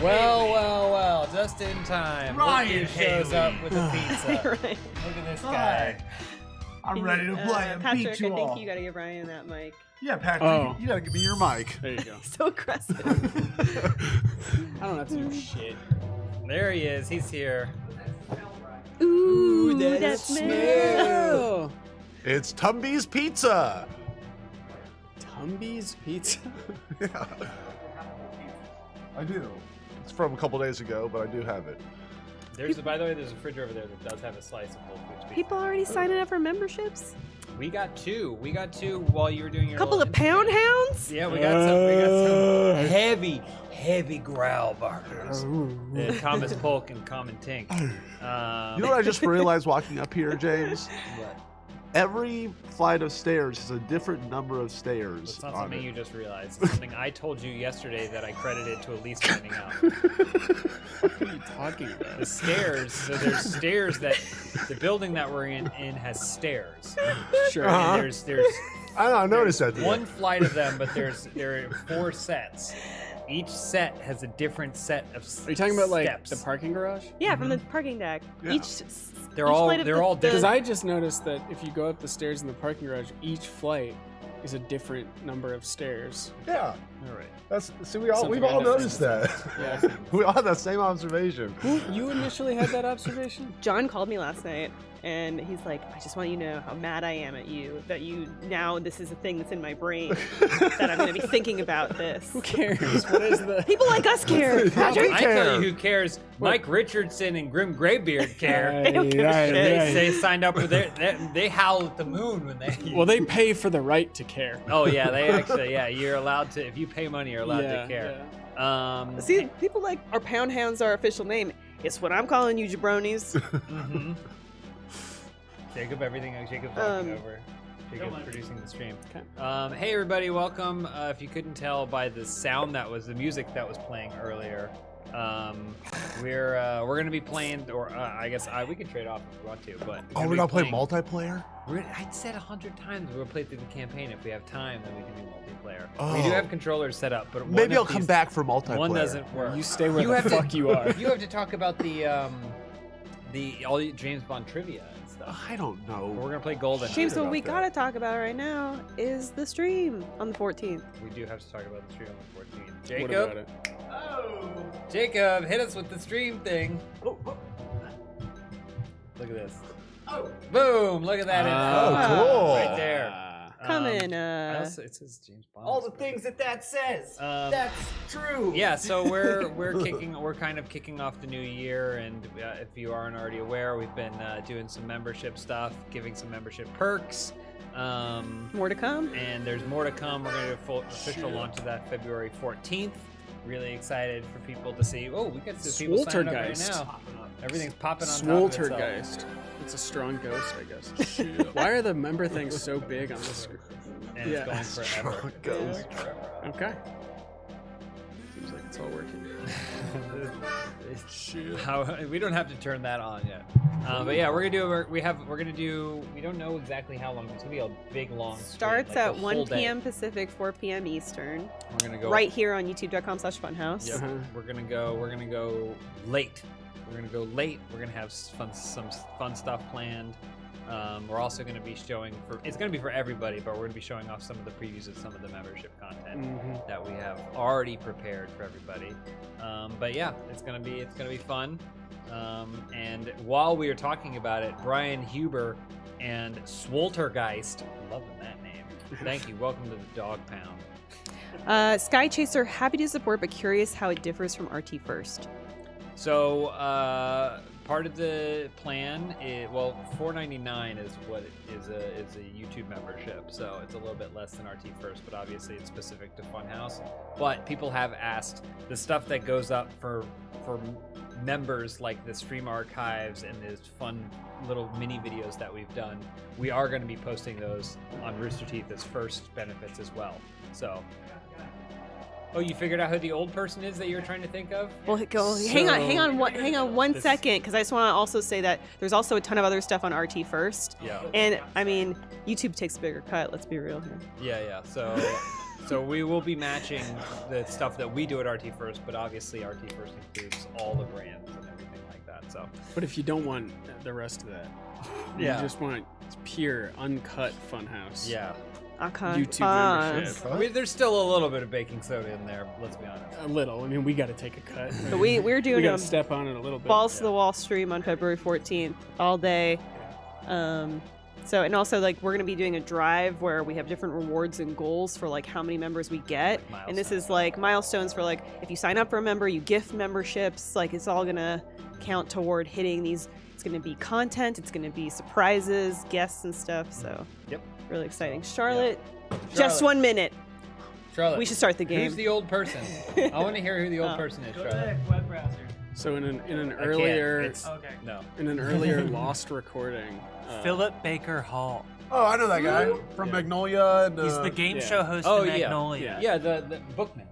Well, just in time. Ryan Look who shows up with a pizza. Right. Look at this guy. I'm ready to play and Patrick, beat you I think all. you gotta give Ryan that mic. Yeah, Patrick, Oh. you gotta give me your mic. There you go. So aggressive. I don't have to do shit. There he is. He's here. Ooh, that that smell. It's Tumby's Pizza. Tumby's Pizza? Yeah. I do. It's from a couple days ago, but I do have it. By the way, there's a fridge over there that does have a slice of Whole Foods pizza. People already signing up for memberships? We got two. We got two while you were doing your Couple little of pound hounds? Yeah, we got some heavy growl barkers. Thomas Polk and Common Tink. You know what I just realized walking up here, James? What? Every flight of stairs has a different number of stairs. It's not on something it. you just realized. It's something I told you yesterday that I credited to Elise finding out. What are you talking about? The stairs, so there's stairs that the building that we're in has stairs. Sure. Uh-huh. And there's I know, I noticed that. today. one flight of them, but there are 4 sets. Each set has a different set of steps. Are you talking about like the parking garage? Yeah, from the parking deck. Yeah. They're each all flight of different. Because I just noticed that if you go up the stairs in the parking garage, each flight is a different number of stairs. Yeah, All right. that's see, Something we've all I noticed. noticed that. Yeah. We all had that same observation. You initially had that observation? John called me last night, and he's like, I just want you to know how mad I am at you, that now this is a thing that's in my brain, that I'm going to be thinking about this. Who cares? What is the... People like us care. Patrick? I tell you who cares. Mike Richardson and Grim Graybeard care. They don't give a shit. They signed up for they howl at the moon when they. Well, they pay for the right to care. Oh yeah, they actually you're allowed to, if you pay money, you're allowed to care. See, people like our pound hounds, our official name. It's what I'm calling you, jabronis. Mm-hmm. Jacob's talking over. Jacob's producing the stream. Okay. Hey everybody, welcome. If you couldn't tell by the sound the music that was playing earlier, we're gonna be playing, or I guess we can trade off if we want to, but We're not playing multiplayer. I said 100 times we'll play through the campaign. If we have time, then we can do multiplayer. Oh. We do have controllers set up, but Maybe I'll come back for multiplayer. One doesn't work. You stay where the fuck you are. You have to talk about the all the James Bond trivia and stuff. I don't know. We're gonna play Goldeneye. James, what about we that. gotta talk about right now is the stream on the 14th. We do have to talk about the stream on the 14th. What Jacob, about it? Jacob, hit us with the stream thing. Look at this. Boom! Look at that. cool. Right there. Come in. It says James Bond. All the things that says. That's true. Yeah, so we're kind of kicking off the new year, and if you aren't already aware, we've been doing some membership stuff, giving some membership perks. More to come. And there's more to come. We're going to do a full official launch of that February 14th. Really excited for people to see. Oh, we got some people signing up right now. Everything's popping on top of itself. Swoltergeist. It's a strong ghost, I guess. Why are the member things so big on the screen? And it's going forever. Ghost. Okay. Seems like it's all working. We don't have to turn that on yet. But yeah, we're gonna do. We don't know exactly how long. It's gonna be a big long. stream, Starts like at the 1 whole day. p.m. Pacific, 4 p.m. Eastern. We're gonna go Right here on youtube.com/funhouse. Yep. We're gonna go late. We're gonna have some fun stuff planned. We're also gonna be showing it's gonna be for everybody, but we're gonna be showing off some of the previews of some of the membership content that we have already prepared for everybody. But yeah, it's gonna be fun. And while we were talking about it, Brian Huber and Swoltergeist, loving that name. Thank you. Welcome to the Dog Pound. Sky Chaser, happy to support, but curious how it differs from RT First. So part of the plan is, well, $4.99 is what it is a YouTube membership, so it's a little bit less than RT First, but obviously it's specific to Funhouse. But people have asked the stuff that goes up for members, like the stream archives and these fun little mini videos that we've done. We are going to be posting those on Rooster Teeth as first benefits as well. So. Oh, you figured out who the old person is that you were trying to think of? Well, hang on one second, because I just want to also say that there's also a ton of other stuff on RT First. Yeah. And I mean, YouTube takes a bigger cut. Let's be real here. Yeah. So So we will be matching the stuff that we do at RT First, but obviously RT First includes all the brands and everything like that. So, But if you don't want the rest of that, Yeah. you just want pure, uncut Funhouse. yeah, YouTube membership. I mean, there's still a little bit of baking soda in there. Let's be honest. A little. I mean, we got to take a cut. But we're We doing got a to step on it a little bit. balls to the wall stream on February 14th all day. So, and also like we're gonna be doing a drive where we have different rewards and goals for like how many members we get. Like and this is like milestones for like if you sign up for a member, you gift memberships. Like it's all gonna count toward hitting these. It's gonna be content. It's gonna be surprises, guests and stuff. So Yep. really exciting. Charlotte, just Charlotte. 1 minute. Charlotte, We should start the game. Who's the old person? I want to hear who the old Oh. person is, Go to Charlotte. the web browser. So in an I can't. earlier It's- Okay. No. in an earlier lost recording, Philip Baker Hall. Oh, I know that guy from Yeah. Magnolia. And, He's the game yeah. show host Oh, of yeah. Magnolia. Yeah, the bookman.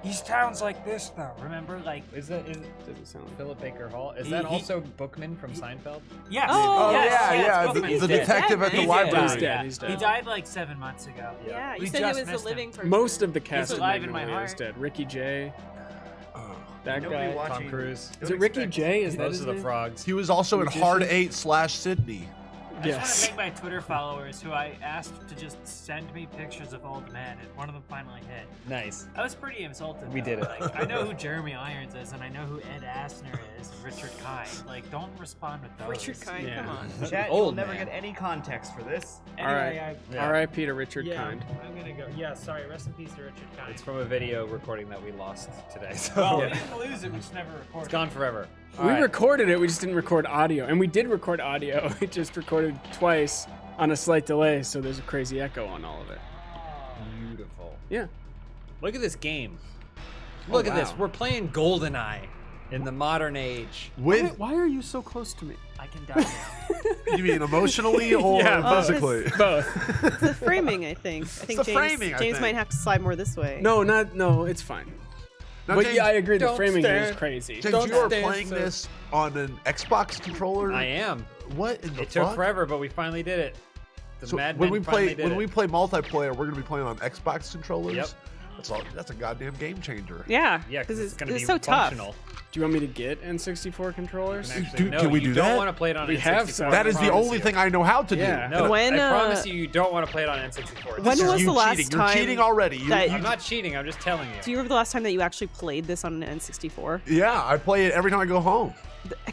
He sounds like this though. Remember, like Is that doesn't sound like Philip Baker Hall? Is He- that he- also Bookman from Seinfeld? yes. Oh, Oh, yes, yeah, yes, yeah. Bookman. The, He's the dead. detective at the He's library. He's dead. He's dead. He died like 7 months ago. Yeah, you We said just it was missed the him. living person. Most of the cast of alive in my Magnolia is heart. dead. Ricky Jay, Oh. that Nobody guy. watching. Tom Cruise. Is it Ricky Jay? Is that Most his of the name? frogs. He was also in Magician? Hard 8/Sydney. I just Yes. want to thank my Twitter followers who I asked to just send me pictures of old men, and one of them finally hit. Nice. I was pretty insulted. We though. did it. Like, I know who Jeremy Irons is, and I know who Ed Asner is, and Richard Kind. Like, don't respond with those. Richard Kind, Yeah. come on. Chat, you'll Old never man. get any context for this. Anyway, Alright. Yeah. R.I.P. to Richard yeah, Kind. I'm gonna go. Yeah, sorry. Rest in peace to Richard Kind. It's from a video recording that we lost today. So Well, we yeah. didn't lose it. We just never recorded. It's gone forever. All We right. recorded it, we just didn't record audio. And we did record audio, we just recorded twice on a slight delay, so there's a crazy echo on all of it. Beautiful. Yeah. Look at this game. Look at this. wow. We're playing Goldeneye in the modern age. With Why are you so close to me? I can die now. you mean emotionally or Yeah, both. physically? Both. It's the framing, I think. I think the James, framing, I James think. might have to slide more this way. No, it's fine. Now, But James, yeah, I agree, the don't framing here is stand. crazy. James, Don't you are stand playing so- this on an Xbox controller. I am. What in the It took fuck? forever, but we finally did it. The So Mad when Men we finally play did when it. we play multiplayer, we're gonna be playing on Xbox controllers. Yep. That's a goddamn game changer. Yeah. Yeah, because it's going to be so tough. functional. Do you want me to get N64 controllers? You can actually- Can we do you that? don't want to play it on We N64. have some. That is I the promise only you. thing I know how to Yeah. do. No, When, I promise uh, you don't want to play it on N64. When This is was you the last cheating. time You're cheating already. that- I'm not cheating. I'm just telling you. Do you remember the last time that you actually played this on an N64? Yeah, I play it every time I go home.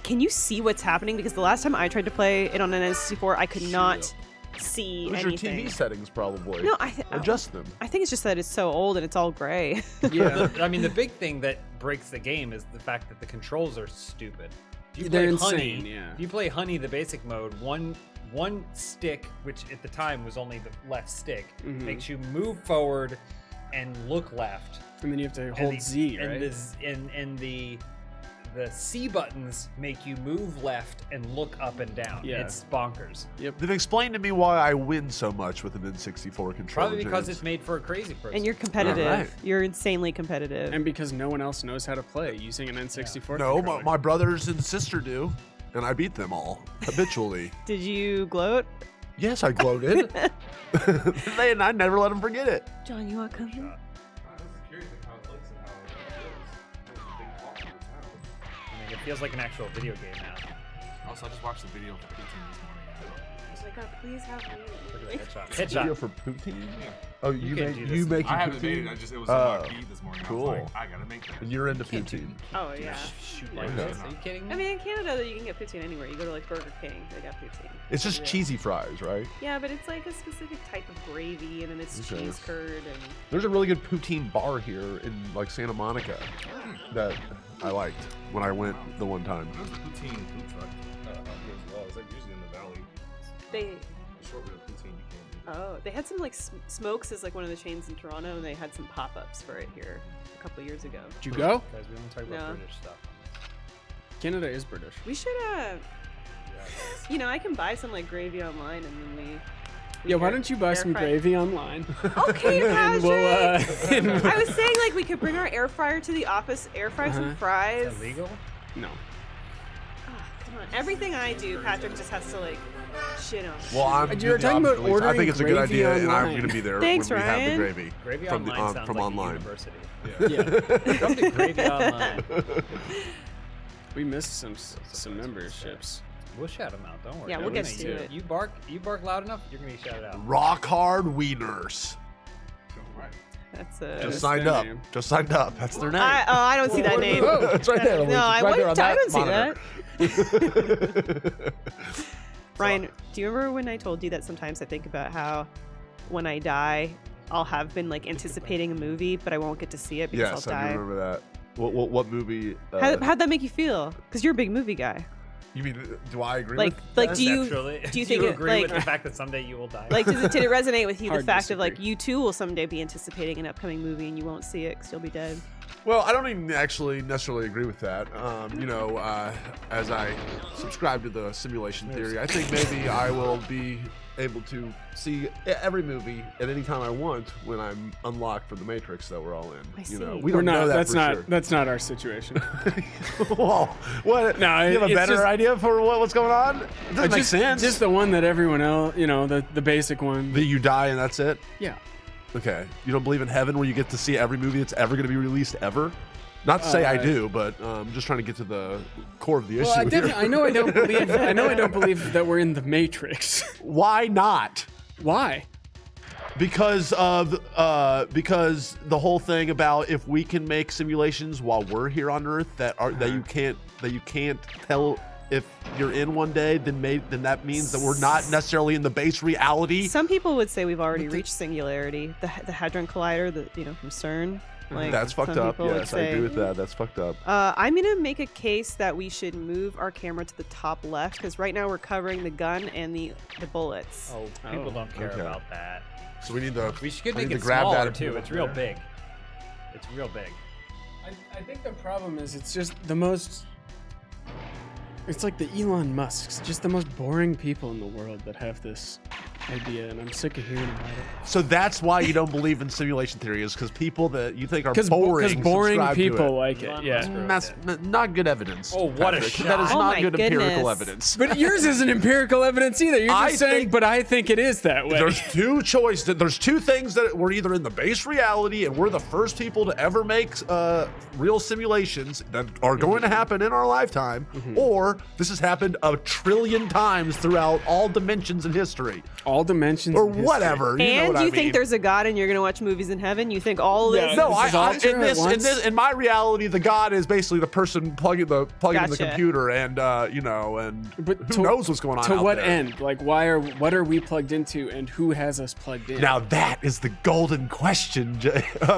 Can you see what's happening? Because the last time I tried to play it on an N64, I could not see It was your anything. TV settings, probably. No, Adjust them. I think it's just that it's so old and it's all gray. Yeah. I mean, the big thing that breaks the game is the fact that the controls are stupid. If you They're play insane, Honey, yeah. If you play Honey, the basic mode, one stick, which at the time was only the left stick, Mhm. makes you move forward and look left. And then you have to And hold the- Z, right? And the C buttons make you move left and look up and down. Yeah. It's bonkers. Then explain to me why I win so much with an N64 controller. Probably because James. it's made for a crazy person. And you're competitive. Alright. You're insanely competitive. And because no one else knows how to play using an N64 No, controller. my brothers and sister do, and I beat them all habitually. Did you gloat? Yes, I gloated. And I never let them forget it. John, you want to come in? I mean, it feels like an actual video game now. Also, I just watched the video for 18 this morning. Oh my god, please have me. Look at that headshot. Video Headshot. for poutine? Yeah. Oh, You you can make do you this. making I haven't poutine? made it. It was on my Oh, feed this morning. cool. I was like, I gotta make that. And you're into poutine. Oh yeah. Shoot Yeah, like okay. this. Are you kidding me? I mean, in Canada, you can get poutine anywhere. You go to like Burger King, they got poutine. It's just Yeah. cheesy fries, right? Yeah, but it's like a specific type of gravy, and then it's Okay. cheese curd and. There's a really good poutine bar here in like Santa Monica that I liked when I went the one time. There's a poutine food truck here as well. It's like usually in the valley. They The short rib poutine you can't do. Oh, they had some like Smokes is like one of the chains in Toronto, and they had some pop-ups for it here a couple years ago. Did you go? Guys, we don't talk about No. British stuff. Canada is British. We should you know, I can buy some like gravy online, and then we Yeah, why air- don't you buy air some fry- gravy online? Okay, and Patrick. we'll, I was saying like we could bring our air fryer to the office, air fry some Uh-huh. fries. Is that legal? no. Oh, come on, everything I do, Patrick just has to like Shit on. Well, You're talking about I ordering think it's a good gravy idea, and I'm online. going to be there Thanks, when we have the Ryan. gravy Gravy from the online sounds from like online. a university. Yeah. Come to Gravy Online. We missed some memberships. We'll shout them out. Don't worry. Yeah, we'll We're get gonna to you- it. You bark loud enough, you're gonna be shouted out. Rock hard wieners. That's Just That's signed their up. name. Just signed up. That's their name. I don't see that name. Oh, it's right there. No, I right there on that don't see monitor. that. Ryan, do you remember when I told you that sometimes I think about how when I die, I'll have been like anticipating a movie, but I won't get to see it because Yes, I'll I die. do remember that. What movie? How'd that make you feel? Because you're a big movie guy. You mean? Do I agree Like, with? like, that? do you Conceptually, think it agree like with the fact that someday you will die? like did it resonate with you the Hard fact of like disagree. you too will someday be anticipating an upcoming movie and you won't see it because you'll be dead? Well, I don't even actually necessarily agree with that. As I subscribe to the simulation theory, I think maybe I will be able to see every movie at any time I want when I'm unlocked for the Matrix that we're all in. I You know, see. we We're don't not. know that That's for not. sure. That's not our situation. Well, what? No, you have a it's better just- idea for what's going on? It doesn't make sense. Just the one that everyone else, the basic one. that you die and that's it. Yeah. Okay. You don't believe in heaven where you get to see every movie that's ever going to be released ever? Not to say I do, but I'm just trying to get to the core of the Well, issue here. I know I don't believe. I know I don't believe that we're in the Matrix. Why not? Why? Because the whole thing about if we can make simulations while we're here on Earth that you can't tell if you're in one day, then that means that we're not necessarily in the base reality. Some people would say we've already reached singularity, the Hadron Collider, from CERN. Like, That's fucked some up. people would Yes, I say. agree with that. That's fucked up. I'm gonna make a case that we should move our camera to the top left because right now we're covering the gun and the bullets. Oh, people don't care okay. about that. So we need to. We should I make need it to grab smaller that too. It's real big. It's real big. I think the problem is it's just the most. It's like the Elon Musks, just the most boring people in the world that have this idea, and I'm sick of hearing about it. So that's why you don't believe in simulation theory, is because people that you think are boring. Because boring subscribe to people it. like it. Elon Yeah. Musk wrote That's that. not good evidence. Oh, what a Patrick. shock. That is Oh not my good empirical goodness. evidence. But yours isn't empirical evidence either. You're just I saying, think- but I think it is that way. There's two choices. There's two things that we're either in the base reality and we're the first people to ever make real simulations that are going to happen in our lifetime, or this has happened a trillion times throughout all dimensions in history, All dimensions. or of history. whatever. You know And what you I think mean. there's a God and you're gonna watch movies in heaven? You think all Yeah, this? No, This is all true in at once? in my reality, the God is basically the person plugging in the Gotcha. computer, and and But who to- knows what's going on. To out what there. end? Like, what are we plugged into, and who has us plugged in? Now that is the golden question,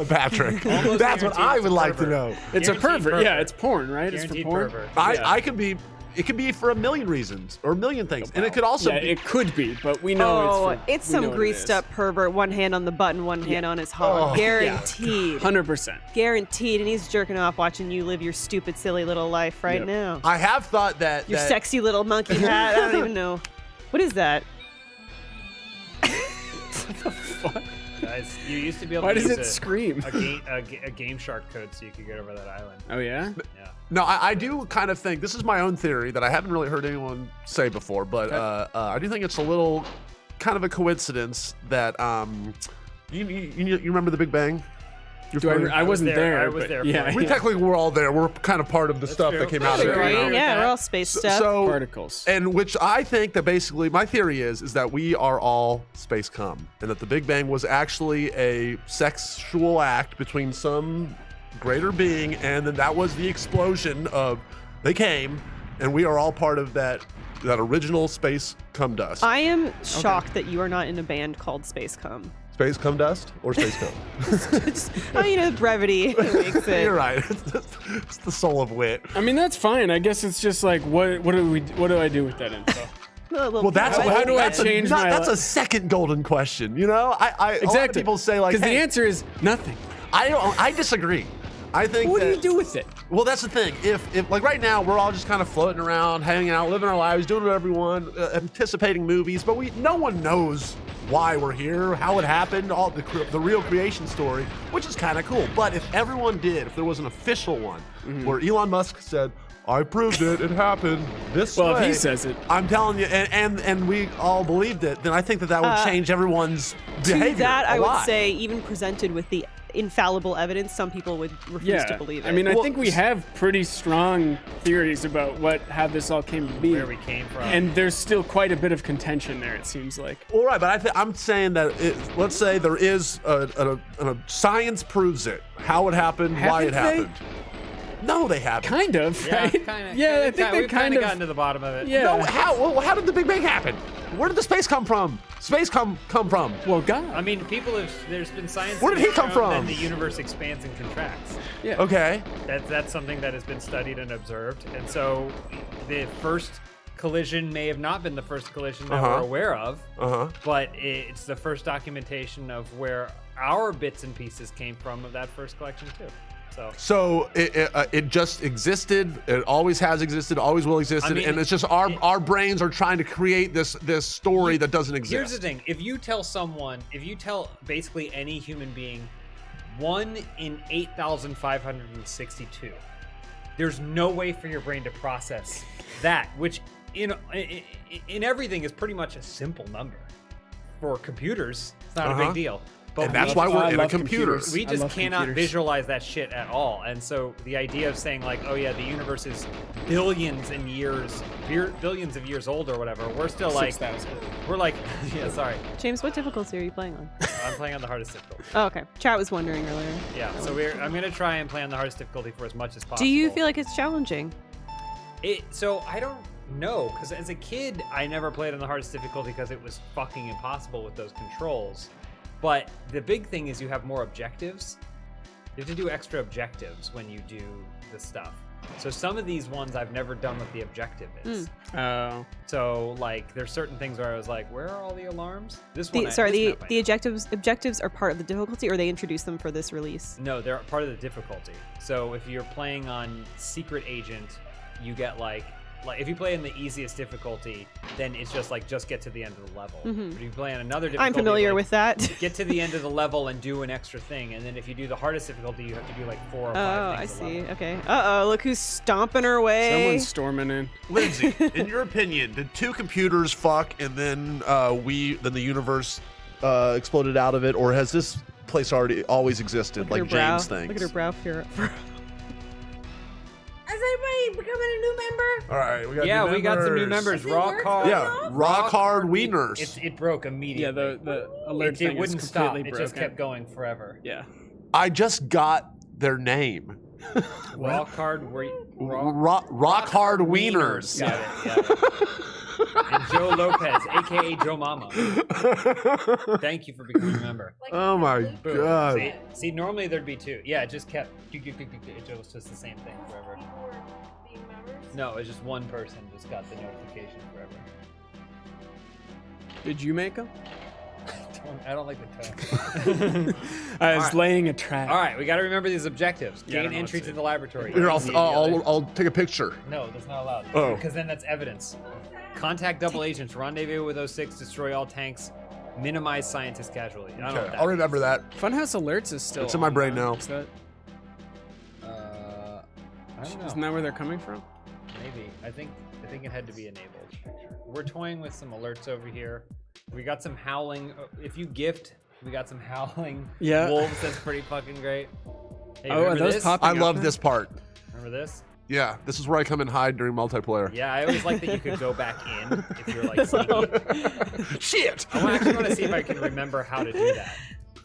Patrick. Almost That's what guaranteed I it's would a like to pervert. know. it's a Guaranteed pervert. Yeah, pervert. it's porn, right? It's for Guaranteed porn. pervert. I could be. It could be for a million reasons or a million things, and it could also Yeah, be. it could be, but we know Oh, it's. it's we know some what it greased is. up pervert. One hand on the button, one hand on his hog. Oh, Guaranteed. 100%. Guaranteed. And he's jerking off watching you live your stupid, silly little life right Yep. now. I have thought that. Your that- sexy little monkey hat. I don't even know. What is that? Guys, you used to be able Why to does use it scream? a game shark code so you could get over that island. Oh yeah. Yeah. No, I do kind of think this is my own theory that I haven't really heard anyone say before, but I do think it's a little kind of a coincidence that you remember the Big Bang? I wasn't there. I was but there for Yeah, it. We technically were all there. We're kind of part of the stuff true. that came out That's of true. it. you know? Agree. Yeah, with we're that. all space stuff. So particles. and which I think that basically my theory is that we are all space cum, and that the Big Bang was actually a sexual act between some greater being, and then that was the explosion of they came, and we are all part of that original space cum dust. I am shocked that you are not in a band called Space Cum. Space cum dust or space cum? Just, brevity makes it. You're right. It's the soul of wit. I mean, that's fine. I guess it's just like, what do I do with that info? Well, that's How do I that's change my That's li- a second golden question. You know, I a lot of Exactly. people say like, because hey, the answer is nothing. I disagree. I think What do that, you do with it? Well, that's the thing. If like right now we're all just kind of floating around, hanging out, living our lives, doing whatever we want, anticipating movies, but no one knows why we're here, how it happened, all the real creation story, which is kind of cool. But if everyone did, if there was an official one where Elon Musk said, I proved it. It happened this Well, way. if he says it. I'm telling you, and we all believed it, then I think that would change everyone's behavior. To that, a I lot. would say, even presented with the infallible evidence, some people would refuse to believe it. I mean, I Well, think we have pretty strong theories about how this all came to be. Where we came from. And there's still quite a bit of contention there, it seems like. All right, but I'm saying that let's say there is a science proves it, how it happened, why it Haven't they? happened. No, they haven't. Kind of, yeah, right? kind of. Yeah, I think they we've kind of gotten to the bottom of it. Yeah. No, how did the Big Bang happen? Where did the space come from? Space come from? Well, God. I mean, there's been science. Where did he come from? That the universe expands and contracts. Yeah. Okay. That's something that has been studied and observed. And so the first collision may have not been the first collision that we're aware of, but it's the first documentation of where our bits and pieces came from of that first collection too. So it just existed. It always has existed. Always will exist. I mean, and it's just our brains are trying to create this story that doesn't exist. Here's the thing: if you tell basically any human being, 1 in 8,562, there's no way for your brain to process that, which in everything is pretty much a simple number. For computers, it's not a big deal. But And that's why we're in a love computer. computers. we I just love cannot computers. visualize that shit at all. And so the idea of saying like, oh yeah, the universe is billions of years old or whatever, we're still like, 6,000. we're like, yeah, sorry, James, what difficulty are you playing on? I'm playing on the hardest difficulty. Oh, okay. Chat was wondering earlier. Yeah, so I'm gonna try and play on the hardest difficulty for as much as possible. Do you feel like it's challenging? So I don't know, because as a kid, I never played on the hardest difficulty because it was fucking impossible with those controls. But the big thing is you have more objectives. You have to do extra objectives when you do the stuff. So some of these ones I've never done what the objective is. Oh. So like there's certain things where I was like, where are all the alarms? This one. The objectives are part of the difficulty, or they introduced them for this release? No, they're part of the difficulty. So if you're playing on Secret Agent, you get like if you play in the easiest difficulty, then it's just get to the end of the level. But if you play on another difficulty, I'm familiar with that. Get to the end of the level and do an extra thing, and then if you do the hardest difficulty, you have to do like 4 or 5 Oh, I things. see. Okay. Uh-oh, look who's stomping her way. Someone's storming in. Lindsay, in your opinion, did 2 computers fuck and then the universe exploded out of it, or has this place always existed, Look at like her brow. James thinks? Look at her brow. Is everybody becoming a new member? All right, we got We got some new members. Does it Rock work? hard. Yeah, rock hard wieners. It broke immediately. Yeah, the alert thing it wouldn't is stop. completely It broken. just kept going forever. Yeah. I just got their name. Rock hard. Rock hard wieners. Got it. Yeah. And Joe Lopez, aka Joe Mama. Thank you for becoming a member. Oh my Boom. god. See, normally there'd be 2. Yeah, it just kept. It was just the same thing forever. No, it's just one person just got the notification forever. Did you make them? I don't like the tone. I was Alright. laying a trap. All right, we got to remember these objectives. Yeah, I Gain don't know entry what to to the laboratory. Here, Easy, the other. I'll take a picture. No, that's not allowed. Oh. Because then that's evidence. Contact double agents. Rendezvous with 06. Destroy all tanks. Minimize scientist casualty. I don't know what Okay, that I'll remember that. Funhouse Alerts is still It's in my on, brain though. now. Is that, I don't know. isn't that where they're coming from? Maybe. I think it had to be enabled. We're toying with some alerts over here. We got some howling. If you gift, we got some howling Yeah. wolves. That's pretty fucking great. Hey, Oh, are remember those this? popping I up love now? this part. Remember this? Yeah, this is where I come and hide during multiplayer. Yeah, I always like that you could go back in if you're like sneaky. Shit! I actually want to see if I can remember how to do that.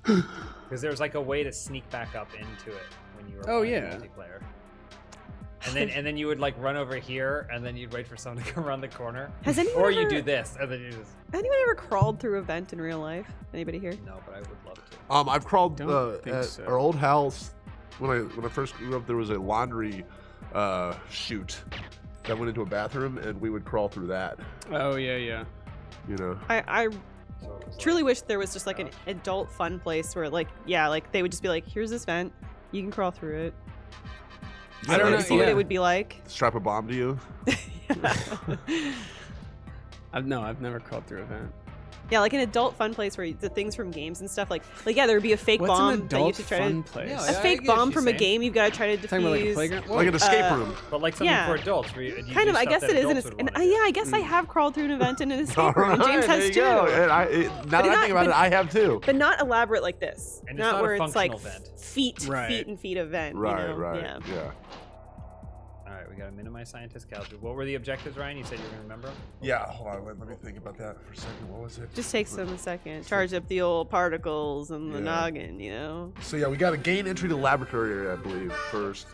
Because there's like a way to sneak back up into it when you were Oh, playing yeah. multiplayer. And then you would like run over here, and then you'd wait for someone to come around the corner. Has anyone Or you ever- do this, and then you just Anyone ever crawled through a vent in real life? Anybody here? no. But I would love to. I've crawled Don't think at so. our old house. When I first grew up, there was a laundry chute that went into a bathroom, and we would crawl through that. Oh, yeah, yeah. You know. I So it was truly wish there was just like an adult fun place where like they would just be like, here's this vent, you can crawl through it. I don't know. See what yeah. it would be like. Strap a bomb to you. I've never crawled through a vent. Yeah, like an adult fun place where the things from games and stuff, like yeah, there would be a fake What's an bomb that you adult have to try fun to place? Yeah, a I fake get what bomb she's from a saying. game you've got to try to defuse. Talking about like a playground. Like an escape room. But like something Yeah. for adults. Where you Kind do of, I stuff guess that it is. adults would wanna do. Yeah, I guess I have crawled through an event in an escape All room. and right, James there has you too. go. And now that I not- think about it, I have too. But not elaborate like this. And it's not a where it's like functional event. feet Right. and feet event. Right, you know? right, Yeah. yeah. All right, we got to minimize scientist casualty. What were the objectives, Ryan? You said you were gonna remember 'em? Yeah, hold on, let me think about that for a second. What was it? Just takes them a second. Charge up the old particles and the Yeah. noggin, you know. So yeah, we got to gain entry to laboratory area, I believe, first.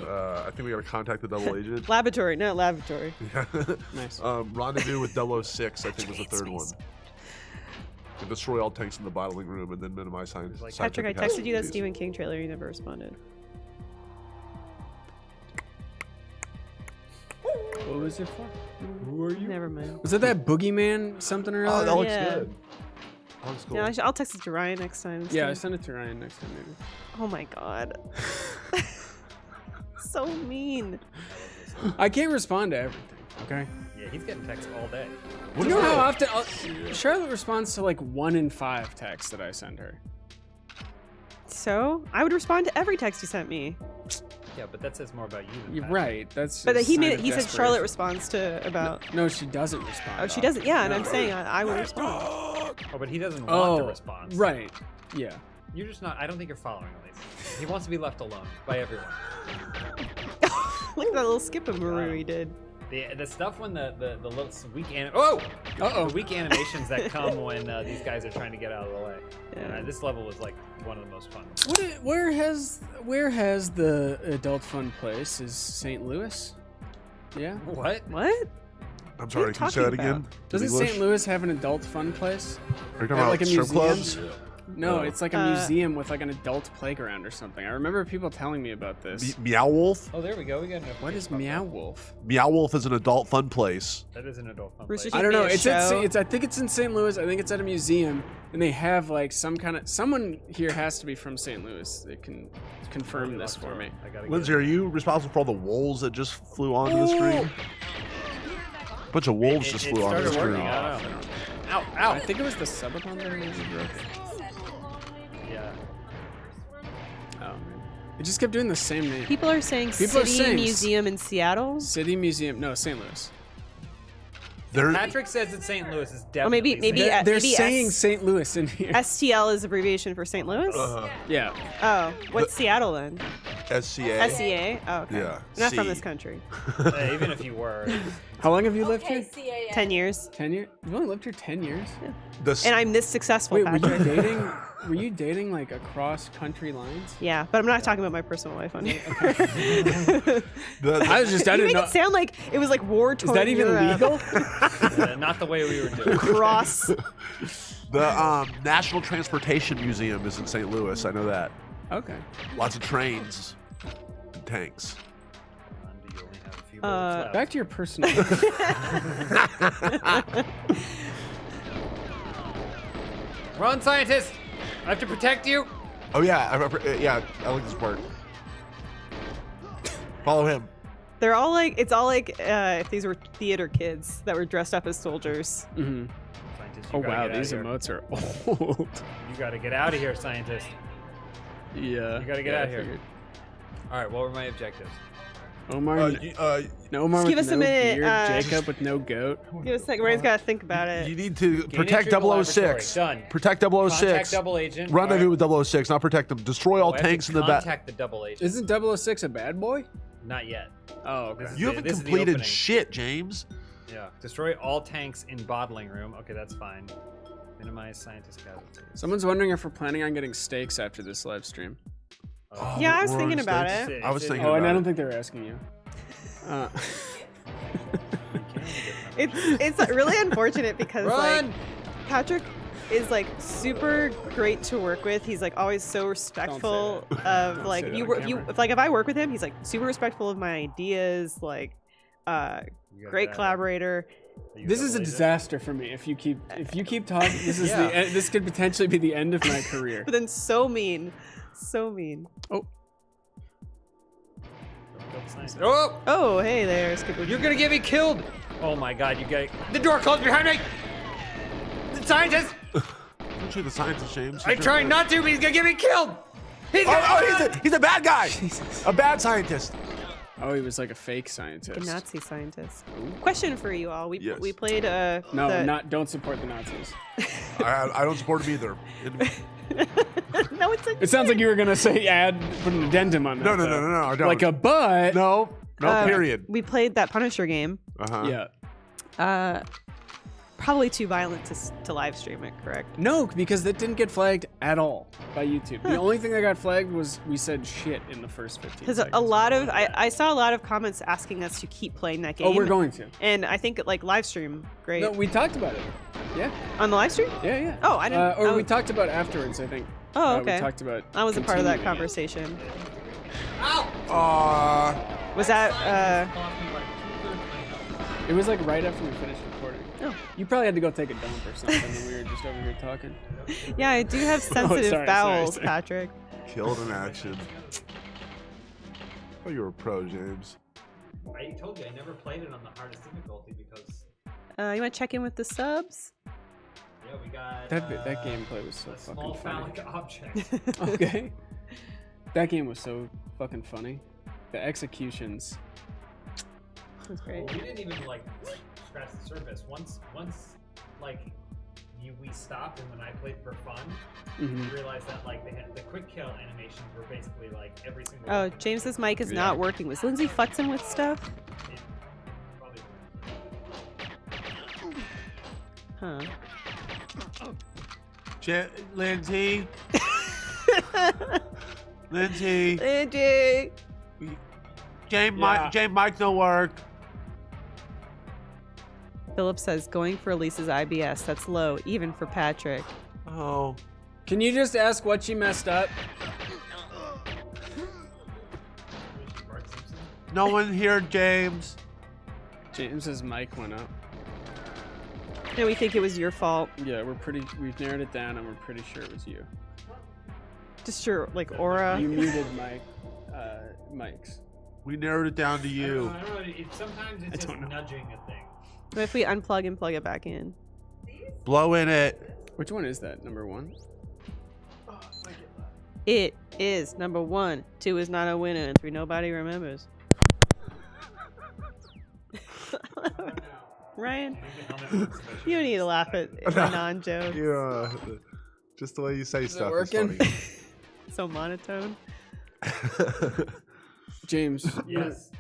I think we got to contact the double agent. Laboratory, not lavatory. Yeah. Nice. Rendezvous with 006, I think was the third one. And destroy all tanks in the bottling room and then minimize science. Like- Patrick, I texted you that Stephen King trailer. You never responded. What was it for? Who are you? Never mind. Was it that boogeyman something or Oh, other? that looks Yeah. good. That looks cool. Yeah, I'll text it to Ryan next time. Yeah, so- send it to Ryan next time maybe. Oh my god. So mean. I can't respond to everything. Okay. Yeah, he's getting texts all day. Do you know how often Charlotte responds to like 1 in 5 texts that I send her? So I would respond to every text you sent me. Yeah, but that says more about you. Than You're Patrick. right. That's. But a he sign made of he said Charlotte desperation. responds to about. No, she doesn't respond. Oh, she doesn't. Yeah, and I'm saying I would respond. Oh, but he doesn't want Oh, the response. right. Yeah. You're just not. I don't think you're following at least. He wants to be left alone by everyone. Look at that little skip-a-maroo he did. The stuff when the little weak Uh-oh. the weak animations that come when these guys are trying to get out of the way. Yeah. This level was like one of the most fun. Where has the adult fun place? Is St. Louis? Yeah. What? What? I'm sorry, you can you say that talking again? about? In Doesn't English? St. Louis have an adult fun place? Are you talking Have, about like a strip museum? clubs? No, Oh. it's like a museum with like an adult playground or something. I remember people telling me about this. Meow Wolf? Oh, there we go. We got enough. What is Meow Wolf? Meow Wolf is an adult fun place. That is an adult fun Rooster place. Teeth I don't know. made a It's at, show. it's I think it's in St. Louis. I think it's at a museum, and they have like some kind of someone here has to be from St. Louis. They can confirm this for me. I gotta Lindsay, get are you responsible for all the wolves that just flew onto the screen? A bunch of wolves just flew onto the started screen. working. I don't know. Ow! I Ow! think it was the subathon that was broken. Yeah. Oh man, it just kept doing the same name. People are saying People are City saying Museum in Seattle. City Museum, no, St. Louis. They're, Patrick says that St. Louis is definitely. Or maybe- maybe- St. Yeah, They're maybe saying S- St. Louis in here. STL is abbreviation for St. Louis. Yeah. Oh, what's Seattle then? SCA. SEA. Oh, okay. Yeah, I'm not from C. this country. Even if you were. How long have you lived Okay, here? CAN. 10 years. 10 years. You've only lived here 10 years. And I'm this successful, Wait, were Patrick. you dating? Were you dating like across country lines? Yeah, but I'm not talking about my personal life on here. I was just. I You didn't make know. it sound like it was like war torn. Is that even legal? Not the way we were doing. Cross. The National Transportation Museum is in St. Louis. I know that. Okay. Lots of trains and tanks. You only have a few bullets left. Back to your personal. Run, scientist! I have to protect you. Oh yeah, I like this part. Follow him. They're all like, it's all like if these were theater kids that were dressed up as soldiers. Mhm. Scientist, you Oh gotta wow, get these out of here. emotes are old. You gotta get out of here, scientist. Yeah. You gotta get yeah, out I of here. figured. All right, what were my objectives? Omar, no Omar Just with give us a no minute, beard, Jacob with no goat. Give us a second. Ryan's got to think about it. You need to Gain protect entry to laboratory. 006. Done. Protect Contact 006. double agent. Rendezvous All right. with 006, not protect them. Destroy all Oh, I have to tanks in the back. Contact the double agent. Isn't 006 a bad boy? Not yet. Oh, okay. This is You the- haven't this is the completed opening. shit, James. Yeah. Destroy all tanks in bottling room. Okay, that's fine. Minimize scientist casualties. Someone's wondering if we're planning on getting steaks after this live stream. Oh, Yeah, I was we're on thinking about stage. it. I was thinking Oh, and about I don't it. think they were asking you. It's really unfortunate because Run! like Patrick is like super great to work with. He's like always so respectful of Don't like say that you on work you camera. if, like if I work with him, he's like super respectful of my ideas, like You gotta great get out collaborator. of here. This is a Double agent? disaster for me. If you keep talking, this is Yeah. this could potentially be the end of my career. But then so mean. So mean. Oh, Kill the scientist. Oh! Oh, hey there, Skipper. You're gonna get me killed! Oh my god, you guys. The door closed behind me! the scientist! Don't shoot the scientist, James. I'm trying not to, but he's gonna get me killed! He's a bad guy! A bad scientist. Oh, he was like a fake scientist. A Nazi scientist. Question for you all. We Yes. we played No, don't support the Nazis. I don't support him either. No, it's a It sounds like you were gonna say put an addendum on that. No, though. I don't. Like a but. No, period. We played that Punisher game. Uh-huh. Yeah. Probably too violent to live stream it, correct? No, because that didn't get flagged at all by YouTube. The only thing that got flagged was we said shit in the first 15 Because seconds. a lot of I saw a lot of comments asking us to keep playing that game. Oh, we're going to. And I think like live stream, great. No, we talked about it. Yeah. On the live stream? Yeah. Oh, I didn't. Or oh, we talked about it afterwards, I think. Oh, okay. We talked about. I was a part of that continuing it. conversation. Was that It was like right after we finished recording. Oh. You probably had to go take a dump or something, and we were just over here talking. Yeah, I do have sensitive sorry, bowels, sorry. Patrick. Killed in action. Oh, you're a pro, James. I told you I never played it on the hardest difficulty because You want to check in with the subs? yeah, we got That gameplay was so a fucking small funny. phallic object. Okay. That game was so fucking funny. The executions. That's great. We didn't even like scratch the surface. Once like we stopped and when I played for fun, we realized that like the quick kill animations were basically like every single. Oh, James's mic is not working. Was Lindsay futzing with stuff? Huh. Lindsay. Lindsay. Lindsay. James, Yeah. James, mic don't work. Philip says going for Elise's IBS. That's low, even for Patrick. Oh. Can you just ask what she messed up? No one here, James. James's mic went up. No, we think it was your fault. Yeah, we've narrowed it down and we're pretty sure it was you. Just your like aura. You muted my mics. We narrowed it down to you. I don't know. Sometimes it's just nudging a thing. What if we unplug and plug it back in? Blow in it. Which one is that? Number 1? It is number 1. 2 is not a winner, and 3 nobody remembers. Ryan, you need to laugh at a non-joke. Yeah. Just the way you say stuff is working? funny. So monotone. James. Yes,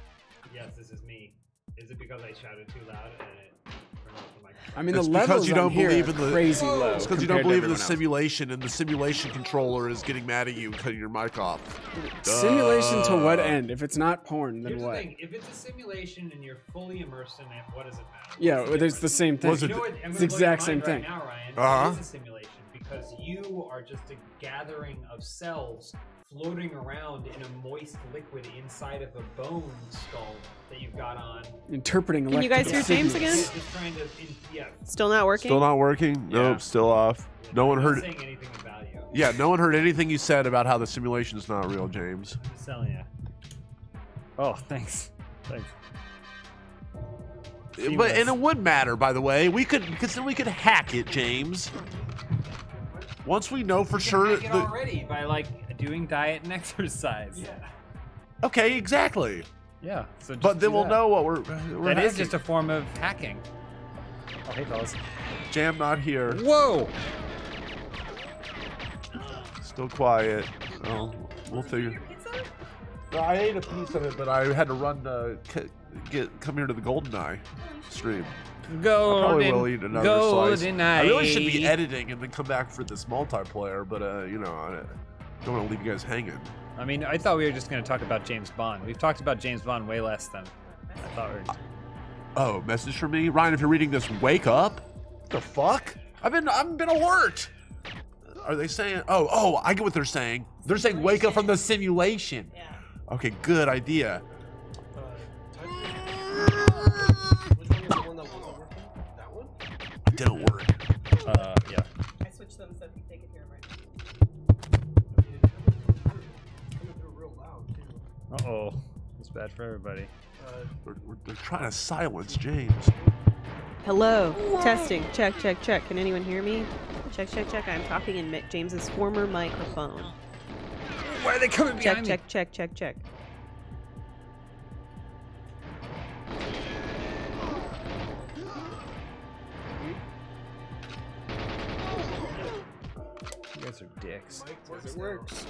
this is me. Is it because I shouted too loud and it turned off the microphone? I mean, It's the because levels you don't on here believe are in the crazy low. It's because you don't compared to believe in the everyone else. simulation, and the simulation controller is getting mad at you and cutting your mic off. Simulation to what end? If it's not porn, then Here's what? the thing: if it's a simulation and you're fully immersed in it, what does it matter? Yeah, What's well, the it's the same thing. Was You it- know what? I'm It's gonna the blow your exact same mind thing. right now, Ryan. Uh-huh. It is a simulation because you are just a gathering of cells floating around in a moist liquid inside of a bone skull that you've got on. Interpreting Can you guys electrical hear James signals. again? Just trying to, yeah. Still not working? Still not working? Yeah. Nope, still off. No one I'm heard not saying anything of value. Yeah, no one heard anything you said about how the simulation is not real, James. I'm just telling you. Oh, thanks. But and it would matter, by the way. Because then we could hack it, James. Once we know for sure Hack it already by like doing diet and exercise. Yeah. Okay, exactly. Yeah. So But then we'll know what we're That is just a form of hacking. Oh, hey, fellas. Jam not here. Whoa! Still quiet. Oh, we'll figure. No, I ate a piece of it, but I had to run come here to the Goldeneye stream. I probably will eat another slice. Goldeneye. I really should be editing and then come back for this multiplayer, but you know, I don't want to leave you guys hanging. I mean, I thought we were just going to talk about James Bond. We've talked about James Bond way less than I thought we were. Oh, message from me, Ryan. If you're reading this, wake up. The fuck? I've been alert. Are they saying? Oh, I get what they're saying. They're saying wake up from the simulation. Yeah. Okay, good idea. It didn't work. Yeah. I switched them so they can hear right. Uh-oh. This bad for everybody. They're trying to silence James. Hello. Testing. Check, check, check. Can anyone hear me? Check, check, check. I'm talking in James's former microphone. Why are they coming Check, behind check, check, check, check. You guys are dicks. It works.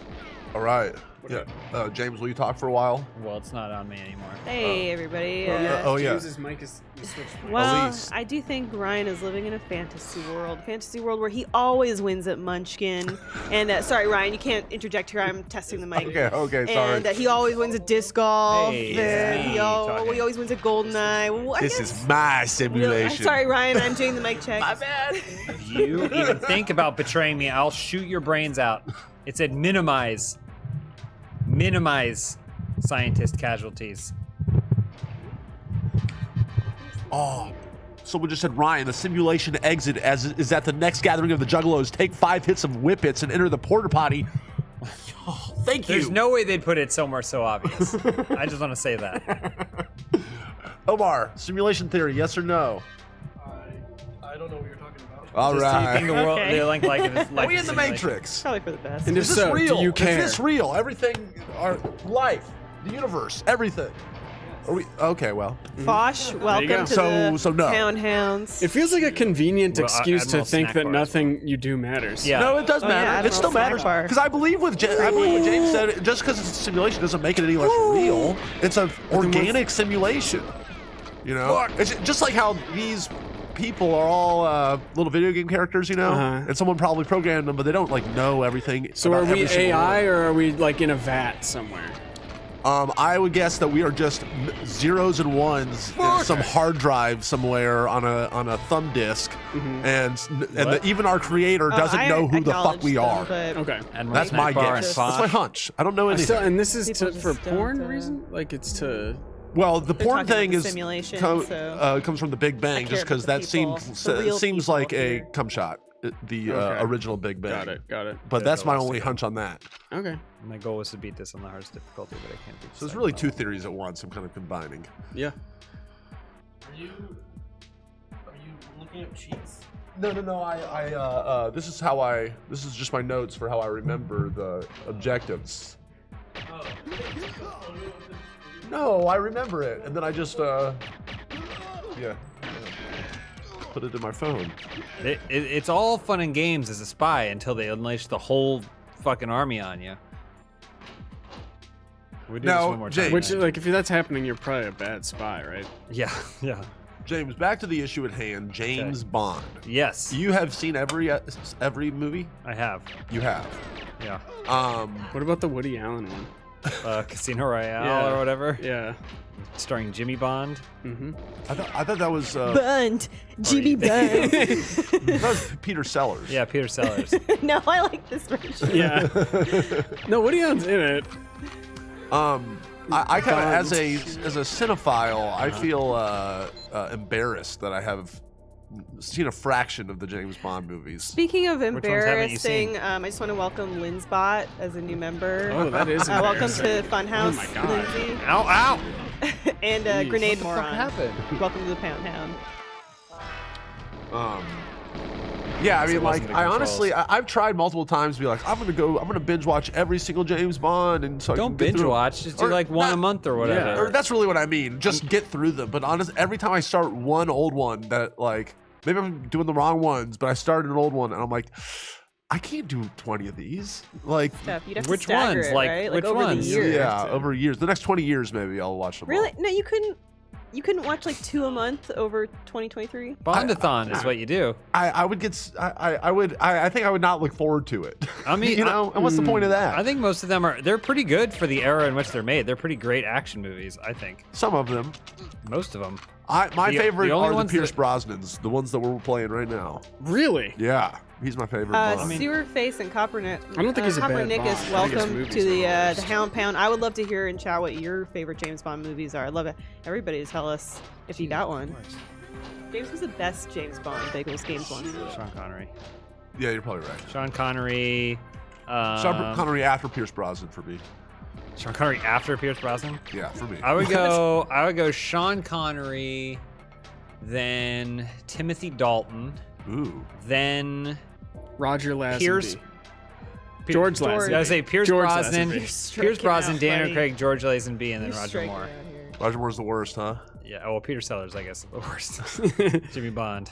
All right. Yeah. James, will you talk for a while? Well, it's not on me anymore. Hey, everybody. Oh, yeah. James's mic is switched. Well, Elise. I do think Ryan is living in a fantasy world where he always wins at Munchkin. And sorry, Ryan, you can't interject here. I'm testing the mic. Okay, sorry. And he always wins at disc golf. Hey, and me he talking. always wins at Goldeneye. Well, I This guess- is my I'm simulation. sorry, Ryan. I'm doing the mic check. My bad. If you even think about betraying me, I'll shoot your brains out. It said minimize. Minimize scientist casualties. Oh, someone just said, Ryan, the simulation exit is at the next gathering of the Juggalos. Take 5 hits of whippets and enter the porta potty. Oh, thank you. There's no way they'd put it somewhere so obvious. I just want to say that. Omar, simulation theory, yes or no? I don't know what you're talking about. All Just do you think the world Okay. they like it is Are like we a in the simulation? Matrix? Probably for the best. And if Is this so, real? do you care? Is this real? Everything, our life, the universe, everything. Are we? Okay, well. Fosh, welcome go. to So the no. Pound Hounds. It feels like a convenient Well, excuse to Admiral think Snack that Bars. nothing you do matters. Yeah. No, it does Oh, yeah, matter. Admiral It still Snack matters Bar. because I believe what James said. Just because it's a simulation doesn't make it any less real. It's an organic simulation. You know, it's just like how these people are all little video game characters. You know, Uh-huh. and someone probably programmed them, but they don't like know everything. So about are we every single AI one. or are we like in a vat somewhere? I would guess that we are just zeros and ones in some hard drive somewhere on a thumb disk, and even our creator doesn't I know who the fuck acknowledge we them, are. but Okay. Admiral That's Snack my Bar guess. and That's my Fosh. hunch. I don't know anything. Still, and this is People for just porn don't, reason? Like it's to. Well, the They're porn talking about thing the is simulation, comes from the Big Bang, I just care because about that the people, seems the real seems people like a here. cum shot, the Okay. original Big Bang. Got it. But that's my Definitely. only hunch on that. Okay. My goal was to beat this on the hardest difficulty, but I can't beat So there's the really second two theories at once. I'm kind of combining. Yeah. Are you looking at cheats? No. This is just my notes for how I remember the objectives. Oh. No, I remember it, and then I just put it in my phone. It's all fun and games as a spy until they unleash the whole fucking army on you. We do this Now, one more Jay- time. Which, man. like, if that's happening, you're probably a bad spy, right? Yeah. James, back to the issue at hand. James Bond. Yes, You have seen every movie. I have. You have. Yeah. What about the Woody Allen one? Casino Royale Yeah. or whatever, Yeah. starring Jimmy Bond. Mm-hmm. I thought that was Bund. GB Bund. that was Peter Sellers. Yeah, Peter Sellers. No, I like this version. Yeah. No, Woody Allen's in it. I kind of as a cinephile, I feel embarrassed that I have seen a fraction of the James Bond movies. Speaking of ones haven't you seen? embarrassing, I just want to welcome Linsbot as a new member. Oh, that is welcome to embarrassing. Funhouse, Oh my God. Lindsay. Ow! Ow! And Jeez. Grenade What the fuck Moron. happened? Welcome to the Pound Hound. Yeah, I So mean, it wasn't like, the I controls. honestly, I've tried multiple times to be like, I'm gonna binge watch every single James Bond, and so I Don't can get binge through 'em. watch. Just do Or like one not- a month or whatever. Or that's really what I mean. Just get through them. But honestly, every time I start one old one that like maybe I'm doing the wrong ones, but I started an old one and I'm like, I can't do 20 of these. Like, Stuff. You'd have Which to stagger ones? it, Like, right? which over ones? the year. yeah, over years. The next 20 years, maybe I'll watch them. Really? All. No, you couldn't. You couldn't watch like 2 a month over 2023. Bondathon is what you do. I would get. I think I would not look forward to it. I mean, you know, and what's the point of that? I think most of them they're pretty good for the era in which they're made. They're pretty great action movies, I think. Some of them. Most of them. My The- favorite the only are the ones Pierce that- Brosnans, the ones that we're playing right now. Really? Yeah, he's my favorite. Bond. Sewerface and Coppernick. I don't think he's a bad Coppernickus, Bond. I think his welcome movies to are the Hound Pound. I would love to hear in chat what your favorite James Bond movies are. I'd love it. Everybody to tell us if you got one. James was the best James Bond. Bagels Games one. Sean Connery. Yeah, you're probably right. Sean Connery. Sean Connery after Pierce Brosnan for me. Sean Connery after Pierce Brosnan? Yeah, for me. I would go Sean Connery, then Timothy Dalton, Ooh. then Roger Lazenby. Pierce. George Lazenby. I gotta say Pierce George Brosnan, Lazenby. Pierce Brosnan, Striking out, Daniel buddy. Craig, George Lazenby, and then You're Roger striking Moore. out here. Roger Moore's the worst, huh? Yeah, well, Peter Sellers, I guess, is the worst. Jimmy Bond.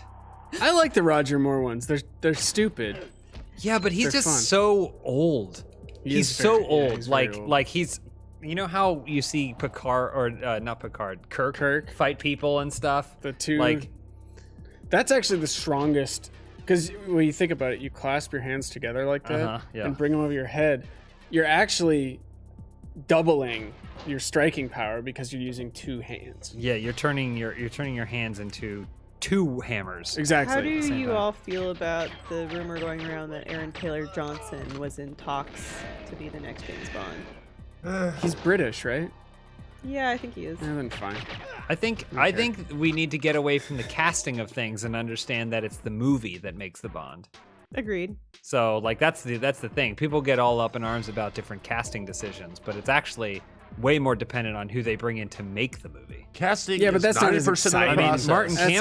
I like the Roger Moore ones. They're stupid. Yeah, but he's They're just fun. so old. He He's is so very- yeah, old. he's very old. Like he's. You know how you see Picard or not Picard, Kirk fight people and stuff. The two. Like, That's actually the strongest. Because when you think about it, you clasp your hands together like that yeah. and bring them over your head. You're actually doubling your striking power because you're using two hands. yeah, you're turning your hands into two hammers. Exactly. How do same you time. all feel about the rumor going around that Aaron Taylor Johnson was in talks to be the next James Bond? He's British, right? Yeah, I think he is. Yeah, then fine. I think we need to get away from the casting of things and understand that it's the movie that makes the Bond. Agreed. So like that's the thing. People get all up in arms about different casting decisions, but it's actually way more dependent on who they bring in to make the movie. Casting Yeah, but is that's not 90% as of the exciting. I mean, process. Martin That's not as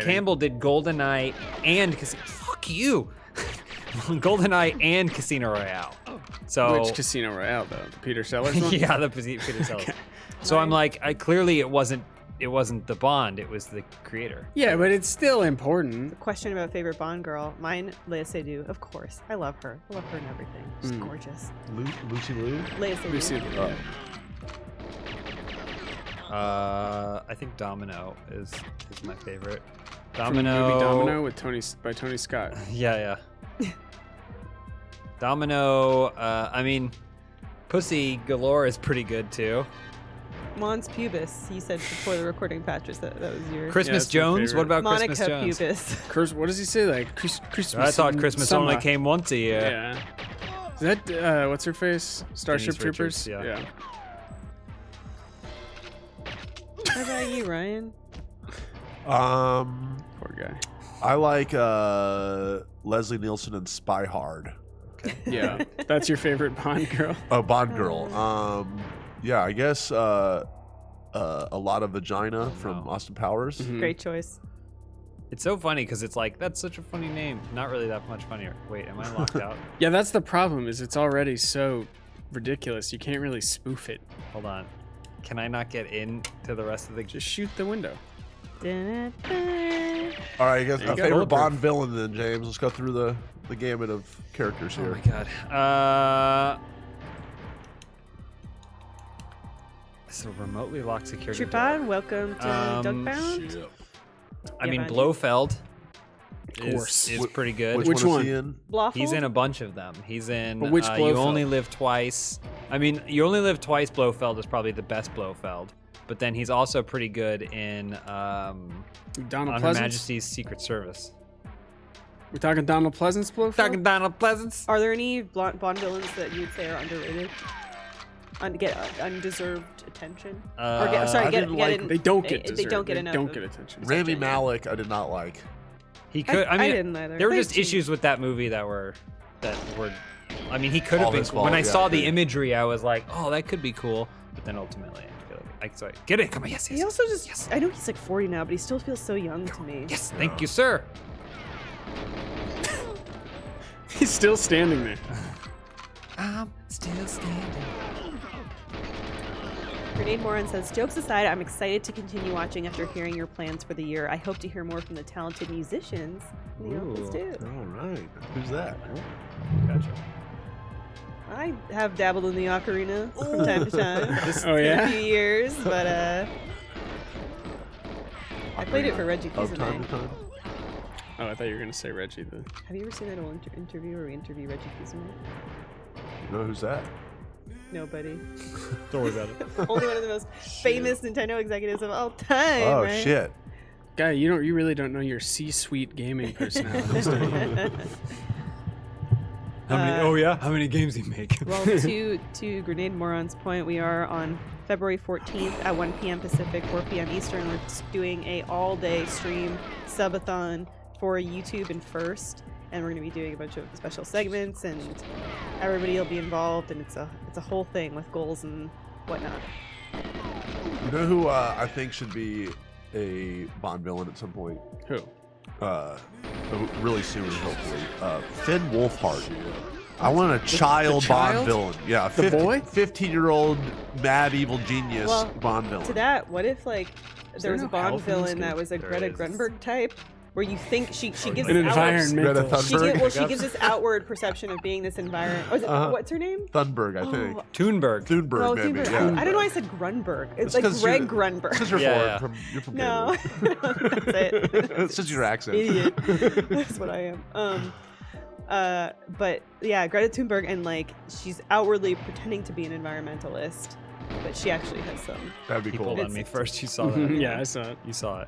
Campbell exciting. did Goldeneye and fuck you. Goldeneye and Casino Royale. So Which Casino Royale, though? The Peter Sellers one? yeah, the Peter Sellers. So I'm like, clearly it wasn't the Bond, it was the creator. Yeah, but it's still important. Question about favorite Bond girl. Mine, Lea Seydoux, of course. I love her. I love her and everything. She's gorgeous. Lucy Liu? Lea Seydoux. Lucy, Oh. I think Domino is my favorite. From the movie Domino with by Tony Scott. Yeah. Domino. I mean, Pussy Galore is pretty good too. Mons Pubis. You said before the recording, Patrick, that was your Christmas that's my Jones. What favorite. about Monica Christmas Jones? Pubis. What does he say? Like Christmas. I thought in Christmas summer. only came once a year. Yeah. Is that what's her face? Starship Denise Richards, Troopers. yeah. How about you, Ryan? Poor guy. I like Leslie Nielsen and Spy Hard. Yeah, that's your favorite Bond girl. Oh, Bond girl. Yeah, I guess a lot of vagina from Austin Powers. Mhm. Great choice. It's so funny because it's like that's such a funny name. Not really that much funnier. Wait, am I locked out? Yeah, that's the problem. Is it's already so ridiculous. You can't really spoof it. Hold on. Can I not get into the rest of the? Just shoot the window. Da-da-da. All right, I guess There you a go. favorite Bulletproof. Bond villain then, James. Let's go through the gamut of characters Oh here. my god. So remotely locked security. door. Trupad, welcome to Um, Dugbound. I mean, Evan. Blofeld. Of course. is pretty good. Which one? one? Is he in? Blofeld? He's in a bunch of them. He's in But which You Blofeld? Only Live Twice. I mean, You Only Live Twice Blofeld is probably the best Blofeld. But then he's also pretty good in Donald On Her Pleasance. Majesty's Secret Service. We're talking Donald Pleasance, Blofeld? Talking Donald Pleasance. Are there any Bond villains that you would say are underrated? Get undeserved attention? Or get, sorry, I get, didn't get like- in, They don't get They deserved. don't get enough. Don't of- get attention. Rami genuine. Malek, I did not like. He could. I mean, didn't either. there were They just seemed- issues with that movie that were. I mean, he could have All been. his fault, When I yeah, saw the yeah. imagery, I was like, "Oh, that could be cool." But then ultimately, sorry, get it. Come on, yes, yes. He also just, yes. I know he's like 40 now, but he still feels so young to me. Yes, thank you, sir. He's still standing there. I'm still standing. Grenade Moran says, jokes aside, I'm excited to continue watching after hearing your plans for the year. I hope to hear more from the talented musicians in the office Ooh. too. All right. Who's that? Gotcha. I have dabbled in the ocarina from time to time. It's Oh, been yeah? a few years, but I played it for Reggie Of time Fils-Aimé. to time. Oh, I thought you were gonna say Reggie. Have you ever seen that old interview where we interview Reggie Fils-Aimé? You know who's that? Nobody. Don't worry about it. Only one of the most famous Nintendo executives of all time. Oh right? shit. Guy, you really don't know your C-suite gaming personalities, do you? How many? Oh yeah, how many games do you make? Well, to Grenade Moron's point, we are on February 14th at 1 p.m. Pacific, 4 p.m. Eastern. We're doing a all-day stream subathon for YouTube and First. and we're gonna be doing a bunch of special segments, and everybody will be involved, and it's a whole thing with goals and whatnot. You know who I think should be a Bond villain at some point? Who? Really soon, hopefully. Finn Wolfhard. I want a child Bond villain. Yeah, The boy? 15-year-old mad evil genius Well, Bond villain. To that, what if like there there was a no Bond health in this villain that game? was a There Greta is. Grunberg type, where you think she gives An this outward, environmental. Greta she, Thunberg. gives this outward perception of being this environment. What's her name? Thunberg, I think. Oh, Thunberg. Thunberg, oh, maybe. Thunberg. Yeah. I don't know why I said Grunberg. It's like 'cause Greg you're- Grunberg. Because you're Yeah, foreign. You're from No, Canada. that's it. It's just your accent. Idiot. That's what I am. But yeah, Greta Thunberg, and like she's outwardly pretending to be an environmentalist, but she actually has some. That'd be He cool. pulled on It's- me first. You saw that. Yeah, I saw it. You saw it.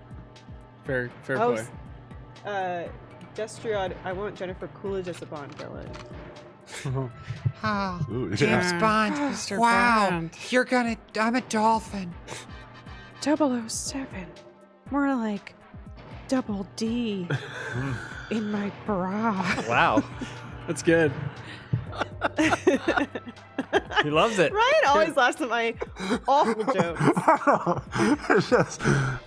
Fair Oh, play. Destriad, I want Jennifer Coolidge as a Bond villain. Oh, Ooh, James yeah. Bond. Mr. Wow. Bond. You're gonna. I'm a dolphin. 007. More like double D in my bra. Wow. That's good. He loves it. Ryan always laughs at my awful jokes. It's just,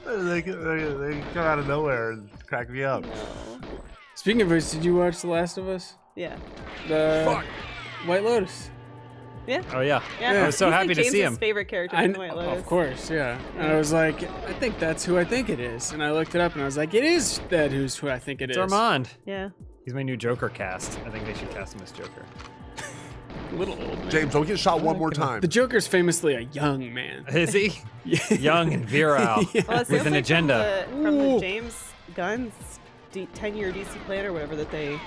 they come out of nowhere and crack me up. Speaking of which, did you watch The Last of Us? Yeah. The White Lotus. Oh yeah. Yeah. I was so He's happy like to see James's him. favorite character in White Lotus. Of course, yeah. And I was like, I think that's who I think it is. And I looked it up and I was like, it is that who's who I think it It's is. Armand. Yeah. He's my new Joker cast. I think they should cast him as Joker. A little old, man. James, don't get shot one more time. The Joker's famously a young man. Is he? Young and virile. Yeah. Well, it With sounds an like agenda. From the James Gunn's 10-year DC plan or whatever that they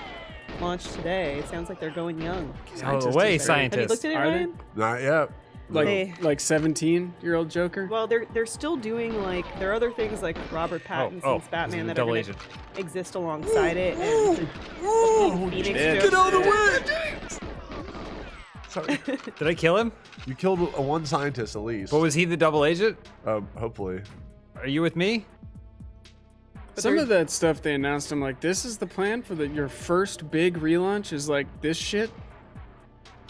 launched today. It sounds like they're going young. Out of the way, Have you scientists. looked at it, Are they? Ryan? Not yet. They- Like 17-year-old Joker? Well, they're still doing like there are other things like Robert Pattinson's Batman that are double going agent. to exist alongside it, and the Phoenix shit. Joker. Get out of the way! Sorry. Did I kill him? You killed one scientist at least. But was he the double agent? Hopefully. Are you with me? Some of that stuff they announced, I'm like, this is the plan for your first big relaunch is like this shit?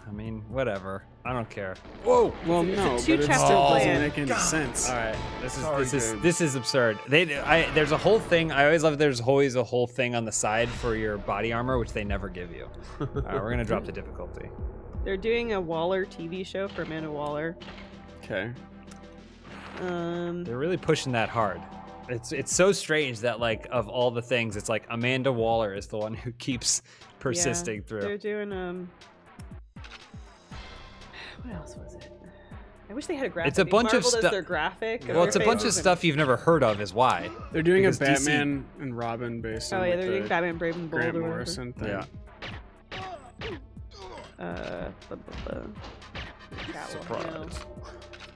I mean, whatever. I don't care. Whoa. Well, It's a no, but it two-chapter still plan. doesn't make any sense. All right. Sorry, James. This is absurd. There's a whole thing. I always love. There's always a whole thing on the side for your body armor, which they never give you. All right, we're gonna drop the difficulty. They're doing a Waller TV show for Amanda Waller. Okay. They're really pushing that hard. It's so strange that like of all the things, it's like Amanda Waller is the one who keeps persisting They're through. doing what else was it? I wish they had a graphic. It's a bunch of Marvel does stuff. their graphic. Well, it's a bunch of stuff you've never heard of, is why. They're doing Because a DC Batman and Robin based on Oh yeah, like they're doing the Batman Brave and Bold Grant or whatever. Morrison thing. Yeah. Blah, blah, blah. Catwoman, you know.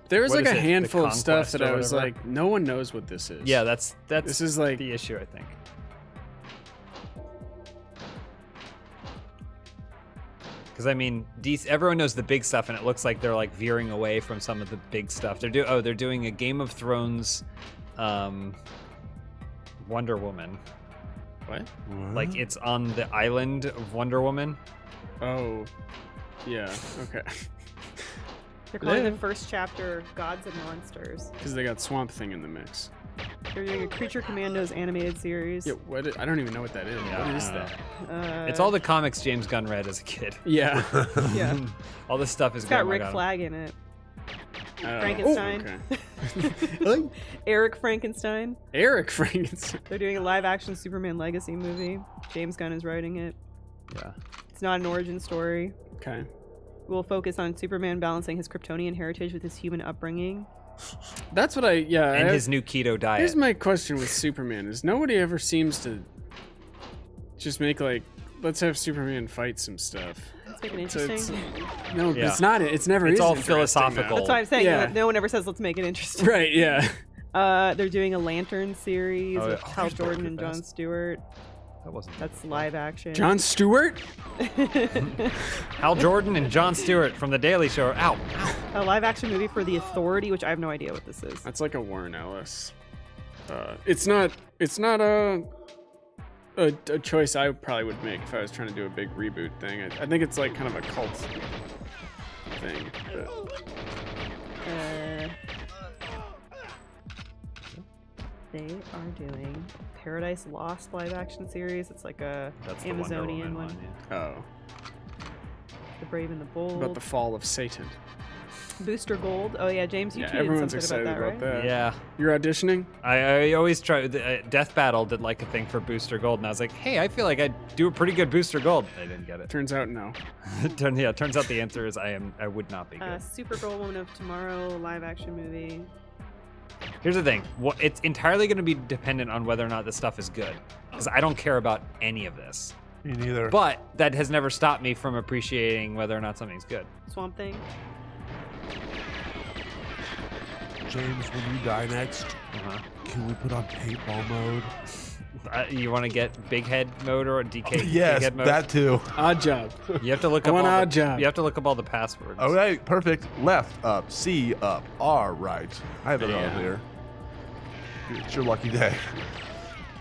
There was What like is a it, The handful of stuff Conquest that or I was whatever? like, no one knows what this is. Yeah, that's This is like the issue, I think. Because I mean, everyone knows the big stuff, and it looks like they're like veering away from some of the big stuff. They're doing a Game of Thrones, Wonder Woman. what? Like it's on the island of Wonder Woman. Oh, yeah. Okay. They're calling Yeah. the first chapter Gods and Monsters. Because they got Swamp Thing in the mix. They're doing a Creature Commandos animated series. Yeah. What? I don't even know what that is. Yeah, What I is don't that? It's all the comics James Gunn read as a kid. Yeah. Yeah. All this stuff is It's got going Rick on. Flag in it. Frankenstein. Frankenstein. Okay. Eric Frankenstein. Eric Frankenstein. They're doing a live-action Superman Legacy movie. James Gunn is writing it. Yeah. It's not an origin story. Okay. We'll focus on Superman balancing his Kryptonian heritage with his human upbringing. That's what I And his new keto diet. Here's my question with Superman: is nobody ever seems to just make like, let's have Superman fight some stuff. Let's make it So interesting. no, Yeah. it's not. It's never. It's is all interesting, philosophical. That's what I'm saying. Yeah. No one ever says let's make it interesting. though. Right? Yeah. They're doing a Lantern series Oh, yeah. with Oh, Hal there's Jordan Bucky and Jon Fast. Stewart. That wasn't. That's live action. Jon Stewart. Hal Jordan and Jon Stewart from The Daily Show. Ow. A live action movie for The Authority, which I have no idea what this is. That's like a Warren Ellis. It's not a a choice I probably would make if I was trying to do a big reboot thing. I think it's like kind of a cult thing. But... They are doing Paradise Lost live action series. It's like a That's the Wonder Amazonian Woman one. yeah. Oh, The Brave and the Bold. about the fall of Satan. Booster Gold. Oh yeah, James, you Yeah, tweeted everyone's something excited about that, right? Yeah, You're auditioning? I always try. Death Battle did like a thing for Booster Gold, and I was like, hey, I feel like I do a pretty good Booster Gold. I didn't get it. Turns out no. Turns out the answer is I would not be good. Supergirl Woman of Tomorrow live action movie. Here's the thing. It's entirely going to be dependent on whether or not this stuff is good, because I don't care about any of this. Me neither. But that has never stopped me from appreciating whether or not something's good. Swamp Thing. James, when you die next, can we put on paintball mode? You want to get big head mode or DK? Big Yes, head mode? that too. Odd job. You have to look I up want all odd the, job. You have to look up all the passwords. Okay, perfect. Left up, C up, R right. I have it Yeah. on here. It's your lucky day.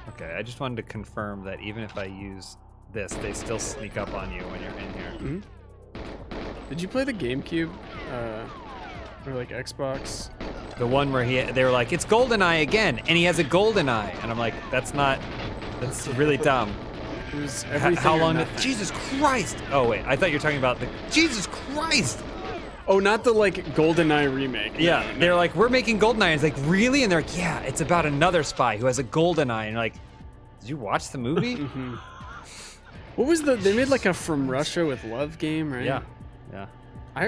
Okay, I just wanted to confirm that even if I use this, they still sneak up on you when you're in here. Did you play the GameCube? Or like Xbox? The one where they were like, it's Goldeneye again, and he has a Goldeneye, and I'm like, that's really dumb. It was everything How or long did nothing. Jesus Christ? Oh wait, I thought you were talking about the Jesus Christ. Oh, not the like GoldenEye remake. No, Yeah, no. they're like, we're making Goldeneye. And it's like, really? And they're like, yeah, it's about another spy who has a Goldeneye. And you're like, did you watch the movie? What was they made like a From Russia with Love game, right? Yeah.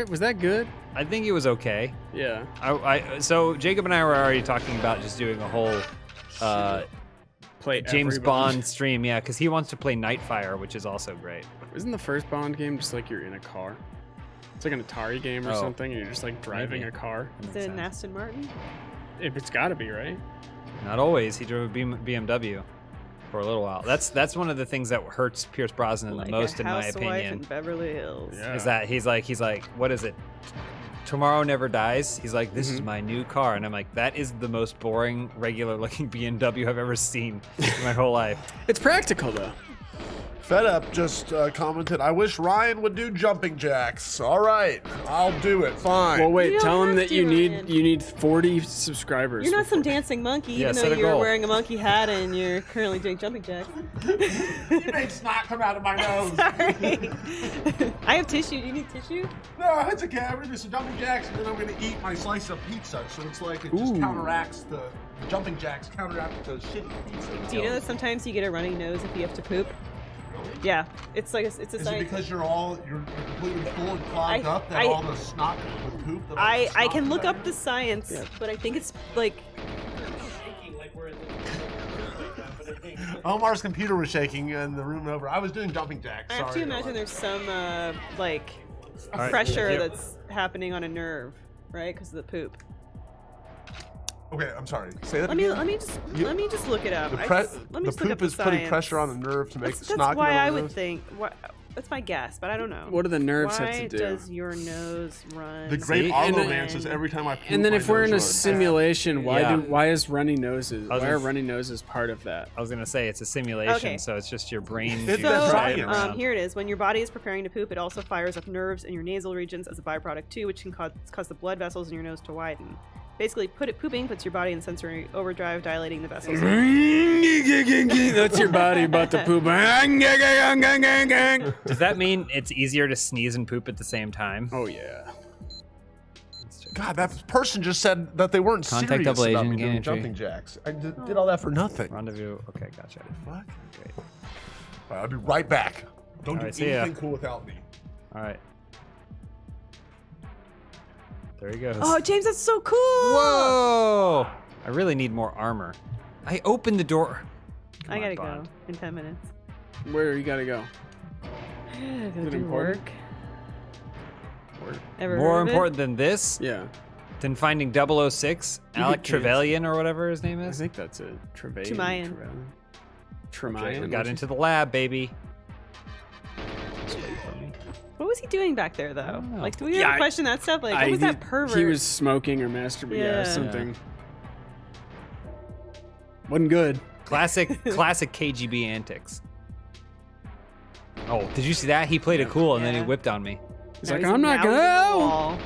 Was that good? I think it was okay. Yeah. So Jacob and I were already talking about just doing a whole Play James everybody. Bond stream, yeah, because he wants to play Nightfire, which is also great. Isn't the first Bond game just like you're in a car? It's like an Atari game or Oh. something, and you're just like driving Maybe. a car. Is it an Aston Martin? It's got to be, right? Not always. He drove a BMW for a little while. That's one of the things that hurts Pierce Brosnan Like the most, a in my housewife opinion. in Beverly Hills. Yeah. Is that he's like, what is it? Tomorrow Never Dies. He's like, this is my new car, and I'm like, that is the most boring, regular-looking BMW I've ever seen in my whole life. It's practical though. Fed Up just commented, I wish Ryan would do jumping jacks. All right, I'll do it. Fine. Well, wait. You don't Tell him have that to, you Ryan. need 40 subscribers. You're not some before- dancing monkey, Yeah, even set though a you're goal. wearing a monkey hat and you're currently doing jumping jacks. You made snot come out of my nose. Sorry. I have tissue. Do you need tissue? No, it's okay. I'm gonna do some jumping jacks, and then I'm gonna eat my slice of pizza. So it's like it just Ooh. counteracts the jumping jacks, counteract the shitty pizza. Do you know that sometimes you get a running nose if you have to poop? Yeah, it's like it's a Is it sign. because you're completely full and clogged up that I- all the snot with poop? That all the I snot can is look out up the science, but I think it's like Omar's computer was shaking in the room over. I was doing jumping jacks. I have to Sorry, imagine Omar. there's some like right, pressure yeah. that's happening on a nerve, right? Because of the poop. Okay, I'm sorry. Say that Let me again. let me just look it up. The, I pre- just- let me the just look up poop is putting science. pressure on the nerve to make That's, the that's snot why come out I of the would nose. think. That's my guess, but I don't know. What do the nerves Why have to do? does your nose run? The great See? Arlo And man then- says every time I poop, And then my if we're nose in a runs. simulation, Yeah. why is runny noses? I was Why are gonna- runny noses part of that? I was gonna say it's a simulation, Okay. so it's just your brain. It's juice the So, driving science. around. here it is. When your body is preparing to poop, it also fires up nerves in your nasal regions as a byproduct too, which can cause the blood vessels in your nose to widen. Basically, pooping puts your body in sensory overdrive, dilating the vessels. That's your body about to poop. Does that mean it's easier to sneeze and poop at the same time? Oh yeah. God, that person just said that they weren't Contact serious double about agent me doing gantry. jumping jacks. I did all that for nothing. Rendezvous. Okay, gotcha. Fuck. Great. All right, I'll be right back. Don't All right, do see ya. anything cool without me. All right. There he goes. Oh, James, that's so cool! Whoa! I really need more armor. I opened the door. Come I on, gotta Bond. go in 10 minutes. Where you gotta go? Gotta it do important? work. Ever More heard of it? important than this, Yeah. than finding 006, Alec can't. Trevelyan or whatever his name I is. think that's it. Trevelyan. Tumayan. Tremaine. We got into the lab, baby. What was he doing back there, though? don't know. Like, do we Yeah, ever question that stuff? Like, what was that pervert? He was smoking or masturbating. Yeah, Yeah. something. Wasn't good. Classic KGB antics. Oh, did you see that? He played it cool and then he Yeah. whipped on me. He's Now like, he's I'm not mounted gonna. the wall.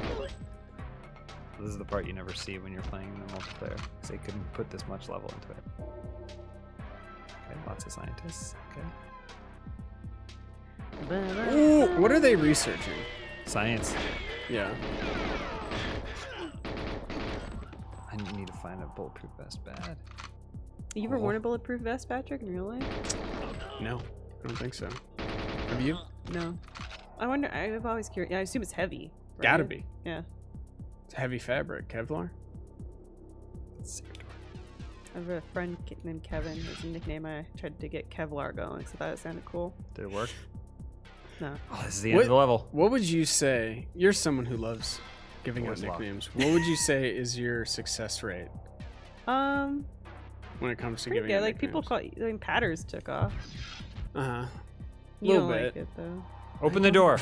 This is the part you never see when you're playing the multiplayer, because they couldn't put this much level into it. Okay, lots of scientists. Okay. Ooh, what are they researching? Science. Yeah. I need to find a bulletproof vest bad. You ever worn a bulletproof vest, Patrick, in real life? No, I don't think so. Have you? No. I wonder. I've always curious. I assume it's heavy. Right? Gotta be. Yeah. It's heavy fabric, Kevlar. I have a friend named Kevin. His nickname. I tried to get Kevlar going because I thought it sounded cool. Did it work? No. Oh, this is the end of the level. What would you say? You're someone who loves giving out Door's locked. nicknames. What would you say is your success rate when it comes to Pretty giving good. out Like people nicknames? call. I mean, Patters took off. Uh-huh. You Little don't bit. like it though. Open the door.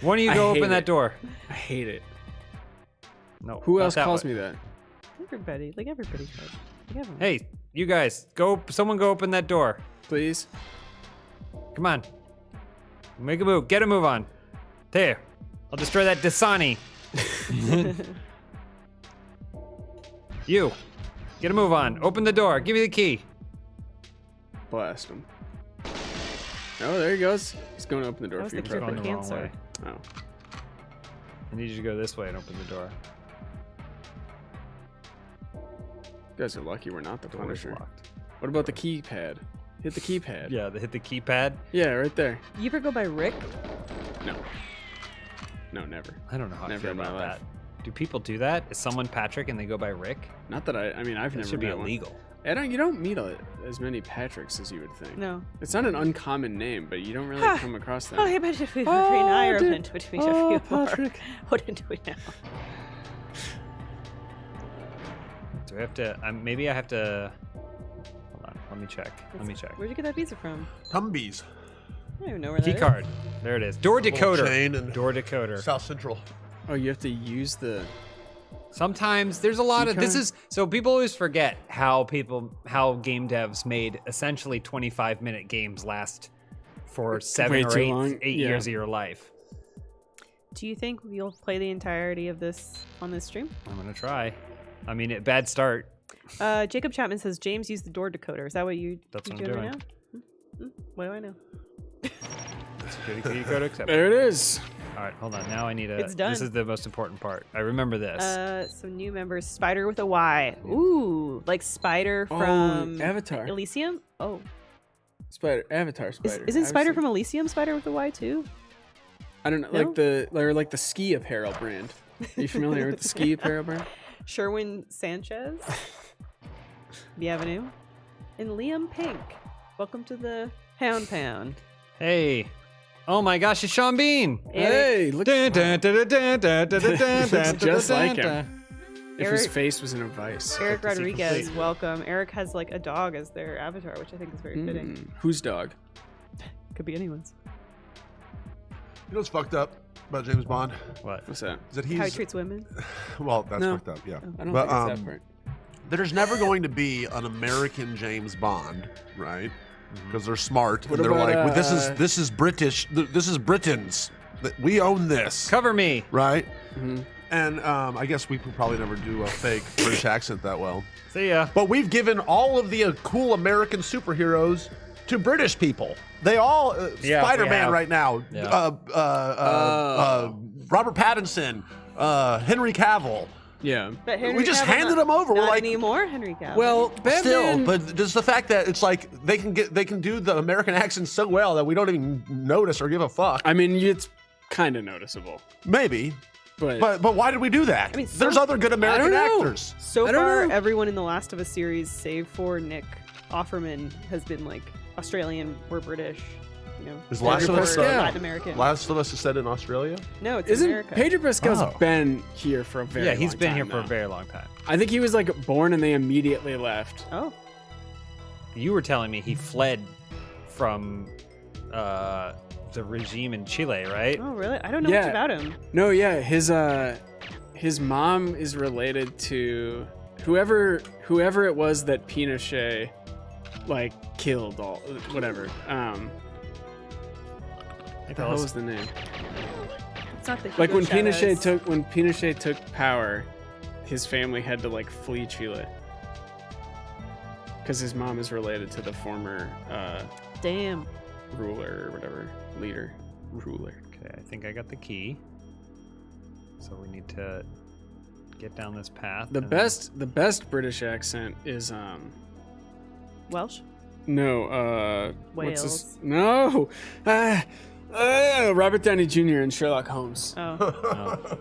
One of you I go hate open that it. door. I hate it. No. Who not else that calls way. me that? Everybody. Like everybody does. Like everyone. Hey, you guys, go. Someone go open that door. Please? Come on. Make a move. Get a move on. There. I'll destroy that Dasani. You. Get a move on. Open the door. Give me the key. Blast him. Oh, there he goes. He's going to open the door That was for you. the cure Going for the wrong cancer. way. Oh. I need you to go this way and open the door. You guys are lucky we're not the Door's Punisher. locked. What about the keypad? Hit the keypad. Yeah, they hit the keypad. Yeah, right there. You ever go by Rick? No. No, never. I don't know how I Never feel in my about life. that. Do people do that? Is someone Patrick and they go by Rick? Not that I mean, I've That never should be met one. illegal. You don't meet as many Patricks as you would think. No. It's not an uncommon name, but you don't really Ha! come across them. Oh, hey, but if we were Oh, in Ireland, dude. which we Oh, a few more. Patrick. What do we now? Do I have to? Maybe I have to. Hold on. Let me check. Let me check. Where'd you get that pizza from? Humbees. I don't even know where that Key is. card. There it is. Door decoder. chain and- Door decoder. South Central. Oh, you have to use the. Sometimes there's a lot of this Key is so people always forget how game devs made essentially 25-minute games last for 7 Way or too 8 long. Yeah. years of your life. Do you think you'll play the entirety of this on this stream? I'm gonna try. I mean, bad start. Jacob Chapman says James used the door decoder. Is that what you're That's what I'm doing doing. right now? What do I know? Security key code accepted. There it is. All right, hold on. Now I need a. It's done. This is the most important part. I remember this. Some new members, Spider with a Y. Ooh, like Spider from Avatar. Elysium. Oh, Avatar Spider. isn't Spider Obviously. from Elysium Spider with a Y too? I don't know, No? like the ski apparel brand. Are you familiar with the ski apparel brand? Sherwin Sanchez, The Avenue, and Liam Pink. Welcome to the Hound Pound. Hey. Oh my gosh, it's Sean Bean. Hey, look. Dun, dun, dun, dun, dun, dun, dun, dun, Looks dun, just dun, like him. dun. If his Eric- face was in a vice. Eric to see Rodriguez, complete. welcome. Eric has like a dog as their avatar, which I think is very fitting. Whose dog? Could be anyone's. You know what's fucked up about James Bond? What? What's that? Is that How he he's treats women. well, that's No. fucked up, yeah. I don't But, think it's that part. There's never going to be an American James Bond, right? Because they're smart What and they're about, like, well, this is British. This is Britain's. We own this, Cover me. right? Mhm. And I guess we could probably never do a fake British accent that well. See ya. But we've given all of the cool American superheroes to British people. They all Yeah, we Spider-Man have. right now. Yeah. Robert Pattinson, Henry Cavill. Yeah. But Henry We just Cavill handed not- him over. We're Not like, anymore, Henry Cavill. Well, Batman. still, but just the fact that it's like they can do the American accent so well that we don't even notice or give a fuck. I mean, it's kind of noticeable, Maybe, but but why did we do that? I mean, there's some- other good American know. actors. so I don't far, know. everyone in the Last of Us series, save for Nick Offerman, has been like Australian or British. You know, Is Last Pedro of Us Pascal, Pascal. Latin American. Last of Us is set in Australia. No, it's isn't America. Pedro Pascal's Oh. been here for a very Yeah, he's long been time here for a now. very long time. I think he was like born and they immediately left. Oh, You were telling me he fled from the regime in Chile, right? oh, really? I don't know Yeah. much about him. No, yeah, his mom is related to whoever it was that Pinochet like killed all whatever. What the hell was the name? It's not the Like Hugo when Chavez. Pinochet took power, his family had to like flee Chile because his mom is related to the former Damn. ruler or whatever ruler. Okay, I think I got the key. So we need to get down this path. The best British accent is Welsh. no Wales. what's his, no Robert Downey Jr. and Sherlock Holmes. Oh.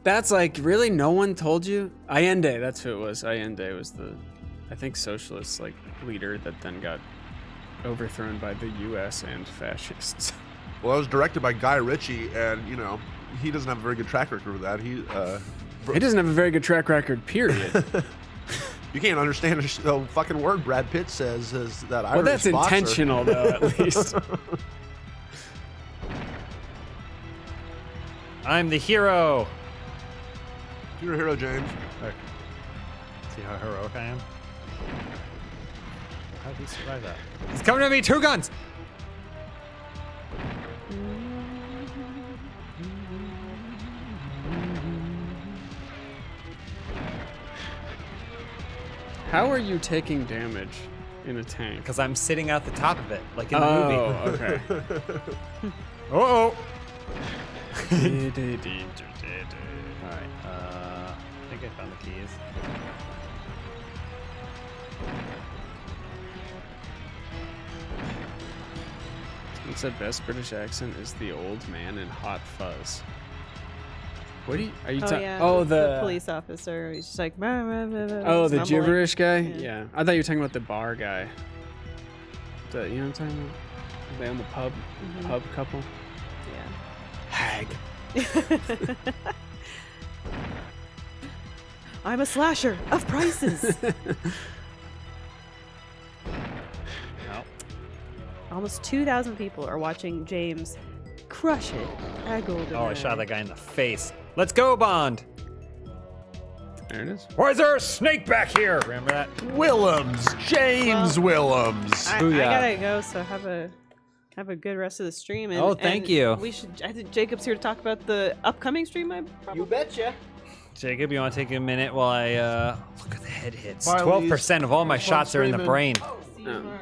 That's like really no one told you. Allende, that's who it was. Allende was the I think socialist like leader that then got overthrown by the U.S. and fascists. Well, it was directed by Guy Ritchie, and you know he doesn't have a very good track record with that. He doesn't have a very good track record. Period. You can't understand a fucking word Brad Pitt says is that Irish Well, that's boxer. intentional though, at least. I'm the hero. You're a hero, James. Okay. See how heroic I am? How did he survive that? He's coming to me, 2 guns! How are you taking damage in a tank? Because I'm sitting out the top of it, like in the movie. Oh, okay. Uh-oh! Alright. Alright, I think I found the keys. What's the best British accent is the old man in Hot Fuzz. What are you Oh talking? yeah. Oh, the police officer. He's just like. Oh, the mumbling. gibberish guy? Yeah. Yeah. I thought you were talking about the bar guy. You know what I'm talking about? They own the pub couple. Hag. Yeah. I'm a slasher of prices. Almost 2,000 people are watching James crush it at Goldeneye. Oh, I shot that guy in the face. Let's go, Bond! There it is. Why is there a snake back here? Remember that? Willems, James Willems. I Booyah. gotta go, so have a good rest of the stream. And, Oh, thank and you. We should. I think Jacob's here to talk about the upcoming stream. You betcha. Jacob, you want to take a minute while I look at the head hits? Bye, 12% of all my Fun shots are in the streaming. brain.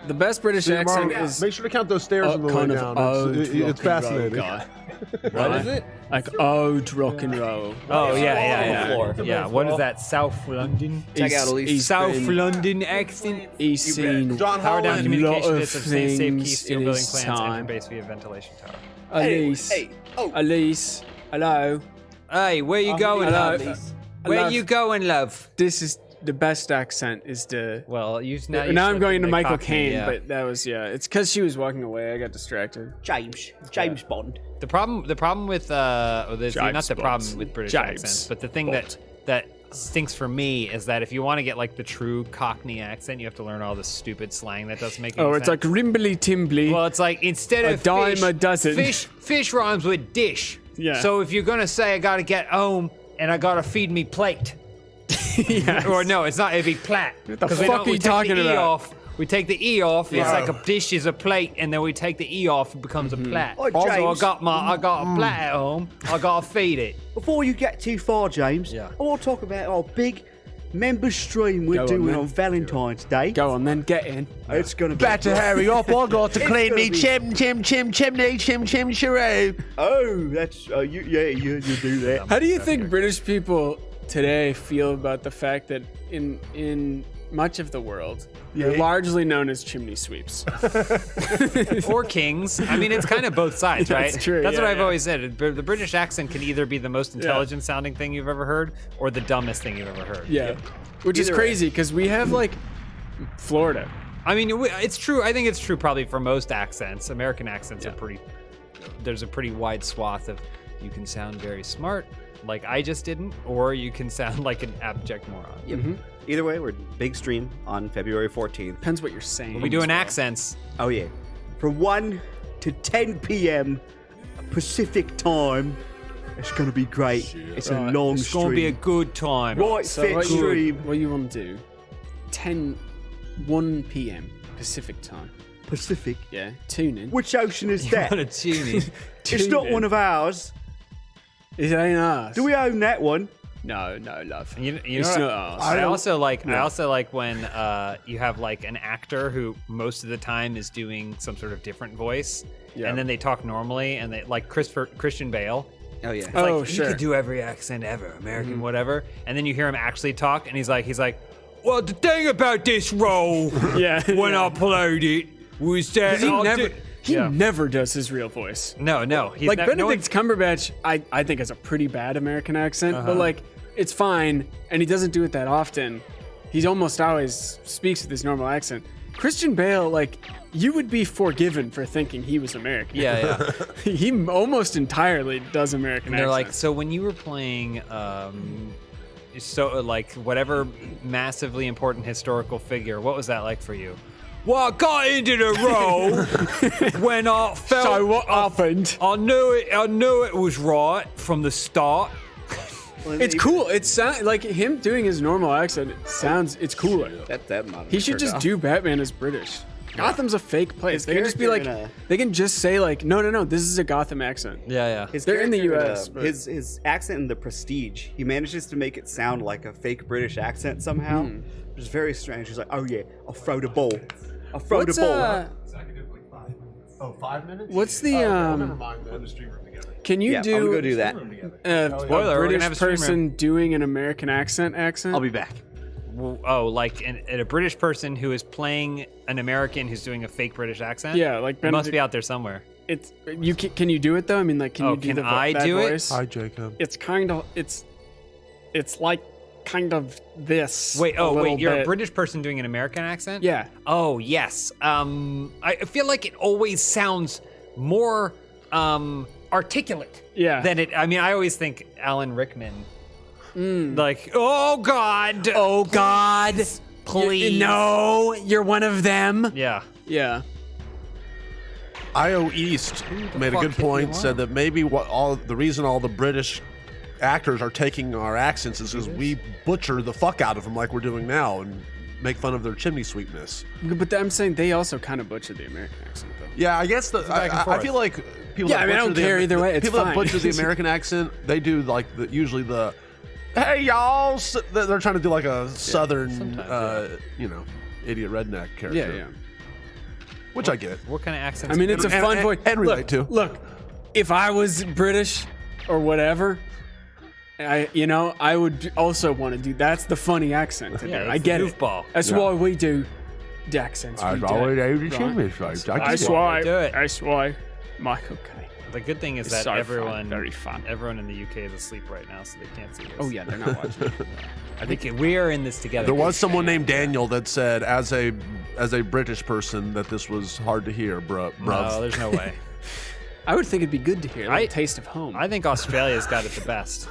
The best British See you tomorrow. accent is Make sure to count those stairs on the way kind down. of It's fascinating. What is it? Like old rock and roll. Oh, yeah. floor. Yeah, what is that? South London? Check out Elise. South London accent? He's seen John Power down Holland. communication lot bits of of safe key, things steel in building his plants, enter time. base via ventilation tower. Elise. Oh. Elise. Hello. Hey, where you going, hello. love? Where you going, love? This is the best accent. Is the Well, now I'm going into Michael Caine, but that was it's because she was walking away. I got distracted. James Bond. The problem with not the problem with British James accents, but the thing that stinks for me is that if you want to get like the true Cockney accent, you have to learn all this stupid slang that doesn't make any Oh, sense. it's like rimbly timbly. Well, it's like instead A of dime fish, a dozen. Fish rhymes with dish. Yeah. So if you're gonna say I gotta get home and I gotta feed me plate, Yes. or no, it's not. It'd be plat. What the 'Cause fuck are you we take talking the E about? off. We take the E off. It's Yeah. like a dish is a plate, and then we take the E off. It becomes a plat. Oh, Also, James. I got a plat at home. I gotta feed it. Before you get too far, James, Yeah. I want to talk about our big member stream we're Go on, doing then. on Valentine's Day. Go on then, get in. It's gonna be Better hurry up, I got to It's clean gonna me be- chimney, chim chiroo. Oh, that's you do that. How do you think British people today feel about the fact that in much of the world, they're largely known as chimney sweeps? Or kings. I mean, it's kind of both sides, right? That's true, That's what yeah, I've yeah. always said. The British accent can either be the most intelligent sounding thing you've ever heard, or the dumbest thing you've ever heard. Yeah. Which is Either way. crazy because we have like Florida. I mean, it's true. I think it's true probably for most accents. American accents are pretty. There's a pretty wide swath of. You can sound very smart, like I just didn't, or you can sound like an abject moron. Either way, we're big stream on February 14th. Depends what you're saying. We doing as well. accents. Oh yeah, from 1 to 10 p.m. Pacific time. It's gonna be great. It's a Right. long It's stream. gonna be a good time. right So fit what stream. you want to do? 1 p.m. Pacific time. Pacific. Yeah, tune in. Which ocean is that? What a tuning. It's not one of ours. It ain't us. Do we own that one? No, love. You know It's what? not us. I also like when you have like an actor who most of the time is doing some sort of different voice, and then they talk normally, and they like Christian Bale. Oh yeah. It's Oh, like, sure. You could do every accent ever, American, whatever, and then you hear him actually talk, and he's like, well, the thing about this role, when I played it, was that He never does his real voice. No, he's Like no Benedict Cumberbatch, I think has a pretty bad American accent, but like it's fine, and he doesn't do it that often. He almost always speaks with his normal accent. Christian Bale, like, you would be forgiven for thinking he was American. Yeah. He almost entirely does American And they're like, accents. so when you were playing, whatever massively important historical figure, what was that like for you? Well, I got into the role when I felt. So what happened? I knew it was right from the start. It's cool. It's like him doing his normal accent. It's cooler. That modern. He should just do Batman as British. Gotham's a fake place. They can just be like, they can just say like, no, this is a Gotham accent. Yeah. They're in the character, US, but- his accent in The Prestige, he manages to make it sound like a fake British accent somehow, which is very strange. He's like, oh yeah, I'll throw the ball. I'll throw the ball. Oh, 5 minutes? What's the never mind then. Can you Yeah, I'm gonna go do do that. a Spoiler, we're gonna British have a streamer. person doing an American accent? I'll be back. Like a British person who is playing an American who's doing a fake British accent? Yeah, like It must Benedict- be out there somewhere. It's can you do it though? I mean, like, can you do can the I that do it? voice? Hi, Jacob. It's kind of it's like kind of this. Wait, a little you're a bit. British person doing an American accent? Yeah. Oh, yes. I feel like it always sounds more articulate Yeah. than it. I mean, I always think Alan Rickman. Like, oh God, please, No, you're one of them. Yeah. Yeah. IO East made a fuck good hit me point. along? Said that maybe the reason all the British actors are taking our accents is because we butcher the fuck out of them like we're doing now and make fun of their chimney sweetness. But I'm saying they also kind of butcher the American accent though. Yeah, I guess back and I forth. feel like people. Yeah, that I mean, I butcher don't the- care either way, it's people that fine. butcher the American accent, they do like usually the, hey y'all. They're trying to do like a southern, sometimes, idiot redneck character. Yeah. Which I get. What kind of accents? I mean, it's a fun voice. and relate to. Look, if I was British or whatever, I would also want to do. That's the funny accent to do. Yeah, I it's get the it. goofball. That's why we do the accents. I we always do, do the right? chimney sweeps. That's why why. we do it. That's why. Michael Caine. The good thing is It's that so fun, everyone, very fun. everyone in the UK is asleep right now, so they can't see this. Oh yeah, they're not watching. I think we are in this together. There was someone named Daniel that said, as a British person, that this was hard to hear, bruv. No, there's no way. I would think it'd be good to hear a little taste of home. I think Australia's got it the best.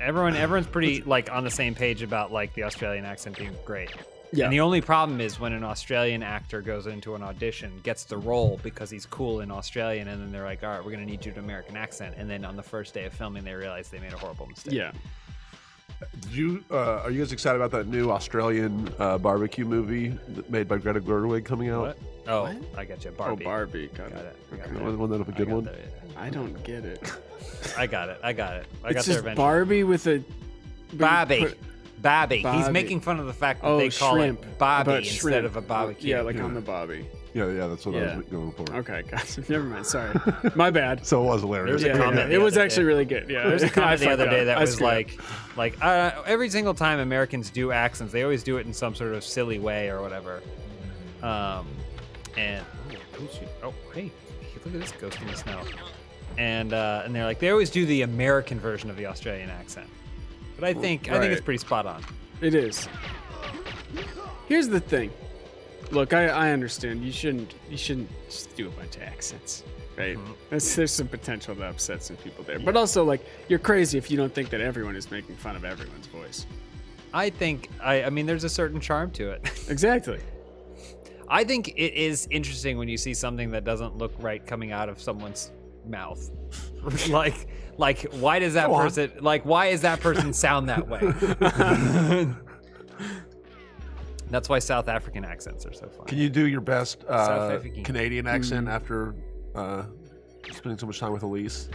Everyone's pretty like on the same page about like the Australian accent being great. Yeah. And the only problem is when an Australian actor goes into an audition, gets the role because he's cool in Australian, and then they're like, all right, we're going to need you to American accent. And then on the first day of filming, they realize they made a horrible mistake. Yeah. Are you guys excited about that new Australian barbecue movie made by Greta Gerwig coming out? What? Oh, I got you. Barbie. Oh, Barbie. Got Got it. it. Okay. Wasn't that a good one? I don't get it. I got it. I got It's there just eventually. Barbie with a Bobby. Bobby. He's Bobby. making fun of the fact that Oh, they call shrimp. it Bobby About instead shrimp. of a barbecue. Yeah, like on the Bobby. Yeah, that's what I Yeah. was going for. Okay, gotcha. Never mind. Sorry, my bad. So it was hilarious. There was a comment It the was other actually day. really good. Yeah, There's a I comment the fucked other day up. that I was screwed up. every single time Americans do accents, they always do it in some sort of silly way or whatever. And oh, hey, look at this ghost in the snow. And they're like, they always do the American version of the Australian accent. But I think it's Right. pretty spot on. It is. Here's the thing. Look, I understand. You shouldn't just do a bunch of accents, right? There's some potential to upset some people there. But also, like, you're crazy if you don't think that everyone is making fun of everyone's voice. I think I mean there's a certain charm to it. Exactly. I think it is interesting when you see something that doesn't look right coming out of someone's mouth. like why does that why is that person sound that way? That's why South African accents are so fun. Can you do your best South African. Canadian accent after spending so much time with Elise?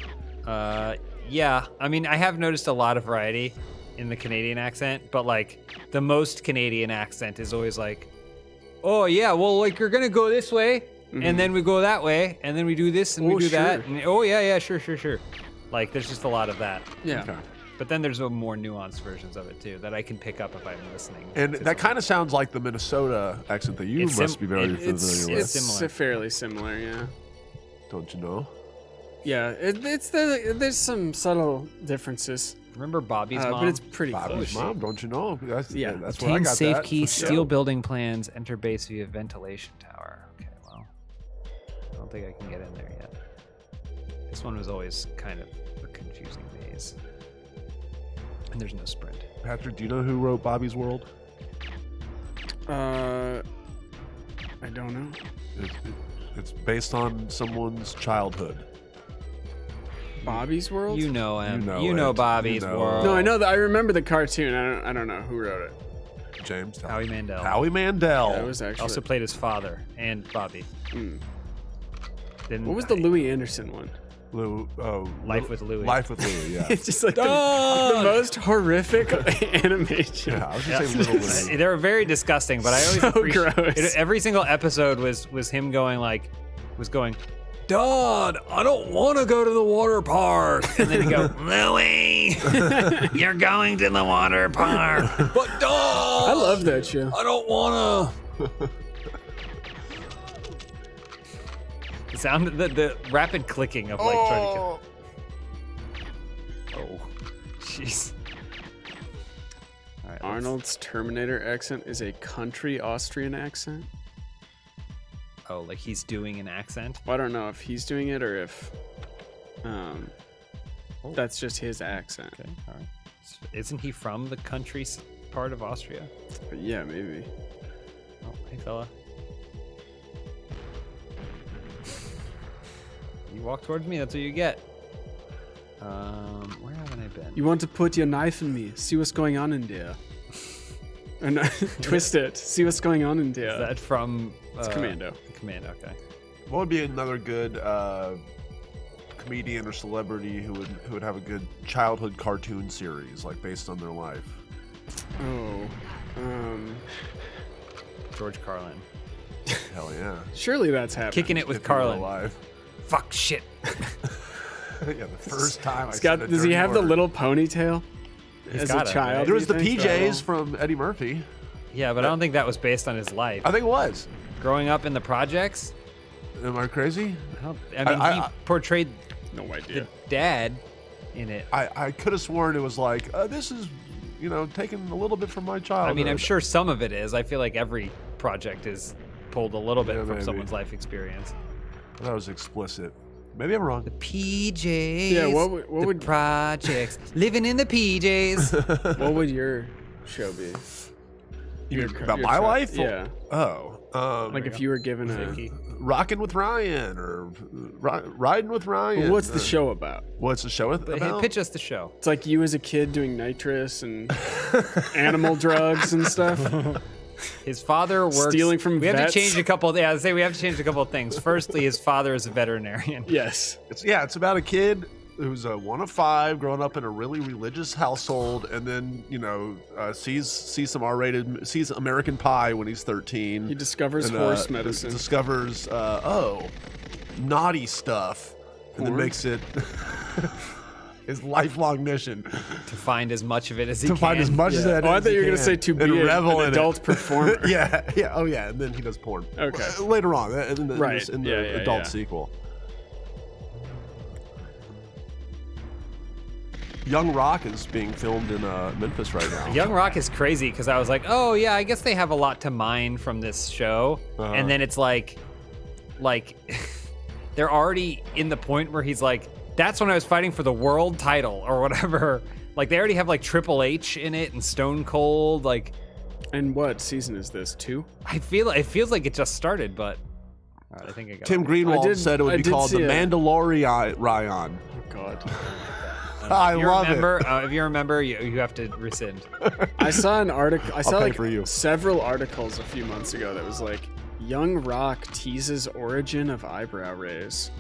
Yeah. I mean, I have noticed a lot of variety in the Canadian accent, but like the most Canadian accent is always like, oh yeah, well, like you're gonna go this way, and then we go that way, and then we do this and we do that. And, oh yeah, sure. Like there's just a lot of that. Yeah. Okay. But then there's a more nuanced versions of it too that I can pick up if I'm listening. And that kind of sounds like the Minnesota accent that you must be very familiar with. It's similar. Fairly similar, yeah. Don't you know? Yeah, there's some subtle differences. Remember Bobby's mom? But it's pretty Bobby's close. mom, don't you know? That's where I Obtain got safe that. key, for steal sure. building plans, enter base via ventilation tower. Okay, well, I don't think I can get in there yet. This one was always kind of a confusing maze. And there's no sprint. Patrick, do you know who wrote Bobby's World? I don't know. It's based on someone's childhood. Bobby's World? You know him. You know it. Bobby's You know World. No, I know that. I remember the cartoon. I don't know who wrote it. James. Howie Mandel. Howie Mandel. That was actually. Also played his father and Bobby. Then What was the Louis Anderson one? Life with Louie. Life with Louie, yeah. It's just like the most horrific animation. Yeah, I was gonna say Little Louie. They were very disgusting, but I always So appreciate gross. every single episode was him going Dad, I don't want to go to the water park. And then he'd go, Louie, you're going to the water park. But Dad, I love that show. I don't want to. The sound, the rapid clicking of like trying to get. Oh, jeez. All right, Arnold's Terminator accent is a country Austrian accent. Oh, like he's doing an accent? Well, I don't know if he's doing it or if that's just his accent. Okay, all right. Isn't he from the country part of Austria? But yeah, maybe. Oh, hey fella. You walk towards me, that's what you get. Where haven't I been? You want to put your knife in me? See what's going on in there. Or no, twist it. See what's going on in there. Is that from It's Commando. Commando, okay. What would be another good comedian or celebrity who would have a good childhood cartoon series, like based on their life? George Carlin. Hell yeah. Surely that's happening. Kicking it with If he were Carlin. alive. Fuck shit. Yeah, the first time I Does said a he dirty have the word. little ponytail? He's As a got it, child, right? There was the you think? PJs from Eddie Murphy. Yeah, but I don't think that was based on his life. I think it was. Growing up in the projects, Am I crazy? I mean, he portrayed No the idea. dad in it. I could have sworn it was like, this is, taking a little bit from my childhood. I mean, I'm sure some of it is. I feel like every project is pulled a little bit Yeah, from maybe. someone's life experience. That was explicit. Maybe I'm wrong. The PJs. Yeah, what would projects? Living in the PJs. what would your show be? About my life? Yeah. Oh. Like if you were given a. Rockin' with Ryan or Riding with Ryan. Well, what's the show about? What's the show about? Pitch us the show. It's like you as a kid doing nitrous and animal drugs and stuff. His father works. Stealing from We have vets? to change a couple. Yeah, we have to change a couple of things. Firstly, his father is a veterinarian. Yes. It's about a kid who's one of five, growing up in a really religious household, and then sees some R-rated, sees American Pie when he's 13. He discovers and, horse medicine. Discovers naughty stuff, and then Porn? makes it his lifelong mission To find as much of it as he to can. find as much of that. Oh, I as thought he you were gonna can say to be and revel an in adult it. performer. yeah, oh yeah, and then he does porn. Okay. Later on, in the Right. in the Yeah, adult yeah. sequel. Young Rock is being filmed in Memphis right now. Young Rock is crazy because I was like, oh yeah, I guess they have a lot to mine from this show, and then it's like they're already in the point where he's like, that's when I was fighting for the world title or whatever. Like they already have like Triple H in it and Stone Cold. Like, And what season is this? 2? it feels like it just started, but all right, I think I got Tim it. Greenwald I did- said it I would be did called the see it. Mandalorian. Oh God. I love it. If you remember, you have to rescind. I saw an article. I saw pay like for you. several articles a few months ago that was like, Young Rock teases origin of eyebrow raise.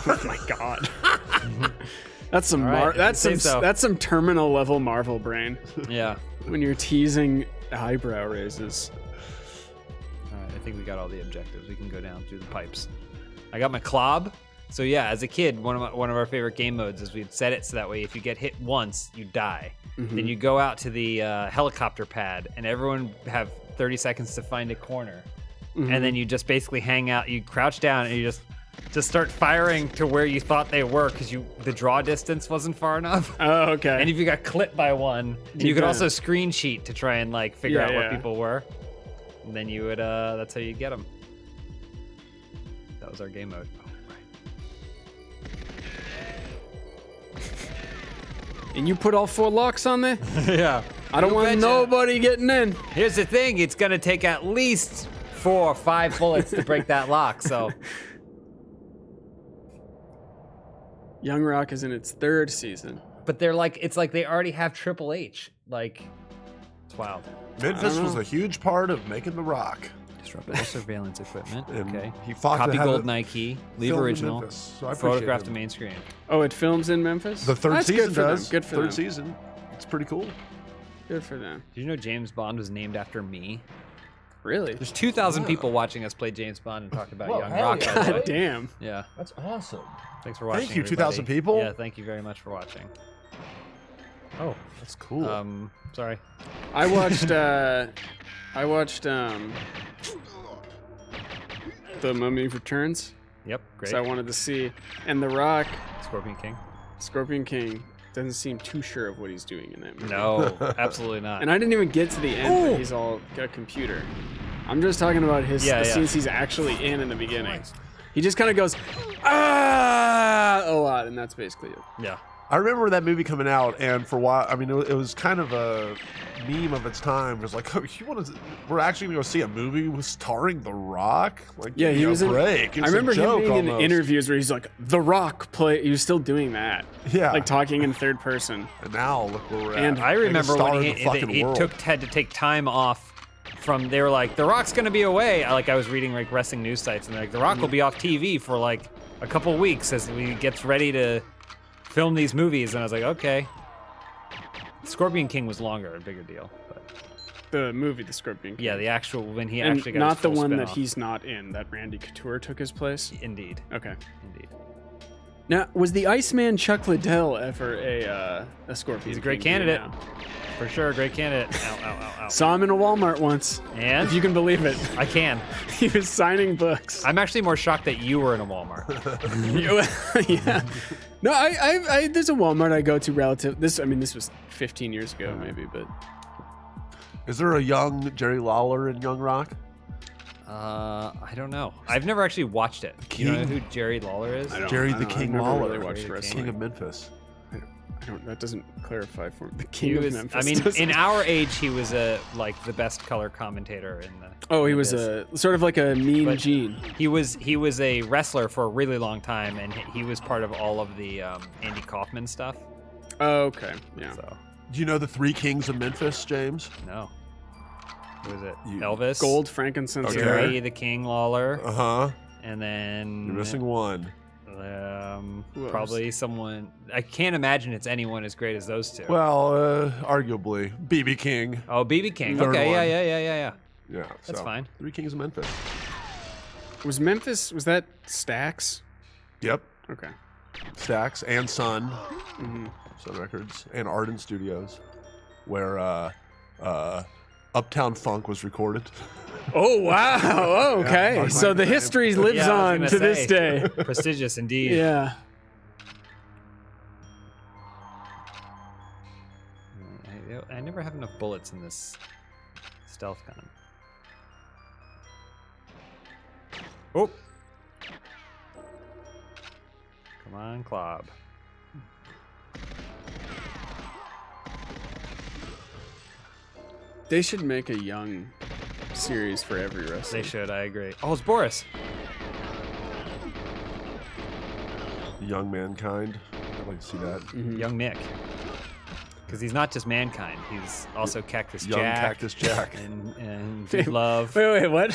Oh my god. That's some All right, that's some say so. that's some terminal level Marvel brain Yeah. when you're teasing eyebrow raises. All right, I think we got all the objectives. We can go down through the pipes. I got my clob. So yeah, as a kid, one of our favorite game modes is we'd set it so that way if you get hit once, you die. Then you go out to the helicopter pad, and everyone have 30 seconds to find a corner, and then you just basically hang out. You crouch down and you just start firing to where you thought they were because the draw distance wasn't far enough. Oh, okay. And if you got clipped by one, you could also screen sheet to try and like figure out where people were. And then you would that's how you get them. That was our game mode. And you put all 4 locks on there? Yeah. I don't want nobody getting in. Here's the thing, it's gonna take at least 4 or 5 bullets to break that lock, so. Young Rock is in its 3rd season. But they're like, it's like they already have Triple H. Like, it's wild. Memphis was a huge part of making The Rock. Disrupted all surveillance equipment. And Okay. he fought Copy to have Goldeneye key. Leave filmed in original. Memphis, so I appreciate Photograph him. the main screen. Oh, it films in Memphis? The 3rd That's season good for does. them. Good for 3rd them. season. It's pretty cool. Good for them. Did you know James Bond was named after me? Really? There's 2,000 people watching us play James Bond and talk about Well, Young hell Rock. yeah. by the way. God damn. Yeah. That's awesome. Thanks for watching. Thank you, everybody. 2,000 people? Yeah, thank you very much for watching. Oh, that's cool. Sorry. I watched The Mummy Returns. Yep, great. So I wanted to see. And The Rock, Scorpion King. doesn't seem too sure of what he's doing in that movie. No, absolutely not. And I didn't even get to the end where he's all got a computer. I'm just talking about the scenes he's actually in the beginning. He just kind of goes, ah, a lot, and that's basically it. Yeah. I remember that movie coming out, and for a while, I mean, it was kind of a meme of its time. It was like, oh, we're actually going to go see a movie starring The Rock? Like, Yeah, he was break. I remember him being in interviews where he's like, The Rock he was still doing that. Yeah. Like talking in 3rd person. And now look where we're at. And I remember when he world. had to take time off from, they were like, The Rock's going to be away. I was reading like wrestling news sites, and they're like, The Rock will be off TV for like a couple weeks as he gets ready to film these movies. And I was like, okay. Scorpion King was longer, a bigger deal. But The movie, The Scorpion King. yeah, the actual, when he And actually got not his the full one that spin-off. he's not in, that Randy Couture took his place. Indeed. Okay. Indeed. Now, was the Iceman Chuck Liddell ever a Scorpion He's a great King? Do you candidate. know? For sure, great candidate. Ow, ow, ow, ow. Saw him in a Walmart once. And? If you can believe it. I can. He was signing books. I'm actually more shocked that you were in a Walmart. Yeah. No, I there's a Walmart I go to relative. This was 15 years ago maybe, but Is there a young Jerry Lawler in Young Rock? I don't know. I've never actually watched it. King? You know who Jerry Lawler is? Jerry the I've King never Lawler. really watched King wrestling. King of Memphis. I don't. That doesn't clarify for me. The He King of was, Memphis. I mean, doesn't- in our age, he was the best color commentator in the. Oh, he in was this. a sort of like a mean But- Gene. He was a wrestler for a really long time, and he was part of all of the Andy Kaufman stuff. Oh, okay. Yeah. So Do you know the 3 Kings of Memphis, James? no. Who is it? You- Elvis, Gold, frankincense, Okay. myrrh. Jerry the King Lawler, Uh-huh. and then You're missing one. Who else? probably someone. I can't imagine it's anyone as great as those two. Well, arguably. BB King. Oh, BB King. Third Okay, one. yeah. Yeah. That's fine. 3 Kings of Memphis. Was that Stax? Yep. Okay. Stax and Sun. Mm-hmm. Sun Records. And Arden Studios. Where Uptown Funk was recorded. Oh wow! Oh, okay. Yeah, So the history lives Yeah, I was on gonna to this say. day. Prestigious indeed. Yeah. I never have enough bullets in this stealth gun. Oh! Come on, Clob. They should make a young series for every wrestler. They should, I agree. Oh, it's Boris. Young Mankind. like to see that. Young Mick. Because he's not just Mankind, he's also Cactus Young Jack. Cactus Jack. And Dude Love. Wait, what?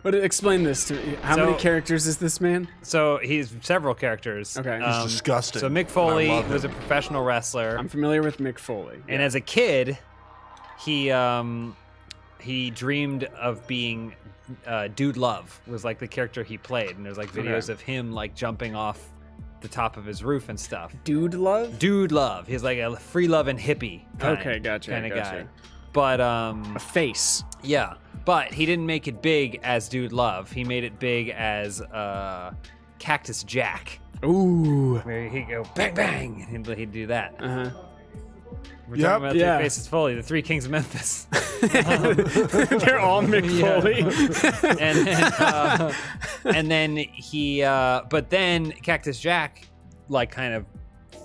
What? Explain this to me. How many characters is this man? So he's several characters. Okay. He's disgusting. So Mick and I Foley love was a him. professional wrestler. I'm familiar with Mick Foley. And as a kid, he dreamed of being Dude Love was like the character he played, and there's like videos of him like jumping off the top of his roof and stuff. Dude Love? Dude Love. He's like a free loving hippie kind of guy. But a face. Yeah. But he didn't make it big as Dude Love. He made it big as Cactus Jack. Ooh. Where he'd go bang bang and he'd do that. Uh-huh. We're talking about Three Faces Foley, the Three Kings of Memphis. They're all Mick Foley. And then he, but then Cactus Jack, like, kind of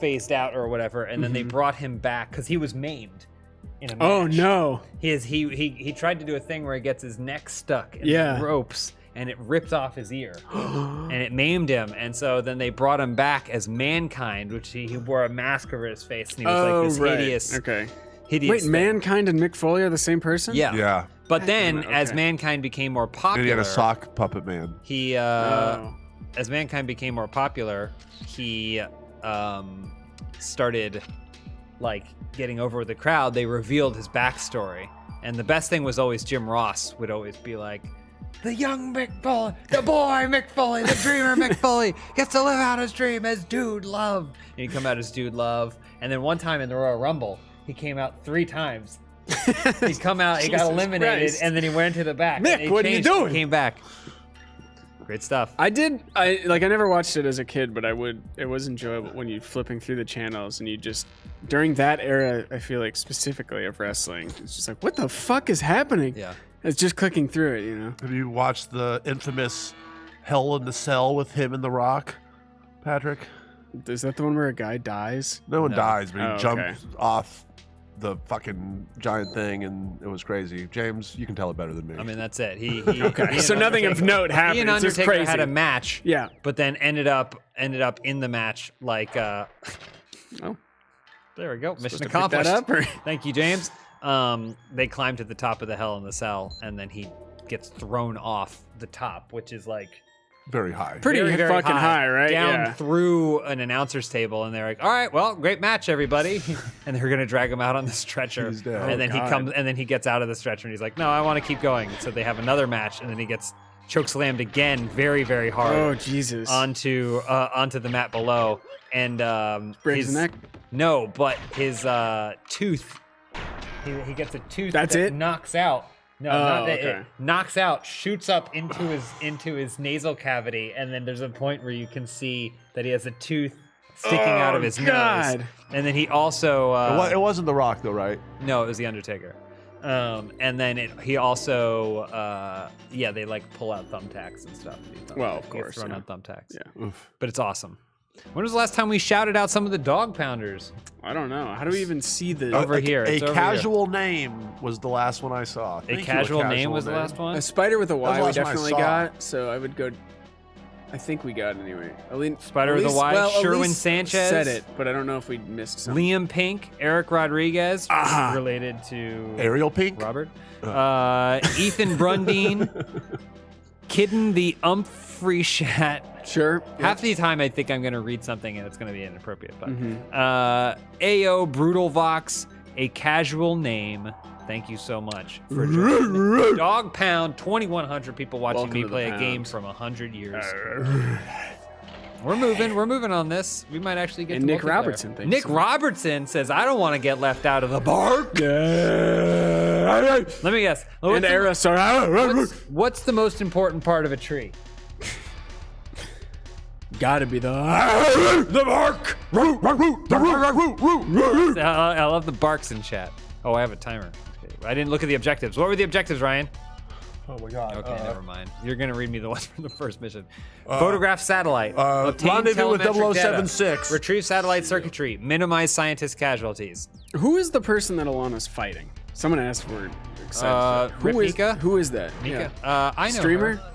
phased out or whatever, and then they brought him back because he was maimed in a match. Oh no! He tried to do a thing where he gets his neck stuck in the ropes, and it ripped off his ear, and it maimed him. And so then they brought him back as Mankind, which he wore a mask over his face, and he was like this hideous. Okay. Hideous Wait, thing. Mankind and Mick Foley are the same person? Yeah. Yeah. But then, Okay. as Mankind became more And popular, he had a sock puppet man. he as Mankind became more popular, he started like getting over with the crowd. They revealed his backstory, and the best thing was always Jim Ross would always be like, the young Mick Foley, the boy Mick Foley, the dreamer Mick Foley gets to live out his dream as Dude Love. And he'd come out as Dude Love, and then one time in the Royal Rumble, he came out 3 times. He'd come out, he got Jesus eliminated, Christ. and then he went to the back. Mick, and he what are you changed, doing? He came back. Great stuff. I never watched it as a kid, but it was enjoyable when you flipping through the channels and you just, during that era, I feel like specifically of wrestling, it's just like, what the fuck is happening? Yeah. It's just clicking through it, you know? Have you watched the infamous Hell in the Cell with him and The Rock, Patrick? Is that the one where a guy dies? No one No. dies, but he Oh, jumped okay. off the fucking giant thing, and it was crazy. James, you can tell it better than me. I mean, that's it. He Okay. and So nothing of Undertaker- note happened. He and It's just Undertaker crazy. had a match. Yeah. But then ended up in the match like Oh. there we go. Supposed Mission to pick accomplished. that up, or? Thank you, James. They climb to the top of the Hell in the Cell, and then he gets thrown off the top, which is like Very high. Pretty very, very fucking high, right? Down Yeah. through an announcer's table, and they're like, "All right, well, great match, everybody," and they're gonna drag him out on the stretcher, He's dead. and then Oh, he God. comes, and then he gets out of the stretcher, and he's like, "No, I want to keep going." So they have another match, and then he gets choke slammed again, very, very hard Oh, Jesus. onto the mat below, and Breaks his neck? No, but his tooth. He gets a tooth. That's that it? knocks out. No, Oh, not that. okay. It knocks out, shoots up into his nasal cavity, and then there's a point where you can see that he has a tooth sticking out of his nose. God. And then he also It wasn't The Rock, though, right? no, it was the Undertaker. And then he also they like pull out thumbtacks and stuff. Well, of He gets course, thrown yeah. out thumbtacks. Yeah. Oof. But it's awesome. When was the last time we shouted out some of the dog pounders? I don't know. How do we even see the Over here. A It's over casual name was the last one I saw. A Thank you, casual name was the last one? a spider with a the Y? We last one I definitely saw. got. So I would go. I think we got it anyway. Spider at with a least- Y, well, at Sherwin least Sanchez. said it, but I don't know if we missed something. Liam Pink, Eric Rodriguez, Aha. related to Ariel Pink? Robert. Ethan Brundine, Kidden the Umfrey Sure. Half the time I think I'm going to read something and it's going to be inappropriate. But Mm-hmm. AO Brutal Vox, a casual name. Thank you so much for joining. Dog Pound, 2,100 people watching Welcome me to the play a game pound. from 100 years. We're moving on this. We might actually get And to Nick multiplayer. Robertson thinks Nick so. Robertson says, I don't want to get left out of the bark. Let me guess. And Era, sorry. What's the most important part of a tree? Gotta be the bark! I love the barks in chat. Oh, I have a timer. Okay. I didn't look at the objectives. What were the objectives, Ryan? Oh my god. Okay, never mind. You're going to read me the ones from the first mission. Photograph satellite. Obtain rendezvous with telemetric data. 0076. Retrieve satellite circuitry. Minimize scientist casualties. Who is the person that'll want us fighting? Someone asked for excited. Rip who is Mika? who is that? Mika? Yeah. I know Streamer? her.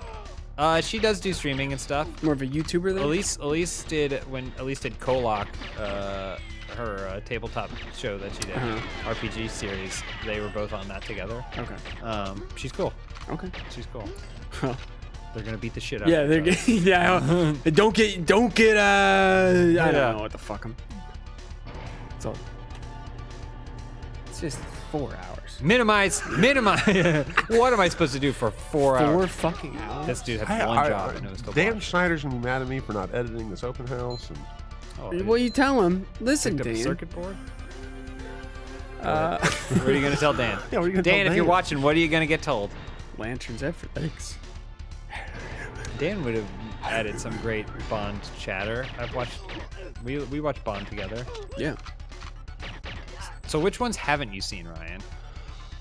She does do streaming and stuff. More of a YouTuber than Elise did Kolak, her tabletop show that she did, RPG series. They were both on that together. Okay. She's cool. Okay. She's cool. Well, They're gonna beat the shit out. yeah, of they're each other. yeah. Don't get. I don't know what the fuck I'm. It's just 4 hours. Minimize. What am I supposed to do for 4 hours? 4 fucking hours. This dude had one job and it was to Dan watch. Schneider's gonna be mad at me for not editing this open house. And Oh, Well, you tell him. Listen, picked up a Dan. circuit board. Uh, What are you gonna tell Dan? Yeah, what are you gonna tell Dan, if you're Dan? watching, what are you gonna get told? Lanterns effort. Thanks. Dan would have added some great Bond chatter. We watched Bond together. Yeah. So which ones haven't you seen, Ryan?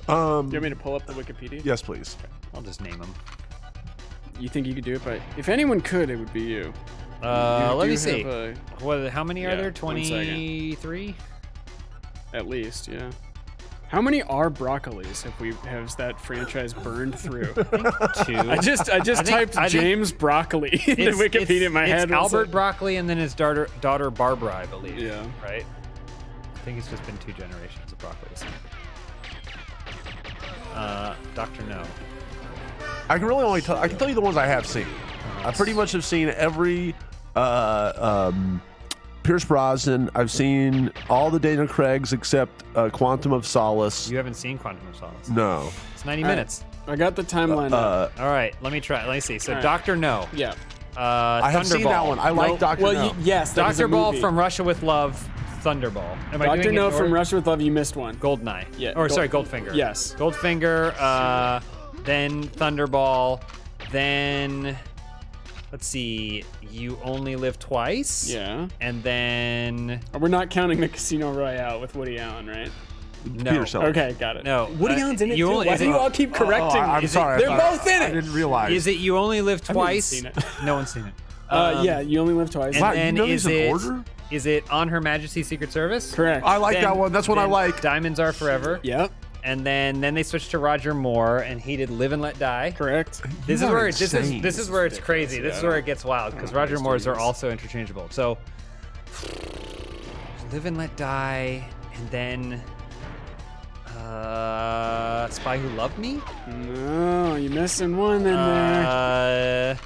Do you want me to pull up the Wikipedia? yes, please. I'll just name them. You think you could do it? But if anyone could, it would be you. You Let do me see. have a- What? How many are Yeah, there? 1 second. 23. At least, yeah. How many are Broccolis if we have that franchise burned through? 2. I just typed I think- James Broccoli into Wikipedia in my head. It's Albert Broccoli and then his daughter Barbara, I believe. Yeah. Right. I think it's just been 2 generations of Broccolis. Dr. No. I can really only tell. I can tell you the ones I have seen. I pretty much have seen every Pierce Brosnan. I've seen all the Daniel Craigs except Quantum of Solace. You haven't seen Quantum of Solace. No. It's 90 All right. minutes. I got the timeline up. All right, let me try. Let me see. So All right. Dr. No. Yeah. I have seen that one. I like Dr. Well, No. yes, that was a Dr. Ball movie. from Russia with Love. Thunderball. Am I Dr. doing No it in from order? Russia with Love. You missed one. Goldeneye. Yeah, Or sorry, Goldfinger. Yes. Goldfinger. Then Thunderball. Then let's see. You Only Live Twice. Yeah. And then We're not counting the Casino Royale with Woody Allen, right? no. Peter Sellers. Okay, got it. No. Woody Allen's in it you too. only- Why is do it- you all keep correcting me? I'm sorry. I They're thought- both in I it. didn't realize. Is it You Only Live haven't even Twice? seen it. No one's seen it. Yeah, You Only Live Twice. And Wow, then you know is these in it order? is it On Her Majesty's Secret Service? Correct. I like Then- that one. That's what I then like. Diamonds Are Forever. Yep. And then they switched to Roger Moore, and he did Live and Let Die. Correct. This You is are where this insane. is where it's crazy. This is where it gets wild because know how Roger he's Moore's doing are this. also interchangeable. So Live and Let Die, and then Spy Who Loved Me. No, you're missing one in there.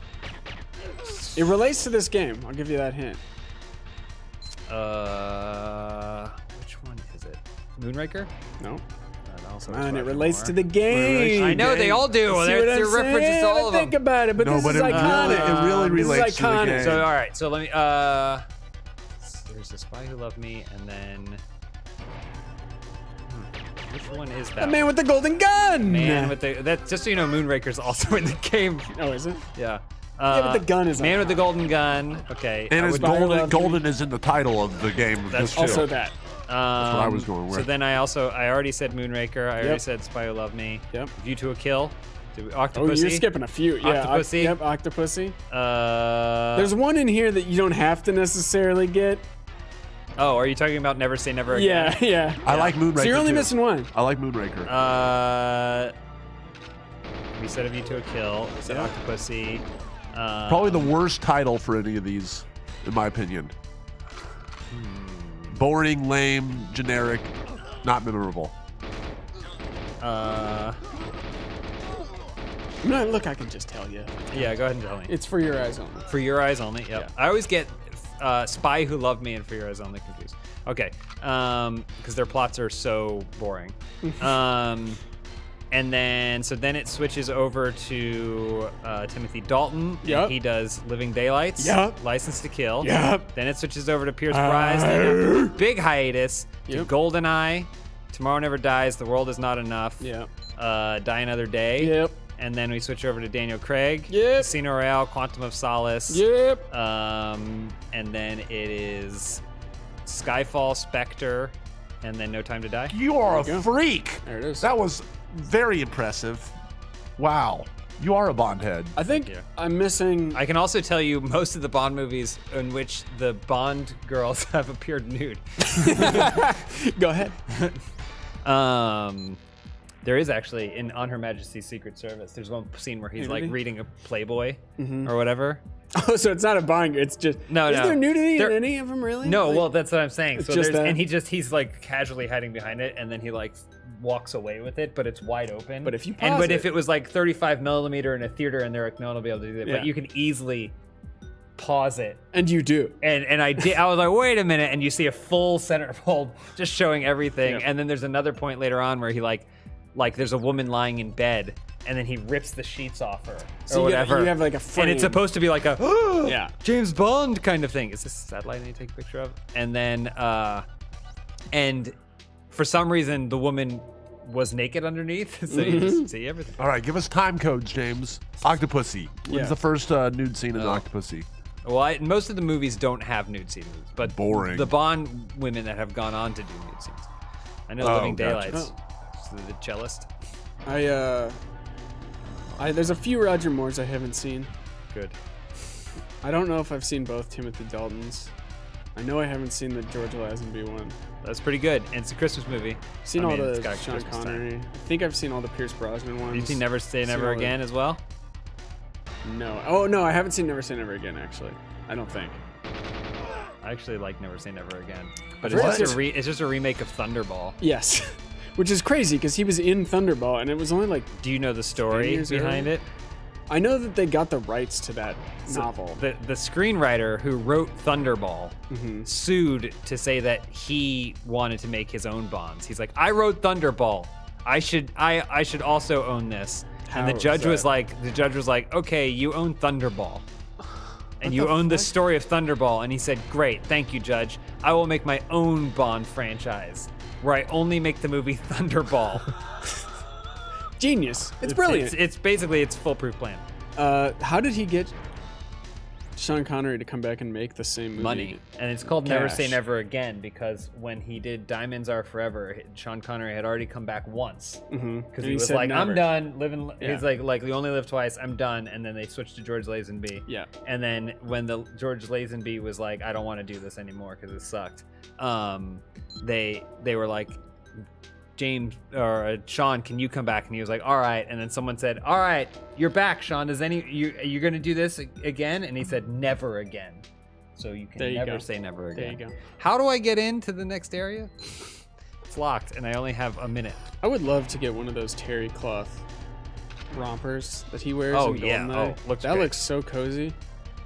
It relates to this game. I'll give you that hint. Which one is it? Moonraker. No. That also Man, is it Roger relates Moore. to the game. I know they all do. See They're what I'm references saying? to all of them. Think about it, but No, this but is it really- iconic. it really This is relates to the iconic. game. So all right, so let me. There's The Spy Who Loved Me, and then. Which one is that? The man with the golden gun. Man with the that. Just so you know, Moonraker's also in the game. Oh, is it? Yeah. Yeah, but the gun is Man on with the Golden Gun. Okay. And I it's would- golden. Golden is in the title of the game. That's just Also too. that. what I was going So with. then I already said Moonraker. I already Yep. said Spy Who Loved Me. Yep. View to a Kill. Oh, Octopussy. you're skipping a few. Yeah. Octopussy. Yep, Octopussy. Uh, There's one in here that you don't have to necessarily get. Oh, are you talking about Never Say Never Again? Yeah, yeah. I like Moonraker. So you're only too. missing one. I like Moonraker. We said A View to a Kill. We said Yeah. Octopussy. Probably the worst title for any of these, in my opinion. Boring, lame, generic, not memorable. No, look, I can just tell you. Yeah, go ahead and tell me. It's For Your Eyes Only. For Your Eyes Only. Yep. Yeah. I always get Spy Who Loved Me and For Your Eyes Only confused. Okay. Because their plots are so boring. And then it switches over to Timothy Dalton. Yep. And he does Living Daylights. Yep. License to Kill. Yep. Then it switches over to Pierce Brosnan. Big hiatus. To Yep. Goldeneye. Tomorrow Never Dies. The World Is Not Enough. Yep. Die Another Day. Yep. And then we switch over to Daniel Craig. Yep. Casino Royale, Quantum of Solace. Yep. And then it is Skyfall, Spectre, and then No Time to Die. You are There you a go. freak. There it is. That was very impressive. Wow. You are a Bond head. I think you. I'm missing. I can also tell you most of the Bond movies in which the Bond girls have appeared nude. Go ahead. There is actually on Her Majesty's Secret Service. There's one scene where he's like Nudity? reading a Playboy or whatever. Oh, so it's not a Bond. It's just Is there nudity in any of them really? No, Like, well, that's what I'm saying. it's So just there's, that? and he's like casually hiding behind it, and then he like walks away with it, but it's wide open. But if you and pause but it- if it was like 35 millimeter in a theater, and they're like, no one will be able to do that. Yeah. But you can easily pause it. And you do. And I did. I was like, wait a minute, and you see a full centerfold just showing everything. Yep. And then there's another point later on where he like there's a woman lying in bed, and then he rips the sheets off her So or you whatever. you have like a frame. and it's supposed to be like a Yeah. James Bond kind of thing. Is this a satellite that you take a picture of? And then and for some reason the woman was naked underneath, so you just see everything. All right, give us time codes, James. Octopussy. When's Yeah. the first nude scene in Oh. Octopussy? Well, most of the movies don't have nude scenes, but Boring. the Bond women that have gone on to do nude scenes. I know Oh, Living gotcha. Daylights. The cellist. There's a few Roger Moores I haven't seen. Good. I don't know if I've seen both Timothy Daltons. I know I haven't seen the George Lazenby one. That's pretty good. And it's a Christmas movie. I've seen I all mean, it's the got Sean Christmas time. Connery. I think I've seen all the Pierce Brosnan ones. You seen Never Say Seen Never all the- Again as well? No. Oh no, I haven't seen Never Say Never Again actually. I don't think. I actually like Never Say Never Again. But I've it's heard just, it's- it's just a remake of Thunderball. Yes. Which is crazy because he was in Thunderball and it was only like Do you know the story years behind earlier? it? I know that they got the rights to that novel. The screenwriter who wrote Thunderball Mm-hmm. sued to say that he wanted to make his own Bonds. He's like, I wrote Thunderball. I should also own this. How And the is judge was that? like, okay, you own Thunderball. And you own the story of Thunderball. And he said, great, thank you, Judge. I will make my own Bond franchise where I only make the movie Thunderball. Genius. It's brilliant. It's basically it's foolproof plan. How did he get Sean Connery to come back and make the same movie? Money. And it's called Never Say Cash. Never Again because when he did Diamonds Are Forever, Sean Connery had already come back once. Mm-hmm. Because he was like, never. I'm done living. Yeah. He's like, you only live twice. I'm done. And then they switched to George Lazenby. Yeah. And then when the George Lazenby was like, I don't want to do this anymore because it sucked. They were like, James or Sean, can you come back? And he was like, all right. And then someone said, all right, you're back, Sean. You're gonna do this again? And he said, never again. So you can There you never go. say never There again. you go. How do I get into the next area? It's locked, and I only have a minute. I would love to get one of those terry cloth rompers that he wears. Oh, in yeah. Goldeneye. Oh, looks that great. looks so cozy.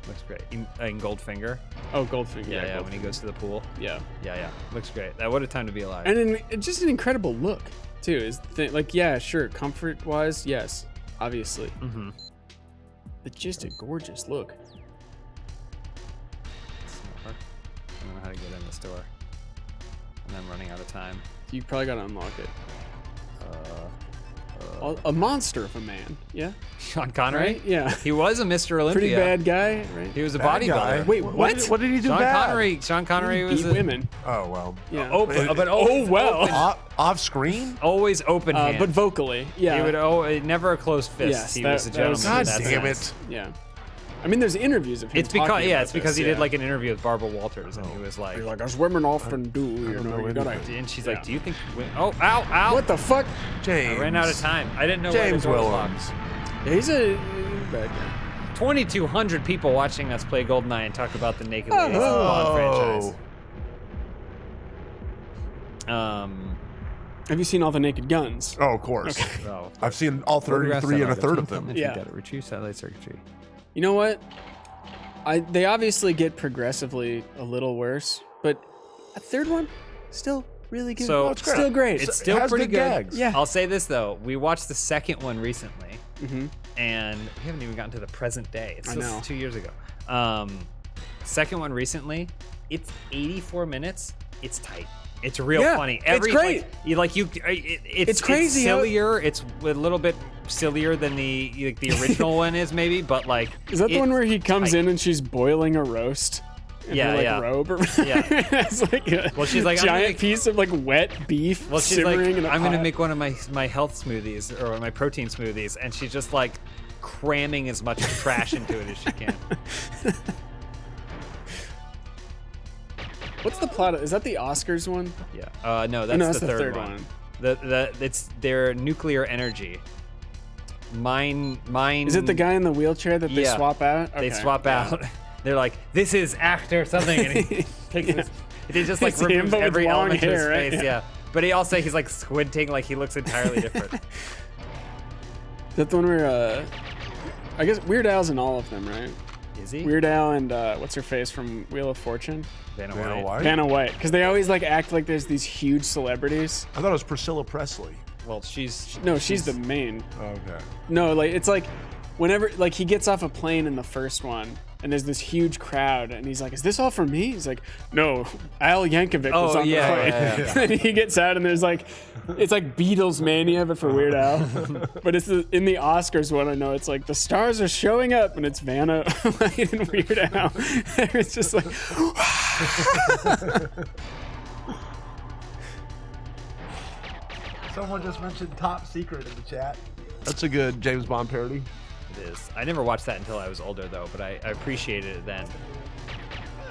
Looks great. In Goldfinger. Oh, Goldfinger. Yeah, Goldfinger. when he goes to the pool. Yeah. Yeah. Looks great. What a time to be alive. And just an incredible look too. Is the thing. Like, yeah, sure, comfort wise, yes, obviously, mm-hmm. but just a gorgeous look. I don't know how to get in the store. And I'm running out of time. You probably gotta unlock it. A monster of a man. Yeah. Sean Connery? Right? Yeah. He was a Mr. Olympia. Pretty bad guy, right? He was a Bad guy. bodybuilder. Wait, What what? did he do Sean bad? Connery was Beat a, women. Oh, well. Yeah. open, but Oh, always well. open, Off screen? always open hand. But vocally, yeah. He would never a closed fist. Yes, he that- was a that gentleman. was- in God that damn sense. it. Yeah. I mean, there's interviews of him. It's because talking about it's because this, he yeah. did like an interview with Barbara Walters, and he was like, He's like, as women often do, you don't know, know you gotta. anything. and she's Yeah. like, do you think? Oh, ow! What the fuck? James. I ran out of time. I didn't know James where the door was Willems. locked. Yeah, he's a bad guy. 2,200 people watching us play Goldeneye and talk about the Naked Ladies Bond franchise. Have you seen all the Naked Guns? Oh, of course. Oh, I've seen all 33 and a third of them. Yeah. Retrieve satellite circuitry. You know what? They obviously get progressively a little worse, but a third one still really good. So- it's great. still great. It's still has pretty good good. gags. Yeah. I'll say this though: we watched the second one recently, Mhm. and we haven't even gotten to the present day. It's I still know. 2 years ago. Second one recently, it's 84 minutes. It's tight. It's real Yeah, funny. it's great. It's crazy how- It's sillier. It's a little bit sillier than the original one is maybe, but like. Is that the one where he comes tight. in and she's boiling a roast? In Yeah, her, like, yeah. robe or Yeah. it's like a Well, she's like, I'm giant gonna- piece of like wet beef Well, she's like, simmering in a I'm gonna pot. make one of my health smoothies or my protein smoothies, and she's just like cramming as much trash into it as she can. What's the plot? Is that the Oscars one? Yeah. No, that's No, that's the third one. It's their nuclear energy. Mine. Is it the guy in the wheelchair that they Yeah. swap out? They Okay. swap out. They're like, this is actor something, and he takes his, they just like It's him, removes but with every long element of his hair, right? face. Yeah. But he also he's like squinting, like he looks entirely different. Is that the one where, I guess Weird Al's in all of them, right? Is he? Weird Al and what's her face from Wheel of Fortune? Vanna Vanna White. White? Vanna White, because they always like act like there's these huge celebrities. I thought it was Priscilla Presley. Well, she's The main. Okay. No, like it's like whenever like he gets off a plane in the first one, and there's this huge crowd, and he's like, "Is this all for me?" He's like, "No, Al Yankovic was Oh, on yeah, the plane." yeah, yeah. And he gets out, and there's like, it's like Beatles mania, but for Weird Al. But it's in the Oscars one. I know it's like the stars are showing up, and it's Vanna White and Weird Al. It's just like. Someone just mentioned Top Secret in the chat. That's a good James Bond parody. It is. I never watched that until I was older, though, but I appreciated it then.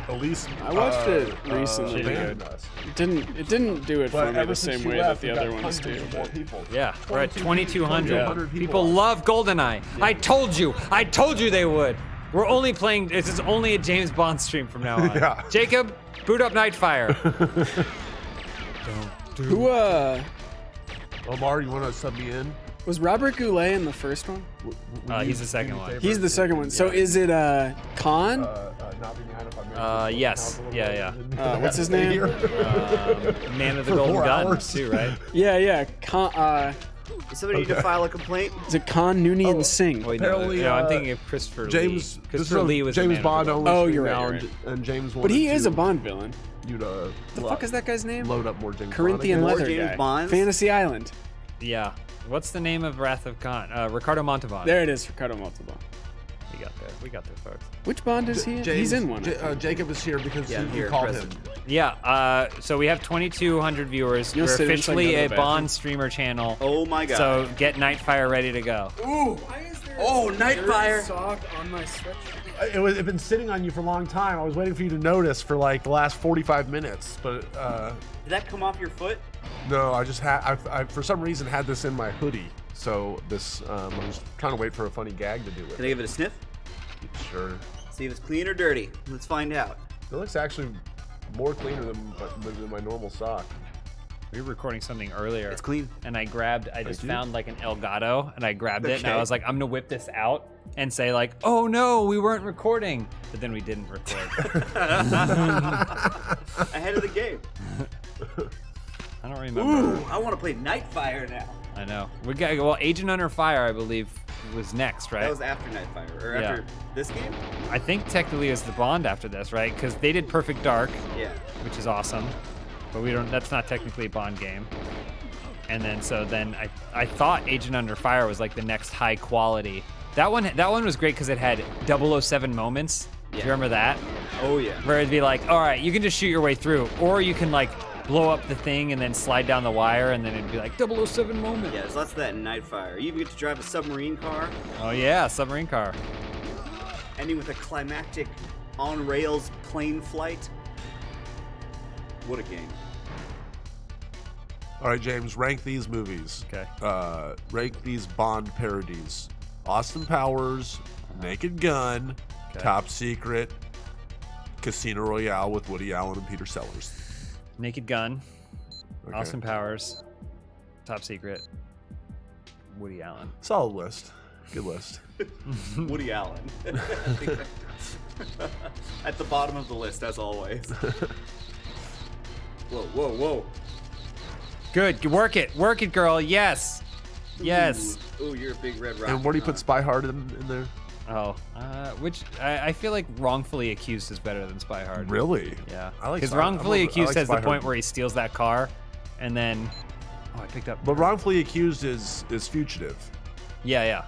At least I watched it recently. Japan does. It didn't do it for But me ever the since same you way that left, the we've got other ones hundreds do. of more but- people. Yeah, we're at 2,200. 2,200 People people. love Goldeneye. I told you. I told you they would. We're only playing. This is only a James Bond stream from now on. Yeah. Jacob, boot up Nightfire. Who Omar, you want to sub me in? was Robert Goulet in the first one? He's the second one. He's the second one. So is it Khan? Not be mad if I made Yes. Yeah. What's his name? Man of the For Golden 4 Gun, hours. too, right? Yeah. Khan. Does somebody need to file a complaint? Is it Khan Noonien Singh? Wait, Apparently, no, I'm thinking of Christopher James. Lee. This Christopher is Lee was the James Man of the Bond Golden only. Oh, stream you're right, now, you're and- and James. But he wanted is a to- Bond villain. You to The fuck is that guy's name? load up more James Corinthian Bond. More leather James guy. Bonds? Fantasy Island. Yeah. What's the name of Wrath of Khan? Ricardo Montalban. There it is, Ricardo Montalban. We got there, folks. Which Bond is he in? He's in one. Jacob is here because Yeah, you here, called present. him. Yeah, so we have 2,200 viewers. You'll We're sit inside officially the a bathroom. Bond streamer channel. Oh my god. So get Nightfire ready to go. Nightfire. Sock on my sweatshirt. It's been sitting on you for a long time. I was waiting for you to notice for like the last 45 minutes, but Did that come off your foot? no, I just had. I for some reason had this in my hoodie, so this I was trying to wait for a funny gag to do with Can I give it a sniff? Sure. See if it's clean or dirty. Let's find out. It looks actually more cleaner than my normal sock. We were recording something earlier. It's clean. And I just you. found like an Elgato and I grabbed it and I Okay. was like, I'm gonna whip this out and say like, oh no, we weren't recording. But then we didn't record. Ahead of the game. I don't remember. Ooh, I want to play Nightfire now. I know. We got well, Agent Under Fire, I believe, was next, right? That was after Nightfire, or Yeah. after this game? I think technically it's the Bond after this, right? Because they did Perfect Dark, Yeah. which is awesome, but we don't. That's not technically a Bond game. And then I thought Agent Under Fire was like the next high quality. That one was great because it had 007 moments. Do you Yeah. remember that? Oh yeah. Where it'd be like, all right, you can just shoot your way through, or you can like blow up the thing and then slide down the wire, and then it'd be like 007 moment. Yeah, there's lots of that in Nightfire. You even get to drive a submarine car, Oh yeah, submarine car. ending with a climactic on-rails plane flight. What a game. All right, James, rank these movies. Okay. Rank these Bond parodies: Austin Powers, Naked Gun, Okay. Top Secret, Casino Royale with Woody Allen and Peter Sellers. Naked Gun, Okay. Austin Powers, Top Secret, Woody Allen. Solid list. Good list. Woody Allen. At the bottom of the list, as always. Whoa. Good, work it, girl. Yes, yes. Ooh, you're a big red rock. And where do you put Spy Hard in there? Oh, which I feel like Wrongfully Accused is better than Spy Hard. Really? Yeah. I like Because Spy- Wrongfully I Accused like has the Spy point Hard. where he steals that car, and then I picked up. But Wrongfully Accused is Fugitive. Yeah.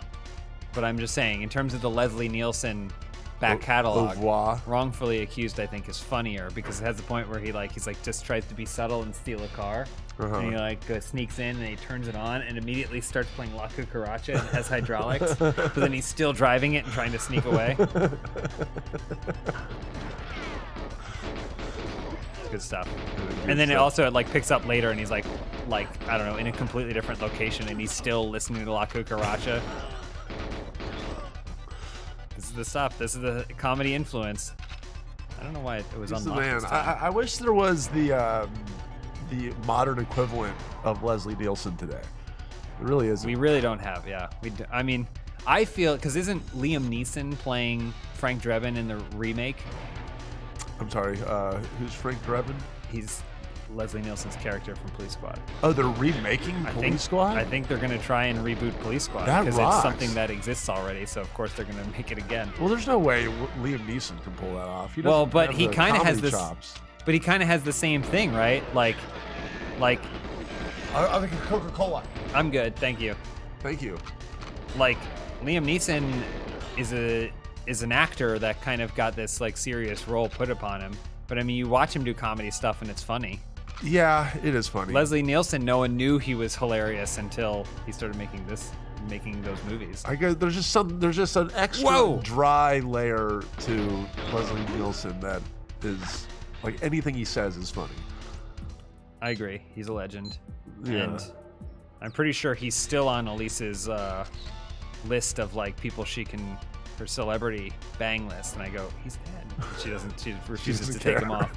But I'm just saying, in terms of the Leslie Nielsen back catalog, Au revoir. Wrongfully Accused I think is funnier because it has the point where he's like just tries to be subtle and steal a car. Uh-huh. And he sneaks in and he turns it on and immediately starts playing La Cucaracha and has hydraulics, but then he's still driving it and trying to sneak away. Good stuff. And then it also picks up later and he's like like, I don't know, in a completely different location, and he's still listening to La Cucaracha. This is the stuff. This is the comedy influence. I don't know why it was He's the unlocked man. this time. I wish there was the modern equivalent of Leslie Nielsen today. It really isn't. We really don't have, yeah. I mean, I feel, because isn't Liam Neeson playing Frank Drebin in the remake? I'm sorry, who's Frank Drebin? He's Leslie Nielsen's character from Police Squad. Oh, they're remaking Police Squad? I think they're going to try and reboot Police Squad. That because rocks. it's something that exists already, so of course they're going to make it again. Well, there's no way Liam Neeson can pull that off. Well, but he kind of has this. chops. But he kind of has the same thing, right? Like, I'll make a Coca-Cola. I'm good, thank you. Thank you. Like, Liam Neeson is an actor that kind of got this like serious role put upon him. But I mean, you watch him do comedy stuff and it's funny. Yeah, it is funny. Leslie Nielsen, no one knew he was hilarious until he started making those movies. I guess there's just an extra dry layer to Leslie Nielsen that is like anything he says is funny. I agree. He's a legend. Yeah. And I'm pretty sure he's still on Elise's list of like people her celebrity bang list. And I go, he's dead. She refuses to take him off.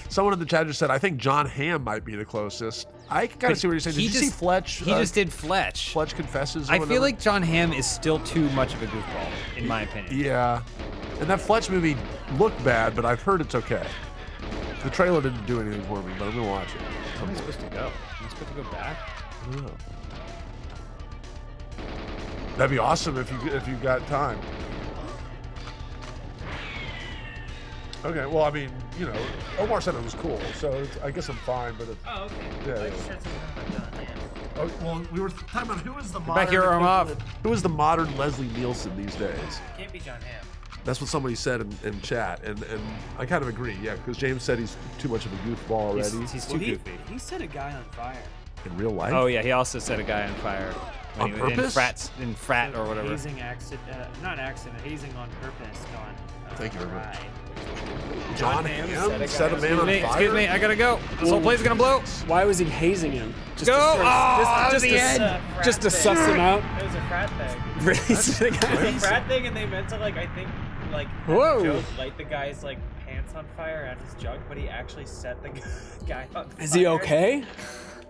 Someone in the chat just said, I think John Hamm might be the closest. I can kind of see what you're saying. Did you see Fletch? He just did Fletch. Fletch Confesses. I feel like John Hamm is still too much of a goofball, in my opinion. Yeah. And that Fletch movie looked bad, but I've heard it's okay. The trailer didn't do anything for me, but I'm going to watch it. Where am I supposed to go? Am I supposed to go back? I don't know. That'd be awesome if you got time. Okay, well, I mean, you know, Omar said it was cool, so I guess I'm fine, but it's... Oh, okay. Yeah, I just heard something about John Hamm. Oh, well, we were talking about who is the modern... Back here, arm off. Who is the modern Leslie Nielsen these days? Can't be John Hamm. That's what somebody said in chat, and I kind of agree, yeah, because James said he's too much of a goofball already. He's too goofy. He set a guy on fire. In real life? Oh, yeah, he also set a guy on fire. On purpose? In frat or whatever. Hazing accident, not accident, hazing on purpose gone. Thank you very much. right. John Hamm set a man on fire? Excuse me, I gotta go. This whole place is gonna blow. Why was he hazing him? Just Go! just the to, end. just to suss him out. It was a frat thing. Really? Set a guy It on was a frat thing, and they meant to like, I think, like, Whoa. joke, light the guy's like pants on fire at his jug, but he actually set the guy on fire. Is he okay?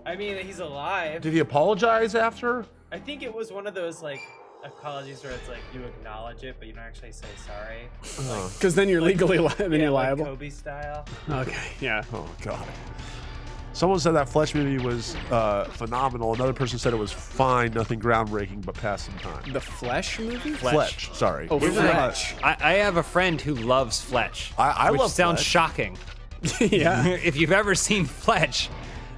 I mean, he's alive. Did he apologize after? I think it was one of those like apologies where it's like you acknowledge it, but you don't actually say sorry. Because then you're legally you're Like liable. Kobe style. Okay, yeah. Oh, God. Someone said that Fletch movie was phenomenal. Another person said it was fine, nothing groundbreaking, but past some time. The Flesh movie? Fletch, sorry. Oh, Fletch. I have a friend who loves Fletch. I which love sounds Fletch. shocking. Yeah. If you've ever seen Fletch,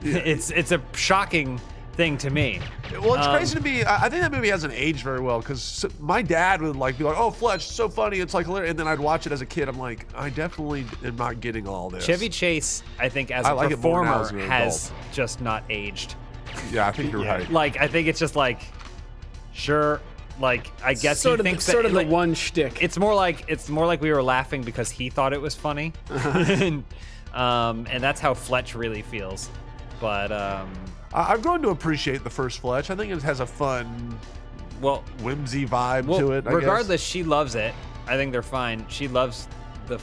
it's a shocking thing to me. Well, it's crazy to me. I think that movie hasn't aged very well because my dad would like be like, "Oh, Fletch, so funny, it's like hilarious," and then I'd watch it as a kid. I'm like, I definitely am not getting all this. Chevy Chase, I think, as I a like it more now as performer, an has adult. just not aged. Yeah, I think you're right. Like, I think it's just like, sure, like I guess Sort he of, thinks sort that, of like, the one shtick. It's more like we were laughing because he thought it was funny, and that's how Fletch really feels. But I've grown to appreciate the first Fletch. I think it has a fun, whimsy vibe to it. Regardless, she loves it. I think they're fine. She loves the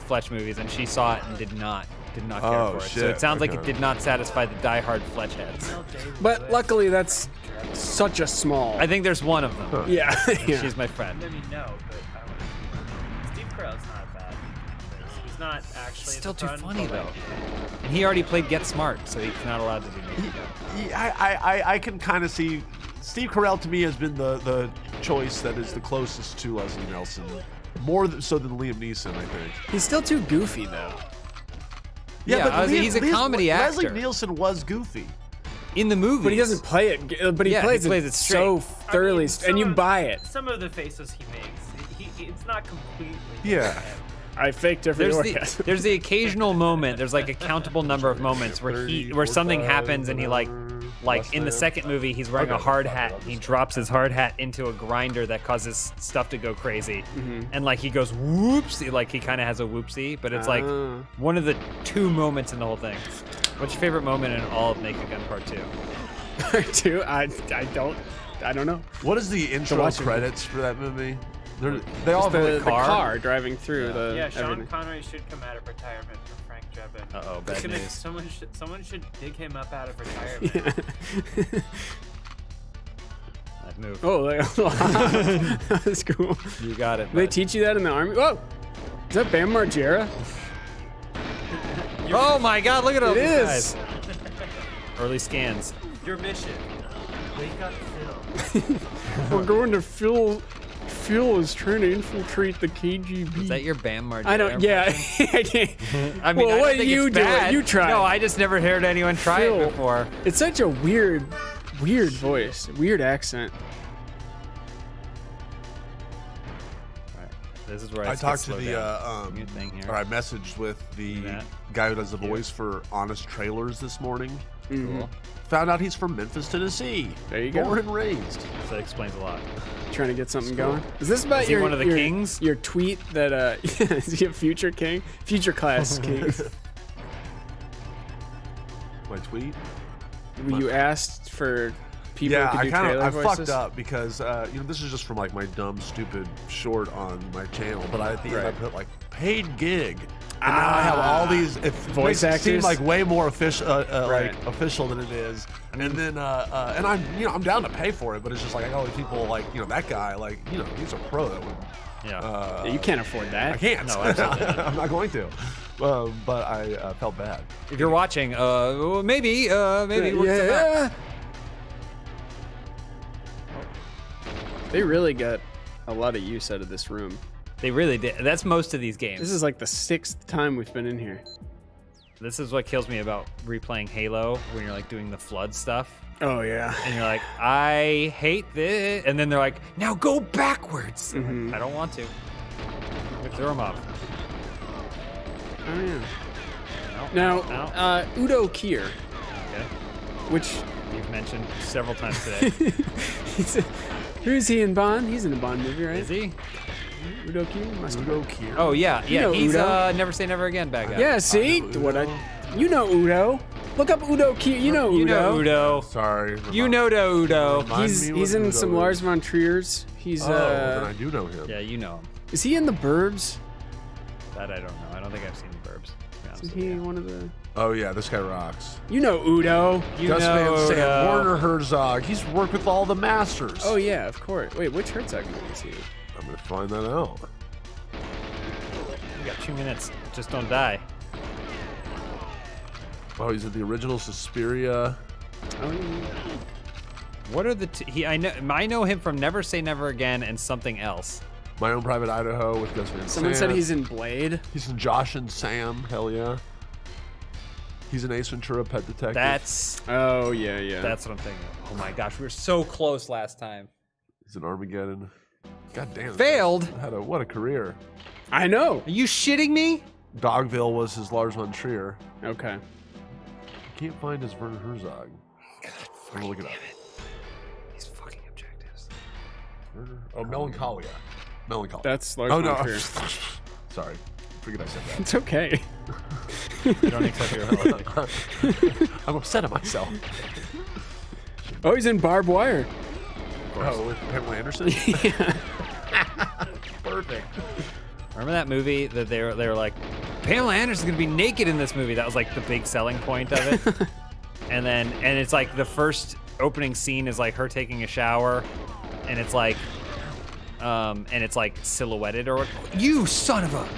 Fletch movies, and she saw it and did not care for it. So it sounds like it did not satisfy the diehard Fletch heads. But luckily, that's such a small. I think there's one of them. Yeah. She's my friend. I mean, no, but I don't know. Steve Carell's not bad. He's not actually Still the too front, funny but, though. like, And he already played Get Smart, so he's not allowed to do that. I can kind of see Steve Carell to me has been the choice that is the closest to Leslie Nielsen, more so than Liam Neeson, I think. He's still too goofy though. Yeah, but he's a comedy Leslie actor. Nielsen was goofy. In the movie, But he doesn't play it. But he plays it straight. so thoroughly, and you buy it. Some of the faces he makes, it's not completely. Yeah. him. I faked every orgasm. There's the occasional moment. There's like a countable number of moments where something happens and he like in the second movie he's wearing a hard hat. And he drops his hard hat into a grinder that causes stuff to go crazy, and like he goes whoopsie, like he kind of has a whoopsie, but it's like one of the two moments in the whole thing. What's your favorite moment in all of Naked Gun Part 2? Part 2? I don't know. What is the intro watch it. credits for that movie? They all Just have the a car. car driving through the Yeah, Sean everything. Connery should come out of retirement for Frank Drebin. Uh-oh, bad news. Someone should dig him up out of retirement. Nice move. Oh, that's cool. You got it. They bud. teach you that in the army? Whoa! Is that Bam Margera? Oh my God! Look at all It these is. guys. Early scans. Your mission. Wake up Phil. We're going to Phil. Phil is trying to infiltrate the KGB. Is that your Bam Margera? I don't. Yeah. I mean, well, I what don't think you it's do? bad. You try. No, I just never heard anyone try Phil. it before. It's such a weird voice, weird accent. This is where I talked to the New thing here. or I messaged with the that. guy who does the voice for Honest Trailers this morning. Cool. Found out he's from Memphis, Tennessee. There you go. Born and raised. So that explains a lot. Trying to get something going. Is this about Is he your one of the your, kings? Your tweet that is he a future king? Future class king. My tweet. You asked for people Yeah, who could do trailer I voices. fucked up because this is just from like my dumb stupid short on my channel, but at the end I put like paid gig. And now I have all these Voice makes it seem actors? like way more official, Right. like official than it is. And then and I'm down to pay for it, but it's just like I got all these people like that guy like he's a pro that would. Yeah. You can't afford that. I can't. No, absolutely not. I'm not going to. But I felt bad. If you're watching, maybe work some out. They really got a lot of use out of this room. They really did. That's most of these games. This is like the 6th time we've been in here. This is what kills me about replaying Halo when you're like doing the flood stuff. Oh yeah. And you're like, I hate this. And then they're like, now go backwards. I'm like, I don't want to. We throw them up. Oh yeah. No, Now, Udo Kier, Okay. which You've mentioned several times today. who is he in Bond? He's in a Bond movie, right? Is he? Udo Kier must be. Udo Kier. Oh, yeah. You Yeah, know he's Udo. Never Say Never Again bad guy. Yeah, see? You know Udo. Look up Udo Kier. You know Udo. You know Udo. Sorry. You know Udo. Remind He's me what in Udo some is. Lars von Trier's. He's then I do know him. Yeah, you know him. is he in The Burbs? That I don't know. I don't think I've seen the Burbs. To be honest Is with he you. one of the? Oh yeah, this guy rocks. You know Udo. You Gus know Van Sant, Udo. Werner Herzog. He's worked with all the masters. Oh yeah, of course. Wait, which Herzog movie is he? I'm gonna find that out. We got 2 minutes. Just don't die. Oh, he's in the original Suspiria. Oh yeah. What are the I know him from Never Say Never Again and something else. My Own Private Idaho with Gus Van Someone Sant. said he's in Blade. He's in Josh and Sam. Hell yeah. He's an Ace Ventura Pet Detective. That's Oh yeah, yeah. what I'm thinking of. Oh my gosh, we were so close last time. He's in Armageddon. God damn. Failed. What a career. I know. Are you shitting me? Dogville was his Lars von Trier. Okay. I can't find his Werner Herzog. I'm gonna look it up. These fucking objectives. Oh, Melancholia. Melancholia. That's Lars Oh von no. Trier. Sorry. Forget I said It's okay. You don't accept your reality. that. I'm upset at myself. Oh, he's in Barbed Wire. Oh, with Pamela Anderson? Perfect. Remember that movie that they were like, Pamela Anderson's gonna be naked in this movie? That was like the big selling point of it. and it's like the first opening scene is like her taking a shower, and it's like silhouetted or what? You son of a.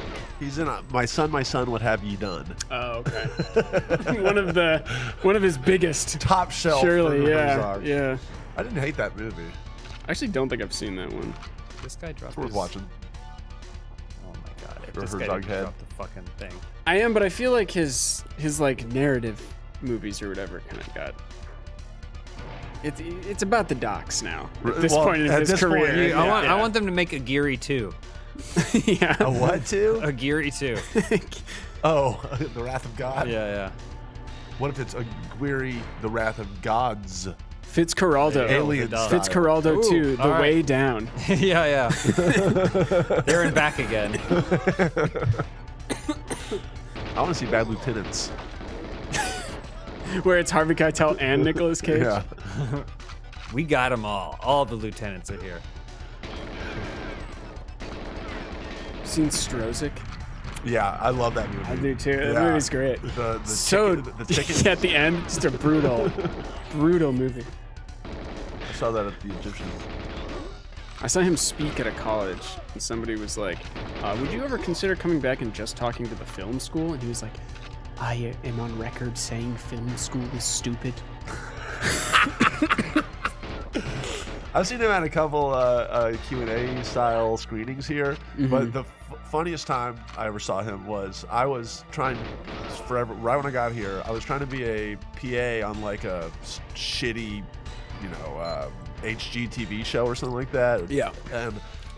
He's in My Son, What Have Ye Done? Oh, okay. one of his biggest. Top shelf. Surely, Werner yeah, Herzog. yeah. I didn't hate that movie. I actually don't think I've seen that one. This guy dropped It's worth his- watching. Oh my god. If Or this guy Herzog didn't head. drop the fucking thing. I am, but I feel like his like narrative movies or whatever kind of got. It's about the docs now. At this Well, point in at his this point, career, yeah. I want them to make a Geary 2. yeah. A what too? A Geary 2. Oh, The Wrath of God? Yeah. What if it's a Guiri, The Wrath of Gods? Fitzcarraldo. Alien Dog. style. Fitzcarraldo Ooh, 2, The all right. Way Down. yeah. There and back again. I want to see Bad Lieutenants. Where it's Harvey Keitel and Nicolas Cage. Yeah. We got them all. All the lieutenants are here. Seen Strozik? Yeah, I love that movie. I do too. That Yeah. movie's great. The So chicken, the chicken. at the end, just a brutal movie. I saw that at the Egyptian. I saw him speak at a college, and somebody was like, would you ever consider coming back and just talking to the film school? And he was like, I am on record saying film school is stupid. I've seen him at a couple Q&A style screenings here, but the funniest time I ever saw him was I was trying forever, right when I got here, I was trying to be a PA on like a shitty, HGTV show or something like that. Yeah.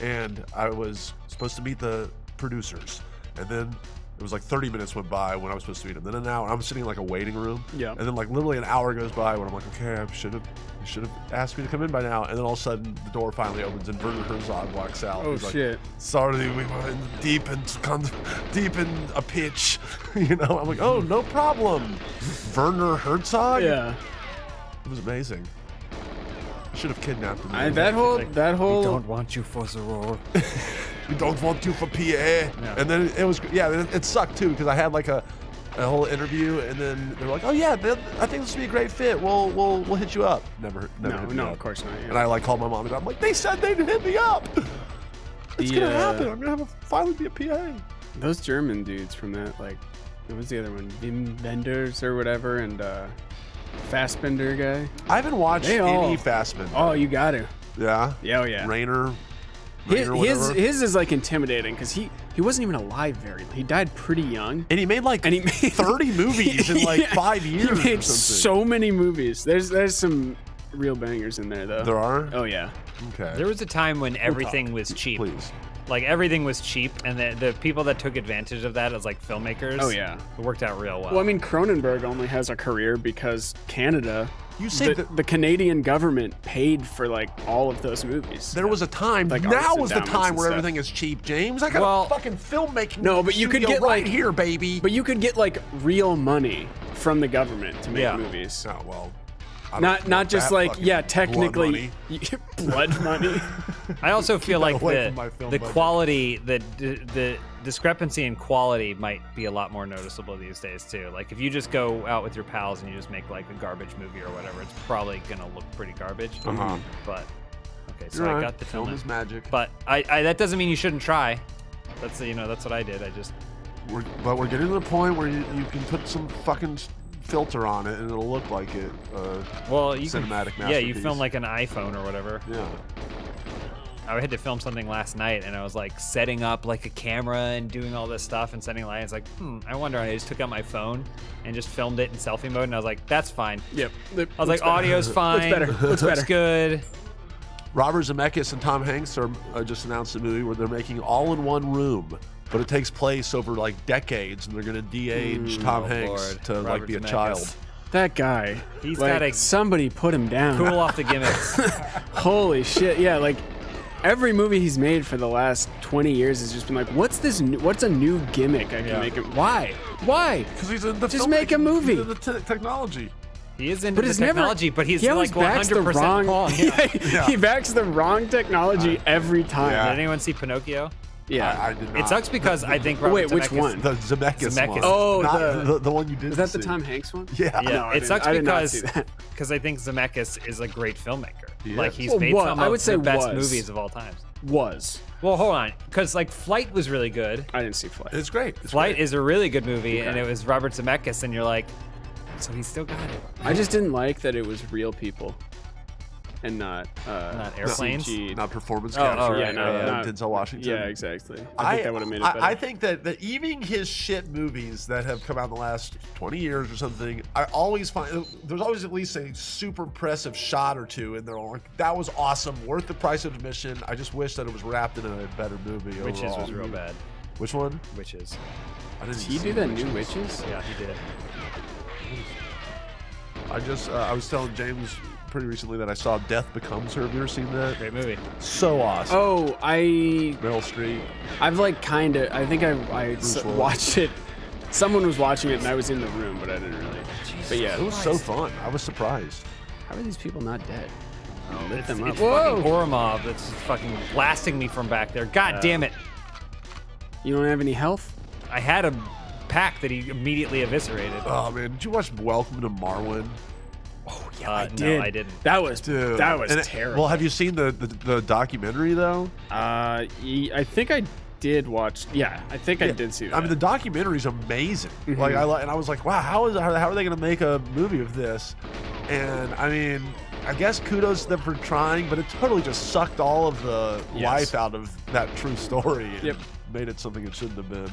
And I was supposed to meet the producers, and then it was like 30 minutes went by when I was supposed to meet them. Then an hour, I'm sitting in like a waiting room. Yeah. And then like literally an hour goes by when I'm like, okay, I should have asked me to come in by now. And then all of a sudden the door finally opens and Werner Herzog walks out. Oh, He's shit. Like, sorry, we were deep in a pitch. I'm like, oh, no problem. Werner Herzog? Yeah. It was amazing. I should have kidnapped him. That whole. We don't want you for the role. We don't want you for PA. Yeah. And then it was, it sucked too because I had like a whole interview and then they were like, oh yeah, I think this would be a great fit. We'll hit you up. Never hit me No, up. of course not. Yeah. And I like called my mom and I'm like, they said they'd hit me up. It's gonna happen. I'm gonna finally be a PA. Those German dudes from that, like, what was the other one? Wim Wenders or whatever, and Fassbender guy. I haven't watched any Fassbender. Oh, you got to. Yeah. Yeah, oh yeah. Rainer. His is like intimidating because he wasn't even alive very long. He died pretty young. And he made 30 movies in like 5 years. He made or something. so many movies. There's some real bangers in there though. There are? Oh yeah. Okay. There was a time when everything was cheap. Please. Like everything was cheap, and the people that took advantage of that as like filmmakers. Oh yeah. It worked out real well. Well, I mean, Cronenberg only has a career because Canada. You say the Canadian government paid for like all of those movies. There was a time. Like now arts was the endowments time and where stuff. everything is cheap, James. I got a fucking filmmaking. No, but you could studio get right like here, baby. But you could get like real money from the government to make Yeah. movies. Oh well. Not just like technically blood money. I also feel like away from my film the budget. quality, the discrepancy in quality might be a lot more noticeable these days too. Like if you just go out with your pals and you just make like a garbage movie or whatever, it's probably gonna look pretty garbage. Uh-huh. But okay, so You're I right. got the Film film. is magic. But I that doesn't mean you shouldn't try. That's that's what I did. I just But we're getting to the point where you can put some fucking filter on it and it'll look like it. well you cinematic can, yeah, you masterpiece. film like an iPhone or whatever. Yeah. I had to film something last night, and I was like setting up like a camera and doing all this stuff and setting lights. Like, I wonder. I just took out my phone and just filmed it in selfie mode, and I was like, that's fine. Yep. I was like, audio's fine. Looks better. Good. Robert Zemeckis and Tom Hanks are just announced a movie where they're making all in one room, but it takes place over like decades, and they're gonna de-age Tom Hanks Lord. to like Robert be a Zemeckis. child. That guy. He's like, gotta somebody put him down. cool off the gimmicks. Holy shit! Yeah, like every movie he's made for the last 20 years has just been like, what's this? What's a new gimmick I can make him? Why? Because he's in the Just make a filmmaking, movie. he's in the technology. He is into But the it's technology, but he's he always like backs the 100% wrong. wrong. Yeah. He backs the wrong technology every time. Yeah. Did anyone see Pinocchio? Yeah. I did not. It sucks because I think Robert Wait, which Zemeckis- one? The Zemeckis Zemeckis. one. Oh, Not the one you did. Is that the Tom Hanks one? Yeah. Yeah, No, I it didn't- sucks I did not because see that. I think Zemeckis is a great filmmaker. He Like is. he's Well, made what? some I of would say the best was. movies of all time. Was. Well, hold on, because like Flight was really good. I didn't see Flight. It's great. It's Flight great. is a really good movie, and Okay. it was Robert Zemeckis, and you're like, so he still got it. I just didn't like that it was real people and not airplanes? CG. not performance Oh, capture. right, yeah, not- Denzel Washington. Yeah, exactly. I think that would have made it better. I think that even his shit movies that have come out in the last 20 years or something, I always find there's always at least a super impressive shot or two in there. Like, that was awesome, worth the price of admission. I just wish that it was wrapped in a better movie. Witches overall. was real bad. Which one? Witches. I didn't Did he see do that new Witches. Witches? Yeah, he did. I was telling James pretty recently that I saw Death Becomes Her. Have you ever seen that? Great movie. So awesome. Oh, Meryl Streep. I've like kind of. I think I Bruce Willis. watched it. Someone was watching it and I was in the room, but I didn't really. But yeah, It was so fun. I was surprised. how are these people not dead? Lit It's, them up. it's fucking horror mob that's fucking blasting me from back there. God damn it! You don't have any health? I had a pack that he immediately eviscerated. Oh man, did you watch Welcome to Marwin? Oh no, I didn't. That was Dude, that was and terrible. Well, have you seen the documentary though? I think I did watch. Yeah, I think I did see that. I mean, the documentary's amazing. Mhm. Like and I was like, wow, how are they going to make a movie of this? And I mean, I guess kudos to them for trying, but it totally just sucked all of the life out of that true story and made it something it shouldn't have been.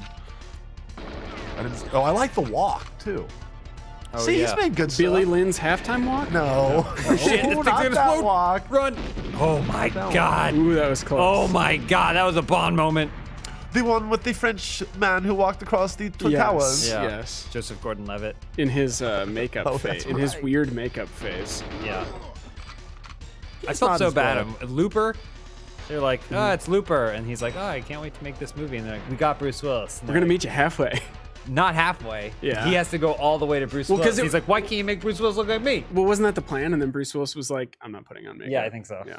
I like The Walk too. Oh, See, he's made good Billy stuff. Lynn's halftime walk? No. Oh, shit, the thing's not gonna that explode. Walk. Run! Oh my god! Ooh, that was close. Oh my god, that was a Bond moment. The one with the French man who walked across the Twin Yes. Towers. Yeah. Yes. Joseph Gordon-Levitt. In his makeup Oh, phase. that's In his right. weird makeup phase. Yeah. I It's felt not so as bad. bad. Looper. They're like, oh, it's Looper, and he's like, oh, I can't wait to make this movie. And they're like, we got Bruce Willis. And We're they're gonna like, meet you halfway. not halfway. Yeah. He has to go all the way to Bruce Well, 'cause Willis. it- He's like, why can't you make Bruce Willis look like me? Well, wasn't that the plan? And then Bruce Willis was like, I'm not putting on makeup. Yeah, I think so. Yeah.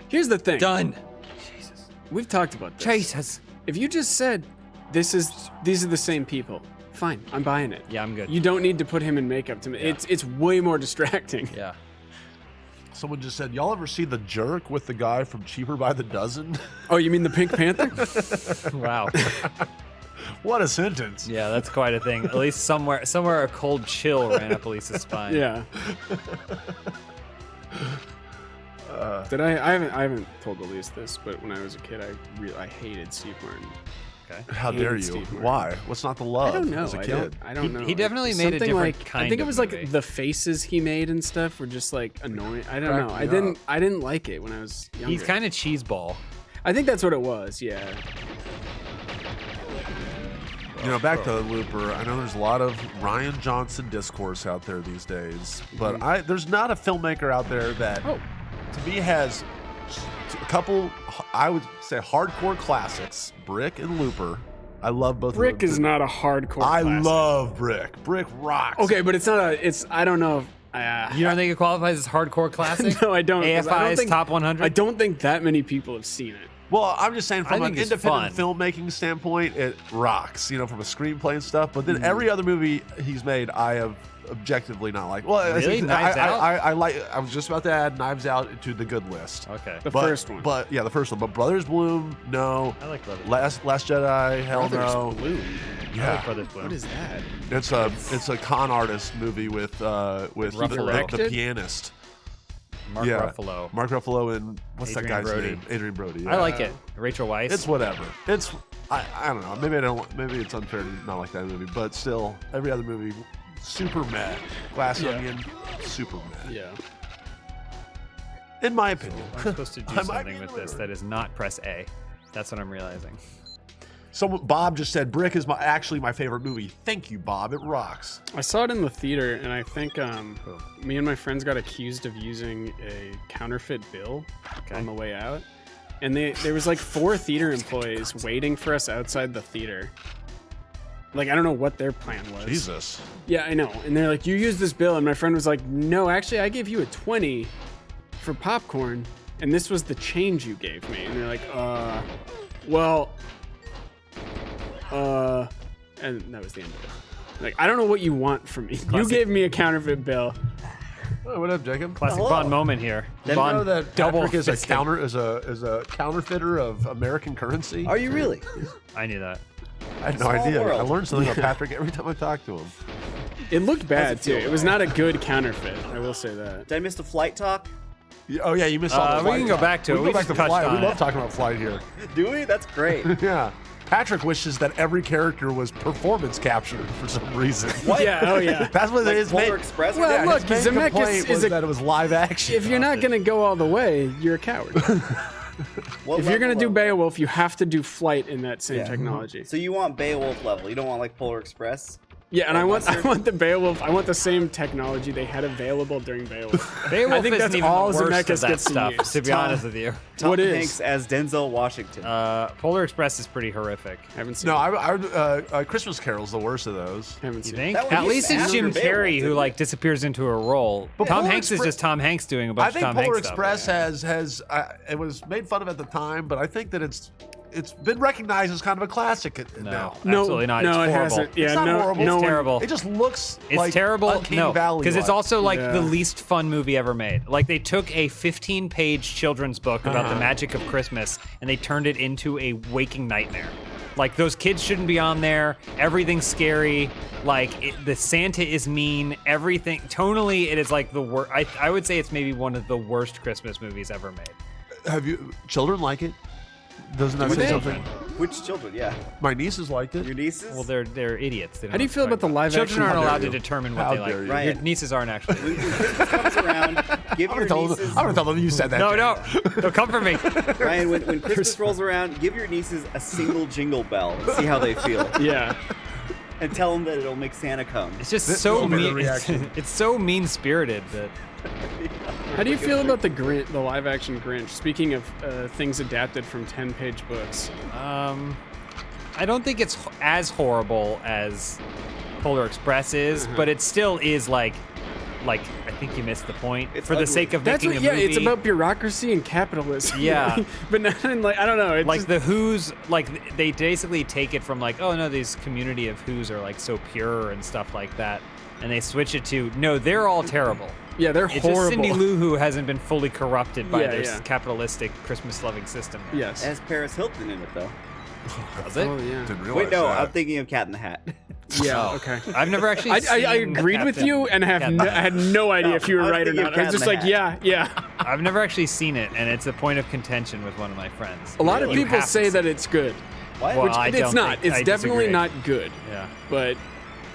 Here's the thing. Done. We've talked about this. Jesus. If you just said these are the same people, fine, I'm buying it. Yeah, I'm good. You don't need to put him in makeup to me. Yeah. It's way more distracting. Yeah. Someone just said, y'all ever see The Jerk with the guy from Cheaper by the Dozen? Oh, you mean the Pink Panther? Wow. What a sentence. Yeah, that's quite a thing. At least somewhere a cold chill ran up Elisa's spine. Yeah. I haven't told Elise this, but when I was a kid, I hated Steve Martin. Okay. How dare Hated you? Steve Martin. Why? What's not the love I don't know. as a I kid? don't know. He definitely Like, made a something different like, kind I think it of was movie. like the faces he made and stuff were just like annoying. I don't Cracked know. me I didn't like it when I was younger. He's kind of cheeseball. I think that's what it was. Yeah. You know, back to Looper, I know there's a lot of Ryan Johnson discourse out there these days, but there's not a filmmaker out there that, to me, has a couple, I would say, hardcore classics, Brick and Looper. I love both Brick of them. is not a hardcore I classic. love Brick. Brick rocks. Okay, but it's not I don't know if You don't think it qualifies as hardcore classic? No, I don't. 'cause I don't AFI's think- top 100? I don't think that many people have seen it. Well, I'm just saying from I an think it's independent fun. filmmaking standpoint, it rocks, you know, from a screenplay and stuff. But then every other movie he's made, I have objectively not liked. Well, Really? Knives Out? I was just about to add Knives Out to the good list. Okay. The first one. But yeah, the first one. But Brothers Bloom, no. I like Brothers Last Jedi, hell Brothers no. Bloom. I like Yeah, Brothers Bloom. What is that? it's a con artist movie with Ruffalo. the pianist. Mark yeah. Ruffalo. Mark Ruffalo and what's Adrian that guy's Brody. name? Adrian Brody. I yeah. like it. Rachel Weisz. It's whatever. I don't know. Maybe it's unfair to not like that movie, but still, every other movie, super meh. Glass Onion, super meh. Yeah. In my opinion. I'm supposed to do I might something be with the this winner. that is not press A. That's what I'm realizing. Bob just said Brick is actually my favorite movie. Thank you, Bob. It rocks. I saw it in the theater, and I think me and my friends got accused of using a counterfeit bill on the way out. And there was like 4 theater employees waiting for us outside the theater. Like, I don't know what their plan was. Jesus. Yeah, I know. And they're like, you used this bill. And my friend was like, no, actually, I gave you a 20 for popcorn. And this was the change you gave me. And they're like, and that was the end of it. Like, I don't know what you want from me. You gave me a counterfeit bill. Oh, what up, Jacob? Classic Hello. Bond moment here. Did you Bond know that double Patrick is a fisted. is a counterfeiter of American currency? Are you really? I knew that. I had no Small idea. world. I learned something about Patrick every time I talk to him. It looked bad, it too. feel? It was not a good counterfeit. I will say that. Did I miss the flight talk? Oh yeah, you missed all the We flight can go talk. back to We it. can We go back to just touched flight. We on love it. talking about flight here. Do we? That's great. Yeah. Patrick wishes that every character was performance captured for some reason. What? Yeah, oh yeah. That's what Like his Polar main, Express? Well, yeah, look, his main Zemeckis complaint is was a- that it was live action. If you're not going to go all the way, you're a coward. What If you're going to do level? Beowulf, you have to do flight in that same Yeah. technology. So you want Beowulf level. You don't want like Polar Express? Yeah, and I want the Beowulf. I want the same technology they had available during Beowulf. Beowulf I think isn't that's even all the worst Zemeckis of that gets to stuff, use. to be honest with you. Tom What is? Hanks as Denzel Washington. Polar Express is pretty horrific. Haven't seen. No, it. Christmas Carol's the worst of those. Haven't You seen. think? That one At was least it's after Jim Beowulf, Carrey who didn't like disappears into a role. But Tom Polar Hanks is Expre- just Tom Hanks doing a I bunch of think Tom Polar Hanks Express stuff. it was made fun of at the time, but I think that it's been recognized as kind of a classic now. No, absolutely not. No, It's it horrible. hasn't. Yeah, It's not no, horrible. no It's one- terrible. It just looks It's like terrible. Uncanny No, Valley because it's like. also like Yeah. the least fun movie ever made. Like they took a 15-page children's book about the magic of Christmas and they turned it into a waking nightmare. Like those kids shouldn't be on there. Everything's scary. Like the Santa is mean. Everything tonally, it is like the worst. I would say it's maybe one of the worst Christmas movies ever made. Have you children like it? Doesn't that Do say they? something? Which children? Yeah. My nieces liked it. Your nieces? Well, they're idiots. They don't How do you know feel what about the they're live talking action? about. Children aren't How allowed dare to you. determine what How they like. dare you. Ryan. Your nieces aren't actually. When Christmas comes around, give I'm your gonna nieces. tell them you said that. No, don't come for me. Ryan, when Christmas rolls around, give your nieces a single jingle bell and see how they feel. Yeah. And tell them that it'll make Santa come. It's just This so will be the mean. reaction. It's so mean-spirited that. How do you feel about the live action Grinch? Speaking of things adapted from 10-page books. I don't think it's as horrible as Polar Express is, but it still is like I think you missed the point. It's For the ugly. sake of That's making what, a yeah, movie. it's about bureaucracy and capitalism. Yeah. But not in like, I don't know. It's like just, the Who's, like they basically take it from like, oh no, these community of Who's are like so pure and stuff like that, and they switch it to no, they're all terrible. yeah, they're It's horrible. just Cindy Lou Who hasn't been fully corrupted by Yeah, their yeah. capitalistic Christmas-loving system. Yes. Has Paris Hilton in it, though. Does it? Oh, yeah. Didn't realize Wait, no, that. I'm thinking of Cat in the Hat. Yeah, Oh. okay. I've never actually. I seen agreed with Captain you and I Cat- had no idea if you were I was right or thinking not. of I was Cat just in like, the yeah. I've never actually seen it, and it's a point of contention with one of my friends. A lot of You people have to say see that it. it's good. What? Well, Which I it's don't not. think- It's I definitely disagree. not good. Yeah. But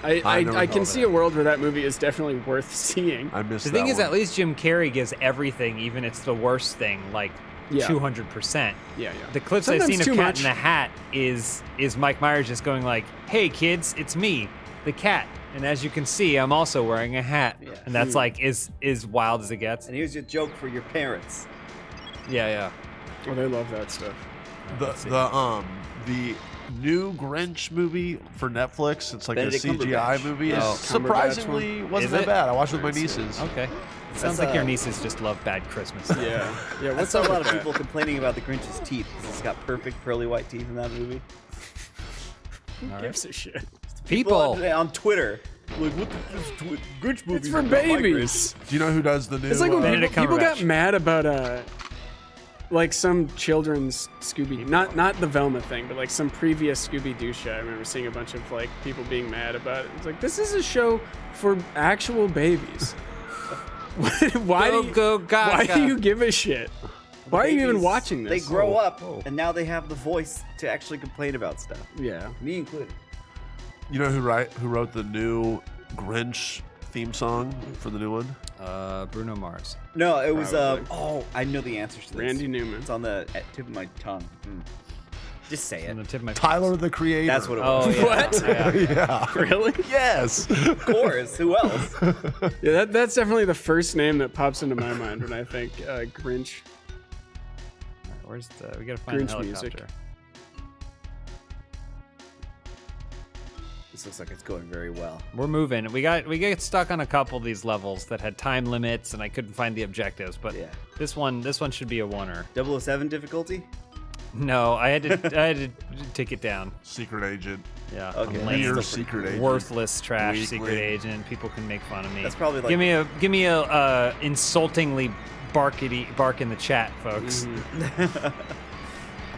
I never I thought can of see that. a world where that movie is definitely worth seeing. I missed The that thing is, one. at least Jim Carrey gives everything, even it's the worst thing, like Yeah. 200%. Yeah, yeah. The clips I've Sometimes seen of too Cat much. in the Hat is Mike Myers just going like, "Hey kids, it's me, the cat, and as you can see, I'm also wearing a hat." Yeah. And that's like is wild as it gets. And here's your joke for your parents. Yeah. Oh, they love that stuff. The new Grinch movie for Netflix. It's like Benedict a CGI Cumberbatch. movie. Oh. It's surprisingly wasn't Is that it? bad. I watched it with my nieces. Okay. It sounds That's, like your uh, nieces just love bad Christmas. Yeah. Yeah, I what's saw up a lot with of that? people complaining about the Grinch's teeth because he's got perfect pearly white teeth in that movie. All Gives a shit. People. on Twitter, like, what the Grinch movie? It's for babies. Do you know who does the new? It's like when Benedict people got Cumberbatch. mad about like some children's Scooby, not the Velma thing, but like some previous Scooby-Doo show. I remember seeing a bunch of like people being mad about it. It's like, this is a show for actual babies. Why Go, why Gaga. do you give a shit? Why are you even Babies, watching this? They grow up, and now they have the voice to actually complain about stuff. Yeah. Me included. You know who wrote the new Grinch theme song for the new one? Bruno Mars. No, it was. Probably. I know the answers to this. Randy Newman. It's on the tip of my tongue. Just say On the it. tip of my Tyler the Creator. That's what it Oh was. yeah. What? Yeah. Yeah. Really? Yes. Of course. Who else? Yeah, that's definitely the first name that pops into my mind when I think Grinch. Where's we gotta find Grinch the music. helicopter. This looks like it's going very well. We're moving. We get stuck on a couple of these levels that had time limits, and I couldn't find the objectives. But Yeah. this one should be a oneer. 007 difficulty? No, I had to take it down. Secret agent. Yeah. Okay. I'm That's Weird still secret agent. worthless trash Weakling. secret agent. People can make fun of me. That's probably like- give me a insultingly bark in the chat, folks.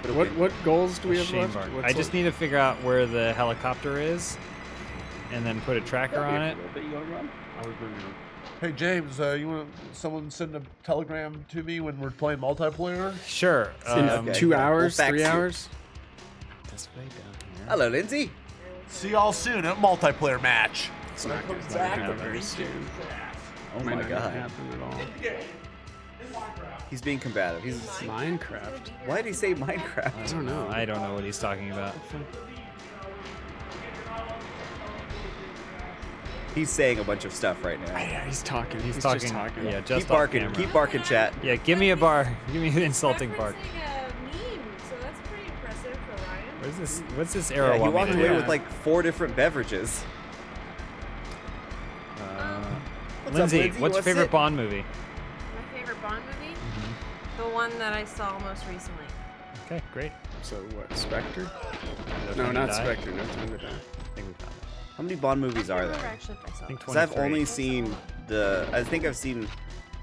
But What goals do we have Shame left? bark. What's I just left? need to figure out where the helicopter is, and then put a tracker on it. You want to run? Hey James, you want someone send a telegram to me when we're playing multiplayer? Sure. In Okay. 2 hours, We'll fax 3 you. hours. This way down here. Hello, Lindsay. See y'all soon at multiplayer match. It's not going to happen very soon. Oh Might my not god. happen at all. He's being combative. Minecraft. Why did he say Minecraft? I don't know. I don't know what he's talking about. He's saying a bunch of stuff right now. Yeah, he's talking. He's talking. just talking. Yeah, just Keep off barking. camera. Keep barking, chat. Yeah, give me a bar. Give me an insulting bark. A meme, so that's pretty impressive for Ryan. Where's this? What's this arrow? Yeah, he want me walked to away do? with like 4 different beverages. What's up, Lindsay, Lindsay? what's your favorite it? Bond movie? My favorite Bond movie? The one that I saw most recently. Okay, great. So what? Spectre? No No, Time to not Die? Spectre. No Time to Die. I think we found it. How many Bond movies I are can't remember there? actually if I saw I think it. 'Cause I've 23. only seen I think I've seen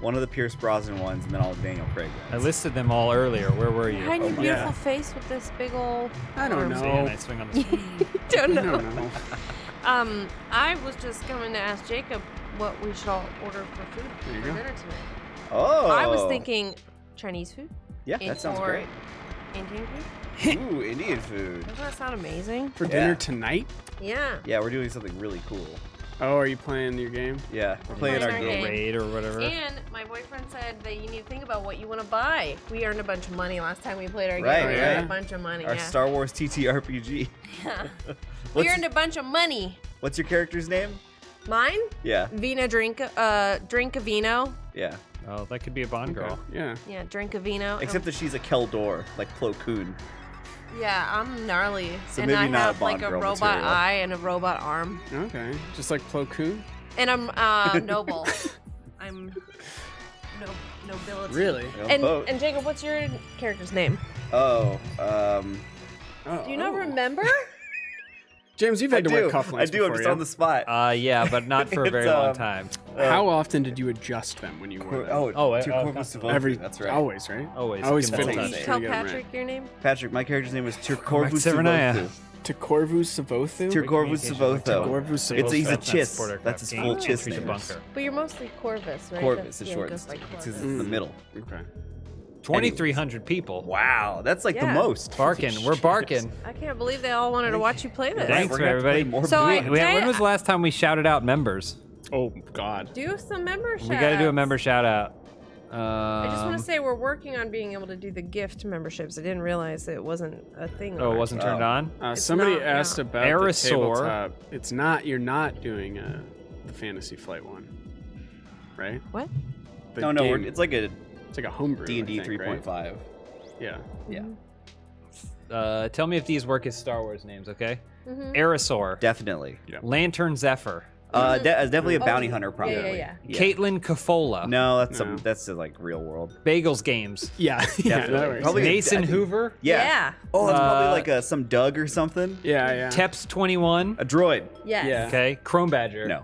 one of the Pierce Brosnan ones and then all of Daniel Craig I ones. listed them all earlier. Where were you? Behind your my beautiful God. face with this big old. I don't See, know. and I swing on the sword. Don't I know. don't know. I was just coming to ask Jacob what we should all order for food There you for go. dinner tonight. Oh. I was thinking Chinese food. Yeah, that sounds or great. Indian food. Ooh, Indian food. Doesn't that sound amazing? For Yeah. dinner tonight? Yeah. Yeah, we're doing something really cool. Oh, are you playing your game? Yeah, we're playing our playing our game. game. Raid or whatever. And my boyfriend said that you need to think about what you want to buy. We earned a bunch of money last time we played our Right, game. We yeah. earned a bunch of money. Our Yeah. Star Wars TTRPG. Yeah. We What's- earned a bunch of money. What's your character's name? Mine? Yeah, Vina drink a vino. yeah. Oh, that could be a Bond girl. Yeah. Yeah, drink a vino. Except that she's a Keldor, like Plo Koon. Yeah, I'm gnarly. So and maybe I not a have like Bond a girl robot material. eye and a robot arm. Okay. Just like Plo Koon? And I'm noble. I'm nobility. Really? And Jacob, what's your character's name? Oh, Oh, Do you not oh. remember? James, you've I had to wear do. cufflinks I do. I'm before, just yeah? on the spot. Yeah, but not for a very It's, long time. How often did you adjust them when you wore them? Two Corvus Devoted. Every That's right. Always, right? Always. Always Give 'em a fit Can touch. you Say. tell Pretty good, Patrick your name? Patrick, my character's name is Tirkorvus Severnaya. Savothu. To Corvus Savothu? Tirkorvus Savotho. Corvus It's he's a That's not chiss. supporter That's his craft full game. chiss Entry to name. bunker. But you're mostly Corvus, right? Corvus is Yeah, short. goes It's by it's Corvus. in the middle. Okay. 2,300 people. Wow, that's like the Yeah. most. Barking. We're barking. I can't believe they all wanted to watch you play this. Thanks we're for gonna have to play everybody. more So I- Blue. When was the last time we shouted out members? Oh, God. Do some membership. We got to do a member shout out. I just want to say we're working on being able to do the gift memberships. I didn't realize it wasn't a thing. Oh, on it our wasn't team. turned on? It's Somebody not, asked no. about Aerosaur. the tabletop. It's not. You're not doing the Fantasy Flight one, right? What? The No, game- it's like a it's like a homebrew. D&D I think, 3.5. right? Yeah. Yeah. Tell me if these work as Star Wars names, okay? Mhm. Aerosaur. Definitely. Lantern Zephyr. Definitely a Oh, bounty hunter, probably. yeah. Caitlin Cafola. No, that's No. that's like real world. Bagels Games. Yeah. Yeah. Definitely. that works. Probably- Mason I think- Hoover. Yeah. Oh, that's probably Uh, like some Doug or something. Yeah. Yeah. Teps 21. A droid. Yes. Yeah. Okay. Chrome Badger. No.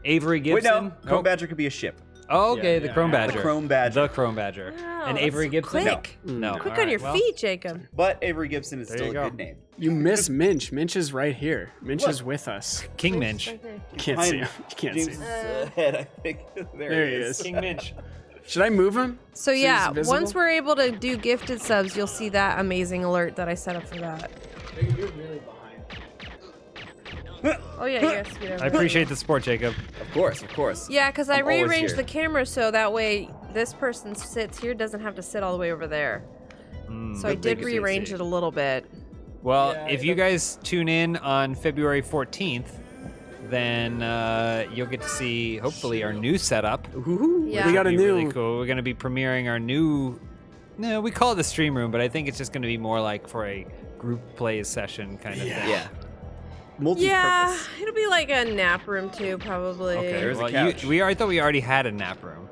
Avery Wait, Gibson. no. Chrome Badger could be a ship. Oh, okay, Yeah, the yeah, Chrome yeah. Badger. Chrome Badger. The Chrome Badger. Wow, And that's Avery Gibson? quick. No. Quick All on your right, well, feet, Jacob. But Avery Gibson is There still you a go. good name. You miss Minch. Minch is right here. Minch Look. is with us. King Minch. Right there. You can't see him. You can't see James' him. head, I think. There he is. King Minch. Should I move him? So he's yeah, visible? once we're able to do gifted subs, you'll see that amazing alert that I set up for that. Oh yeah, yes. I appreciate the support, Jacob. Of course, of course. Yeah, because I I'm always rearranged here. the camera so that way this person sits here doesn't have to sit all the way over there. So I Good did thing it's rearrange easy. it a little bit. Well, if you guys tune in on February 14th, then you'll get to see, hopefully, our new setup. Yeah. We got a It'll be new. really cool. We're going to be premiering our new... No, we call it the stream room, but I think it's just going to be more like for a group plays session kind of thing. Yeah. Multi-purpose. Yeah, it'll be like a nap room too, probably. Okay, There's a well, couch. I thought we already had a nap room.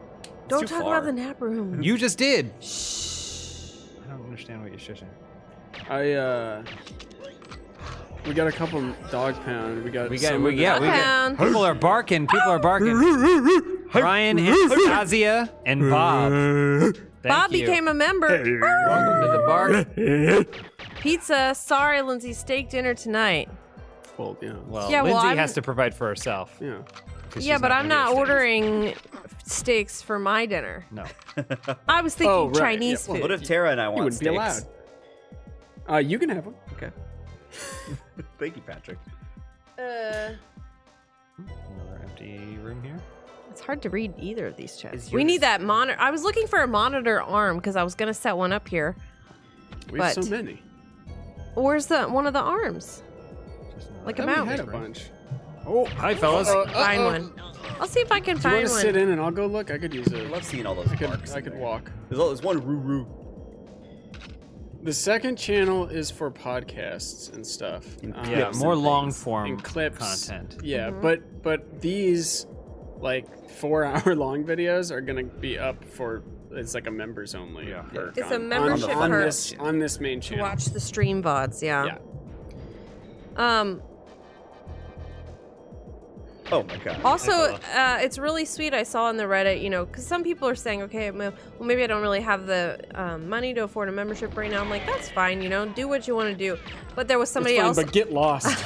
Don't too talk far. about the nap room. You just did. I don't understand what you're shushing. We got a couple dog pound. We got. We got, some we, of the- yeah, we got. Pound. People are barking. People are barking. Ryan, Anastasia, and Bob. Thank Bob you. became a member. Welcome to the bar. Pizza. Sorry, Lindsay. Steak dinner tonight. Well, yeah. Well, Yeah, well, Lindsay I'm- has to provide for herself. Yeah. 'cause Yeah, she's but I'm gonna not get steaks. ordering steaks for my dinner. No. I was thinking Oh, right, Chinese yeah. food. What if Tara and I You want wouldn't be allowed. steaks? You can have one. Okay. Thank you, Patrick. Another empty room here. It's hard to read either of these chats. Is We yours- need that monitor. I was looking for a monitor arm because I was gonna set one up here. We have But- so many. Where's the one of the arms? Like a I thought mouse. we had a bunch. Oh, hi, fellas. Find one. I'll see if I can Do you find want to one. sit in and I'll go look? I could use it. I love seeing all those barks. I could walk. There's one roo-roo. The second channel is for podcasts and stuff. Yeah, more and long things, form and clips content. Yeah, but these like 4-hour-long videos are gonna be up for it's like a members only. Yeah. perk It's a on- membership on perk. this main To channel. watch the stream VODs, yeah. Oh my god. Also, it's really sweet. I saw on the Reddit, you know, because some people are saying, okay, well, maybe I don't really have the money to afford a membership right now. I'm like, that's fine, you know, do what you want to do. But there was somebody It's fine, else. but get lost.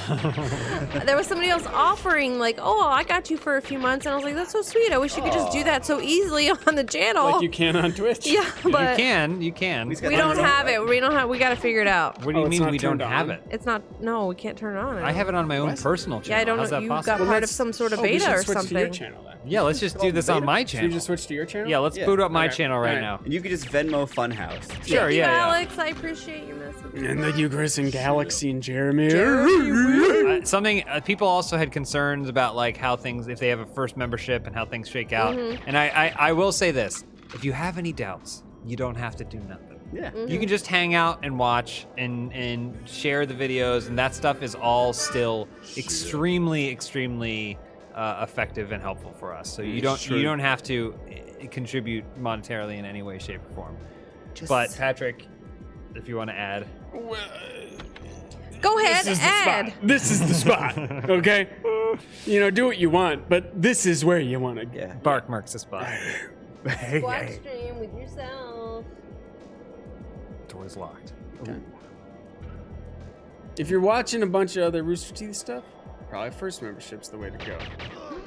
There was somebody else offering, like, oh, I got you for a few months, and I was like, that's so sweet. I wish you could just do that so easily on the channel. Like you can on Twitch. Yeah, but You can. we don't have it. We don't have. We got to figure it out. What do you it's mean not we don't turned have on? it? It's not. No, we can't turn it on. I have it on my own personal channel. Yeah, I don't How's know. that You possible? got part of some sort of we beta should or switch something. to your channel then. Yeah, let's just do this on my Should we channel. just switch to your channel? Yeah, let's Yeah. boot up my Alright, channel right alright. now. And you could just Venmo Funhouse. Sure, Thank you, yeah. Alex. I appreciate your message. And the Eucharist and Galaxy and Jeremy. Something people also had concerns about, like how things, if they have a first membership and how things shake out. And I will say this: if you have any doubts, you don't have to do nothing. Yeah. You can just hang out and watch and share the videos, and that stuff is all still extremely effective and helpful for us. So you don't have to contribute monetarily in any way, shape, or form. But Patrick, if you want to add. Go ahead, This is the add. spot. This is the spot. Okay? You know, do what you want, but this is where you want to go. Yeah. Bark marks the spot. Watch stream with yourself. Door's locked. If you're watching a bunch of other Rooster Teeth stuff, probably first membership's the way to go.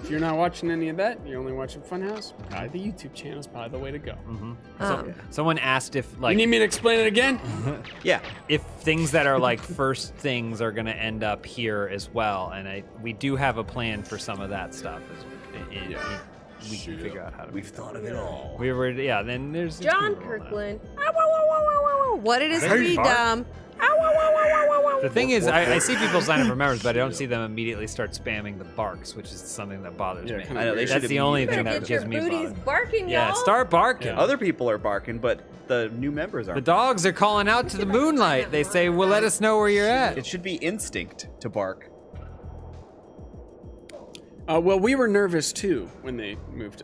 If you're not watching any of that, you're only watching Funhouse, probably the YouTube channel's probably the way to go. Someone asked if, like, You need me to explain it again? Yeah. if things that are like first things are going to end up here as well, and we do have a plan for some of that stuff. We can figure out how to. We've thought of it all. We were, yeah. Then there's John Kirkland. What it is freedom. The thing is, I see people sign up for members, but I don't see them immediately start spamming the barks, which is something that bothers Yeah, me. kinda I know, they That's should the only thing Better that get your gives me booties bother. barking, Yeah, y'all. start barking. Other people are barking, but the new members The aren't. dogs are calling out to the moonlight. They say, "Well, let us know where you're at." It should be instinct to bark. Well, we were nervous too when they moved.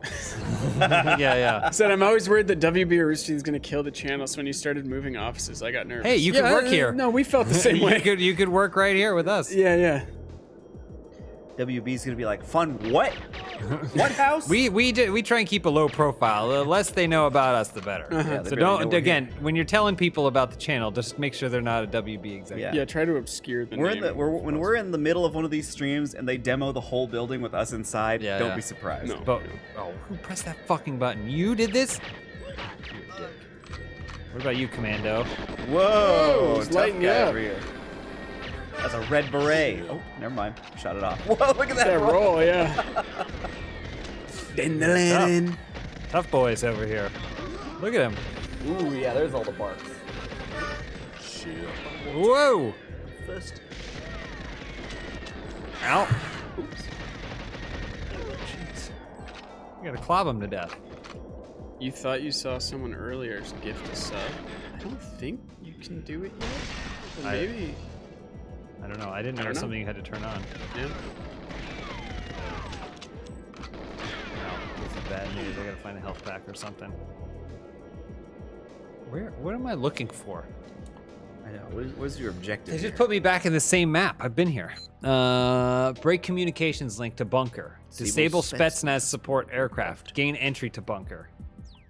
Yeah. I said, I'm always worried that WB or Rooster Teeth is going to kill the channel, so when you started moving offices, I got nervous. Hey, you could work here. No, we felt the same way. You could work right here with us. Yeah. WB's gonna be like, fun what? What house? We try and keep a low profile. The less they know about us, the better. Yeah, they So barely know don't we're again when you're telling people about the channel, just make sure they're not a WB executive. Yeah, try to obscure the We're name. when we're in the middle of one of these streams and they demo the whole building with us inside, Yeah, don't yeah. be surprised. No. But who pressed that fucking button? You did this? You're a dick. What about you, Commando? Whoa, it's tough lighting guy up. over here. That's a red beret. Oh, never mind. Shot it off. Whoa, look at that, that roll. roll, yeah. Tough boys over here. Look at him. Ooh, yeah, there's all the barks. Whoa! Fist. Ow. Oops. Jeez. You gotta clob him to death. You thought you saw someone earlier gift a sub? I don't think you can do it yet. But maybe. I don't know. I didn't know it was something you had to turn on. Yeah. No, this is bad news. I gotta find a health pack or something. What am I looking for? I know. What's your objective? They here? just put me back in the same map. I've been here. Break communications link to bunker. Disable Spetsnaz support aircraft. Gain entry to bunker.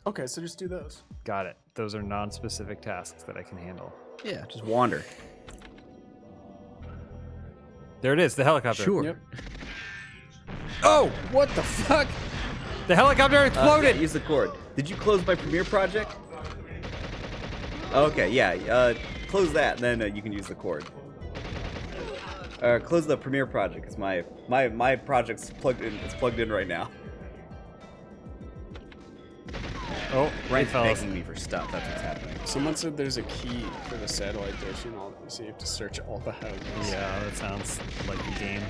Okay, so just do those. Got it. Those are non-specific tasks that I can handle. Yeah, just wander. There it is, the helicopter. Sure. Yep. Oh! What the fuck? The helicopter exploded! Yeah, use the cord. Did you close my Premiere project? Okay, yeah. Close that, and then you can use the cord. Close the Premiere project, because my project's plugged in. It's plugged in right now. Oh, Ryan's fellas. begging me for stuff. That's what's happening. Someone said there's a key for the satellite dish, and so you have to search all the houses. Yeah, that sounds like a game.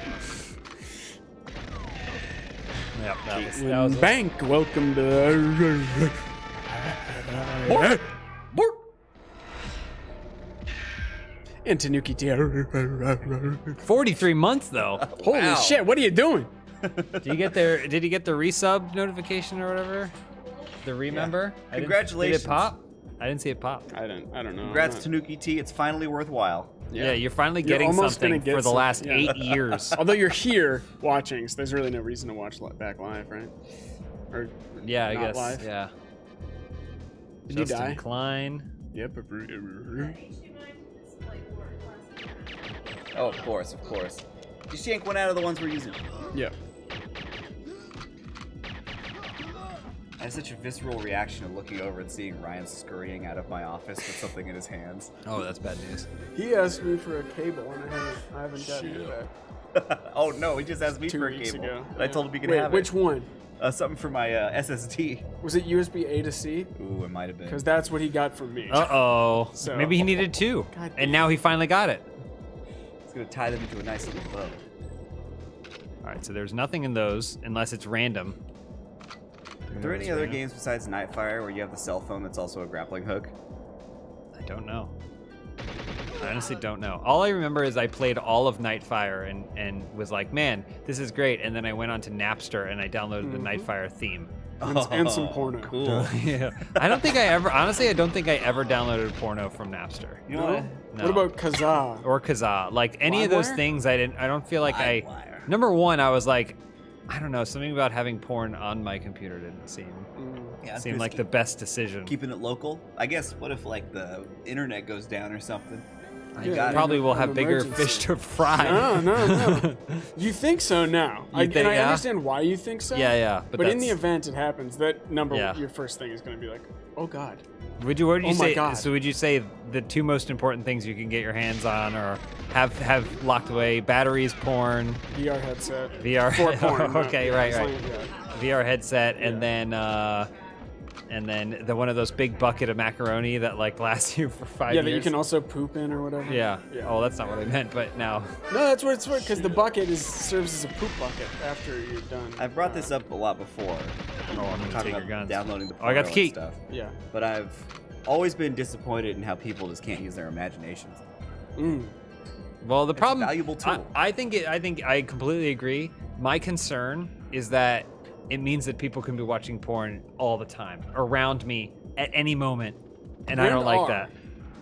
Yep, that was Bank, welcome to. And Tanuki T. 43 months though. Holy shit! What are you doing? Did you get the resub notification or whatever? The remember? Yeah. Congratulations. Did it pop? I didn't see it pop. I don't know. Congrats, Tanuki T. It's finally worthwhile. Yeah, you're finally You're getting almost something gonna get for the last something, yeah. 8 years. Although you're here watching, so there's really no reason to watch back live, right? Or Yeah, I not guess. live? Yeah. Did you Justin die? Klein. Yep. Oh, of course. Just yank one out of the ones we're using. Yep. I had such a visceral reaction to looking over and seeing Ryan scurrying out of my office with something in his hands. Oh, that's bad news. He asked me for a cable, and I haven't gotten it back. Oh no, he just asked me 2 for a weeks cable. ago. And I told him he could Wait, have which it. one? Something for my SSD. Was it USB A to C? Ooh, it might have been. Because that's what he got from me. Uh-oh. So- Maybe he needed 2. God And now he finally got it. It's gonna tie them into a nice little bow. All right, so there's nothing in those unless it's random. Are there any other games besides Nightfire where you have the cell phone that's also a grappling hook? I don't know. I honestly don't know. All I remember is I played all of Nightfire and was like, man, this is great. And then I went on to Napster and I downloaded the Nightfire theme. And some porno. Cool. Yeah. I don't think I ever downloaded porno from Napster. You know what? No. What about Kazaa? Or Kazaa? Like any of those LimeWire? things, I don't feel like LimeWire. Number one, I was like, I don't know, something about having porn on my computer didn't seem Yeah, seem like the best decision. Keeping it local. I guess. What if like the internet goes down or something? You Yeah, probably will an have bigger emergency. fish to fry. No. You think so now. You think, I yeah? understand why you think so. Yeah, But in the that's- event it happens, that Yeah. your first thing is going to be like, oh God. What would you Oh my say? God. So would you say the 2 most important things you can get your hands on or have locked away: batteries, porn, VR headset. VR. For porn. Okay, right. Yeah. VR headset, and then the one of those big bucket of macaroni that like lasts you for 5 years. Yeah, that you can also poop in or whatever. Yeah. Oh, that's not what I meant, but now. No, that's what it's for, because the bucket serves as a poop bucket after you're done. I've brought this up a lot before. Oh, I'm gonna talking take your about guns. downloading the Oh, I got porno the key. and stuff. Yeah. But I've always been disappointed in how people just can't use their imaginations. Well, the problem. a valuable tool. I think I completely agree. My concern is that it means that people can be watching porn all the time around me at any moment, and I don't like that.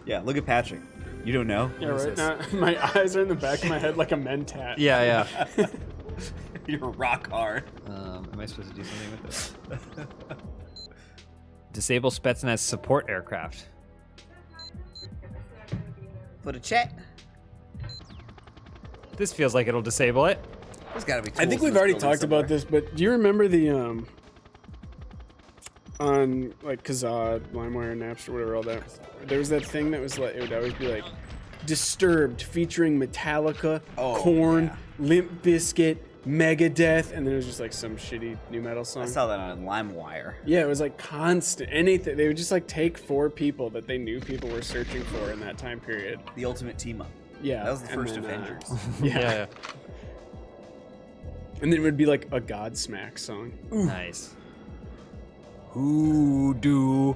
Yeah, look at Patrick. You don't know? Yeah, What is right. this? Now, my eyes are in the back of my head like a mentat. Yeah. You're rock hard. Am I supposed to do something with this? Disable Spetsnaz support aircraft. For the chat. This feels like it'll disable it. There's gotta be. I think we've already talked about this, but do you remember the on like Kazaa, LimeWire, Napster, whatever, all that? There was that thing that was like it would always be like Disturbed featuring Metallica, Korn, Limp Bizkit, Megadeth, and then it was just like some shitty new metal song. I saw that on LimeWire. Yeah, it was like constant anything. They would just like take 4 people that they knew people were searching for in that time period. The ultimate team up. Yeah, That was the and first then, Avengers. Yeah. And then it would be like a Godsmack song. Nice. Voodoo.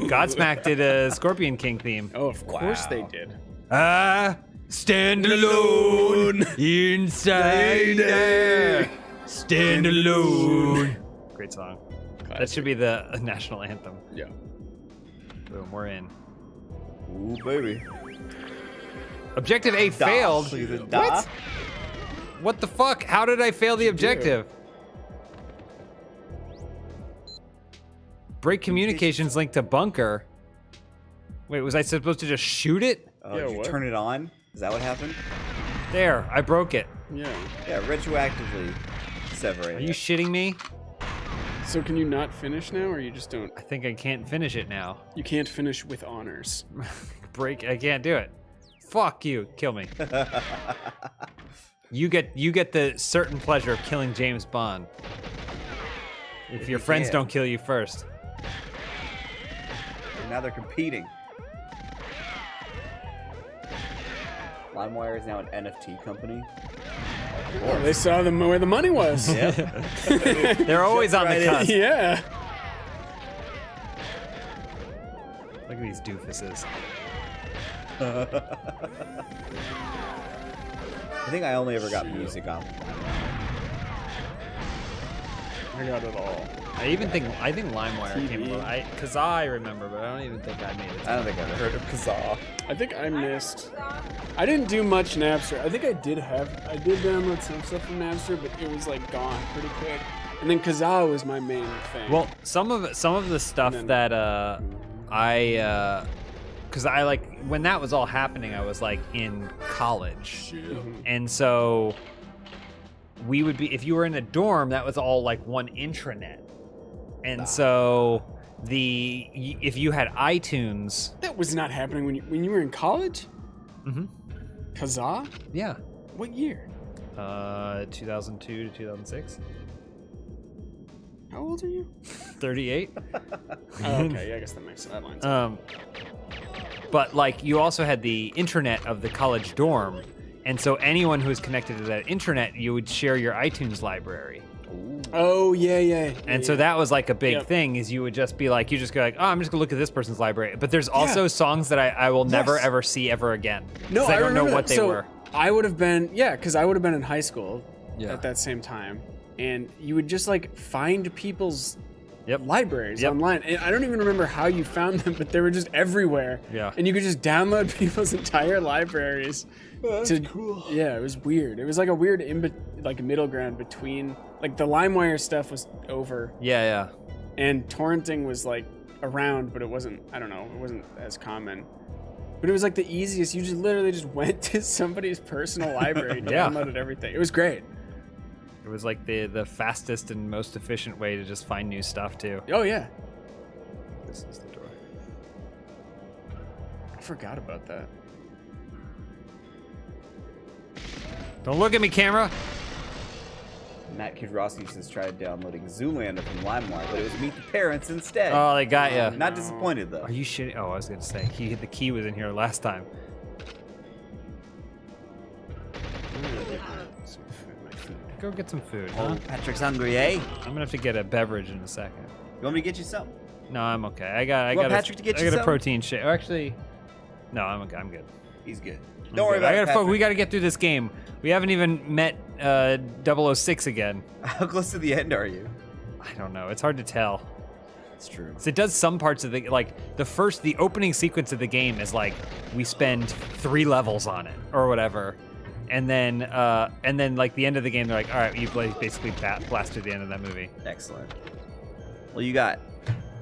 Godsmack did a Scorpion King theme. Oh, of course they did. I stand alone inside there. Stand alone. Great song. That should be the national anthem. Yeah. Boom, we're in. Ooh, baby. Objective A failed. Look at the What? What the fuck? How did I fail the objective? Break communications link to bunker. Wait, was I supposed to just shoot it? Oh, Yeah, did you what? turn it on? Is that what happened? There, I broke it. Yeah. Yeah, retroactively sever it. Are you shitting me? So can you not finish now, or you just don't? I think I can't finish it now. You can't finish with honors. Break, I can't do it. Fuck you, kill me. You get the certain pleasure of killing James Bond. If your friends can. don't kill you first. And now they're competing. LimeWire is now an NFT company. Well, they saw where the money was. They're always on the cusp. Yeah. Look at these doofuses. I think I only ever got music on. I got it all. I think LimeWire came along. Kazaa I remember, but I don't even think I made it. I don't think I've ever heard of Kazaa. I think I missed. I didn't do much Napster. I think I did download some stuff from Napster, but it was like gone pretty quick. And then Kazaa was my main thing. Well, some of the stuff that because I like when that was all happening, I was like in college, and so we would be if you were in a dorm, that was all like one intranet, and so if you had iTunes, that was not happening when you were in college. Mm-hmm. Kazaa? Yeah. What year? 2002 to 2006. How old are you? 38. Okay, yeah, I guess that makes that lines up. But like you also had the intranet of the college dorm, and so anyone who was connected to that intranet, you would share your iTunes library. Oh yeah. And so that was like a big thing. Is you would just be like, you just go like, oh, I'm just gonna look at this person's library. But there's also songs that I will never ever see ever again. No, I don't know what they were. I would have been because I would have been in high school at that same time, and you would just like find people's libraries online. And I don't even remember how you found them, but they were just everywhere. Yeah. And you could just download people's entire libraries. That's cool. Yeah, it was weird. It was like a weird middle ground between like the LimeWire stuff was over. Yeah. And torrenting was like around, but it wasn't. I don't know. It wasn't as common. But it was like the easiest. You just literally just went to somebody's personal library, downloaded everything. It was great. It was like the fastest and most efficient way to just find new stuff too. Oh yeah. This is the door. I forgot about that. Don't look at me, camera. Matt Kidrosky just tried downloading Zoolander from LimeWire, but it was Meet the Parents instead. Oh, they got you. Not disappointed though. Are you shitting? Oh, I was gonna say the key was in here last time. Go get some food. Oh, Patrick's hungry, eh? I'm gonna have to get a beverage in a second. You want me to get you something? No, I'm okay. I got Patrick to get you I got something? a protein shake. Oh, actually, no, I'm okay. I'm good. He's good. Don't worry about it. We gotta get through this game. We haven't even met 006 again. How close to the end are you? I don't know. It's hard to tell. It's true. So it does some parts of the the opening sequence of the game is like we spend 3 levels on it or whatever. And then like the end of the game, they're like, all right, you basically blasted the end of that movie. Excellent. Well, you got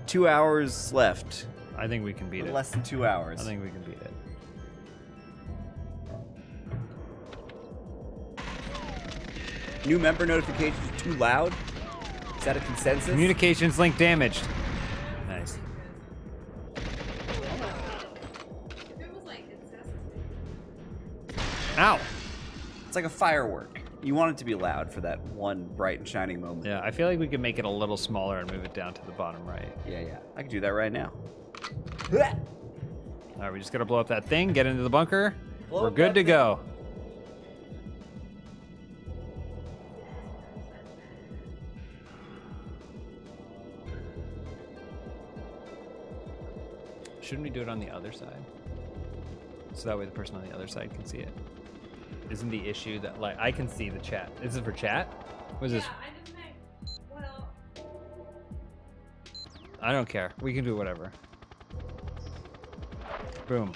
2 hours left. I think we can beat it. Less than 2 hours. I think we can beat it. New member notifications too loud? Is that a consensus? Communications link damaged. Nice. Ow! It's like a firework. You want it to be loud for that one bright and shining moment. Yeah, I feel like we could make it a little smaller and move it down to the bottom right. Yeah. I can do that right now. All right, we just gotta blow up that thing, get into the bunker. Blow We're up good that to thing. go. Shouldn't we do it on the other side? So that way the person on the other side can see it. Isn't the issue that like I can see the chat? Is it for chat? What is this? I don't care. We can do whatever. Boom.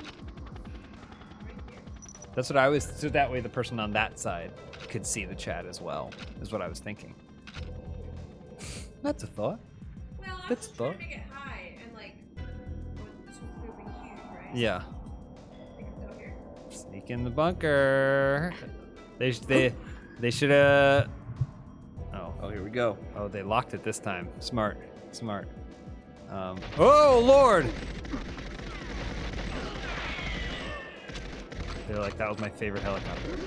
That's what I was. So that way the person on that side could see the chat as well. Is what I was thinking. That's a thought. Well, That's a thought. trying to make it high and like moving huge, right? Yeah. Sneak in the bunker. They should have. Oh, here we go. Oh, they locked it this time. Smart. Oh Lord! They're like, that was my favorite helicopter.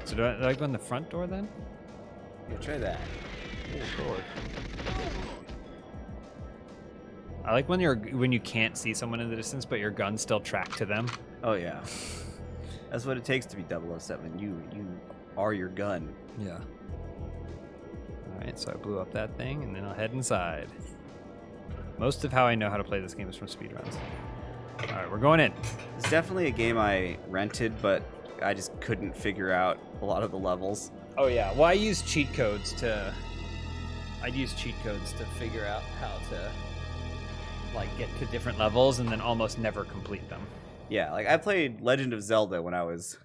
So do I go in the front door then? Yeah, try that. Oh Lord. I like when you can't see someone in the distance, but your gun's still tracked to them. Oh yeah. That's what it takes to be 007. You are your gun. Yeah. All right, so I blew up that thing, and then I'll head inside. Most of how I know how to play this game is from speedruns. All right, we're going in. It's definitely a game I rented, but I just couldn't figure out a lot of the levels. Oh yeah, well I'd use cheat codes to figure out how to like get to different levels and then almost never complete them. Yeah, like I played Legend of Zelda when I was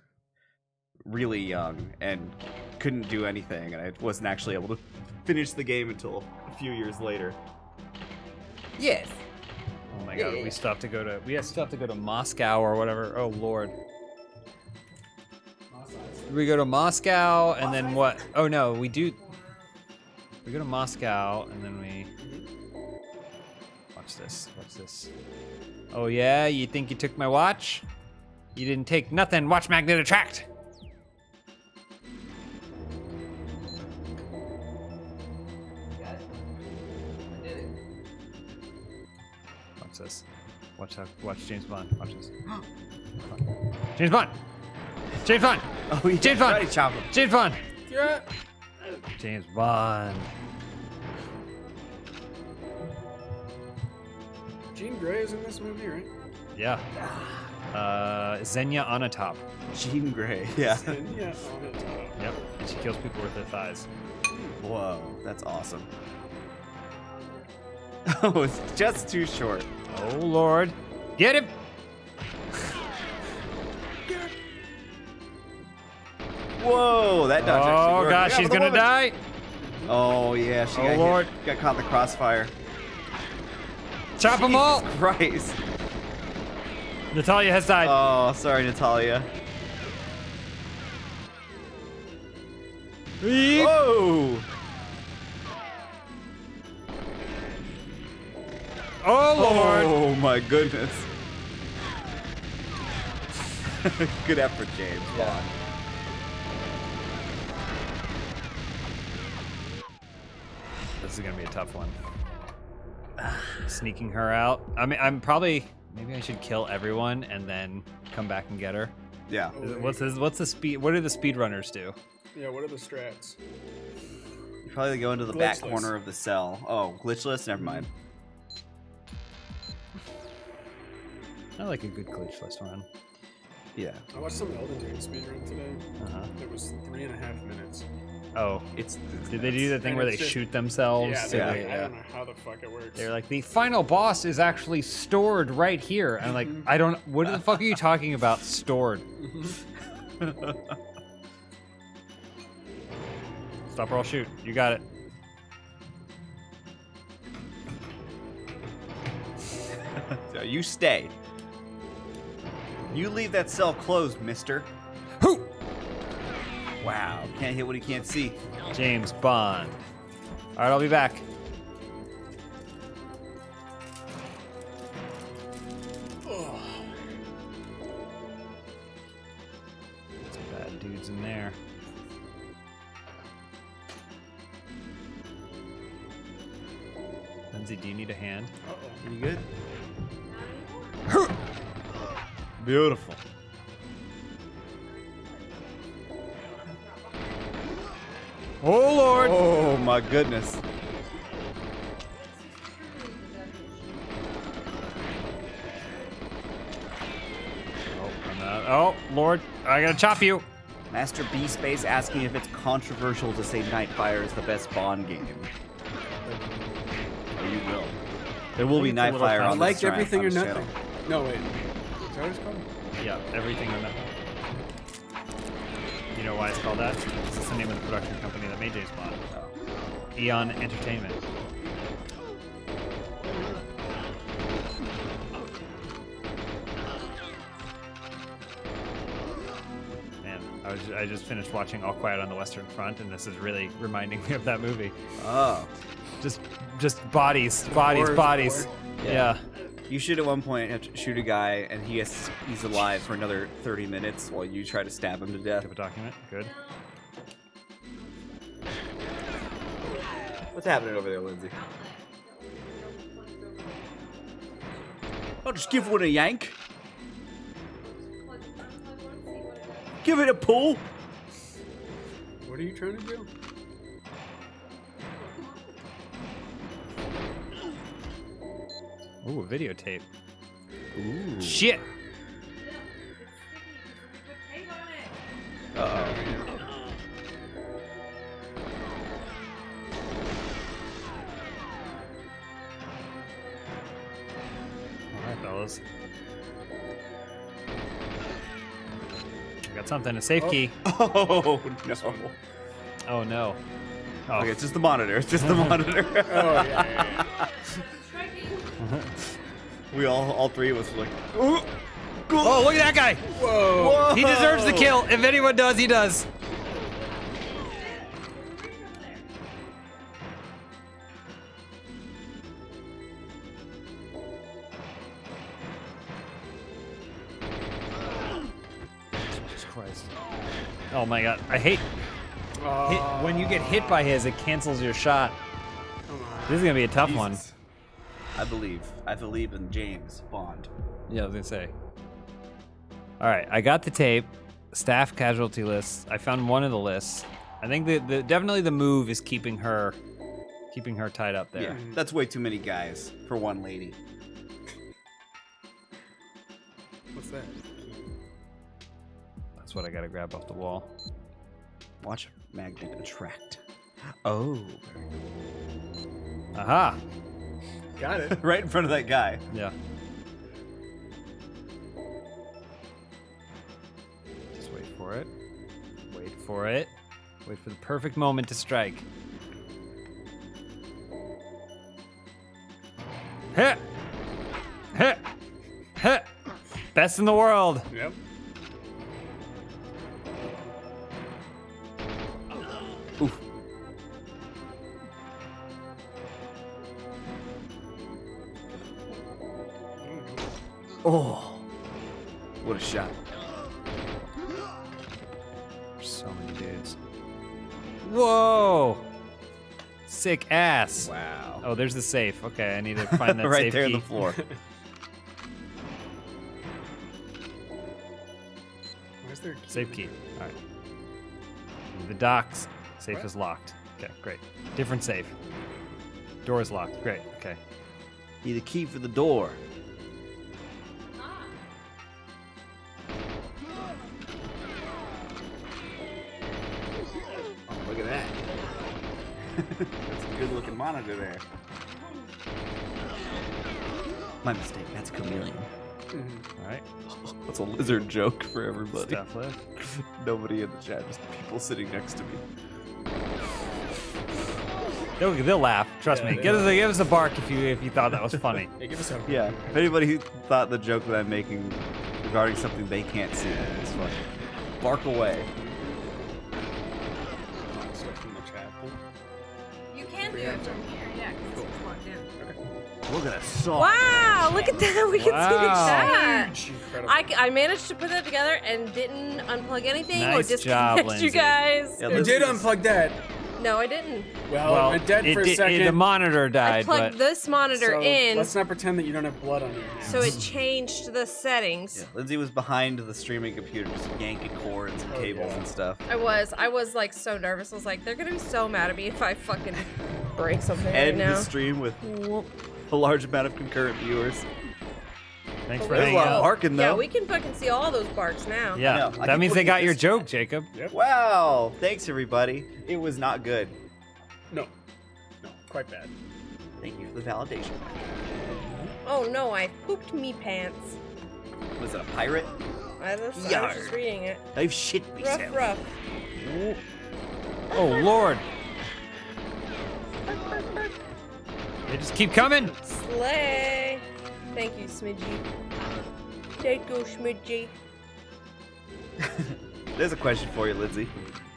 really young and couldn't do anything, and I wasn't actually able to finish the game until a few years later. Yes. Oh my god, we still have to go to Moscow or whatever. Oh lord. We go to Moscow and then what? Oh no, we go to Moscow and then we watch this. Oh yeah, you think you took my watch? You didn't take nothing. Watch magnet attract. Watch this. Watch James Bond. Watch this. James Bond. James Bond. Oh, yeah. James Bond. Karate chop him. James Bond. James Bond. Jean Grey is in this movie, right? Yeah. Xenia Onatop. Jean Grey. Yeah. Yeah. Yep. And she kills people with her thighs. Whoa, that's awesome. Oh, it's just too short. Oh lord. Get him! Whoa, that dodge actually Oh worked. gosh, Yeah, she's but the gonna woman- die. Oh yeah, she Oh, got hit- Lord. got caught in the crossfire. Chop them all. Christ. Natalia has died. Oh, sorry, Natalia. Whoa! Oh lord. Oh my goodness. Good effort, James. Yeah. This is gonna be a tough one. Sneaking her out. I mean, maybe I should kill everyone and then come back and get her. Yeah. What's the speed? What do the speedrunners do? Yeah, what are the strats? You probably go into the back Glitchless. corner of the cell. Oh, glitchless? Never mind. I like a good glitchless run. Yeah. I watched some Elden Ring speedrun today. Uh-huh. It was 3.5 minutes. Oh, It's did they do the thing And where they it's just- shoot themselves? Yeah, so they're they- like, I don't know how the fuck it works. They're like, the final boss is actually stored right here. And I'm like, I don't, what the fuck are you talking about, stored? Stop or I'll shoot. You got it. So you stay. You leave that cell closed, mister. Who? Wow. Can't hit what he can't see. James Bond. All right, I'll be back. Some bad dudes in there. Lindsay, do you need a hand? You good? Beautiful. Oh, Lord. Oh my goodness. Oh, I'm not. Oh, Lord. I gotta chop you. Master B Space asking if it's controversial to say Nightfire is the best Bond game. Oh, you will. There will be it's a little Nightfire tough. on Like this everything or on this nothing. channel. No, wait. Is that what it's called? Yeah, everything or nothing. You know why it's called that? It's the name of the production company that made James Bond. Eon Entertainment. Man, I just finished watching All Quiet on the Western Front, and this is really reminding me of that movie. Oh. Just bodies, bodies, Wars, bodies. war. Yeah. You should at one point have to shoot a guy and he's alive for another 30 minutes while you try to stab him to death. Have a document. Good. What's happening over there, Lindsay? I'll just give one a yank. Give it a pull. What are you trying to do? Ooh, a videotape. Ooh. Shit. Uh-oh. All right, fellas. I got something. A safe key. Oh, no. Oh no. Oh. Okay, it's just the monitor. It's just the monitor. Oh, yeah. We all three of us were like, ooh. Oh, look at that guy! Whoa. He deserves the kill. If anyone does, he does. Jesus Christ. Oh my god. I hate when you get hit by his, it cancels your shot. This is gonna be a tough one. Jesus. I believe in James Bond. Yeah, I was gonna say. All right, I got the tape, staff casualty lists. I found one of the lists. I think definitely the move is keeping her tied up there. Yeah, that's way too many guys for one lady. What's that? That's what I gotta grab off the wall. Watch magnet attract. Oh. Aha! Got it. Right in front of that guy. Yeah. Just wait for it. Wait for it. Wait for the perfect moment to strike. Hit! Hit! Hit! Best in the world. Yep. Oof. Oh. What a shot. There's so many dudes. Whoa! Sick ass. Wow. Oh, there's the safe. Okay, I need to find that right safe there key. on the floor. Where's their key? Safe key. All right. The docks. Safe is locked. Okay, great. Different safe. Door is locked. Great. Okay. Need a key for the door. Oh, look at that. That's a good looking monitor there. My mistake, that's a chameleon. All right. That's a lizard joke for everybody. Stuff left. Nobody in the chat, just people sitting next to me. They'll laugh. Trust me. Give us a bark if you thought that was funny. Hey, give us a Yeah, if anybody who thought the joke that I'm making regarding something they can't see is funny, bark away. stuff from the chat. You can do it from here, yeah, because it's logged in. Look at that song. Wow, look at that. We can see the Wow. chat. Incredible. I managed to put that together and didn't unplug anything or Nice job, disconnect you Lindsay. guys. Yeah, You Liz did is- unplug that. No, I didn't. Well, it dead for a second. The monitor I died, plugged but this monitor so in, Let's not pretend that you don't have blood on your hands. so it changed the settings. Yeah, Lindsay was behind the streaming computer, just yanking cords and cables yeah. and stuff. I was like so nervous. I was like, they're gonna be so mad at me if I fucking break something right End now. the stream with a large amount of concurrent viewers. thanks But for we There's a hanging lot of out. barking Yeah, though. we can fucking see all those barks now. Yeah, I know. I that can means put they got this your chat. joke, Jacob. Wow, thanks everybody. It was not good. No, quite bad. Thank you for the validation. Oh no, I pooped me pants. Was it a pirate? I was just Yar. reading it. I've shit myself. Rough. Oh Lord! They just keep coming. Slay. Thank you, Smidgy. There you go, Smidgy. There's a question for you, Lindsay.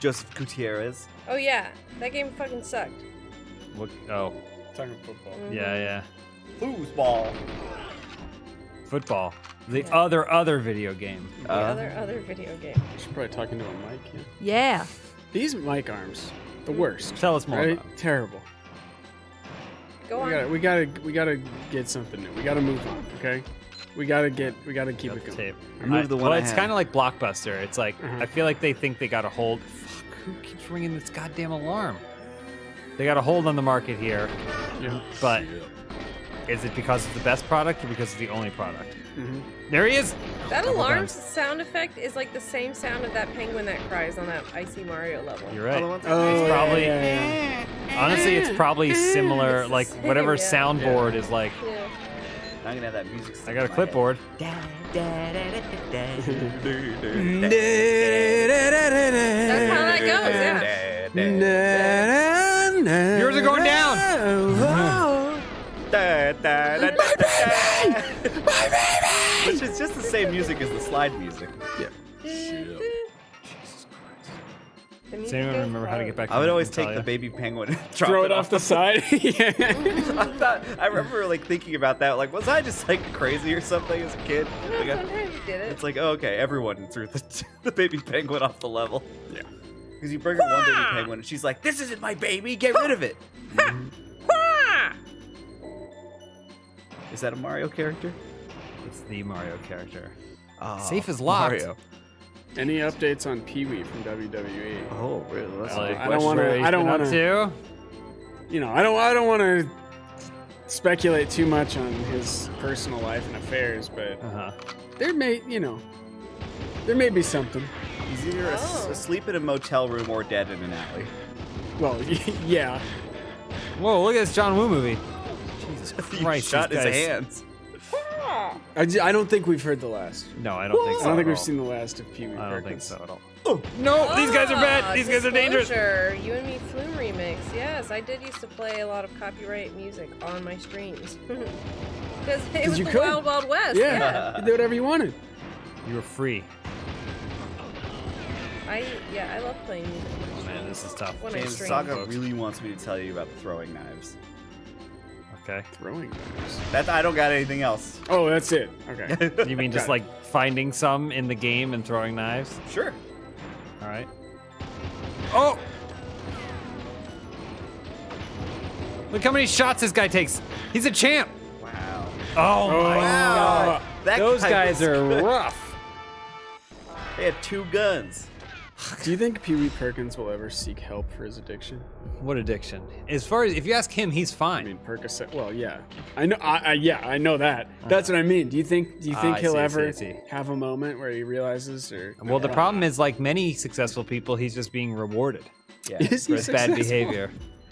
Joseph Gutierrez. Oh yeah, that game fucking sucked. Look. Oh, Talking football. yeah. Foosball. Football. The other video game. Other video game. You should probably talk into a mic. Yeah. Yeah. These mic arms, the worst. Tell us more Right? about them. Terrible. Go We on. gotta get something new. We gotta move on. Okay. We gotta keep it going. Tape. Remove the one Well, I it's had. kind of like Blockbuster. It's like I feel like they think they got a hold. Fuck. who keeps ringing this goddamn alarm? They got a hold on the market here, but is it because it's the best product or because it's the only product? There he is. That Double alarm time. sound effect is like the same sound of that penguin that cries on that Icy Mario level. You're right. Oh, It's probably yeah. honestly, it's probably similar. It's the Like same, whatever yeah. soundboard is like. Yeah. I'm gonna have that music. I got a clipboard. That's how that goes, yeah. Yours are going down. Which is just the same music as the slide music. Does anyone remember how to get back? I would to always take Natalia? the baby penguin and drop Throw it off the side. Yeah. I remember like thinking about that. Like, was I just like crazy or something as a kid? No, Like, sometimes you did it. it's like, oh, okay, everyone threw the baby penguin off the level. Yeah. Because you bring her one baby penguin and she's like, this isn't my baby, get rid of it. Is that a Mario character? It's the Mario character. Oh, Safe is locked. Mario. Any updates on Pee-wee from WWE? Oh, really? That's a Like, big I don't question. wanna- what he's I don't been up wanna- to. You know, I don't want to speculate too much on his personal life and affairs, but there may be something. He's either asleep in a motel room or dead in an alley. Well, yeah. Whoa! Look at this John Woo movie. Jesus Christ! Shot these his guys- hands. I don't think we've heard the last. No, I don't think so. I don't think at we've all. seen the last of Pee-wee I don't think Perkins. so at all. Oh no! These guys are bad. These guys are dangerous. Disclosure, You and Me Flume remix. Yes, I did used to play a lot of copyright music on my streams. Because it was you the could. Wild Wild West. Yeah, you did whatever you wanted. You were free. I love playing music. Oh, man, this is tough. When I James, stream. Saga really wants me to tell you about the throwing knives. Okay. Throwing knives. That I don't got anything else. Oh, that's it. Okay. You mean just Got it. like finding some in the game and throwing knives? Sure. All right. Oh! Look how many shots this guy takes. He's a champ. Wow. Oh, my God. That Those guy guys was are good. rough. They had 2 guns. Do you think Pee-wee Perkins will ever seek help for his addiction? What addiction? As far as if you ask him, he's I fine. mean, Percocet. Well, yeah. I know. I know that. That's what I mean. Do you think I he'll see, I ever see. have a moment where he realizes, or? Well, the problem is, like many successful people, he's just being rewarded Yeah. Is he for his bad successful? behavior.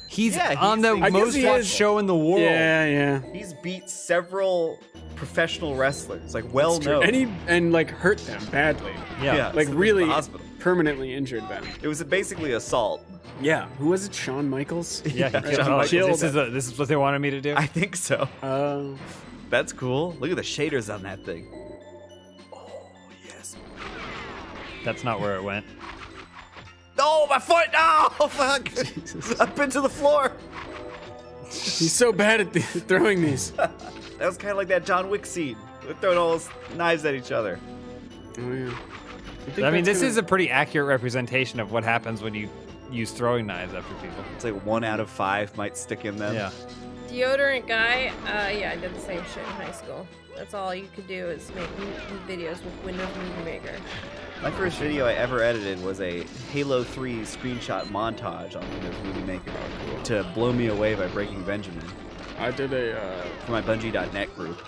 He's Yeah, on he's the the- I guess most he watched is. show in the world. Yeah. He's beat several professional wrestlers, like well It's true. known. And like hurt them badly. Yeah. Like sent them to the really hospital. permanently injured them. It was basically assault. Yeah. Who was it? Shawn Michaels? Yeah, he Yeah, killed, Shawn oh, Michaels. this is what they wanted me to do. I think so. Oh. That's cool. Look at the shaders on that thing. Oh yes. That's not where it went. Oh my foot! No! Fuck! Up into the floor. He's so bad at throwing these. That was kind of like that John Wick scene. They're throwing all those knives at each other. Oh yeah. I mean, this is a pretty accurate representation of what happens when you use throwing knives after people. It's like 1 out of 5 might stick in them. Yeah. Deodorant guy. Yeah, I did the same shit in high school. That's all you could do is make videos with Windows Movie Maker. My first video I ever edited was a Halo 3 screenshot montage on Windows Movie Maker to Blow Me Away by Breaking Benjamin I did a for my Bungie.net group.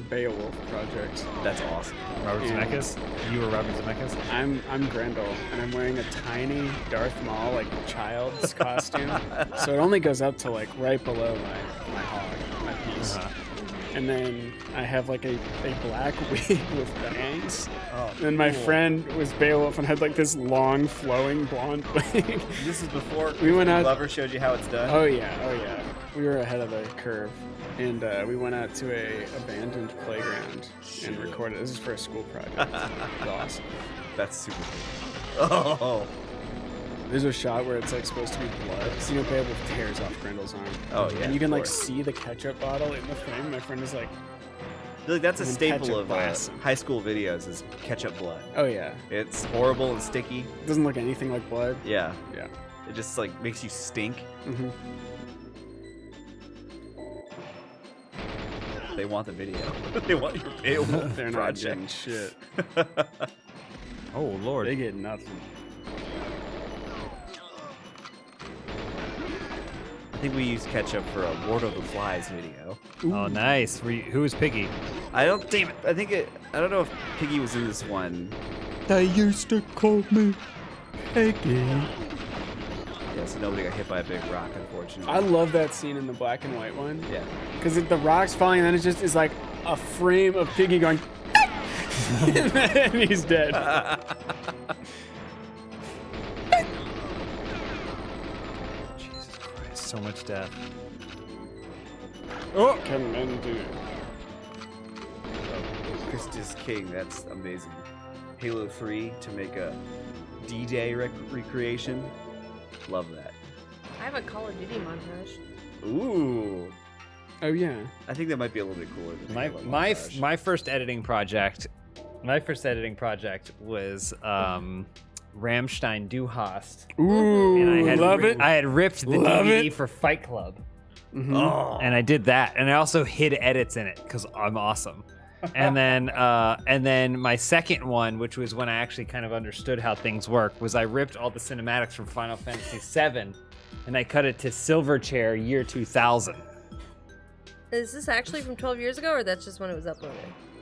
Beowulf project. That's awesome. Robert Yeah. Zemeckis? You were Robert Zemeckis? I'm Grendel, and I'm wearing a tiny Darth Maul like child's costume, so it only goes up to like right below my hog, my piece. And then I have like a black wig with bangs. Oh, And my cool. friend was Beowulf and had like this long flowing blonde wig. This is before We went out- Lover showed you how it's done. Oh yeah. We were ahead of the curve, and we went out to a abandoned playground and recorded. This is for a school project. It was awesome. That's super cool. Oh. There's a shot where it's like supposed to be blood. So you know, Beowulf tears off Grendel's arm. Oh, yeah, And you can of like course. see the ketchup bottle in the frame. My friend is like, I feel like that's a And staple ketchup of glass. high school videos is ketchup blood. "Oh yeah, It's horrible and sticky. it doesn't look anything like blood." Yeah. Yeah. It just like makes you stink. hmm They want the video. They want your Beowulf They're not project. getting shit. Oh, Lord. They get nothing. think we used ketchup for a Lord of the Flies video. Oh, nice. Who was Piggy? I don't. Damn it. I don't know if Piggy was in this one. They used to call me Piggy. Yeah, so nobody got hit by a big rock, unfortunately. I love that scene in the black and white one. Yeah. Because the rock's falling, and then it just is like a frame of Piggy going, and he's dead. Jesus Christ, so much death. Oh, commended. Christus King, that's amazing. Halo 3 to make a D-Day recreation. Love that. I have a Call of Duty montage. Ooh. Oh yeah. I think that might be a little bit cooler than My first editing project was Rammstein Du Hast. Ooh, And I had love it. I had ripped the Love DVD it. for Fight Club. Mm-hmm. And I did that, and I also hid edits in it because I'm awesome. And then my second one, which was when I actually kind of understood how things work, was I ripped all the cinematics from Final Fantasy VII, and I cut it to Silverchair year 2000. Is this actually from 12 years ago, or that's just when it was uploaded?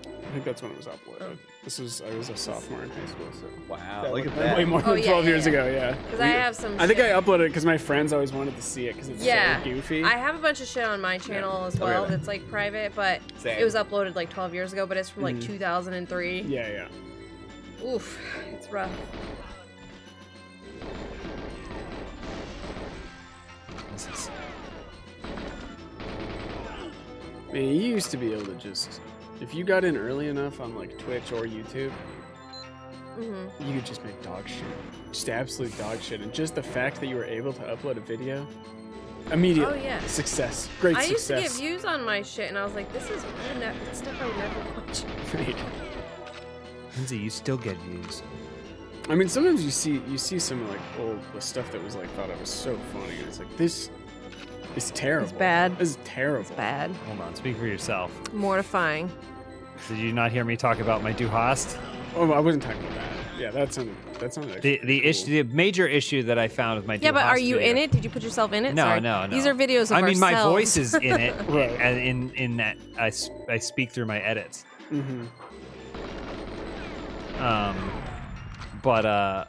I think that's when it was uploaded. I was a sophomore in high school, so Wow, look at that. way more than 12 years ago. Yeah. Because I have some. I think shit. I uploaded it because my friends always wanted to see it because it's so goofy. I have a bunch of shit on my channel as well really? that's like private, but Same. it was uploaded like 12 years ago, but it's from like 2003. Yeah. Oof, it's rough. Man, you used to be able to just, if you got in early enough on like Twitch or YouTube, you could just make dog shit. Just absolute dog shit. And just the fact that you were able to upload a video, immediate success. Great I success. used to get views on my shit, and I was like, this is stuff I would never watch. Right. Lindsay, you still get views. I mean, sometimes you see some of like old stuff that was like thought it was so funny, and it's like this is terrible. It's bad. This is terrible. It's bad. Hold on, speak for yourself. Mortifying. Did you not hear me talk about my Du Hast? Oh, I wasn't talking about that. Yeah, that sounded actually the major issue that I found with my Yeah, Du but Hast are you video- in it? Did you put yourself in it? No, Sorry. no. These are videos of I mean, my ourselves. voice is in it, Right. and in that I speak through my edits. But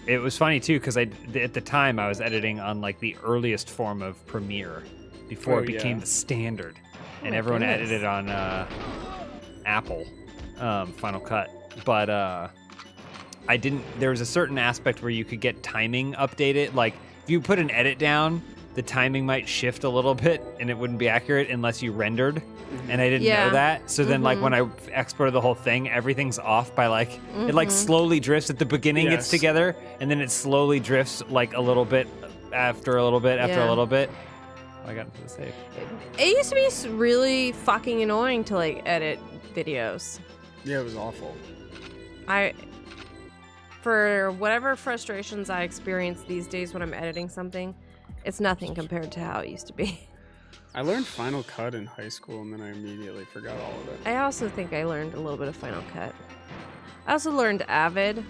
it was funny too because at the time I was editing on like the earliest form of Premiere before it became the standard, and everyone edited on Apple Final Cut. But I didn't. There was a certain aspect where you could get timing updated. Like if you put an edit down, the timing might shift a little bit, and it wouldn't be accurate unless you rendered. And I didn't know that. So then, like when I exported the whole thing, everything's off by like it like slowly drifts at the beginning. It's together, and then it slowly drifts like a little bit after a little bit after a little bit. I got into the save. It used to be really fucking annoying to like edit videos. Yeah, it was awful. For whatever frustrations I experience these days when I'm editing something, it's nothing compared to how it used to be. I learned Final Cut in high school, and then I immediately forgot all of it. I also think I learned a little bit of Final Cut. I also learned Avid.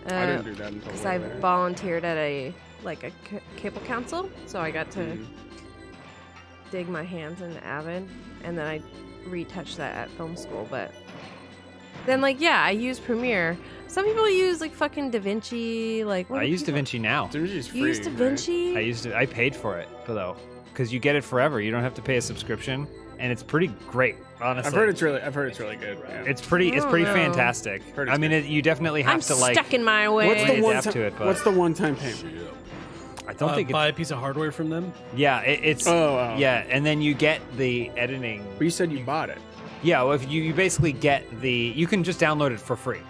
I didn't do that until because I volunteered at a cable council, so I got to dig my hands into Avid, and then I retouched that at film school. But then, I use Premiere. Some people use like fucking DaVinci. I use DaVinci now. DaVinci's free. You use DaVinci? Right? I paid for it though, because you get it forever. You don't have to pay a subscription, and it's pretty great. Honestly, I've heard it's really good. Yeah. It's pretty fantastic. I mean, you definitely have to like. Stuck in my way. What's the one-time payment? I don't think buy a piece of hardware from them. Yeah, it's yeah, and then you get the editing. But you said you bought it. Yeah, well, if you basically get you can just download it for free,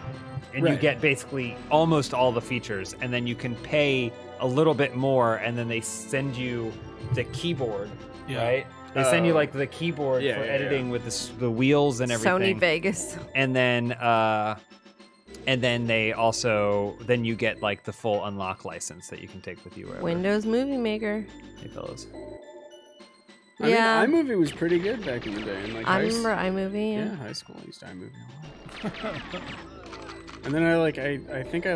and you get basically almost all the features, and then you can pay a little bit more, and then they send you the keyboard, right? They send you like the keyboard for editing with the wheels and everything. Sony Vegas. And then they also you get like the full unlock license that you can take with you wherever. Windows Movie Maker. Hey fellas. I mean, iMovie was pretty good back in the day. In, I remember iMovie. Yeah, high school I used iMovie a lot. And then I think I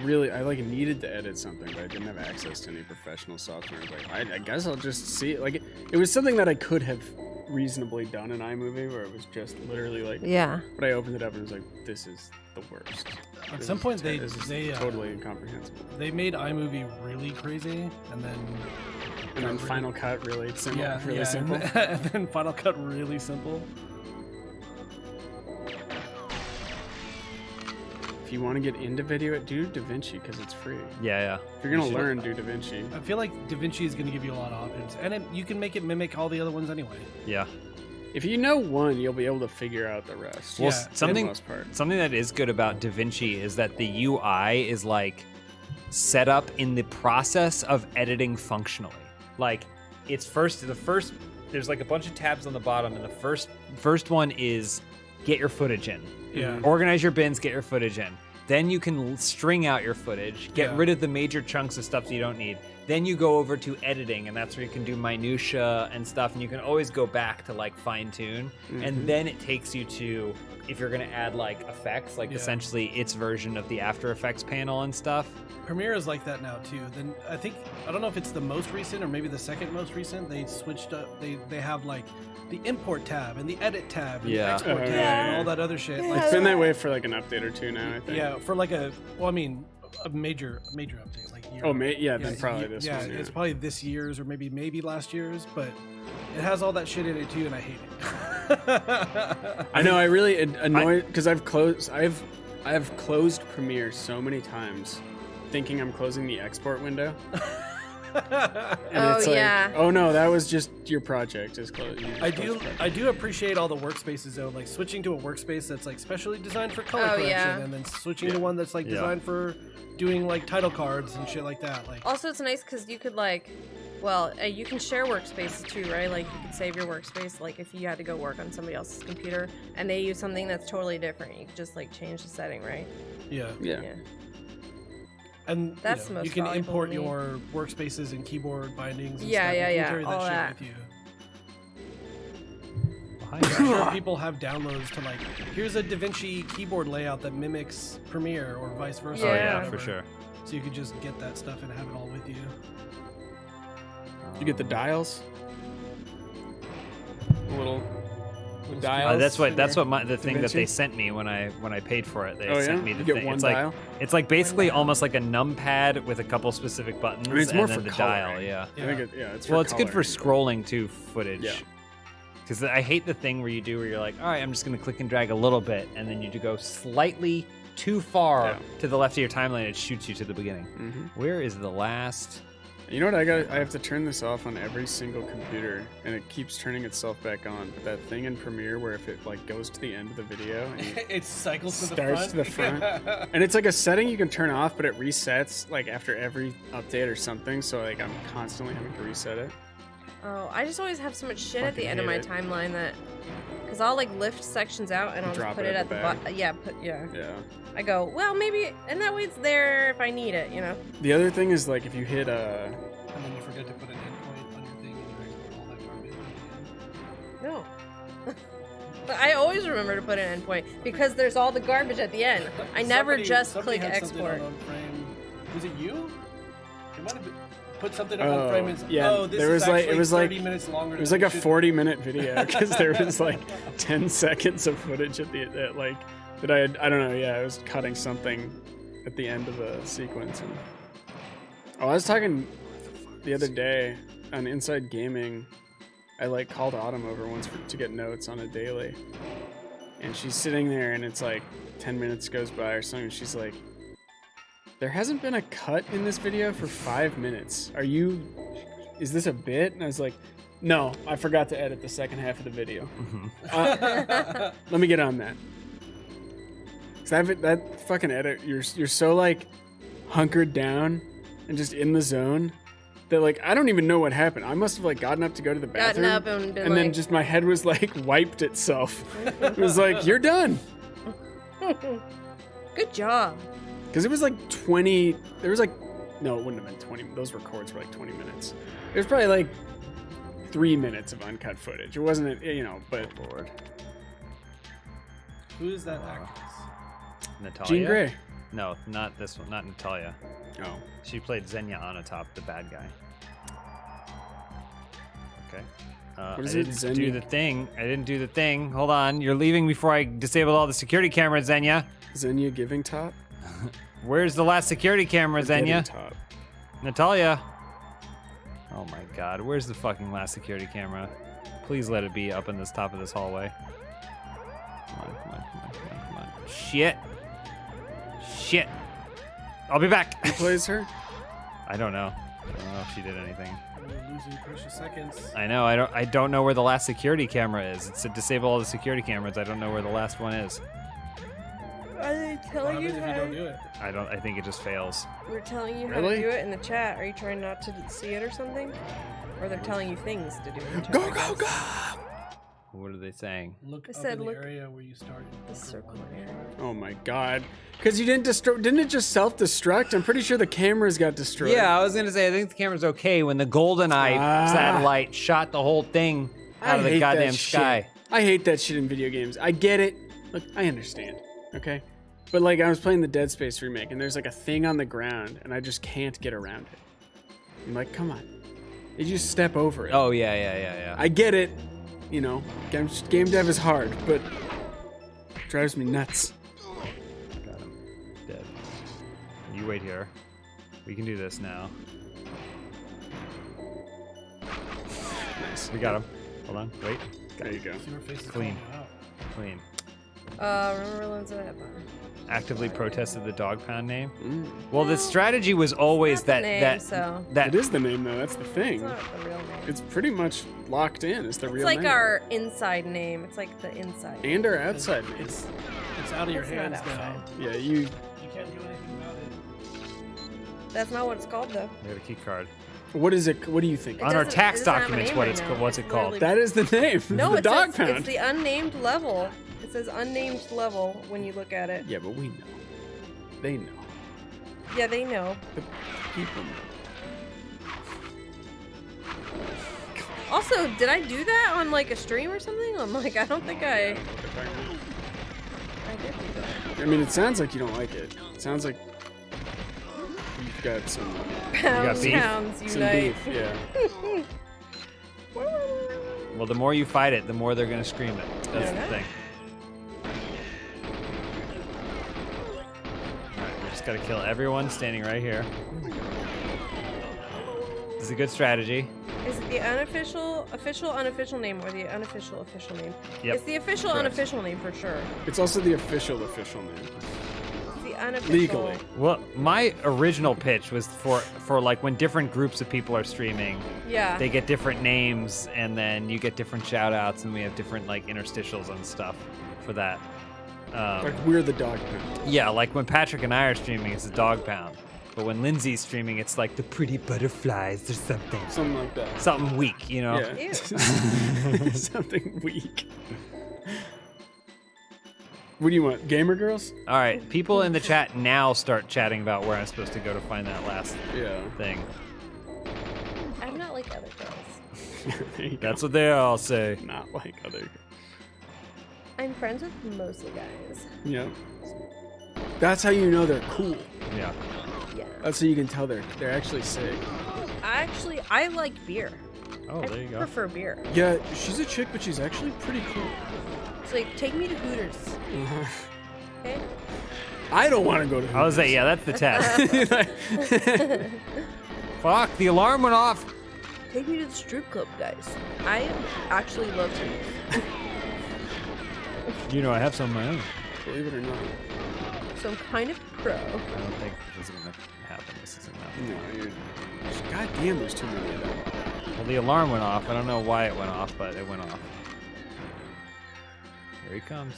really, I like needed to edit something, but I didn't have access to any professional software. Like, I guess I'll just see it. Like, it was something that I could have reasonably done in iMovie, where it was just literally like, Yeah. But I opened it up and it was like, this is the worst. At This some is point, ter- this is totally incomprehensible. they made iMovie really crazy, and then Final Cut really simple. yeah, simple. and then Final Cut really simple. If you want to get into video, do DaVinci because it's free. Yeah. If you're gonna learn, do DaVinci. I feel like DaVinci is going to give you a lot of options, and you can make it mimic all the other ones anyway. Yeah. If you know one, you'll be able to figure out the rest. Well, Yeah, for the something most part. that is good about DaVinci is that the UI is like set up in the process of editing functionally. Like it's there's like a bunch of tabs on the bottom, and the first one is get your footage in. Yeah. Organize your bins, get your footage in. Then you can string out your footage, get rid of the major chunks of stuff that you don't need. Then you go over to editing, and that's where you can do minutia and stuff, and you can always go back to like fine tune. And then it takes you to, if you're gonna add like effects, like essentially its version of the After Effects panel and stuff. Premiere is like that now too. Then I don't know if it's the most recent or maybe the second most recent. They switched up. They have like the import tab and the edit tab and the export tab and all that other shit. Like, It's been that way for like an update or two now, I think. yeah, for like a major update like year. Oh, then probably this one. It's probably this year's or maybe last year's, but it has all that shit in it too, and I hate it. I know. I really annoyed because I've closed Premiere so many times, thinking I'm closing the export window. And it's like, oh no, that was just your project is closed. I do appreciate all the workspaces though, like switching to a workspace that's like specially designed for color correction, and then switching to one that's like designed for doing like title cards and shit like that. Like Also, it's nice because you could like, you can share workspaces too, right? Like you can save your workspace, like if you had to go work on somebody else's computer and they use something that's totally different, you could just like change the setting, right? Yeah. And that's the most you can valuable import to me. your workspaces and keyboard bindings and Yeah, stuff. yeah, You can yeah, carry all that that. shit with you. I'm sure people have downloads to like, here's a DaVinci keyboard layout that mimics Premiere or vice versa. Yeah. Oh or yeah, whatever. for sure. So you could just get that stuff and have it all with you. You get the dials. The dials. That's what the thing that they DaVinci? sent me when I paid for it. They Oh, sent yeah? me the You get thing. one It's dial? it's like basically almost like a numpad with a couple specific buttons. I mean, it's more and then for the coloring. dial. Yeah. I think it's Well, it's good for coloring. scrolling to footage. Yeah. Because I hate the thing where you're like, all right, I'm just gonna click and drag a little bit, and then you go slightly too far to the left of your timeline. It shoots you to the beginning. Where is the last? You know what? I have to turn this off on every single computer, and it keeps turning itself back on. But that thing in Premiere where if it like goes to the end of the video, and It cycles to the starts front. to the front, and it's like a setting you can turn off, but it resets like after every update or something. So like I'm constantly having to reset it. Oh, I just always have so much shit at the Fucking end of my hate it. timeline that, because I'll like lift sections out and I'll just Drop put it it at at the the back. bottom. Yeah. Yeah. I go, well, maybe, and that way it's there if I need it, you know? The other thing is like if you hit And then you forget to put an endpoint on your thing and you export all that garbage. No. But I always remember to put an endpoint because there's all the garbage at the end. I never Somebody- just somebody click had something export. on frame. Was it you? It might have been. Put something up Oh, on frame and yeah, oh, this there is was like- actually it was like- 30 minutes longer. it was than like a it should 40-minute video because there was like 10 seconds of footage at that I don't know. Yeah, I was cutting something at the end of the sequence. And I was talking the other day on Inside Gaming. I like called Autumn over once to get notes on a daily, and she's sitting there, and it's like 10 minutes goes by or something. And she's like, "There hasn't been a cut in this video for 5 minutes. Is this a bit?" And I was like, "No, I forgot to edit the second half of the video. Let me get on that." Cause that fucking edit, you're so like hunkered down and just in the zone that like I don't even know what happened. I must have like gotten up to go to the bathroom, Gotten up and been then like- just my head was like wiped itself. It was like, "You're done." Good job. Because it was like 20. There was like, no, it wouldn't have been 20. Those records were like 20 minutes. It was probably like 3 minutes of uncut footage. It wasn't, but. Who is that actress? Natalia. Jean Grey. No, not this one. Not Natalia. Oh. She played Xenia Onatop, the bad guy. Okay. What is I it, didn't Xenia? do the thing. I didn't do the thing. Hold on. You're leaving before I disable all the security cameras, Xenia. Xenia giving top? Where's the last security camera, Xenia? Getting top. Natalia. Oh my god. Where's the fucking last security camera? Please let it be up in this top of this hallway. Come on, come on, come on, come on, come on. Shit. Shit. I'll be back. Who plays her? I don't know. I don't know if she did anything. We're losing precious seconds. I know. I don't know where the last security camera is. It said disable all the security cameras. I don't know where the last one is. Are they What telling you happens if you how? don't do it? I think it just fails. We're telling you how Really? to do it in the chat. Are you trying not to see it or something? Or they're telling you things to do in the chat? Go, I go, guess. go! What are they saying? Look I up said in the look- area where you started. The circle area. Oh my god. Because you didn't destroy. Didn't it just self-destruct? I'm pretty sure the cameras got destroyed. Yeah, I was gonna say I think the camera's okay when the Goldeneye satellite shot the whole thing out of the hate that goddamn shit. sky. I hate that shit in video games. I get it. Look, I understand. Okay? But like, I was playing the Dead Space remake, and there's like a thing on the ground, and I just can't get around it. I'm like, come on. You just step over it. Oh yeah. I get it. You know, game dev is hard, but it drives me nuts. Got him. Dead. You wait here. We can do this now. Nice. We got him. Hold on. Wait. There you go. Your face is Clean. falling out. Clean. Remember Lindsay? Actively protested the dog pound name. Mm. Well, the strategy was always It's not the that name, so. that It is the name, though. That's the It's thing. not the real name. It's pretty much locked in. It's the It's real like name. our inside name. It's like the inside. And our outside name. It's out of your It's not hands outside. now. Yeah, you. You can't do anything about it. That's not what it's called though. we got a key card. What is it? What do you think? It On our doesn't- tax it doesn't have a documents, name what right it's now. ca- what's it It's called? literally- That is the name. No, the it dog says, pound. it's the unnamed level. It says unnamed level when you look at it. Yeah, but we know. They know. Yeah, they know. The people know. Also, did I do that on like a stream or something? I'm like, I don't think I did do that. I mean, it sounds like you don't like it. It sounds like you've got some Pounds, beef? pounds some unite. beef. Yeah. Well, the more you fight it, the more they're gonna scream it. That's the Yeah. thing. Alright, we just gotta kill everyone standing right here. This is a good strategy. Is it the unofficial, official, unofficial name or the unofficial, official name? Yep. It's the official, Correct. unofficial name for sure. It's also the official name. It's the unofficial. Legally. Well, my original pitch was for like when different groups of people are streaming, Yeah. they get different names, and then you get different shout outs, and we have different like interstitials and stuff for that. Like we're the dog pound. Yeah, like when Patrick and I are streaming, it's a dog pound. But when Lindsay's streaming, it's like the pretty butterflies or something. Something like that. Something weak, you know? Yeah. Ew. Something weak. What do you want? Gamer girls? All right, people in the chat now start chatting about where I'm supposed to go to find that last Yeah. thing. I'm not like other girls. There you go. That's what they all say. Not like other. I'm friends with mostly guys. Yeah. That's how you know they're cool. Yeah. Yeah. That's how you can tell they're actually sick. I like beer. Oh, I there you go. prefer beer. Yeah, she's a chick, but she's actually pretty cool. It's like, take me to Hooters. Okay? I don't want to go to. I was like, yeah, that's the test. Fuck, the alarm went off. Take me to the strip club, guys. I actually love to. You know, I have some of my own. Believe it or not. So I'm kind of pro. I don't think this is gonna happen. This isn't happening. No, you're. God damn, there's too many of them. Well, the alarm went off. I don't know why it went off, but it went off. Here he comes.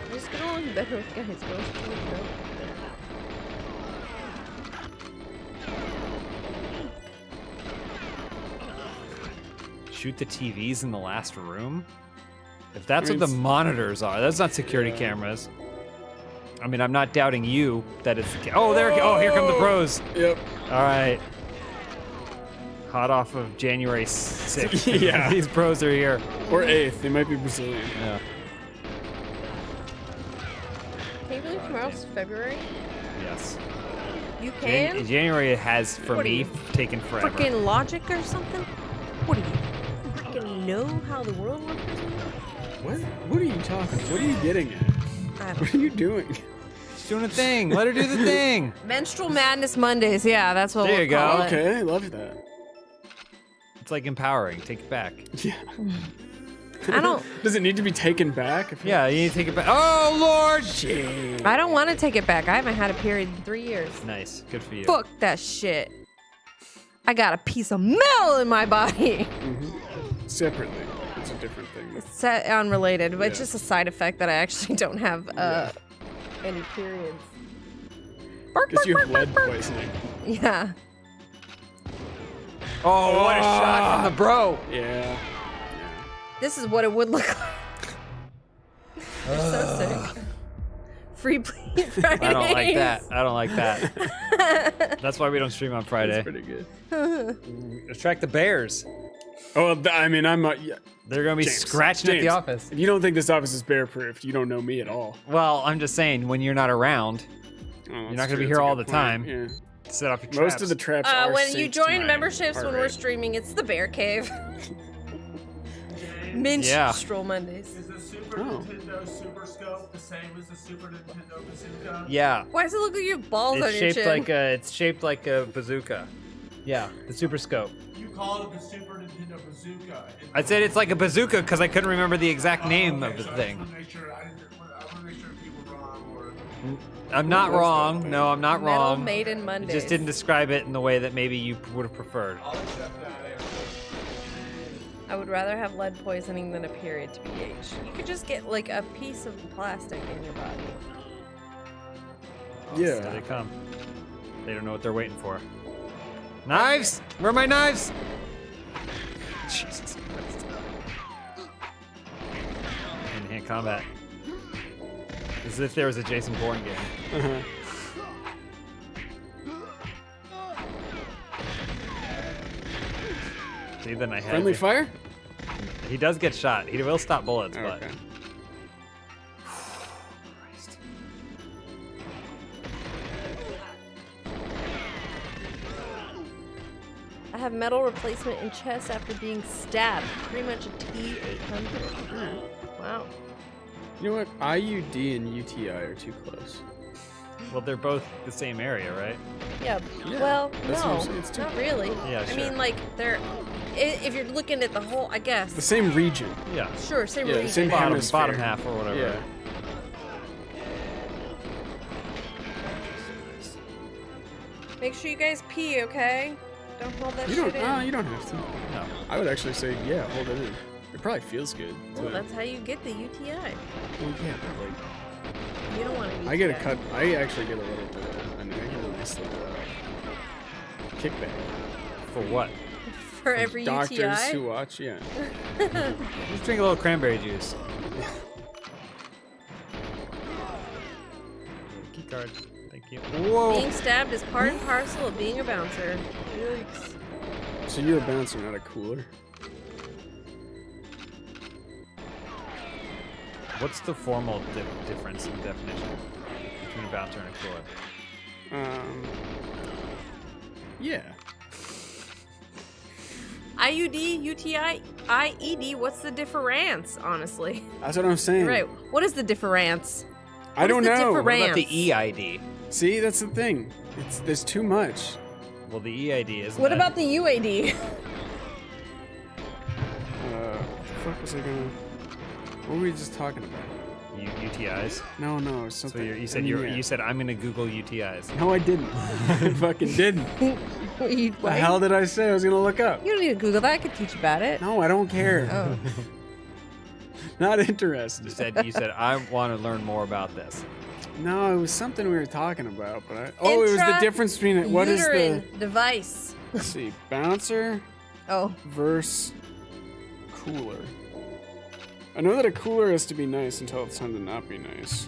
I'm just gonna look better with guys. Girls do it, no. Shoot the TVs in the last room? If that's I mean, what the it's- monitors are, that's not security Yeah. cameras. I mean, I'm not doubting you that it's. Oh, there. Oh, here come the pros. Yep. All right. Hot off of January 6th. Yeah. These pros are here. Or 8th. They might be Brazilian. Yeah. Can you believe tomorrow's February? Yes. You can? January has, for What are me, you, taken forever. Freaking logic or something? What do you freaking know how the world works? What are you talking? What are you getting at? What are you doing? She's doing a thing. Let her do the thing. Menstrual Madness Mondays. Yeah, that's what There we'll you go. call it. Okay, I love that. It's like empowering. Take it back. Yeah. I don't. Does it need to be taken back? Yeah, you need to take it back. Oh, Lord! Shit. I don't want to take it back. I haven't had a period in 3 years. Nice. Good for you. Fuck that shit. I got a piece of metal in my body. Separately. It's a different thing. It's unrelated, but it's Yeah. just a side effect that I actually don't have any periods. Because you have lead poisoning. Yeah. Oh, what a shot from the bro. Yeah. This is what it would look like. You're so sick. Free bleed Fridays. I don't like that. I don't like that. That's why we don't stream on Friday. That's pretty good. Attract the bears. Oh, I mean, I'm not. Yeah. They're going to be James, scratching at the James, office. If you don't think this office is bear-proofed, you don't know me at all. Well, I'm just saying, when you're not around, you're not going to be here all the time. Yeah. Set off your traps. Most of the traps are when you synced to join my memberships heart when we're rate. streaming, it's the Bear Cave. Minstrel Mondays. Is the Super Nintendo Super Scope the same as the Super Nintendo Bazooka? Yeah. Why does it look like you have balls on It's your shaped chin? like a. It's shaped like a bazooka. Yeah, the Super Scope. You call it the Super Nintendo Bazooka. I said it's like a bazooka because I couldn't remember the exact name of the thing. I want to make sure people were wrong or. I'm not wrong. No, I'm not Metal wrong. Maiden You Mondays. just didn't describe it in the way that maybe you would have preferred. I'll accept that answer. I would rather have lead poisoning than a period to pH. You could just get like a piece of plastic in your body. There they come. They don't know what they're waiting for. Knives? Where are my knives? Jesus Christ. Hand-to-hand combat. As if there was a Jason Bourne game. See, then I had Friendly fire? He does get shot. He will stop bullets, but. Okay. I have metal replacement in chest after being stabbed. Pretty much a T800. Wow. You know what? IUD and UTI are too close. Well, they're both the same area, right? Yeah. Yeah, Well, that's what I'm no, saying, it's too- not really. Yeah, I sure. mean, like they're. If you're looking at the whole, I guess. The same region. Yeah. Sure, same Yeah, region. same Bottom hemisphere. half or whatever. Yeah. Make sure you guys pee, okay? Don't hold that You shit don't. in. You don't have to. No. I would actually say, yeah, hold it in. It probably feels good. Well, that's how you get the UTI. Well, yeah, but like, You don't want to. I get a cut. I actually get a little bit of I get a nice little kickback. For what? For every Doctors UTI. who watch, yeah. Just drink a little cranberry juice. Key card. Thank you. Whoa. Being stabbed is part and parcel of being a bouncer. Yikes. So you're a bouncer, not a cooler. What's the formal difference in definition between a bouncer and a cooler? Yeah. IUD, UTI, IED. What's the difference? Honestly. That's what I'm saying. Right. What is the difference? I don't know. What about the difference? EID? See, that's the thing. There's too much. Well, the EID is. What about the UAD? What the fuck was I gonna? What were we just talking about? UTIs? No, it was So something. you said you said I'm gonna Google UTIs. No, I didn't. I fucking didn't. What? The hell did I say I was gonna look up? You don't need to Google that. I could teach you about it. No, I don't care. Oh. Not interested. You said I want to learn more about this. No, it was something we were talking about, but it was the difference between it. What is the? Uterine device? Let's see, bouncer Oh. versus cooler. I know that a cooler has to be nice until it's time to not be nice.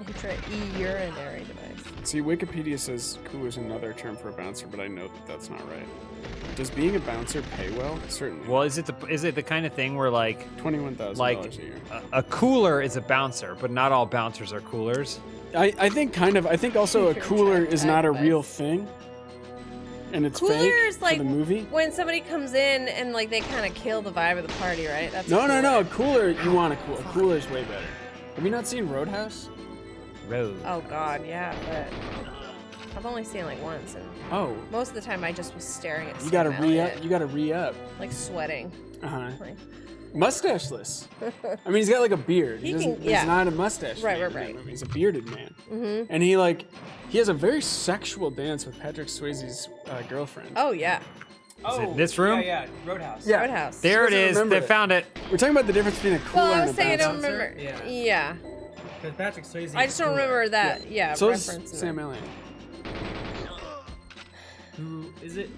Intra-urinary device. See, Wikipedia says cooler's another term for a bouncer, but I know that that's not right. Does being a bouncer pay well? Certainly. Well, is it the kind of thing where like $21,000 like a year. a cooler is a bouncer, but not all bouncers are coolers? I think kind of. I think also a Your cooler check is not a advice. real thing, and it's Cooler fake is like for the movie. when somebody comes in and like they kind of kill the vibe of the party, right? That's No, a no, cooler. no. A cooler, you want a cooler. A cooler's way better. Have you not seen Roadhouse? Road. Oh God, yeah, but I've only seen it like once, and Oh, most of the time I just was staring at. you gotta Sam re-up. Elliott, You gotta re-up. like sweating. Uh-huh. Like, Mustacheless. I mean, he's got like a beard. He Doesn't- can- He's yeah. not a mustache. Right, man right, in that right. movie. He's a bearded man. mm-hmm. And he has a very sexual dance with Patrick Swayze's girlfriend. Oh yeah, it this room? Yeah, Roadhouse. Yeah. Roadhouse. There it doesn't is. remember They it. found it. We're talking about the difference between a cooler Well, I and was a saying I bouncer. don't remember. Yeah. Yeah, Because Patrick Swayze. I just don't remember that. Yeah, So is reference. in Sam there. Elliott. Who is it?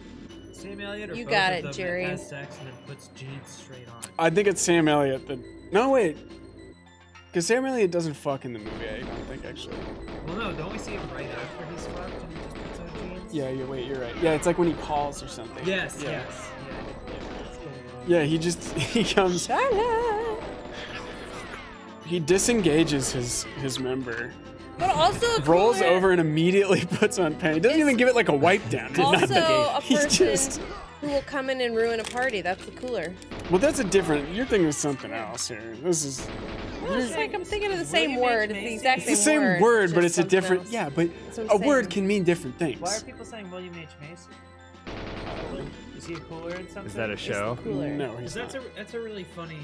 Sam Elliott or You both got of it, them Jerry. that has sex and then puts jeans straight on? I think it's Sam Elliott that. No, wait. Because Sam Elliott doesn't fuck in the movie, I don't think, actually. Well, no, don't we see him right after he's fucked and he just puts on jeans? Yeah, you're right. Yeah, it's like when he calls or something. Yes, Yeah. yes. That's cool. Yeah, he comes. Charlotte. He disengages his member, But also a rolls cooler- over and immediately puts on pants. He doesn't It's even give it like a wipe down. Also, a He's person just. who will come in and ruin a party. That's the cooler. Well, that's a different. You're thinking of something else here. This is. Well, it's like I'm thinking of the same word. It's the exact It's the same same word, but just it's a something different. else. Yeah, but That's what a I'm word saying. can mean different things. Why are people saying William H. Macy? Is he a cooler in something? Is that a show? Cooler. No, he's Because not. that's a really funny.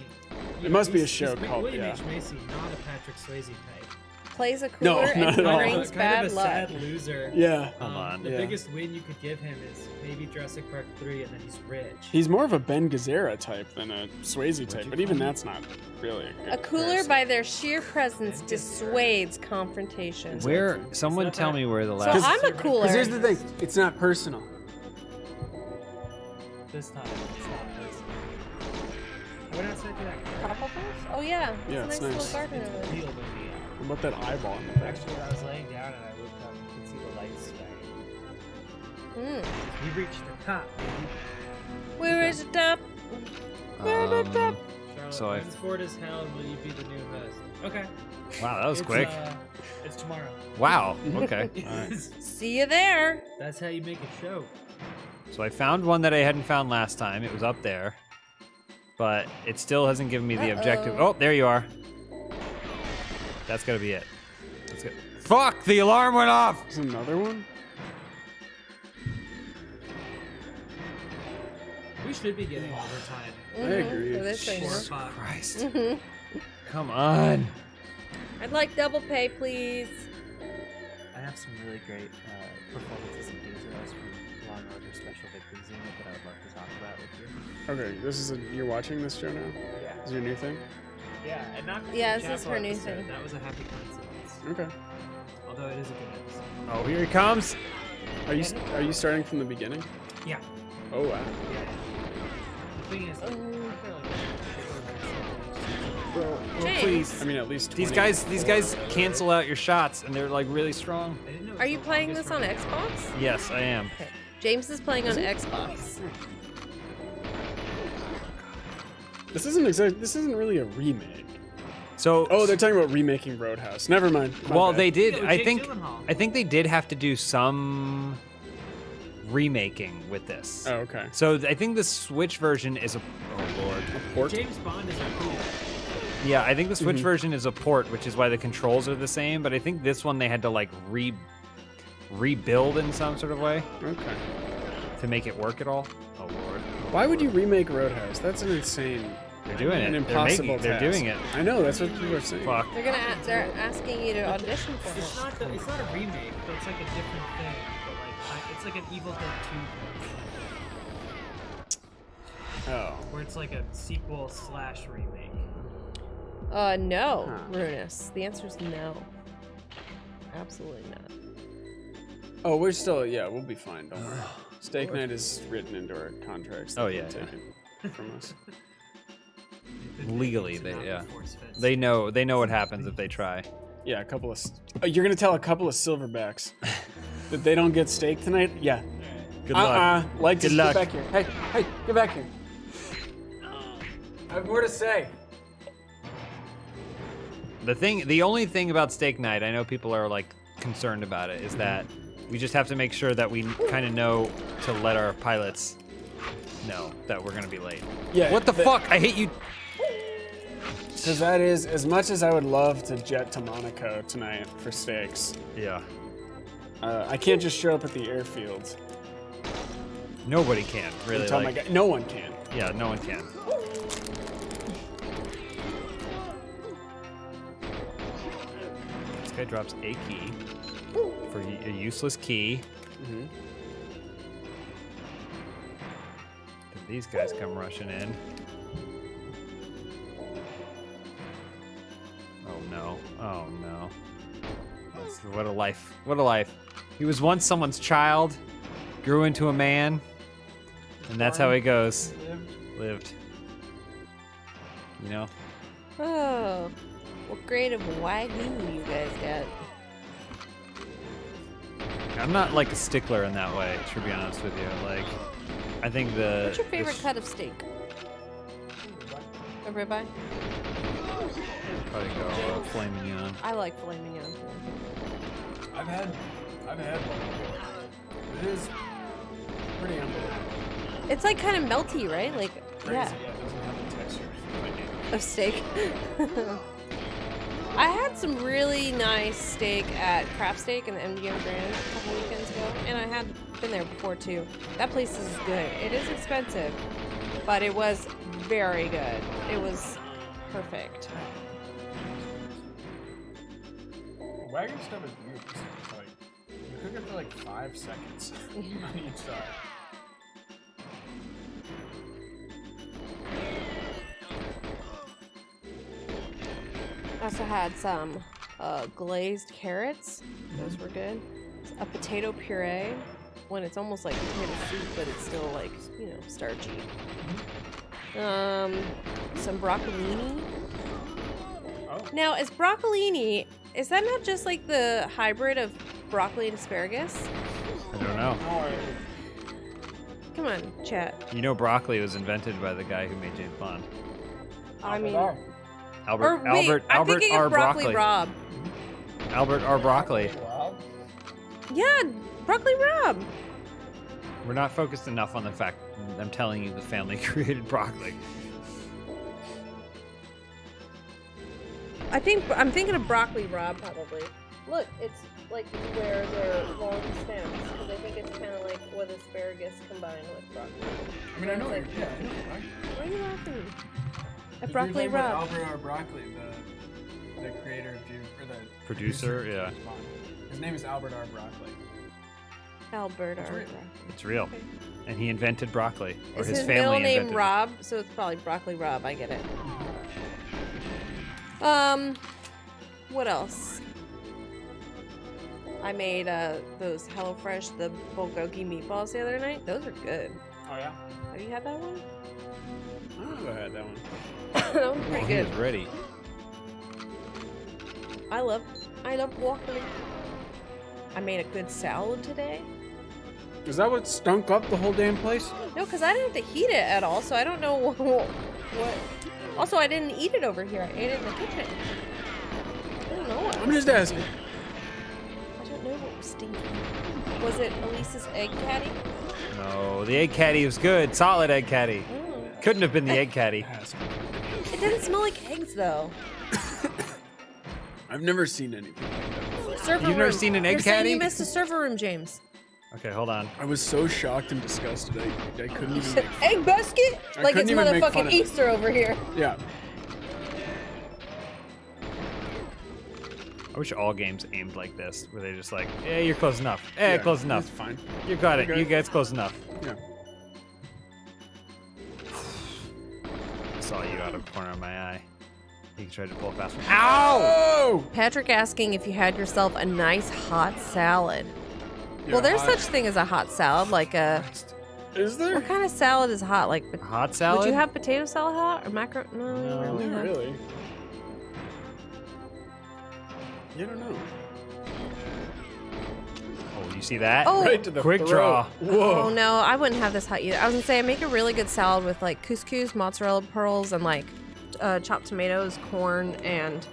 It must be a he's- show he's called- William yeah. H. Macy, not a Patrick Swayze type. Plays a No, cooler not and at all. brings Kind bad of a luck. sad loser. Yeah. Come on. The Yeah. biggest win you could give him is maybe Jurassic Park 3, and then he's rich. He's more of a Ben Gazzara type than a Swayze type, you but even call him? that's not really a good A cooler, comparison. by their sheer presence, dissuades confrontation. Where? Someone not tell that- me where the So last. I'm a cooler. Because here's the thing, it's not personal. This time, it's not personal. I went outside to that Papa Falls? Oh yeah. Yeah, it's it's a nice nice. little garden It's over a there. real movie. What about that eyeball in the back? Actually, when I was laying down and I looked up, you could see the lights shining. Mm. We reached the top, baby. Where is it up? Where is it up? Charlotte, So I- when's Ford as hell will you be the new host? Okay. Wow, that was It's, quick. It's tomorrow. Wow. Okay. See you there. That's how you make a show. So I found one that I hadn't found last time. It was up there, but it still hasn't given me the objective. Uh-oh. Oh, there you are. That's gotta be it. That's good. Fuck! The alarm went off. There's another one? We should be getting overtime. agree. For this thing, 4 huh? o'clock. Christ. Mhm. Come on. I'd like double pay, please. I have some really great performances and details from Law and Order Special Victims Unit that I would love to talk about with you. Okay, you're watching this show now? Yeah. Is your new thing? Yeah, and not Yeah, the this is Chapel her new episode. thing. That was a happy coincidence. Okay. Although it is a good episode. Oh, here he comes. Are you starting from the beginning? Yeah. Oh wow. Yeah. The thing is, like, aren't there, like, Well, James. please. I mean, at least These 20. guys cancel out your shots, and they're like really strong. I didn't know it Are was you the playing longest this on running- Xbox? Yes, I am. Okay. James is playing on Xbox. This isn't really a remake. So. Oh, they're talking about remaking Roadhouse. Never mind. My Well, bad. they did. Yeah, with I Jake think. Gyllenhaal. I think they did have to do some remaking with this. Oh, okay. So I think the Switch version is a. Oh lord. Port? James Bond is a cool. Yeah, I think the Switch Mhm. version is a port, which is why the controls are the same. But I think this one they had to like rebuild in some sort of way Okay. to make it work at all. Oh lord. Why would you remake Roadhouse? That's an insane, They're doing an it. impossible They're task. doing it. I know. That's what people are saying. Fuck. They're asking you to audition for It's it. not a remake, but it's like a different thing. But like, it's like an Evil Dead 2 Oh. where it's like a sequel / remake. No, Huh. Runus. The answer is no. Absolutely not. Oh, we'll be fine. Don't worry. Steak Night is written into our contracts. They Oh, can yeah, take it from us. Legally, they know what happens if they try. Yeah, a couple of. You're gonna tell a couple of silverbacks that they don't get steak tonight? Yeah. Good luck. Like Good to luck. Get back here. Hey, get back here. I have more to say. The only thing about steak night, I know people are like concerned about it, is that we just have to make sure that we kind of know to let our pilots know that we're gonna be late. Yeah. What the fuck? I hate you. Because that is, as much as I would love to jet to Monaco tonight for steaks, Yeah. I can't just show up at the airfield. Nobody can really. And tell my guy, no one can. Yeah, no one can. This guy drops a key for a useless key. Mm-hmm. Then these guys come rushing in. Oh no! Oh no! What a life! What a life! He was once someone's child, grew into a man, and that's how he goes. Lived. You know? Oh, what grade of Wagyu you guys got? I'm not like a stickler in that way, to be honest with you. Like, I think What's your favorite cut of steak? A ribeye? Probably go filet mignon. I like filet mignon. I've had one. It is pretty unbelievable. It's like kind of melty, right? Like, Crazy, yeah. it doesn't have the texture Of steak. I had some really nice steak at Craft Steak in the MGM Grand a couple weekends ago, and I had been there before too. That place is good. It is expensive, but it was very good. It was perfect. Wagyu stuff is weird. It's like, you cook it for like 5 seconds on each side. I also had some glazed carrots. Those were good. A potato puree when it's almost like potato soup, but it's still like, you know, starchy. Some broccolini. Oh. Now, is broccolini, is that not just like the hybrid of broccoli and asparagus? I don't know. Come on, chat. You know, broccoli was invented by the guy who made James Bond. I mean, Albert I'm thinking R. of Broccoli Rob. Albert R. Broccoli. Yeah, Broccoli Rob. We're not focused enough on the fact I'm telling you the family created broccoli. I'm thinking of Broccoli Rob probably. Look, it's like where they're long stems because I think it's kind of like with asparagus combined with broccoli. I mean, I know Like, you're, yeah, I know, right? why are you laughing? At You're Broccoli talking about Rob. Albert R. Broccoli, the creator of James, or the Producer, of yeah. James Bond. His name is Albert R. Broccoli. Albert R. real. It's real. And he invented broccoli. Or Is his his family middle name invented it. Rob? So it's probably Broccoli Rob. I get it. What else? I made those HelloFresh, the bulgogi meatballs the other night. Those are good. Oh, yeah? Have you had that one? I don't know if I had that one. That one's pretty He good. was ready. I love broccoli. I made a good salad today. Is that what stunk up the whole damn place? No, because I didn't have to heat it at all, so I don't know what. Also, I didn't eat it over here. I ate it in the kitchen. I don't know what. I'm just asking. I don't know what was stinky. Was it Elise's egg caddy? No, the egg caddy was good. Solid egg caddy. Mm. Couldn't have been the egg caddy. It didn't smell like eggs though. I've never seen anything like that. Server You've never room. seen an egg You're saying caddy? you missed a server room, James. Okay, hold on. I was so shocked and disgusted. I couldn't even. Egg basket? I Like couldn't it's even make fun motherfucking of it. Easter over here. Yeah. I wish all games aimed like this, where they're just like, yeah, you're close enough. Eh, Yeah, close enough. It's fine. You got it. Okay. You guys close enough. Yeah. I saw you out of the corner of my eye. You tried to pull a fast one. Ow! Patrick asking if you had yourself a nice hot salad. Well, there's such thing as a hot salad, like a. Is there? What kind of salad is hot? Like Hot salad? Would you have potato salad hot or macaroni? No, you No. don't really Not have- really. You don't know. Oh, you see that? Oh. Right to the Quick throat. draw. Whoa. Oh no, I wouldn't have this hot either. I was gonna say I make a really good salad with like couscous, mozzarella pearls, and like chopped tomatoes, corn, and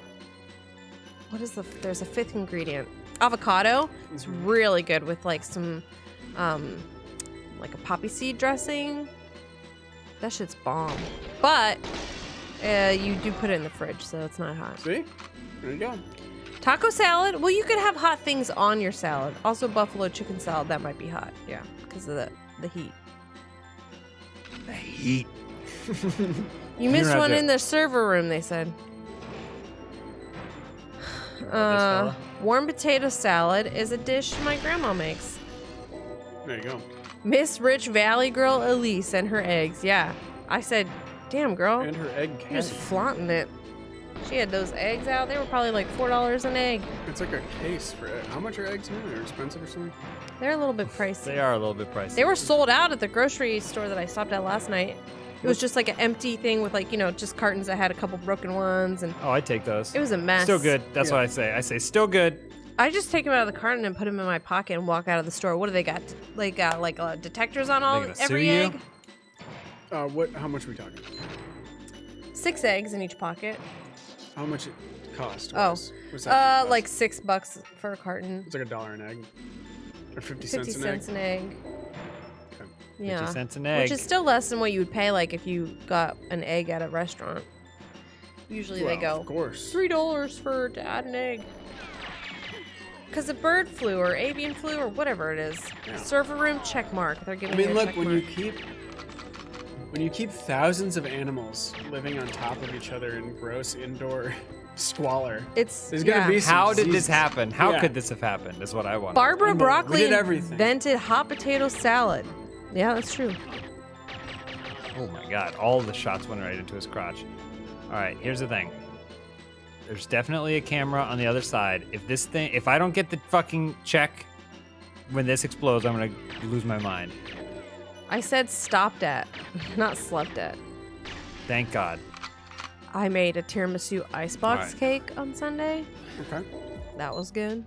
there's a fifth ingredient, avocado. It's really good with like some like a poppy seed dressing. That shit's bomb. But you do put it in the fridge, so it's not hot. See? There you go. Taco salad? Well, you could have hot things on your salad. Also, buffalo chicken salad, that might be hot. Yeah, because of the heat. The heat. You missed don't have one to- in the server room, they said. fella? Warm potato salad is a dish my grandma makes. There you go. Miss Rich Valley girl Elise and her eggs. Yeah. I said, damn, girl. And her egg She was candy. flaunting it. She had those eggs out. They were probably like $4 an egg. It's like a case for egg. How much are eggs now? They're expensive or something? They're a little bit pricey. They are a little bit pricey. They were sold out at the grocery store that I stopped at last night. It was just like an empty thing with like, just cartons that had a couple broken ones, and Oh, I take those. it was a mess. Still good. That's what I say. I say still good. I just take them out of the carton and put them in my pocket and walk out of the store. What do they got? They got like detectors on all gonna sue every you? egg. How much are we talking? 6 eggs in each pocket. How much it cost? Oh, What's that like $6 for a carton. It's like $1 an egg. Or 50 50 cents an cents egg. an egg. Okay. Yeah. 50 cents an egg. Which is still less than what you would pay like if you got an egg at a restaurant. Usually they Well, go of course. $3 to add an egg. Because of bird flu or avian flu or whatever it is. Yeah. Server room check mark. They're I giving mean, me a look, check when mark. you keep thousands of animals living on top of each other in gross indoor squalor, It's there's gonna be some How did this diseases. happen? How Yeah. could this have happened? Is what I want. Barbara Remember, we Broccoli did everything. invented hot potato salad. Yeah, that's true. Oh my god! All the shots went right into his crotch. All right, here's the thing. There's definitely a camera on the other side. If I don't get the fucking check when this explodes, I'm gonna lose my mind. I said stopped at, not slept at. Thank God. I made a tiramisu icebox Alright. cake on Sunday. Okay. That was good.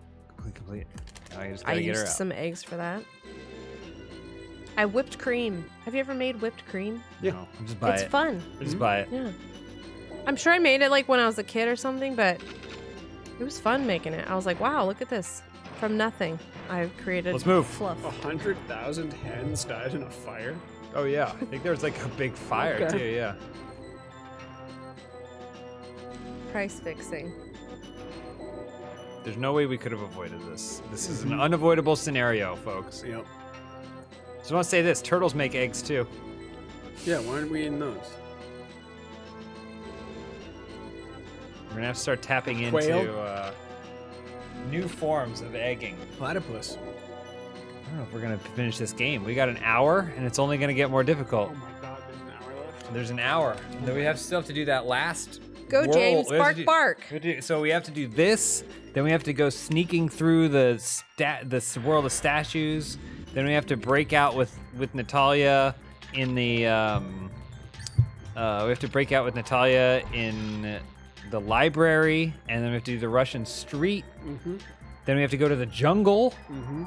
Complete. Now I just I gotta get her used out. some eggs for that. I whipped cream. Have you ever made whipped cream? Yeah. No, just buy It's it. fun. Just buy it. Yeah. I'm sure I made it like when I was a kid or something, but it was fun making it. I was like, wow, look at this. From nothing, I've created Let's move. fluff. 100,000 hens died in a fire. Oh yeah, I think there was like a big fire Okay. too. Yeah. Price fixing. There's no way we could have avoided this. This is an unavoidable scenario, folks. Yep. Just want to say this: turtles make eggs too. Yeah, why aren't we in those? We're gonna have to start tapping Quail? into new forms of egging. Platypus. I don't know if we're gonna finish this game. We got an hour, and it's only gonna get more difficult. Oh my god, there's an hour left. There's an hour. Then we still have to do that last. Go, whirl. James. We have to Bark, do- bark. So we have to do this. Then we have to go sneaking through the world of statues. Then we have to break out with Natalia in the. We have to break out with Natalia in the library, and then we have to do the Russian street. Mm-hmm. Then we have to go to the jungle, Mm-hmm.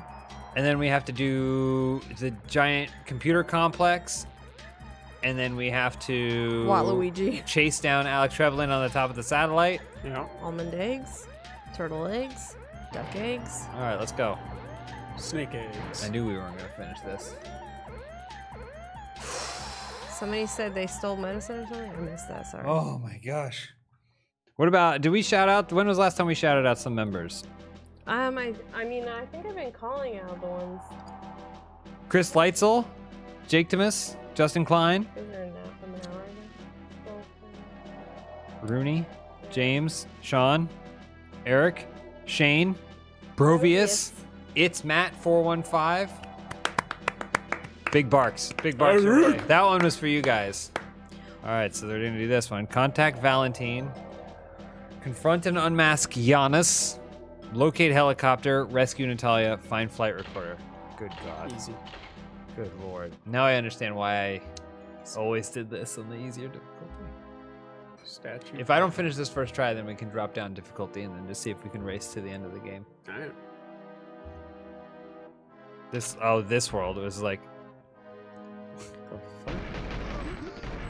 and then we have to do the giant computer complex, and then we have to Waluigi. chase down Alex Trevelyan on the top of the satellite. Yeah. Almond eggs. Turtle eggs. Duck eggs. All right, let's go. Snake eggs. I knew we weren't gonna finish this. Somebody said they stole medicine or something? I missed that, sorry. Oh my gosh. What about? Did we shout out? When was the last time we shouted out some members? I mean, I think I've been calling out the ones. Chris Leitzel, Jake Timus, Justin Klein, Isn't there an hour ago? Rooney, James, Sean, Eric, Shane, Brovius. It's Matt 415. Big barks. Big barks. your way. That one was for you guys. All right, so they're going to do this one. Contact Valentine. Confront and unmask Giannis. Locate helicopter. Rescue Natalia. Find flight recorder. Good God. Easy. Good Lord. Now I understand why I always did this on the easier difficulty. statue. If I don't finish this first try, then we can drop down difficulty and then just see if we can race to the end of the game. All right. This world was like,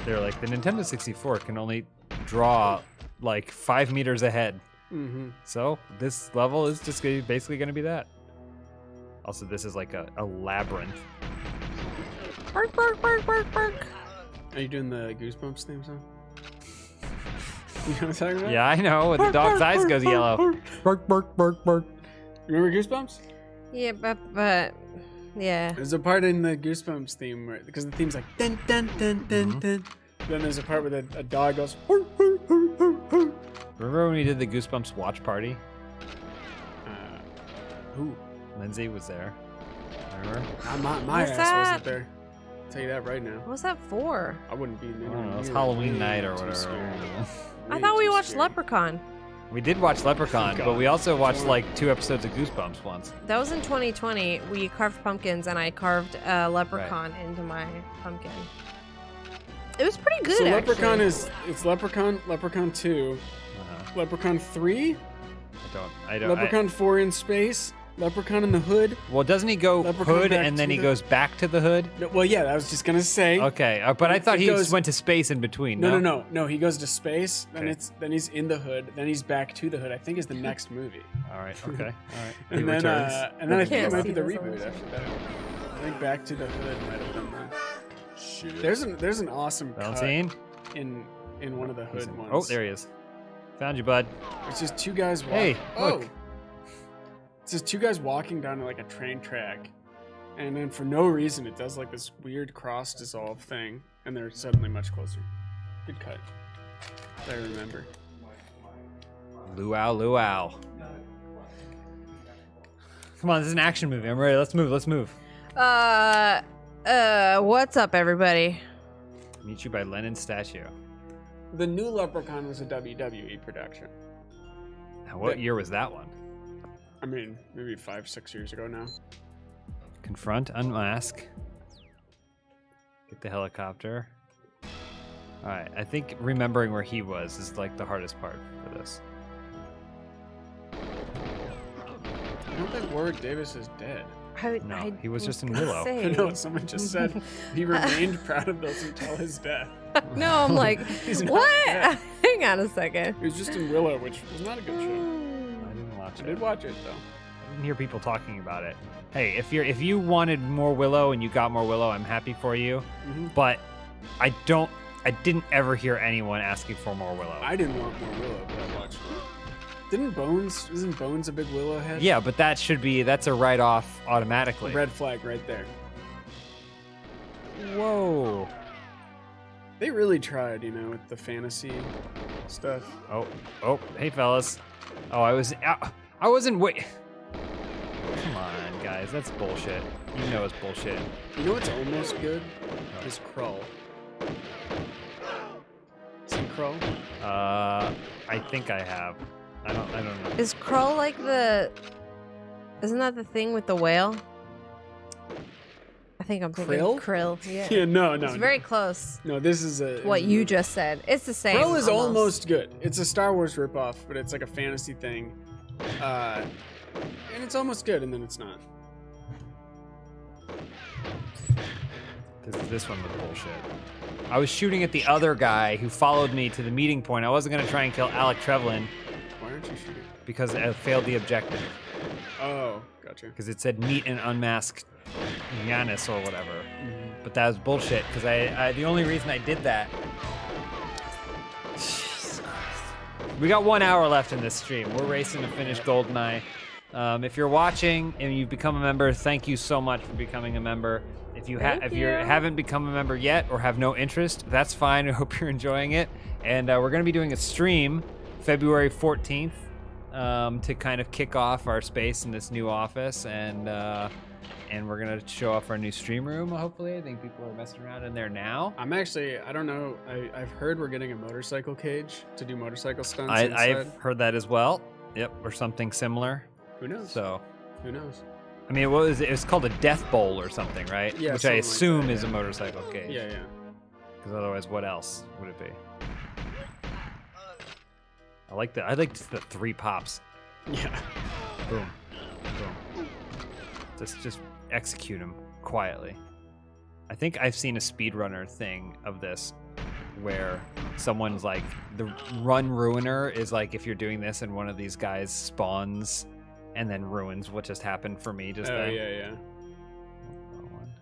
they're like, the Nintendo 64 can only draw like 5 meters ahead. Mm-hmm. So this level is just basically going to be that. Also, this is like a labyrinth. Bark, bark, bark, bark, bark. Are you doing the Goosebumps theme song? You know what I'm talking about? Yeah, I know. When the dog's eyes goes yellow. Bark, bark, bark, bark. Remember Goosebumps? Yeah, but yeah. There's a part in the Goosebumps theme where, because the theme's like dun dun dun dun dun. Then there's a part where a dog goes. Remember when we did the Goosebumps watch party? Who? Lindsay was there. Remember? My What's ass that? wasn't there. I'll tell you that right now. What's that for? I wouldn't be in I don't know. It was near Halloween way night or too whatever. scary. I Way thought we too watched scary. Leprechaun. We did watch Leprechaun, but we also watched like 2 episodes of Goosebumps once. That was in 2020. We carved pumpkins, and I carved a leprechaun into my pumpkin. It was pretty good, So actually. Leprechaun it's Leprechaun, Leprechaun 2, Leprechaun 3, I don't. Leprechaun 4 in space, Leprechaun in the Hood. Well, doesn't he go Leprechaun hood back and then to he the- goes back to the hood? No, well, yeah, I was just gonna say. Okay, but I thought It he goes- just went to space in between. No. He goes to space, then Okay. then he's in the Hood, then he's back to the Hood. I think is the next movie. All right. Okay. All right. And He then, returns. and then I think can't it might see be the this reboot one. after that. I think Back to the Hood might have been the. There's an awesome Valentine? cut in one of the Hood ones. Oh, there he is. Found you, bud. It's just 2 guys walking. Hey, look. It's just 2 guys walking down like a train track, and then for no reason it does like this weird cross dissolve thing, and they're suddenly much closer. Good cut. I remember. Luau, luau. Come on, this is an action movie. I'm ready. Let's move. Let's move. What's up, everybody? Meet you by Lenin's statue. The new Leprechaun was a WWE production. Now, what year was that one? I mean, maybe 5-6 years ago now. Confront, unmask. Get the helicopter. All right, I think remembering where he was is like the hardest part for this. I don't think Warwick Davis is dead. No, he was just in Willow. I know, someone just said he remained proud of those until his death. No, I'm like, He's not what? dead. Hang on a second. He was just in Willow, which was not a good show. I didn't watch I it. did watch it though. I didn't hear people talking about it. Hey, if you wanted more Willow and you got more Willow, I'm happy for you. Mhm. But I didn't ever hear anyone asking for more Willow. I didn't want more Willow, but I watched it. Isn't Bones a big Willow head? Yeah, but that's a write-off automatically. Red flag right there. Whoa. They really tried, with the fantasy stuff. Oh, hey fellas. Oh, I wasn't wait. Come on, guys, that's bullshit. You know it's bullshit. You know what's almost good? Is Krull. See Krull? I think I have. I don't know. Is Krull like isn't that the thing with the whale? I think I'm thinking Krill? Yeah. Yeah, no. It's very close. No, this is What you just said. It's the same. Krull is almost good. It's a Star Wars ripoff, but it's like a fantasy thing. And it's almost good, and then it's not. This one was bullshit. I was shooting at the other guy who followed me to the meeting point. I wasn't gonna try and kill Alec Trevlin Why aren't you shooting? because I failed the objective. Oh, gotcha. Because it said meet and unmask Giannis or whatever. Mm-hmm. But that was bullshit. Because I the only reason I did that. We got 1 hour left in this stream. We're racing to finish Goldeneye. If you're watching and you've become a member, thank you so much for becoming a member. If you haven't become a member yet or have no interest, that's fine. I hope you're enjoying it. And we're going to be doing a stream February 14th to kind of kick off our space in this new office, and we're going to show off our new stream room. Hopefully, I think people are messing around in there now. I don't know. I've heard we're getting a motorcycle cage to do motorcycle stunts I've inside. heard that as well. Yep, or something similar. Who knows? So, who knows? I mean, what was it? It was called a death bowl or something, right? Yeah, Which I something like assume that, is a yeah. motorcycle cage. Yeah. Because otherwise, what else would it be? I like the 3 pops. Yeah. Boom. Boom. Just execute him quietly. I think I've seen a speedrunner thing of this where someone's like, the run ruiner is like if you're doing this and one of these guys spawns and then ruins what just happened for me just then. Yeah. Wrong one.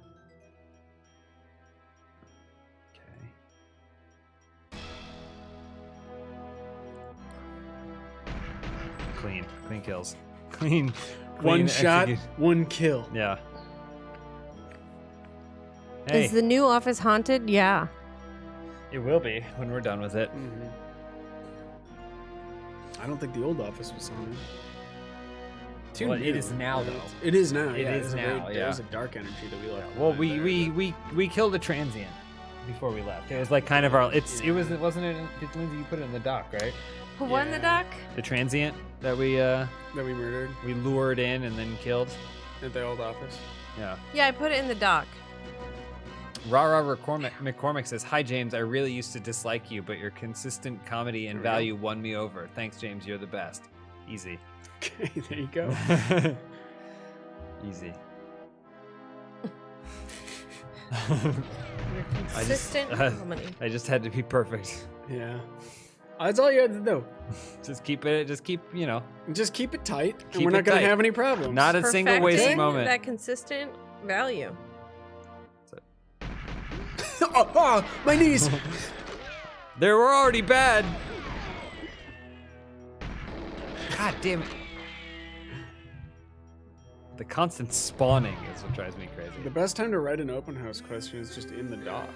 Okay. Clean kills. Clean One shot, execute. 1 kill. Yeah. Hey, Is the new office haunted? Yeah. it will be when we're done with it. Mhm. I don't think the old office was haunted. Too Well, new. it is now, though. It is now. It yeah, is now, There yeah. was a dark energy that we left. Well, behind there. we killed a transient before we left. It was like kind of our. It wasn't it? Lindsay, you put it in the dock, right? Who won the doc? The transient that we murdered. We lured in and then killed. At the old office. Yeah. Yeah, I put it in the doc. Rara McCormick says, "Hi James, I really used to dislike you, but your consistent comedy and value won me over. Thanks, James. You're the best. Easy." Okay, there you go. Easy. Consistent comedy. I just had to be perfect. Yeah. That's all you had to do. Just keep it tight, and Keep we're it not going tight. to have any problems. Not a single wasted Perfecting moment. that consistent value. oh, my knees. They were already bad. God damn it. The constant spawning is what drives me crazy. The best time to write an open house question is just in the doc.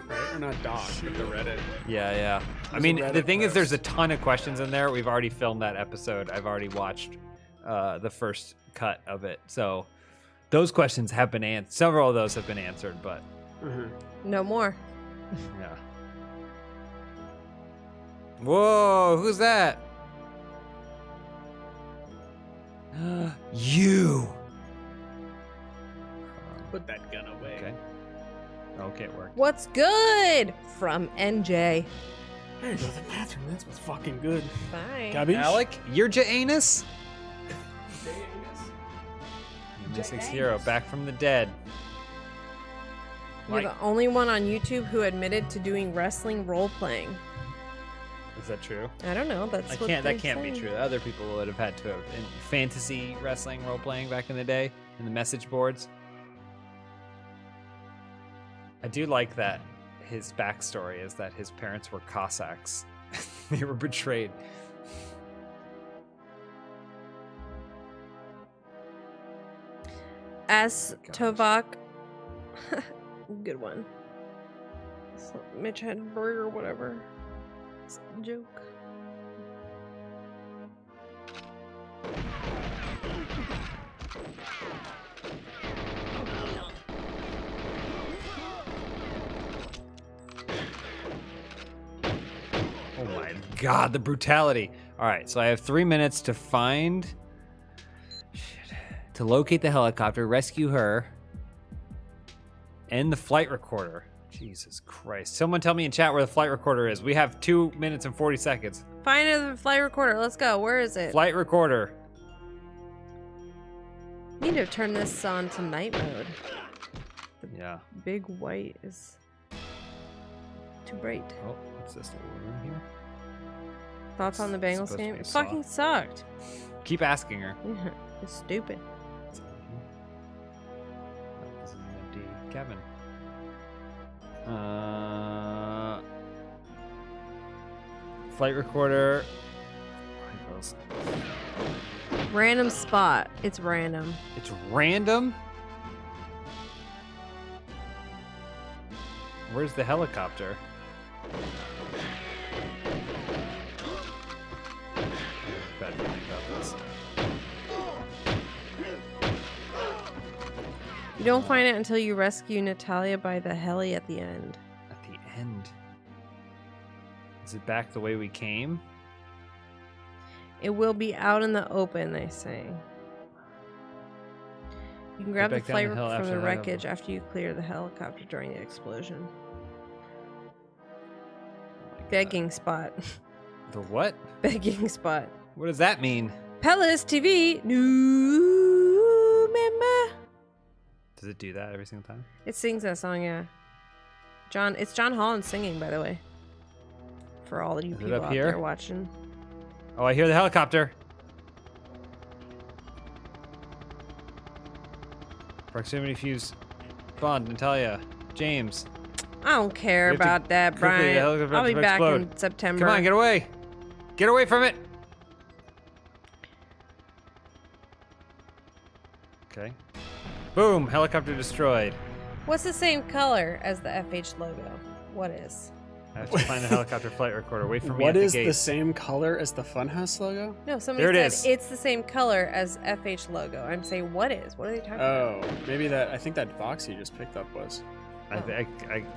Right? Or not doc, but the Reddit. Yeah. I There's mean, a the Reddit thing is, post. there's a ton of questions in there. We've already filmed that episode. I've already watched the first cut of it. So those questions have been answered. Several of those have been answered, but No more. yeah. Whoa, who's that? You. Put that gun away. Okay, it worked. What's good? From NJ. Hey, go to the bathroom. This was fucking good. Bye. Cabbage? Alec, you're Janus? Missing Hero, back from the dead. You're the only one on YouTube who admitted to doing wrestling role playing. Is that true? I don't know. That's what That they can't be say. true. Other people would have had to have in fantasy wrestling role playing back in the day in the message boards. I do like that his backstory is that his parents were Cossacks. They were betrayed. As Tovak. Good one. So Mitch had burger or whatever. It's a joke. Oh my god, the brutality. All right, so I have 3 minutes to to locate the helicopter, rescue her, and the flight recorder. Jesus Christ. Someone tell me in chat where the flight recorder is. We have 2 minutes and 40 seconds. Find the flight recorder. Let's go. Where is it? Flight recorder. Need to turn this on to night mode. Yeah. Big white is too bright. Oh, what's this little room here? Thoughts on the Bengals supposed to game? be a It fucking sucked. Keep asking her. It's stupid. This is an empty cabin. Flight recorder. Random spot. It's random. It's random? Where's the helicopter? Bad feeling about this. You don't find it until you rescue Natalia by the heli at the end. At the end. Is it back the way we came? It will be out in the open, they say. You can grab the back down flight the hill from after the that, wreckage after you clear the helicopter during the explosion. Begging spot. The what? begging spot. What does that mean? Palace TV, new member. Does it do that every single time? It sings that song, yeah. It's John Holland singing, by the way. For all of you Is it people up out here? there watching. Oh, I hear the helicopter. Proximity fuse. Bond, Natalia, James. I don't care We have to about that, quickly, the Brian. helicopter I'll be to back explode. in September. Come on, get away. Get away from it. Okay. Boom, helicopter destroyed. What's the same color as the FH logo? What is? I have to find the helicopter flight recorder. Wait for me What at is the the gate. same color as the Funhouse logo? No, somebody There it said is. it's the same color as FH logo. I'm saying, what is? What are they talking about? Oh, maybe that. I think that box you just picked up was. I what?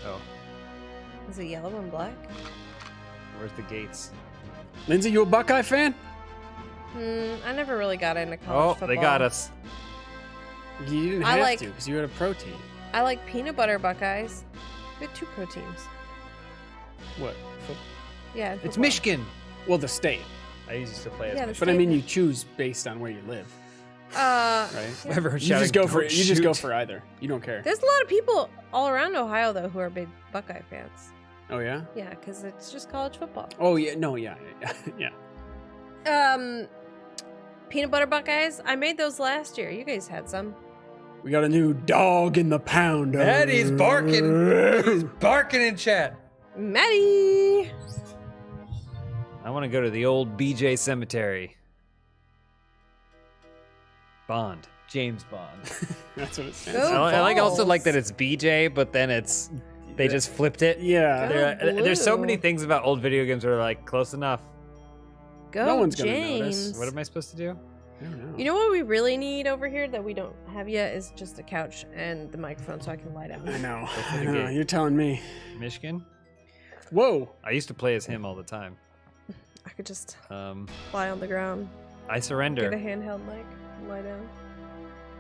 Oh, Is it yellow and black? where's the gates? Lindsay, you a Buckeye fan? I never really got into college Oh, football. they got us. You didn't I have like- to because you had a pro team. I like peanut butter Buckeyes. We had 2 pro teams. What? Yeah. It's football. Michigan. Well, the state. I used to play as Yeah, the Michigan. But I mean, you choose based on where you live, right? yeah. Everyone You shouting, just go for "Don't you just go shoot." for either. You don't care. There's a lot of people all around Ohio though who are big Buckeye fans. Oh yeah. Yeah, because it's just college football. Oh yeah. No. Yeah. Yeah. Peanut butter Buckeyes. I made those last year. You guys had some. We got a new dog in the pound. Eddie's barking. He's barking in chat. Maddie. I want to go to the old BJ cemetery. Bond. James Bond. That's what it stands. Go for. I like also Balls. like that it's BJ, but then they just flipped it. Yeah. There's so many blue. things about old video games that are like close enough. Go No one's gonna James. notice. What am I supposed to do? I don't know. You know what we really need over here that we don't have yet is just a couch and the microphone so I can lie down. I know. for I the know. game. You're telling me. Michigan? Whoa. I used to play as him all the time. I could just Um, lie on the ground, I get a surrender. handheld mic, and lie down.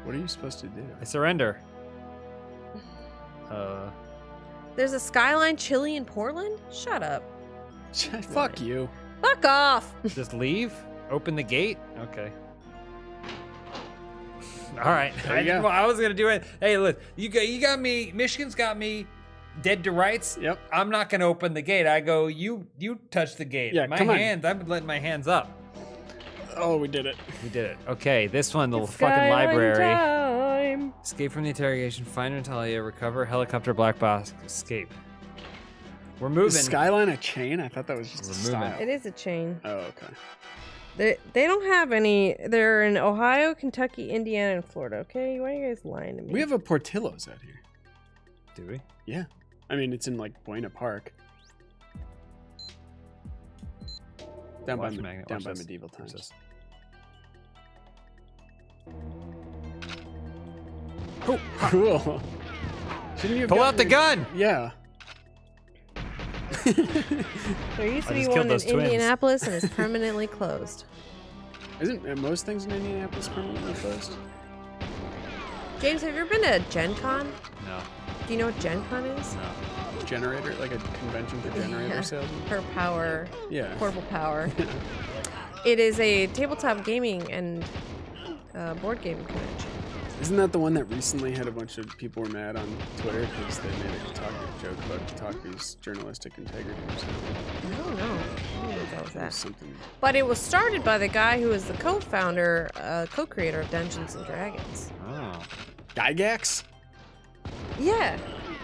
What are you supposed to do? I surrender. There's a Skyline Chili in Portland? Shut up. Fuck you. Fuck off. Just leave? Open the gate? Okay. All right. There you go. I was gonna do it. Hey, look, you got me. Michigan's got me dead to rights. Yep. I'm not gonna open the gate. I go. You touch the gate. Yeah, my come on. hands. I'm letting my hands up. Oh, we did it. We did it. Okay, this one, the It's fucking Skyline library. time. Escape from the interrogation. Find Natalia. Recover helicopter black box. Escape. We're moving. Is Skyline a chain? I thought that was just a We're moving. style. It is a chain. Oh, okay. They don't have any. They're in Ohio, Kentucky, Indiana, and Florida. Okay, why are you guys lying to me? We have a Portillo's out here. Do we? Yeah. I mean, it's in like Buena Park. Down Watch by, magnet, down watch by this. medieval Watch times. this. Oh, cool. Shouldn't you have Pull out the gotten- gun. Yeah. There used to I be just one killed in those twins. Indianapolis, and it's permanently closed. Isn't most things in Indianapolis permanently closed? James, have you ever been to Gen Con? No. Do you know what Gen Con is? No. Generator, like a convention for generator Yeah. salesmen? For power, Yeah. portable power. It is a tabletop gaming and board game convention. Isn't that the one that recently had a bunch of people were mad on Twitter because they made a Kotaku joke about Kotaku's journalistic integrity or something? I don't know. I don't know if that was It was that. something. But it was started by the guy who is the co-founder, co-creator of Dungeons and Dragons. Oh. Gygax? Yeah,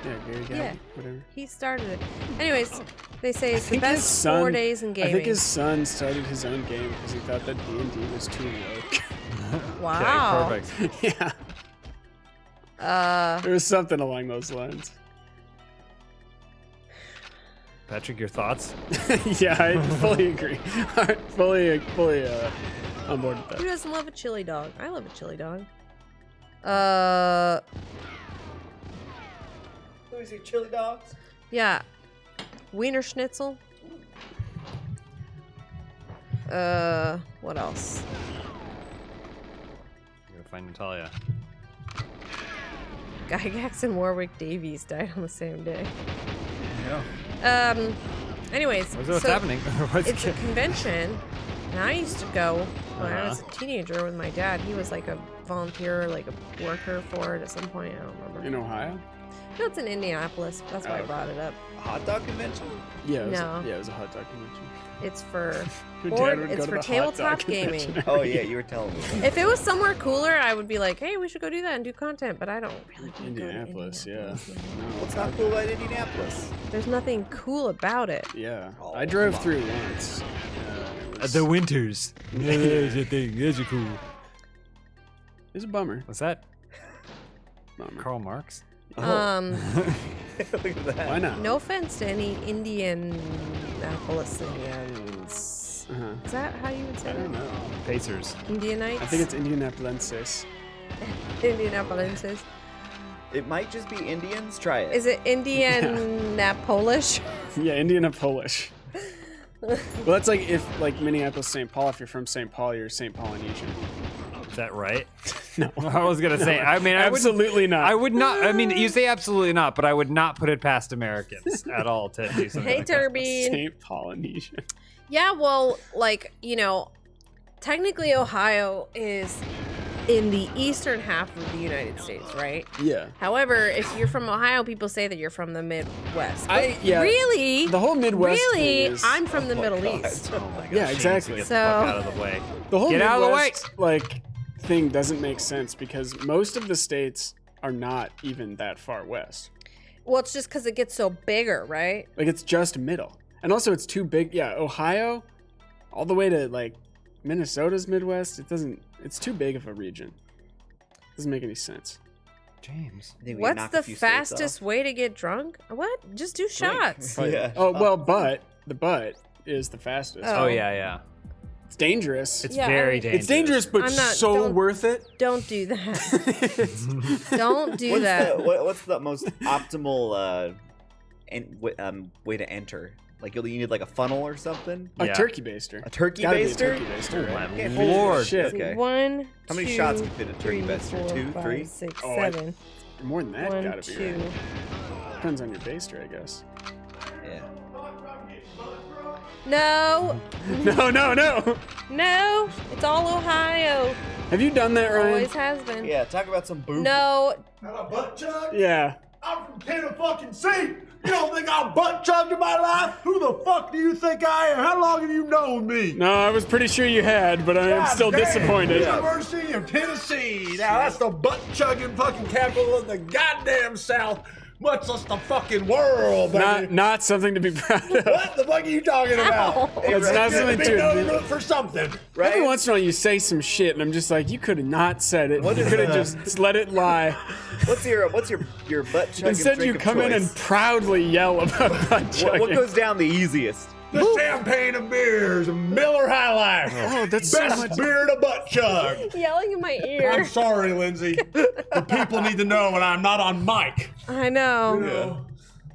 Yeah, Gary Gygax, Yeah. whatever. he started it. Anyways, they say I it's the think his best son, 4 days in gaming. I think his son started his own game because he thought that D&D was too woke. Wow. Okay, perfect. Yeah, there was something along those lines. Patrick, your thoughts? Yeah, I fully agree. fully on board with that. Who doesn't love a chili dog? I love a chili dog. Who is he, chili dogs? Yeah. Wiener Schnitzel. What else? I'm gonna find Natalia. Gygax and Warwick Davies died on the same day. Yeah. Anyways, What's so happening? it's a convention, and I used to go when I was a teenager with my dad. He was like a volunteer, like a worker for it at some point. I don't remember. In Ohio? No, it's in Indianapolis. That's why I brought it up. Hot dog convention? Yeah, it was, No. yeah, it was a hot dog convention. It's for Your dad board. would It's go to for the hot dog tabletop gaming. convention. Oh yeah, you were telling me. If it was somewhere cooler, I would be like, "Hey, we should go do that and do content." But I don't really want to go to Indianapolis, Indianapolis. What's not cool about Indianapolis? There's nothing cool about it. Yeah, Oh, I drove come on. through once. It was- The winters. There's a thing. There's a cool. It was a bummer. What's that? Bummer. Karl Marx? Look at that. Why not? No offense to any Indianapolisians. Is that how you would say I that? don't know. Pacers. Indianites? I think it's Indianapolis. Indianapolis. It might just be Indians. Try it. Is it Indianapolish? Yeah, Indianapolis. Well, that's like if like Minneapolis, St. Paul. If you're from St. Paul, you're St. Polynesian. Is that right? No, I was gonna say. I mean, absolutely not. I would not. I mean, you say absolutely not, but I would not put it past Americans at all to do something. Hey, like that. Turbine. St. Polynesian. Yeah, well, like, you know, technically Ohio is in the eastern half of the United States, right? Yeah. However, if you're from Ohio, people say that you're from the Midwest. Yeah. Really? The whole Midwest. Really? thing is, I'm from the Middle East. Oh my gosh, Yeah, she exactly. needs to get the fuck out of the way. The whole Get out of the way. Midwest, like thing doesn't make sense because most of the states are not even that far west. Well, it's just because it gets so bigger, right? Like it's just middle, and also it's too big. Yeah, Ohio, all the way to like Minnesota's Midwest. It doesn't. It's too big of a region. Doesn't make any sense. James. What's the fastest way to get drunk? What? Just do shots. Yeah. Oh well, but the butt is the fastest. Oh. Oh yeah, yeah. It's dangerous. It's Yeah, very I- dangerous. It's dangerous, but I'm not- so don't- worth it. Don't do that. Don't do What's that. what's the most optimal way to enter? Like you need like a funnel or something. A Yeah. turkey baster. A turkey Gotta be a baster. turkey baster, Oh, right? my Can't lord. Shit. Okay. 1, How many 2, shots can fit a turkey 3, baster? 4, 2, 5, 3? 6, Oh, 7. More than that, 1, gotta be 2. right. Depends on your baster, I guess. Yeah. No, No, no, no. no, it's all Ohio. Have you done that, Ryan? Always has been. Yeah. Talk about some boob. No, Have a butt chug? Yeah. I'm from Tennessee. You don't think I'm butt chugged in my life? Who the fuck do you think I am? How long have you known me? No, I was pretty sure you had, but I am still God damn, disappointed. University of Tennessee. Now that's the butt chugging fucking capital of the goddamn South, much less the fucking world, baby. Not something to be proud of. What the fuck are you talking about? It's not something Be to known admit. for something. Right? Every once in a while, you say some shit, and I'm just like, you could have not said it. What You is could have that? just let it lie. What's your butt chugging Instead, drink you of come in choice? and proudly yell about butt chugging. What goes down the easiest? The champagne of beers, Miller High Life. Oh, that's so Best much. beer to butt chug. yelling in my I'm ear. sorry, Lindsay. The people need to know when I'm not on mic. I know. Yeah.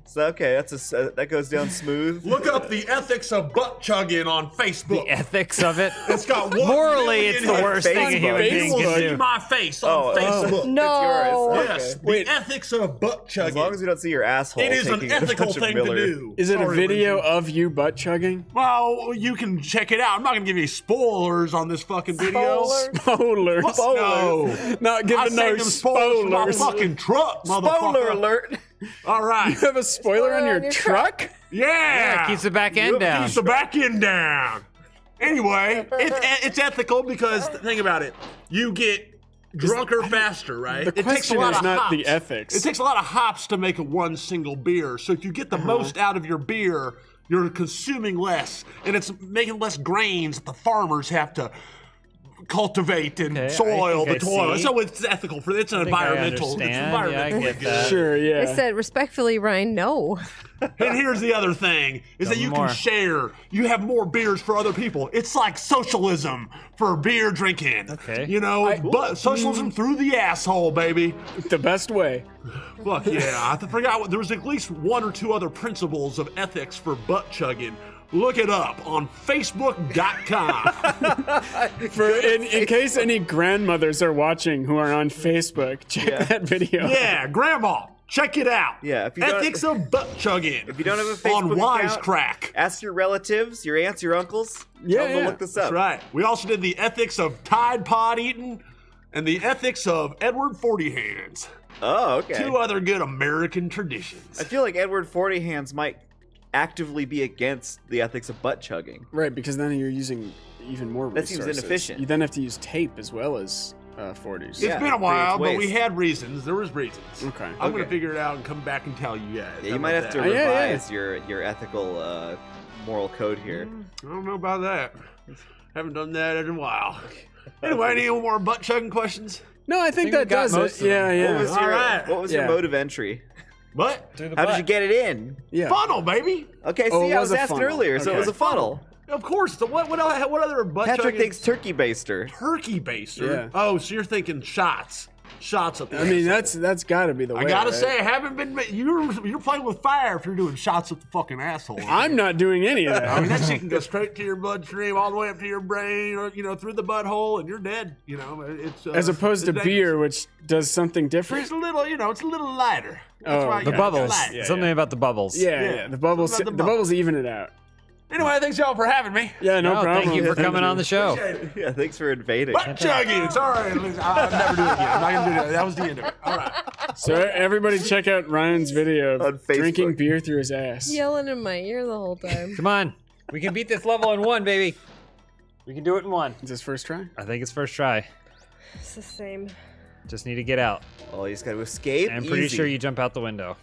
So okay, that goes down smooth. Look up the ethics of butt chugging on Facebook. The ethics of it. It's got 1 Morally, million it's the hits. worst thing a Facebook. human being You will can see do. my face on Facebook. No. It's yours. Yes, Okay. the ethics of butt chugging. As long as we don't see your asshole. It is an taking a ethical bunch of thing to Miller. do. Is it a Sorry, video Lindsay. of you butt chugging? Well, you can check it out. I'm not going to give you spoilers on this fucking video. Spoilers. No. Not I giving no saved them spoilers for my spoilers. fucking truck, Spoiler motherfucker. alert! All right. You have a spoiler on your truck? Yeah. Yeah, it keeps the back end down. Keeps the back end down. Anyway, it's ethical because think about it. You get drunker faster, right? The It takes a question lot is of not hops. the ethics. It takes a lot of hops to make one single beer. So if you get the most out of your beer, you're consuming less, and it's making less grains that the farmers have to cultivate and Okay, I soil the think I soil. see. So it's ethical for it's an I think I environmental. It's understand. Yeah, I environmentally get good. that. Sure, I yeah. said respectfully, Ryan, no. And here's the other thing: is that Tell you me more. can share. You have more beers for other people. It's like socialism for beer drinking. Okay. You know, but socialism through the asshole, baby. The best way. Fuck yeah! I forgot what there was at least 1 or 2 other principles of ethics for butt chugging. Look it up on Facebook.com. For in case any grandmothers are watching who are on Facebook, check that video. Yeah, Grandma, Check it out. Yeah, if you don't- Ethics of butt chugging. If you don't have a on Facebook account, Wisecrack. ask your relatives, your aunts, your uncles. Yeah, Tell them to yeah. look this up. That's right. We also did the ethics of Tide Pod eating and the ethics of Edward 40 Hands. Oh, okay. 2 other good American traditions. I feel like Edward 40 Hands might actively be against the ethics of butt chugging. Right, because then you're using even more That resources. seems inefficient. You then have to use tape as well as 40s. It's Yeah, been a while, creates but we waste. had reasons. There was reasons. Okay. I'm going Okay. to figure it out and come back and tell you guys. Yeah, How you might about have to that? revise your ethical moral code here. I don't know about that. Haven't done that in a while. Anyway, any more butt chugging questions? No, I think we that got does most it. of them. Yeah, What was yeah. your, Alright. what was your Yeah. mode of entry? What? Through the How did butt. you get it in? Yeah. Funnel, baby. Okay, Oh, see, it I was was a asking funnel. earlier, so it Okay. was a funnel. Of course. The what other butt Patrick chugging? thinks turkey baster. Turkey baster. Yeah. Oh, so you're thinking shots. Shots up the I mean, asshole. that's got to be the way. I gotta right? say, I haven't been. You're playing with fire if you're doing shots up the fucking asshole. I'm not doing any of that. I mean, that shit can go straight to your bloodstream, all the way up to your brain, or through the butthole, and you're dead. It's As opposed to it's beer, which does something different. It's a little, it's a little lighter. Oh, why you The gotta go bubbles. light. Yeah, Something yeah. about the bubbles. Yeah, Yeah. yeah. The bubbles, Something the about the bubbles even it out. Anyway, thanks y'all for having me. Yeah, no problem. Thank you for coming on the show. Yeah, thanks for invading. Butt chugging. It's all right. I'll never do it again. I'm not gonna do that. That was the end of it. All right. So everybody, check out Ryan's video On of Facebook. drinking beer through his ass. Yelling in my ear the whole time. Come on. We can beat this level in 1, baby. We can do it in 1. Is this first try? I think it's first try. It's the same. Just need to get out. Oh, you just got to escape. I'm pretty Easy. sure you jump out the window.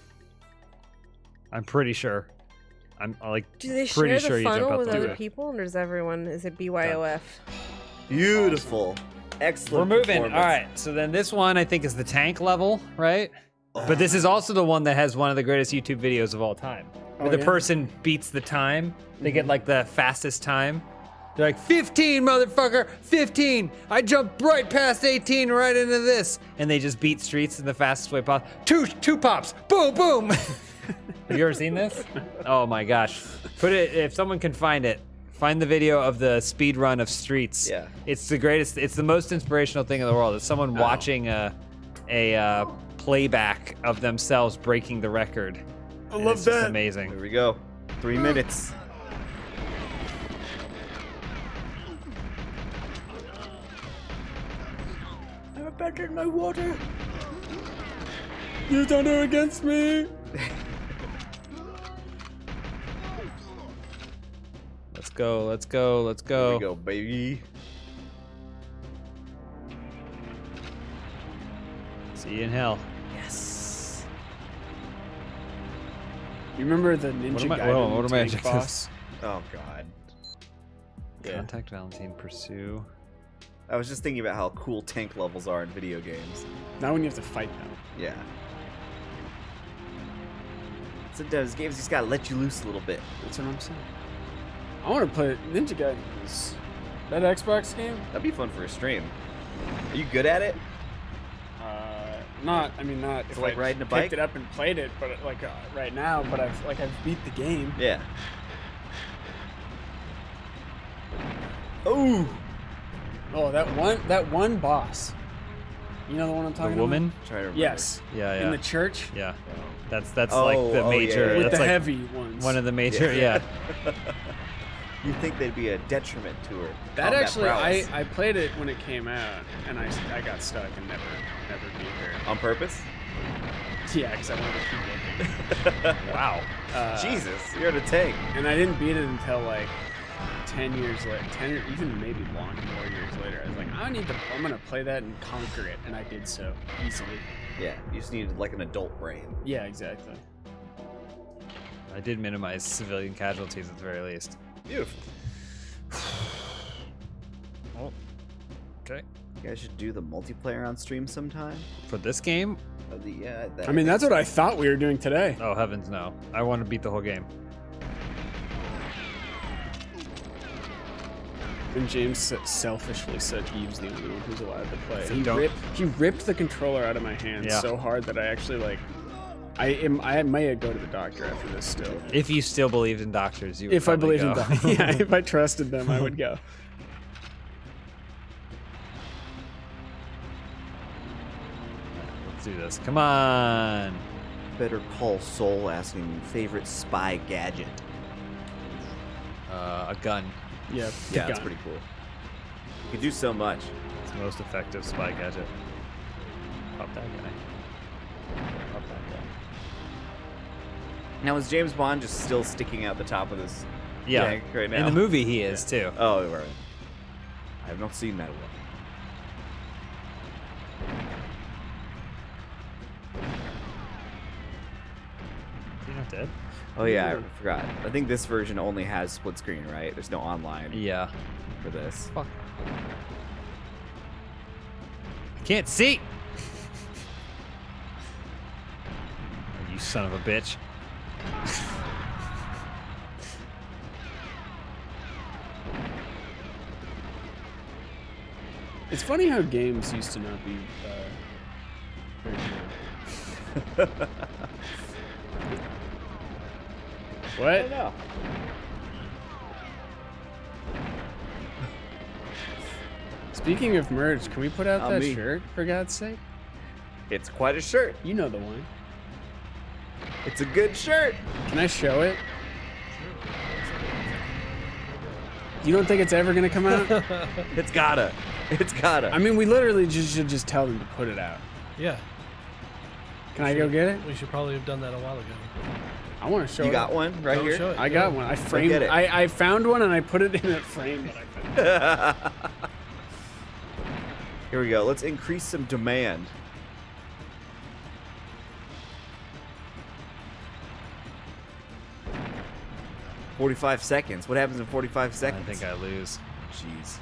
I'm pretty sure. I'm like Do they pretty share sure the you jump funnel out with the other window. people, or is everyone? Is it BYOF? Beautiful. Excellent. We're moving. All performance. right. So then this one I think is the tank level, right? But this is also the one that has one of the greatest YouTube videos of all time. Where Oh, the yeah? person beats the time. They get like the fastest time. They're like, 15, motherfucker, 15. I jumped right past 18 right into this. And they just beat streets in the fastest way possible. Two pops. Boom, boom. Have you ever seen this? Oh my gosh. Put it, if someone can find it, find the video of the speed run of streets. Yeah. It's the greatest, it's the most inspirational thing in the world. It's someone watching a playback of themselves breaking the record. I And love it's just that. amazing. Here we go. 3 minutes. I'm back in my water. You don't do it against me. Let's go, let's go, let's Here go. we go, baby. See you in hell. Yes. You remember the Ninja am I- Gaiden what am I tank objectives? boss? Oh god. Yeah. Contact Valentine, pursue. I was just thinking about how cool tank levels are in video games. Not when you have to fight them. Yeah. Sometimes games just gotta let you loose a little bit. That's what I'm saying. I want to play Ninja Gaiden. That Xbox game? That'd be fun for a stream. Are you good at it? Not. I mean, not. It's if like I riding a picked bike? it up and played it, but like right now. But I've beat the game. Yeah. Oh, Oh, that one boss. You know the one I'm The talking woman? trying to about? remember. Yes. Yeah, yeah. In the church Yeah. That's Oh, like the oh, major. yeah. with That's the like heavy ones. one of the major. Yeah. You think they'd be a detriment to her? That combat actually, prowess. I played it when it came out, and I got stuck and never beat her. On purpose? Yeah, because I wanted to keep looking. Wow. Jesus, you're in a tank. And I didn't beat it until like 10 years later, 10 or even maybe more years later. I was like, I'm gonna play that and conquer it, and I did so easily. Yeah, you just need like an adult brain. Yeah, exactly. I did minimize civilian casualties at the very least. Beautiful. Oh. Okay. You guys should do the multiplayer on stream sometime. For this game? I mean, that's what I thought we were doing today. Oh heavens no! I want to beat the whole game. And James selfishly said Eve's the only one who's allowed to play. So He don't- ripped the controller out of my hands Yeah. so hard that I actually like. I may go to the doctor after this still. If you still believed in doctors, you would If I probably believed in go. doctors, yeah. If I trusted them, I would go. Let's do this. Come on. Better Call Saul asking favorite spy gadget. A gun. Yeah, Yeah, that's pretty cool. You can do so much. It's the most effective spy gadget. Pop that guy. Pop that guy. Now, is James Bond just still sticking out the top of this tank right now? In the movie, he is too. Oh, right. I have not seen that one. Is he not dead? Oh yeah, I forgot. I think this version only has split screen, right? There's no online. Yeah. For this. Fuck. I can't see. Oh, you son of a bitch. It's funny how games used to not be very good. What? I don't know. Speaking of merch, can we put out that me. shirt, for God's sake? It's quite a shirt. You know the one. It's a good shirt. Can I show it? You don't think it's ever gonna come out? It's gotta. It's gotta. I mean, we literally should just tell them to put it out. Yeah. Can I go get it? We should probably have done that a while ago. I want to show it. You got one right Go here? show it. I got one. I framed get it. I found one and I put it in a frame that I found. Here we go. Let's increase some demand. "45 seconds. What happens in 45 seconds? I think I lose. Jeez.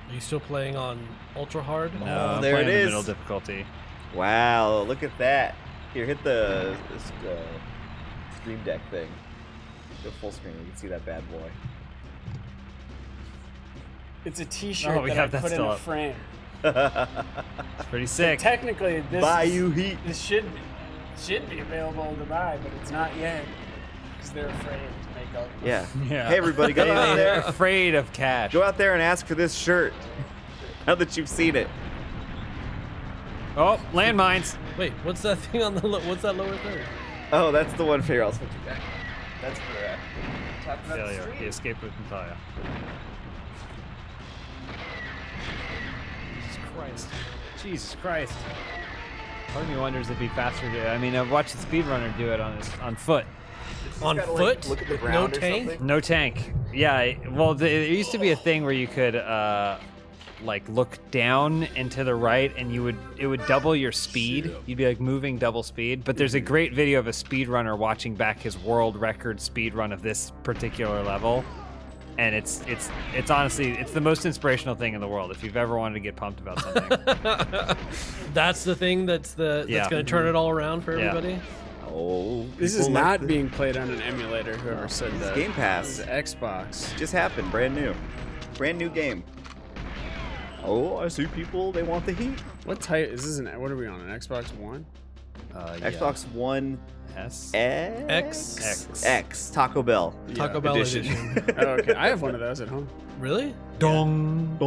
Are you still playing on ultra hard? No, Oh, I'm there playing it the is. middle difficulty. Wow, look at that. Here, hit the Stream Deck thing. Go full screen. You can see that bad boy. It's a T-shirt Oh, we that have I that put in still a up. frame. It's pretty sick. Technically, this Buy is- you heat. This should be available to buy, but it's not yet because they're afraid to make up. Yeah. Yeah. Hey, everybody, go out They're there. afraid of cash. Go out there and ask for this shirt. Now that you've seen it. Oh, landmines. Wait, what's that thing on the what's that lower third? Oh, that's the one. Here, I'll switch you back. That's for talking about the Failure. stream. He escaped with Natalia. Jesus Christ. Jesus Christ. Part of me wonders if he faster did. I mean, I've watched the speedrunner do it on foot. On gotta, foot? look at the With ground no or tank? something? No tank. Yeah. Well, there used to be a thing where you could like look down and to the right, and it would double your speed. You'd be like moving double speed. But there's a great video of a speedrunner watching back his world record speed run of this particular level. And it's honestly, it's the most inspirational thing in the world if you've ever wanted to get pumped about something. That's the thing that's going to turn it all around for everybody? Oh, This is not being played on an emulator. Whoever said that. Game Pass. This is Xbox. Just happened, brand new game. Oh, I see people. They want the heat. What type is this? What are we on? An Xbox One? Xbox One S. X. Taco Bell. Taco Bell edition. Oh, okay. I have one of those at home. Really? Dong.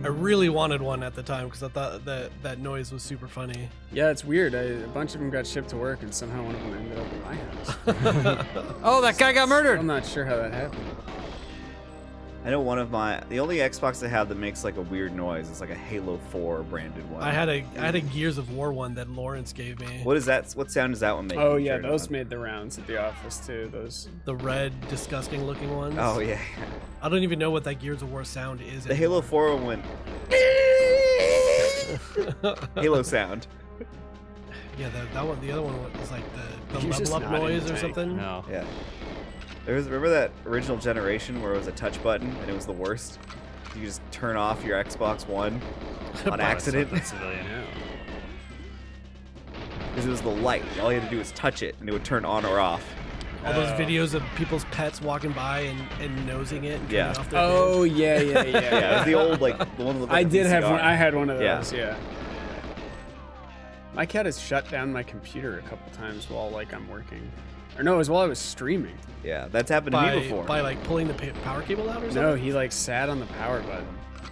I really wanted one at the time because I thought that noise was super funny. Yeah, it's weird. A bunch of them got shipped to work, and somehow one of them ended up in my house. Oh, that guy got murdered. I'm not sure how that happened. I know the only Xbox I have that makes like a weird noise is like a Halo 4 branded one. I had a Gears of War one that Lawrence gave me. What is that? What sound does that one make? Oh when you yeah, turn it those on? made the rounds at the office too. Those. The red, disgusting looking ones. Oh yeah. I don't even know what that Gears of War sound is. The Halo 4 one went. Halo sound. Yeah, that one. The other one was like the He was just level up not in noise the or tank. something. No. Yeah. Remember that original generation where it was a touch button and it was the worst? You just turn off your Xbox One on accident. Civilian. Because it was the light. All you had to do was touch it and it would turn on or off. All those videos of people's pets walking by and nosing it and turning Yeah. off their Oh page. yeah. Yeah, it was the old, like, the one that looked like I a did have VCR. one. I had one of Yeah. those. Yeah. My cat has shut down my computer a couple times while like I'm working. Or no, it was while I was streaming. Yeah, that's happened to me before. By like pulling the power cable out or something? No, he like sat on the power button.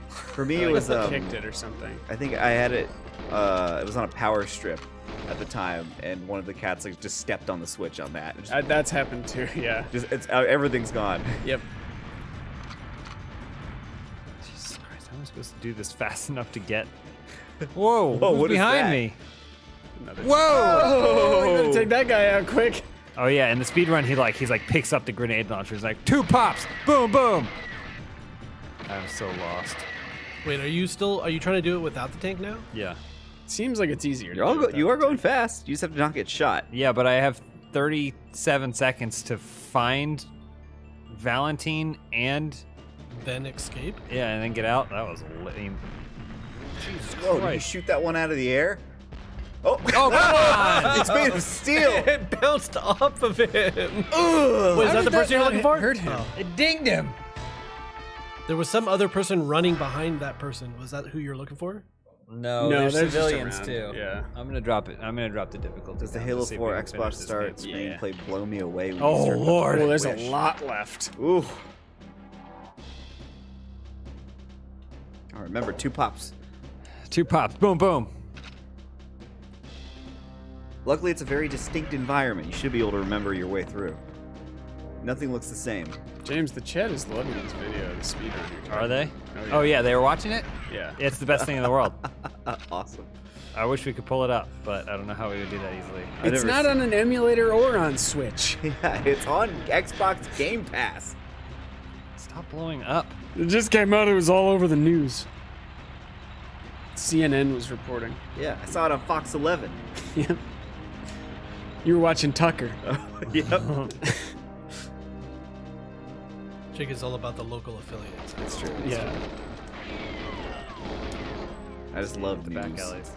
For me, it was kicked it or something. I think I had it. It was on a power strip at the time, and one of the cats like just stepped on the switch on that. That's happened too. Yeah. Everything's gone. Yep. Jesus Christ! How am I supposed to do this fast enough to get? Whoa! Whoa, who's what is behind that? me? Another Whoa! Oh, you better take that guy out quick. Oh yeah, in the speed run, he's like picks up the grenade launcher. He's like 2 pops, boom, boom. I'm so lost. Wait, are you trying to do it without the tank now? Yeah. Seems like it's easier. You are going fast. You just have to not get shot. Yeah, but I have 37 seconds to find Valentine and Then escape? yeah, and then get out. That was lame. Jesus Whoa, did you Christ! shoot that one out of the air? Oh, Oh, come on! it's made of steel. It bounced off of him. Ugh. Wait, is that the person you're looking for? Hurt him. Oh. It dinged him. There was some other person running behind that person. Was that who you're looking for? No, No, there's they're just civilians around. too. Yeah. I'm gonna drop it. I'm gonna drop the difficulty. Does the down Halo to see if 4 we can finish Xbox this start game. screenplay blow me away? When Oh you start Lord! Well, there's Wish. a lot left. Ooh. Oh, remember, 2 pops. 2 pops, boom, boom. Luckily, it's a very distinct environment. You should be able to remember your way through. Nothing looks the same. James, the chat is loving this video, the speedrun. Are they? Oh, yeah. Oh yeah, they were watching it. Yeah. It's the best thing in the world. Awesome. I wish we could pull it up, but I don't know how we would do that easily. It's not on an emulator or on Switch. Yeah, it's on Xbox Game Pass. Stop blowing up. It just came out. It was all over the news. CNN was reporting. Yeah, I saw it on Fox 11. Yep. You were watching Tucker. Yep. Jake is all about the local affiliates. That's true. Yeah. I just love the news. back alleys.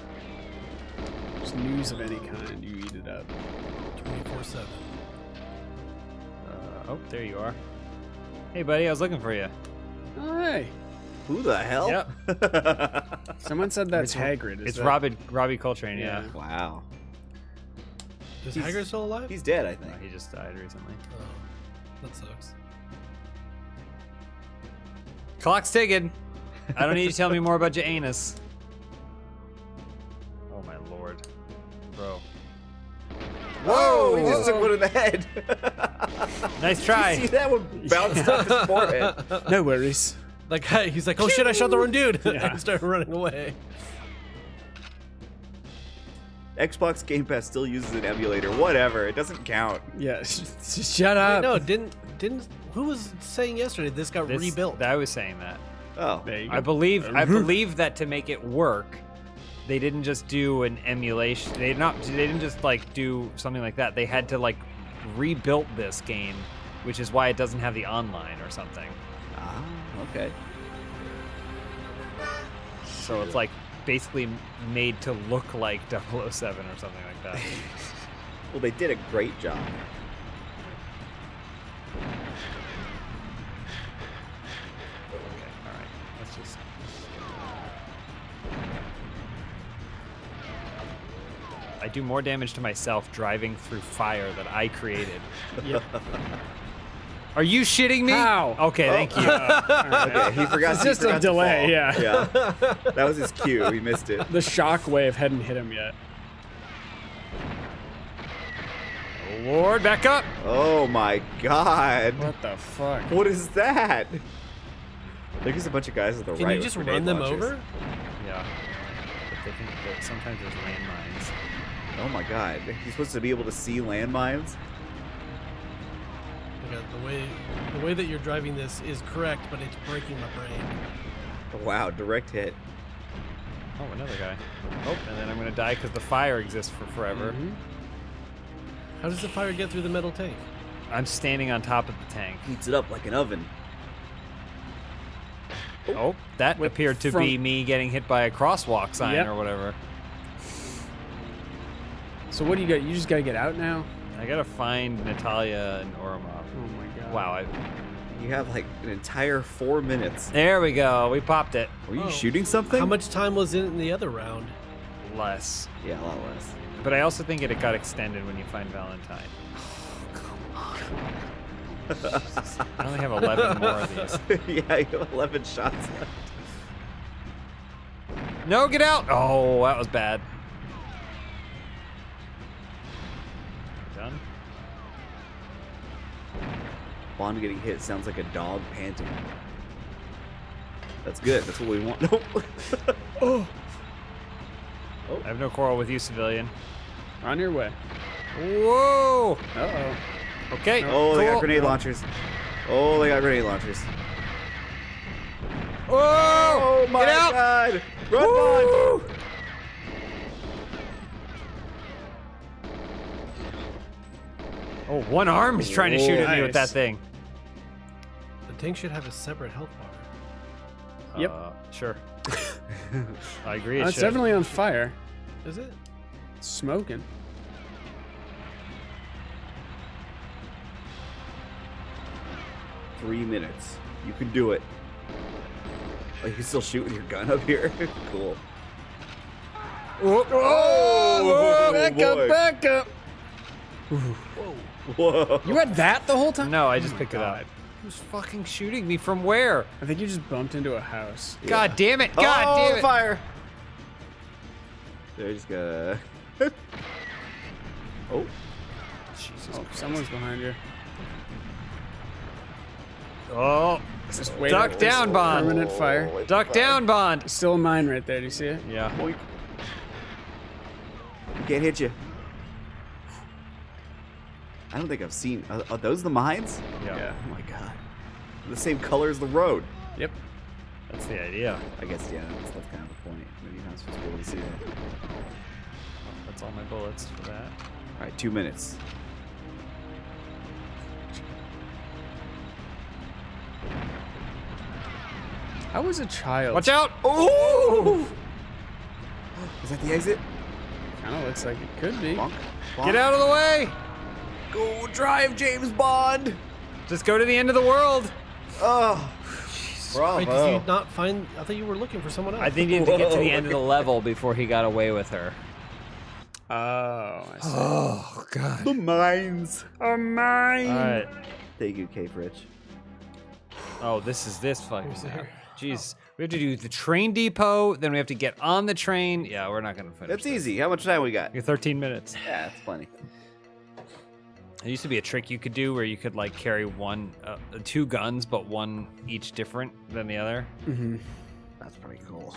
Just news of any kind, you eat it up. 24/7. Oh, there you are. Hey, buddy, I was looking for you. Oh, hey. Who the hell? Yep. Someone said that's Hagrid. Is It's that... Robbie Coltrane, yeah. Wow. Is Hagrid still alive? He's dead, I think. He just died recently. Oh, that sucks. Clock's ticking. I don't need you to tell me more about your anus. Oh my lord. Bro. Whoa! He just took one in the head. Nice try. You see that one bounced off his forehead? No worries. Like, he's like, oh shit, I shot the wrong dude. Yeah. And started running away. Xbox Game Pass still uses an emulator. Whatever, it doesn't count. Yeah, just shut up. No, didn't. Who was saying yesterday this got rebuilt? I was saying that. Oh, There you go. I believe that to make it work, they didn't just do an emulation. They didn't just like do something like that. They had to like rebuild this game, which is why it doesn't have the online or something. Ah, okay. So it's like basically made to look like 007 or something like that. Well, they did a great job. Okay, all right. Let's just. I do more damage to myself driving through fire that I created. Yep. Are you shitting me? How? Okay, thank you. Okay, he forgot. It's he just a forgot to delay, fall. yeah. Yeah, that was his cue. He missed it. The shock wave hadn't hit him yet. Oh, Lord, back up. Oh my God! What the fuck? What is that? There's a bunch of guys at the Can right. you just with run grenade them launchers. over? Yeah. But they think that sometimes there's landmines. Oh my God! He's supposed to be able to see landmines. Okay, the way that you're driving this is correct, but it's breaking my brain. Wow! Direct hit. Oh, another guy. Oh, and then I'm gonna die because the fire exists for forever. Mhm. How does the fire get through the metal tank? I'm standing on top of the tank. Heats it up like an oven. Oh, that With appeared to front- be me getting hit by a crosswalk sign Yep. or whatever. So what do you got? You just gotta get out now? I gotta find Natalia and Oromov. Oh my god. Wow, You have like an entire 4 minutes. there we go. We popped it. Were you Oh. shooting something? How much time was in the other round? Less. Yeah, a lot less. But I also think it got extended when you find Valentine. I only have 11 more of these. Yeah, you have 11 shots left. No, get out! Oh, that was bad. Done. Bond getting hit sounds like a dog panting. That's good. That's what we want. Oh. I have no quarrel with you, civilian. On your way. Whoa! Uh-oh. Okay. Oh, they got cool. grenade launchers. Oh, they got grenade launchers. Whoa! Oh my Get out! god! Run, Bond! Oh, one arm is trying to shoot at me with that Nice. thing. The tank should have a separate health bar. Yep. Sure. I agree. It It's should. definitely on fire. Is it? It's smoking. Three minutes. You can do it. Oh, you can still shoot with your gun up here? Cool. Oh, back boy. up, back up. Whoa. You had that the whole time? No, I just picked it up. Who's fucking shooting me from where? I think you just bumped into a house. God damn it! God damn it! Fire! They're just gonna... Oh. Jesus Oh, Christ. someone's behind you. Oh, Just wait duck up. down, Bond. Permanent fire. Duck down, Bond. Still a mine right there. Do you see it? Yeah. Boink. Can't hit you. I don't think I've seen... Are those the mines? Yeah. Oh my god. The same color as the road. Yep. That's the idea. I guess, yeah, that's kind of the point. Maybe you're not supposed to be able to see that. That's all my bullets for that. Alright, 2 minutes. I was a child. Watch out! Oh! Is that the exit? Kind of looks like it could be. Bonk. Bonk. Get out of the way! Go drive, James Bond! Just go to the end of the world. Oh. Bravo. Wait, did you not find? I thought you were looking for someone else. I think you need to get to the end of the level before he got away with her. Oh, I see. Oh God. The mines. A mine. All right. Thank you, Cave Rich. Oh, this is this fucking. Where's there? Jeez, we have to do the train depot, then we have to get on the train. Yeah, we're not gonna finish. That's this. easy. How much time we got? You're 13 minutes. Yeah, that's plenty. There used to be a trick you could do where you could like carry two guns, but one each different than the other. Mm-hmm. That's pretty cool.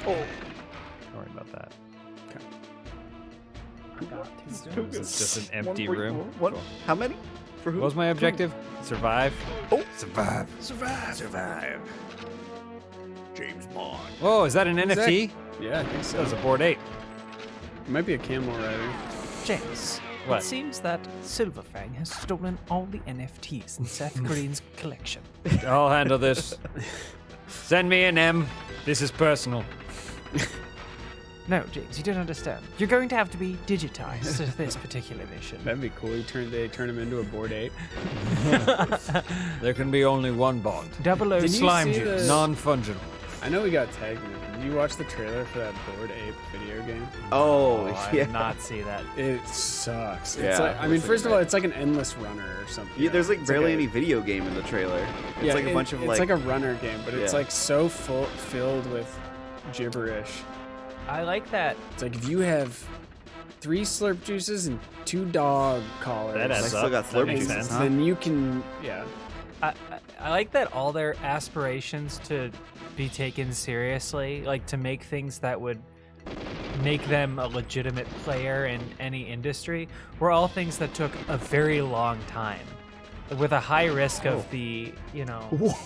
Oh. Don't worry about that. It's just an empty room. What? How many? For who? What was my objective? Survive. Oh, survive. Survive. James Bond. Whoa, is that an NFT? Yeah, I think so. That was a board 8. It might be a camel rider. James, What? it seems that Silverfang has stolen all the NFTs in Seth Green's collection. I'll handle this. Send me an M. This is personal. No, James, you don't understand. You're going to have to be digitized to this particular mission. That'd be cool. They turn him into a board 8. There can be only one Bond. 00 Did you slime see juice. the- Non-fungible. I know we got tagged in it. Did you watch the trailer for that board 8 video game? Oh, I yeah. did not see that. It sucks. It's Yeah, like, I it mean, looks like first a of all, bit. it's like an endless runner or something. Yeah, there's like It's barely a- any video game in the trailer. It's yeah, like a bunch of it's like a runner game, but it's Yeah. like so filled with gibberish. I like that. It's like if you have 3 slurp juices and 2 dog collars, That adds I still up. got That slurp makes juices, sense. huh? then you can, yeah. I like that all their aspirations to be taken seriously, like to make things that would make them a legitimate player in any industry, were all things that took a very long time. With a high risk of the,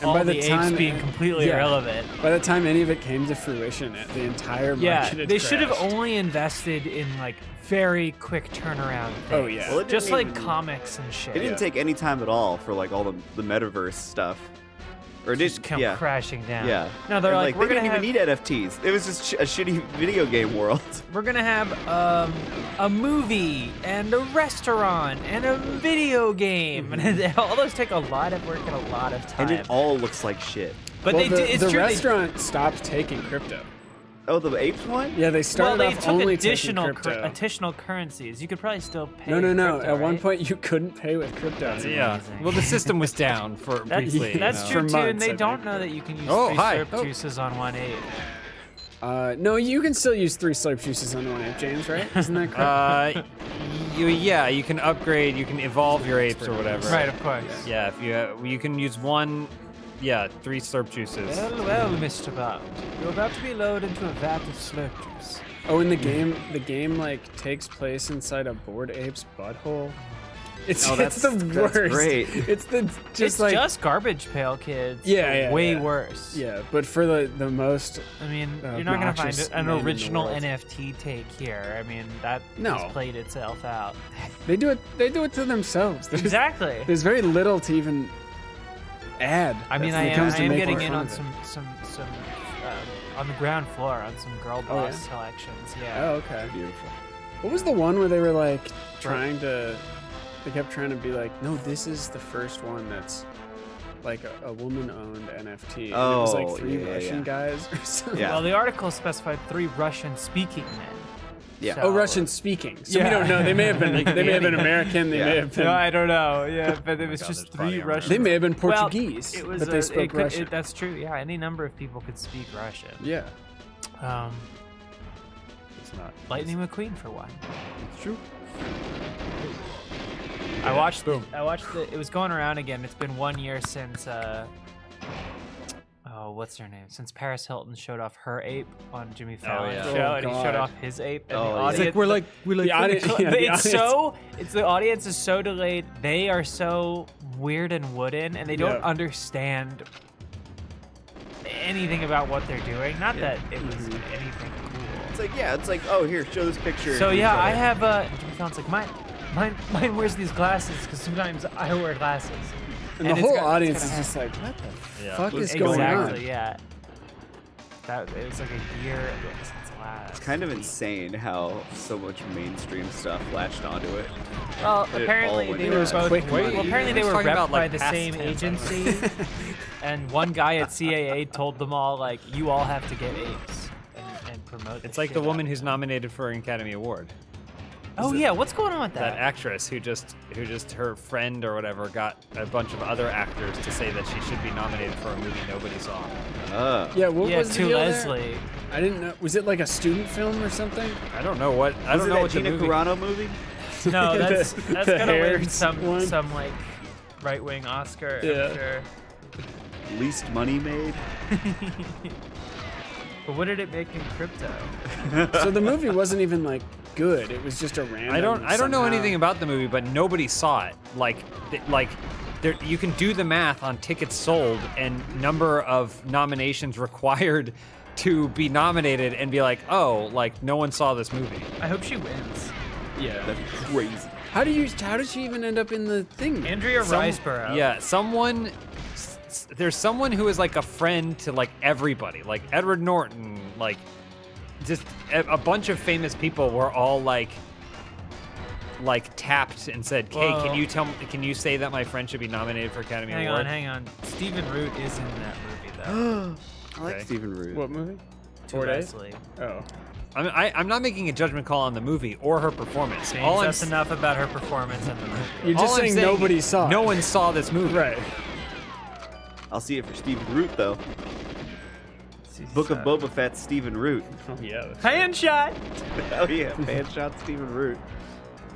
all by the the apes time- being completely yeah. irrelevant. By the time any of it came to fruition, the entire market Yeah, had they should have crashed. only invested in like very quick turnaround things. Oh, yeah. Well, it just didn't like even- comics and shit. It didn't take any time at all for like all the metaverse stuff. Or it just did, come yeah. crashing down. Yeah. No, they're And, like, they we're gonna didn't have even need NFTs. It was just a shitty video game world. we're gonna have a movie and a restaurant and a video game, and all those take a lot of work and a lot of time. And it all looks like shit. but Well, they the, did. It's the true. restaurant stopped taking crypto. Oh, the apes one? Yeah, they Well, started they off took only additional taking crypto. additional currencies. You could probably still pay. No. crypto, At one right? point, you couldn't pay with crypto. Yeah. Well, the system was down for That's, briefly. that's you know. true For too, and months, they I don't think. know that you can use Oh, 3 hi. slurp Oh. juices on 1 ape. No, you can still use 3 slurp juices on 1 ape, James, right? Isn't that correct? Yeah, you can upgrade, you can evolve your apes or whatever. Right, of course. Yeah, if you can use 1, 3 slurp juices. Well, Mr. Bound, you're about to be lowered into a vat of slurp juice. Oh, and the game like takes place inside a bored ape's butthole. It's that's the worst. great. It's the It's like just Garbage Pail Kids. Yeah, but way yeah. worse. yeah, but for the most I mean, you're not gonna find obnoxious an men in the original world. NFT take here. I mean, that No. has played itself out. They do it to themselves. Exactly. There's very little to even add. I mean, when I it am, comes I to am making getting fun in on of it. some on the ground floor on some girl Oh, boss yeah? selections. Yeah. Oh, okay. Beautiful. What was the one where they were like trying to? They kept trying to be like, no, this is the first one that's like a woman-owned NFT. And it was like Oh, 3 yeah, Russian yeah. guys or something. Yeah. Well, the article specified 3 Russian-speaking men. Yeah. So- Oh, Russian speaking. So we Yeah. don't know. They may have been. They may have been American. They may have been. No, I don't know. Yeah, but it was God, just there's body 3 armor. Russian. They may have been Well, Portuguese, it was but they spoke Russian. that's true. Yeah, any number of people could speak Russian. Yeah. It's not. Lightning McQueen for one. It's true. I watched the. It was going around again. It's been 1 year since. Oh, what's her name? Since Paris Hilton showed off her ape on Jimmy Fallon's yeah. show, Oh, and he God. showed off his ape, and Oh, the yeah. audience. It's It's like we're like the audience. Yeah, the It's audience- the audience is so delayed. They are so weird and wooden, and they don't Yeah. understand anything about what they're doing. Not that it was Mm-hmm. anything cool. It's like, oh, here, show this picture. So to yeah, each I other. have Jimmy Fallon's like mine wears these glasses because sometimes I wear glasses. And the it's whole got- audience it's is got a just like, what the Yeah. fuck is going Exactly, on? yeah. That it was like a year since last. It's kind of insane how so much mainstream stuff latched onto it. Well, It apparently all went they down. were was both. quick money. Well, apparently they He's were talking repped about, by like, the past same tense, I don't agency, and one guy at CAA told them all like, "You all have to get apes and promote." It's like the woman who's nominated for an Academy Award. Oh yeah, what's going on with That that? actress who just her friend or whatever got a bunch of other actors to say that she should be nominated for a movie nobody saw. Yeah, what Yeah, was the to deal there? Leslie. I didn't know. Was it like a student film or something? I don't know what I Was don't it know that what the Gina movie. Carano movie? No, that's The gonna hair win some one? like right wing Oscar. Yeah. I'm sure. Least money made? But what did it make in crypto? So the movie wasn't even like good. It was just a random. I don't know somehow- anything about the movie, but nobody saw it. There, you can do the math on tickets sold and number of nominations required to be nominated and be like, oh, like no one saw this movie. I hope she wins. Yeah. That's crazy. How did she even end up in the thing? Andrea Riseborough. Yeah, there's someone who is like a friend to like everybody, like Edward Norton, like just a bunch of famous people were all like tapped and said, "Hey, Well- can you say that my friend should be nominated for Academy Award?" Hang on. Stephen Root is in that movie though. I like Okay. Stephen Root. What movie? To 4 days? Leslie. Oh. I'm not making a judgment call on the movie or her performance. James, All I'm that's enough about her performance in the movie. You're just all I'm saying nobody saw it. No one saw this movie. Right. I'll see it for Stephen Root, though. Book of Boba Fett's Stephen Root. Oh yeah. Hand shot. Oh yeah, fan shot Stephen Root.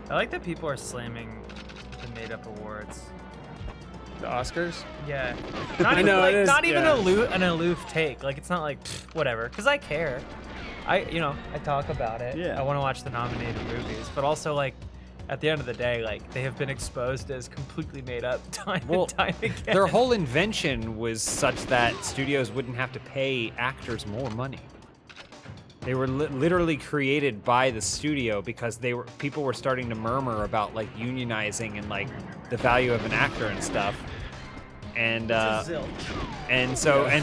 I like that people are slamming the made-up awards. The Oscars? Yeah. Not I even, know, like, it is, not even yeah. an aloof take. Like it's not like pfft, whatever. Because I care. I talk about it. Yeah. I want to watch the nominated movies, but also like at the end of the day, like they have been exposed as completely made up time and time again. Their whole invention was such that studios wouldn't have to pay actors more money. They were literally created by the studio because people were starting to murmur about like unionizing and like the value of an actor and stuff. and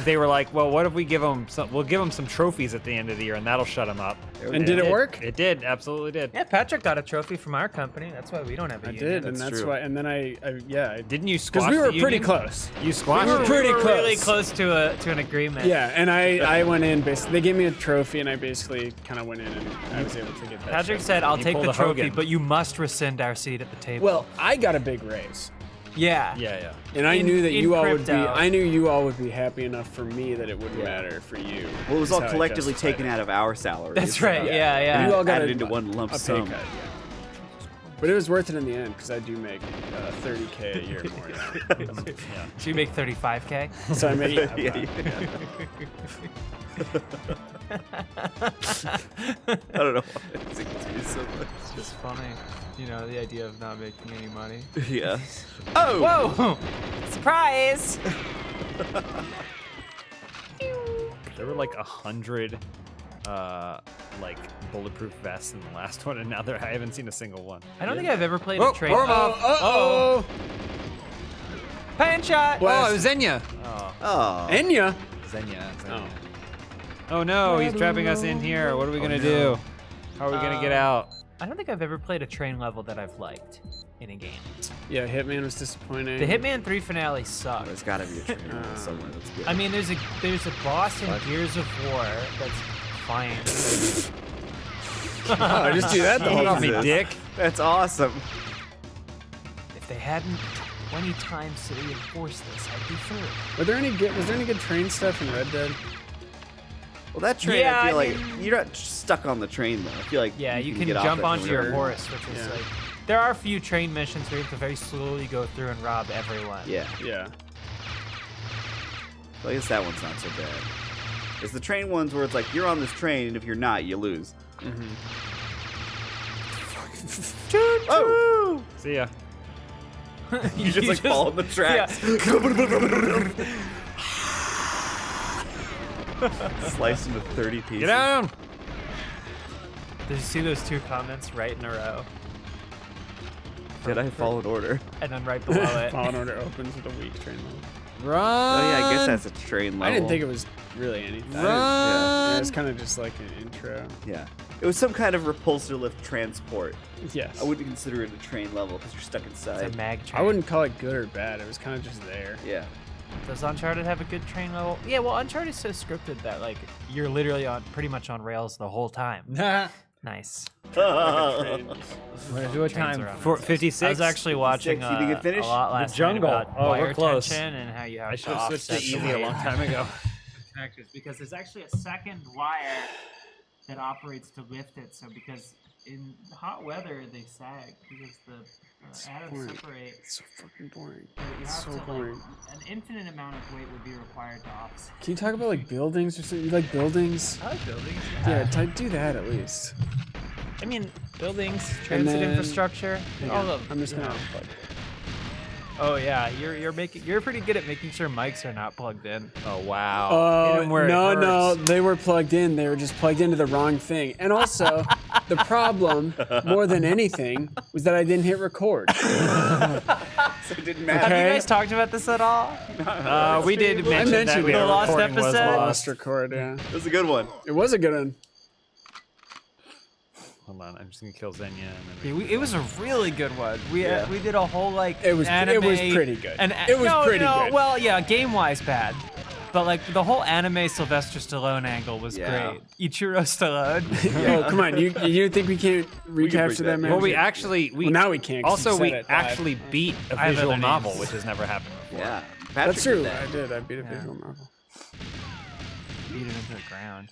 they were like, well, what if we give them we'll give them some trophies at the end of the year, and that'll shut them up. And did it work? It did, absolutely did. Yeah, Patrick got a trophy from our company. That's why we don't have a union. did, and that's why. And then I didn't you squash? Because we were the pretty union? close. You squashed. We were pretty close. Really close to an agreement. Yeah, and I went in. Basically, they gave me a trophy, and I basically kind of went in, and I was able to get that. Patrick shit. said, "I'll You take pulled the a trophy, Hogan. but you must rescind our seat at the table." Well, I got a big raise. yeah. Yeah. And I knew that in you all would be. crypto. I knew you all would be happy enough for me that it wouldn't matter for you. Well, it was all That's how I collectively justified taken it. out of our salaries. That's right. Yeah. You all got added a- into one lump a pay sum. cut, yeah. But it was worth it in the end because I do make $30K a year more now. So you make 35K. So I make. I don't know why it excites me so much. It's just funny, the idea of not making any money. Yeah. Oh! Whoa! Surprise! There were like 100 like bulletproof vests in the last one, and now I haven't seen a single one. I don't think I've ever played Oh, a train. Oh! Pan shot! Oh, it was Xenia. Oh. Enya? Xenia. Oh no, he's trapping us in here. What are we gonna do? How are we gonna get out? I don't think I've ever played a train level that I've liked in a game. Yeah, Hitman was disappointing. The Hitman 3 finale sucked. There's gotta be a train somewhere that's good. I mean, there's a boss in Gears of War that's fine. Oh, just do that the whole Off me, time. dick. That's awesome. If they hadn't 20 times to reinforce this, I'd be through. Was there any good train stuff in Red Dead? Well, that train, Yeah, I feel I like you're not stuck on the train though. I feel like Yeah, you can get off jump it onto your whenever. horse, which is like. There are a few train missions where you have to very slowly go through and rob everyone. Yeah. Yeah. Well, I guess that one's not so bad. It's the train ones where it's like you're on this train, and if you're not, you lose. Oh! See ya. You just like fall on the tracks. Sliced into 30 pieces. Get down! Did you see those two comments right in a row? Did I fall in order? And then right below it. Fallen Order opens with a weak train level. Run! Oh yeah, I guess that's a train level. I didn't think it was really anything. Run! It was kind of just like an intro. Yeah. It was some kind of repulsor lift transport. Yes. I wouldn't consider it a train level because you're stuck It's inside. a mag train. I wouldn't call it good or bad. It was kind of just there. Yeah. Does Uncharted have a good train level? Yeah, well, Uncharted's so scripted that like you're literally pretty much on rails the whole time. Nice. What time? 56? I was actually watching You didn't get a finished? lot last The Jungle. night about Oh, we're wire close. tension and how you have I to should have switched to offset the easy a long weight. time ago. Connectors, because there's actually a second wire that operates to lift it. So because in hot weather they sag because the atoms boring. separate. It's so fucking boring. So you It's have so to boring. like an infinite amount of weight would be required to offset. Can you talk about like buildings or something? You like buildings? I like buildings. Yeah, do that at least. I mean, buildings, And transit then- infrastructure, all of them. I'm just gonna unplug. Oh yeah, you're pretty good at making sure mics are not plugged in. Oh wow. Oh Hit 'em where it no, hurts. they were plugged in. They were just plugged into the wrong thing. And also, the problem more than anything was that I didn't hit record. So it didn't matter. Have you Okay. guys talked about this at all? We did mention that mentioned we it. were The lost recording was episode? Lost record, yeah. It was a good one. It was a good one. Hold on, I'm just gonna kill Xenia. And then It was a really good one. We did a whole like It was anime, pretty good. It was no, pretty no, good. Well, yeah, game wise bad, but like the whole anime Sylvester Stallone angle was Yeah. great. Ichiro Stallone. Oh, come on. You think we can't recapture bring that that man? well, we actually Well, now we can't. 'cause also you we said it live. actually beat a I have visual other novel, names. which has never happened before. Yeah. Patrick That's true. did that. I did. I beat a visual novel. Beat it into the ground.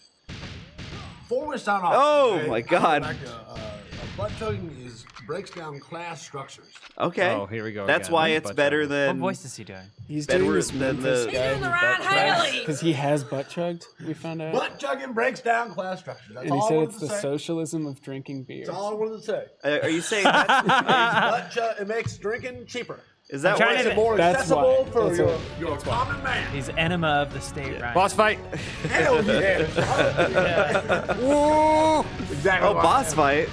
Before we start off, Oh, okay, my I God. would like butt chugging breaks down class structures. Okay. Oh, here we go That's again. why Butt it's better chugging. What than. voice is he doing? He's Better doing this than Memphis the- guy Haley. because he has butt chugged. We found out, Butt chugging breaks down class structures. That's and he all I said wanted it's to the say. socialism of drinking beer. That's all I wanted to say. Are you saying that's, It makes drinking cheaper. is that trying Makes to- it more That's accessible why. for That's your common man. He's enema of the state, right? Boss fight. Hell yeah. Woo! Exactly. Oh, why. boss fight.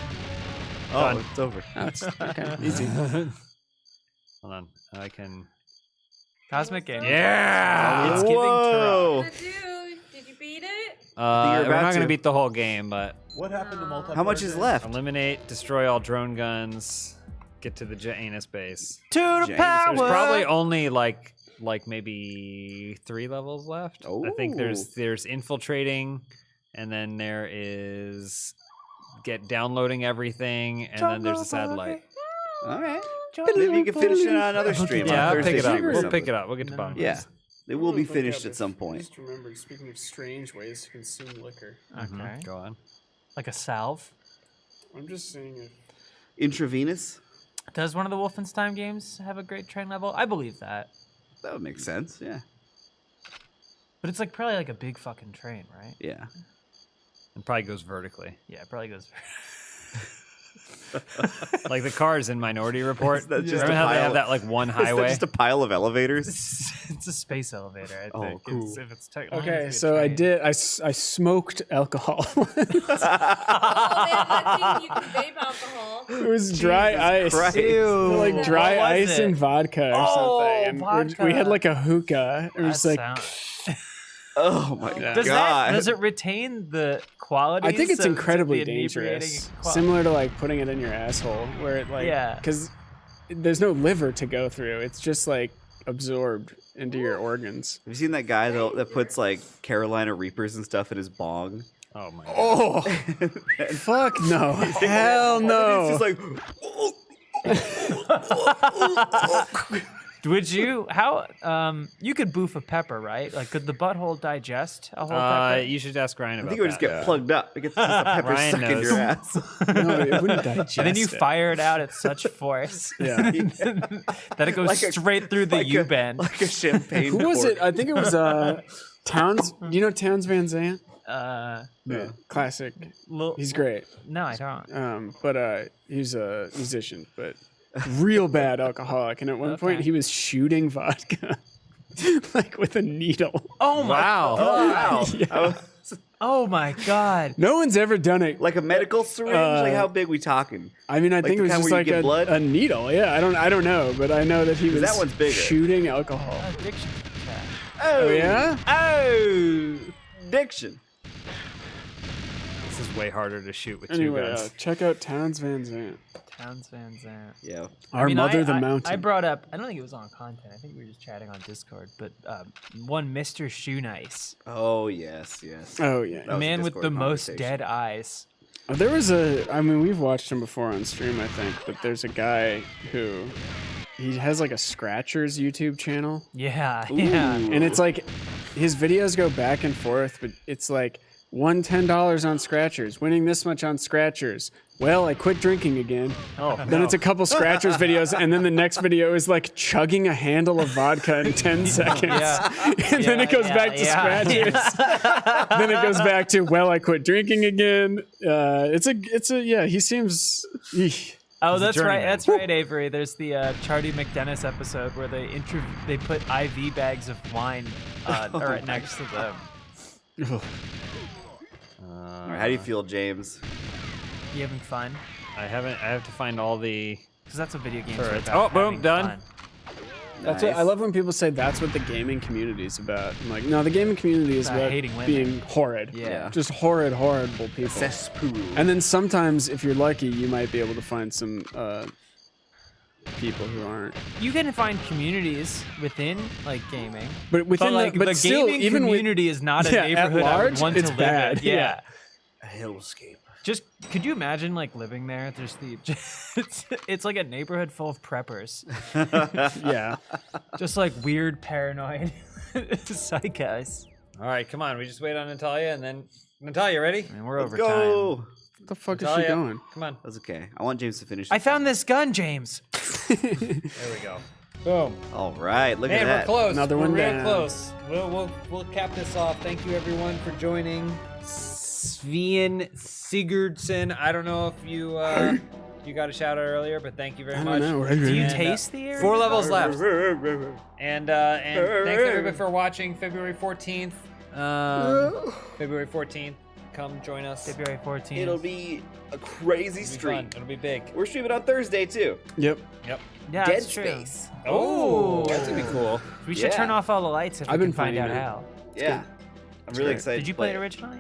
Oh, Done. it's over. Oh, it's okay. Easy. Hold on, I can. Cosmic game. Yeah. It's giving Whoa. Did you beat it? We're about not going to. to beat the whole game, but What happened to multiplayer? How much is left? eliminate, destroy all drone guns, get to the Janus base. To the James, power. There's probably only like maybe 3 levels left. I think there's infiltrating, and then there is downloading everything, and then there's a satellite. All right. Maybe you can finish it on another stream. Yeah, on I'll Thursday pick it up. stream or We'll something. pick it up. We'll get to bottom. Yeah, they will be Look finished up at if- some point. Just remember, speaking of strange ways to consume liquor, Okay. Go on. Like a salve. I'm just saying if Intravenous? Does one of the Wolfenstein games have a great train level? I believe that. That would make sense. Yeah. But it's like probably like a big fucking train, right? Yeah. It probably goes vertically. Yeah, it probably goes. Like the cars in Minority Report. That's just Remember a how they pile- have that like one Is that highway? just a pile of elevators? It's a space elevator. I Oh, think. cool. If it's technically okay, a so I train. did. I smoked alcohol. Oh, they have that thing you can vape alcohol. It was dry ice. Christ. Ew. Like dry What was ice it? and vodka or Oh, something. And we had vodka. like a hookah. It was That like sound- Oh my Does god. does it retain the quality? I think it's incredibly dangerous. Similar to like putting it in your asshole, where it like because there's no liver to go through. It's just like absorbed into your organs. Have you seen that guy though that puts like Carolina Reapers and stuff in his bong? Oh my god. Oh, fuck no! Hell no! It's just like Would you? How? You could boof a pepper, right? Like, could the butthole digest a whole pepper? You should ask Ryan I about think it would just get plugged up. It gets just the pepper Ryan stuck in knows. your ass. No, it wouldn't digest. And then you it. fire it out at such force Yeah. that it goes Like a- straight through the like U a- bend. Like a champagne. Who was cork. it? I think it was Towns. Do you know Towns Van Zandt? No. Classic. Lil- He's great. No, I don't. But he's a musician, but real bad alcoholic. And at one point, he was shooting vodka, like with a needle. Oh my! Wow. God. Yeah. Oh my god! No one's ever done it. Like a medical syringe? Like how big we talking? I mean, I Like think the it was kind just where like you get blood? a needle. Yeah, I don't know, but I know that he was That one's bigger. shooting alcohol. Addiction. Oh yeah? Oh, addiction. This is way harder to shoot with Anyway, two guns. check out Towns Van Zandt. Towns Van Zandt. Yeah. Our mother, the I mountain. brought up. I don't think it was on content. I think we were just chatting on Discord. But one Mr. Shoe Nice, Oh yes, yes. Oh yeah. That the was a man with Discord the most conversation. dead eyes. There was I mean, we've watched him before on stream, I think, but there's a guy who he has like a Scratchers YouTube channel, Yeah, yeah. and it's like his videos go back and forth, but it's like won $10 on Scratchers, winning this much on Scratchers. Well, I quit drinking again. Oh, Then it's a couple Scratchers videos, and then the next video is like chugging a handle of vodka in 10 seconds. Yeah. And then it goes back to Scratchers. Then it goes back to, well, I quit drinking again. It's a yeah, he seems. Eesh. Oh, He's a that's right. journeyman. That's right, Avery. There's the Charlie McDennis episode where they put IV bags of wine right next to them. All right, how do you feel, James? You having fun? I have to find all the. Because that's what video games Turrets. are about. Oh, boom, having done. fun. That's what I love when people say that's what the gaming community is about. I'm like, no, the gaming community is About about hating women. being horrid. Yeah. Just horrible people. Cesspool. And then sometimes, if you're lucky, you might be able to find some people who aren't. You can find communities within like gaming, But within like but the still, gaming even with- community is not a Yeah, at neighborhood I large, would want it's to live bad. in. Yeah. A hellscape. Just could you imagine like living there? There's it's like a neighborhood full of preppers, yeah. just like weird paranoid psychos. All right, come on. We just wait on Natalia, and then Natalia, ready? I mean, we're Let's over time. go. What the fuck is Natalia, she going? Come on. That's okay. I want James to finish. I found this gun, James. There we go. Boom. All right, look Man, at we're that. close. Another we're one real down. close. We'll cap this off. Thank you everyone for joining. Sven Sigurdsson. I don't know if you got a shout out earlier, but thank you very I much. don't know. Do you And, taste the area? 4 levels left. And thanks everybody for watching. February 14th. February 14th. Come join us. February 14th. It'll be a crazy It'll be stream. fun. It'll be big. We're streaming on Thursday too. Yep. Yep. Yeah, Dead that's true. Space. Oh, that's gonna be cool. We should turn off all the lights if I've we been can find out playing it. how. Yeah. I'm really excited. Did you to play it originally?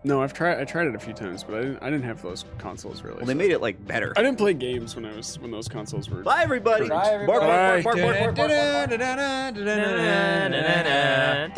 No, I tried it a few times, but I didn't have those consoles really. Well, they made it like better. I didn't play games when those consoles were. Bye everybody. Bye, Bark, bark, bark, bark, bark, bark, bark, bark. everybody.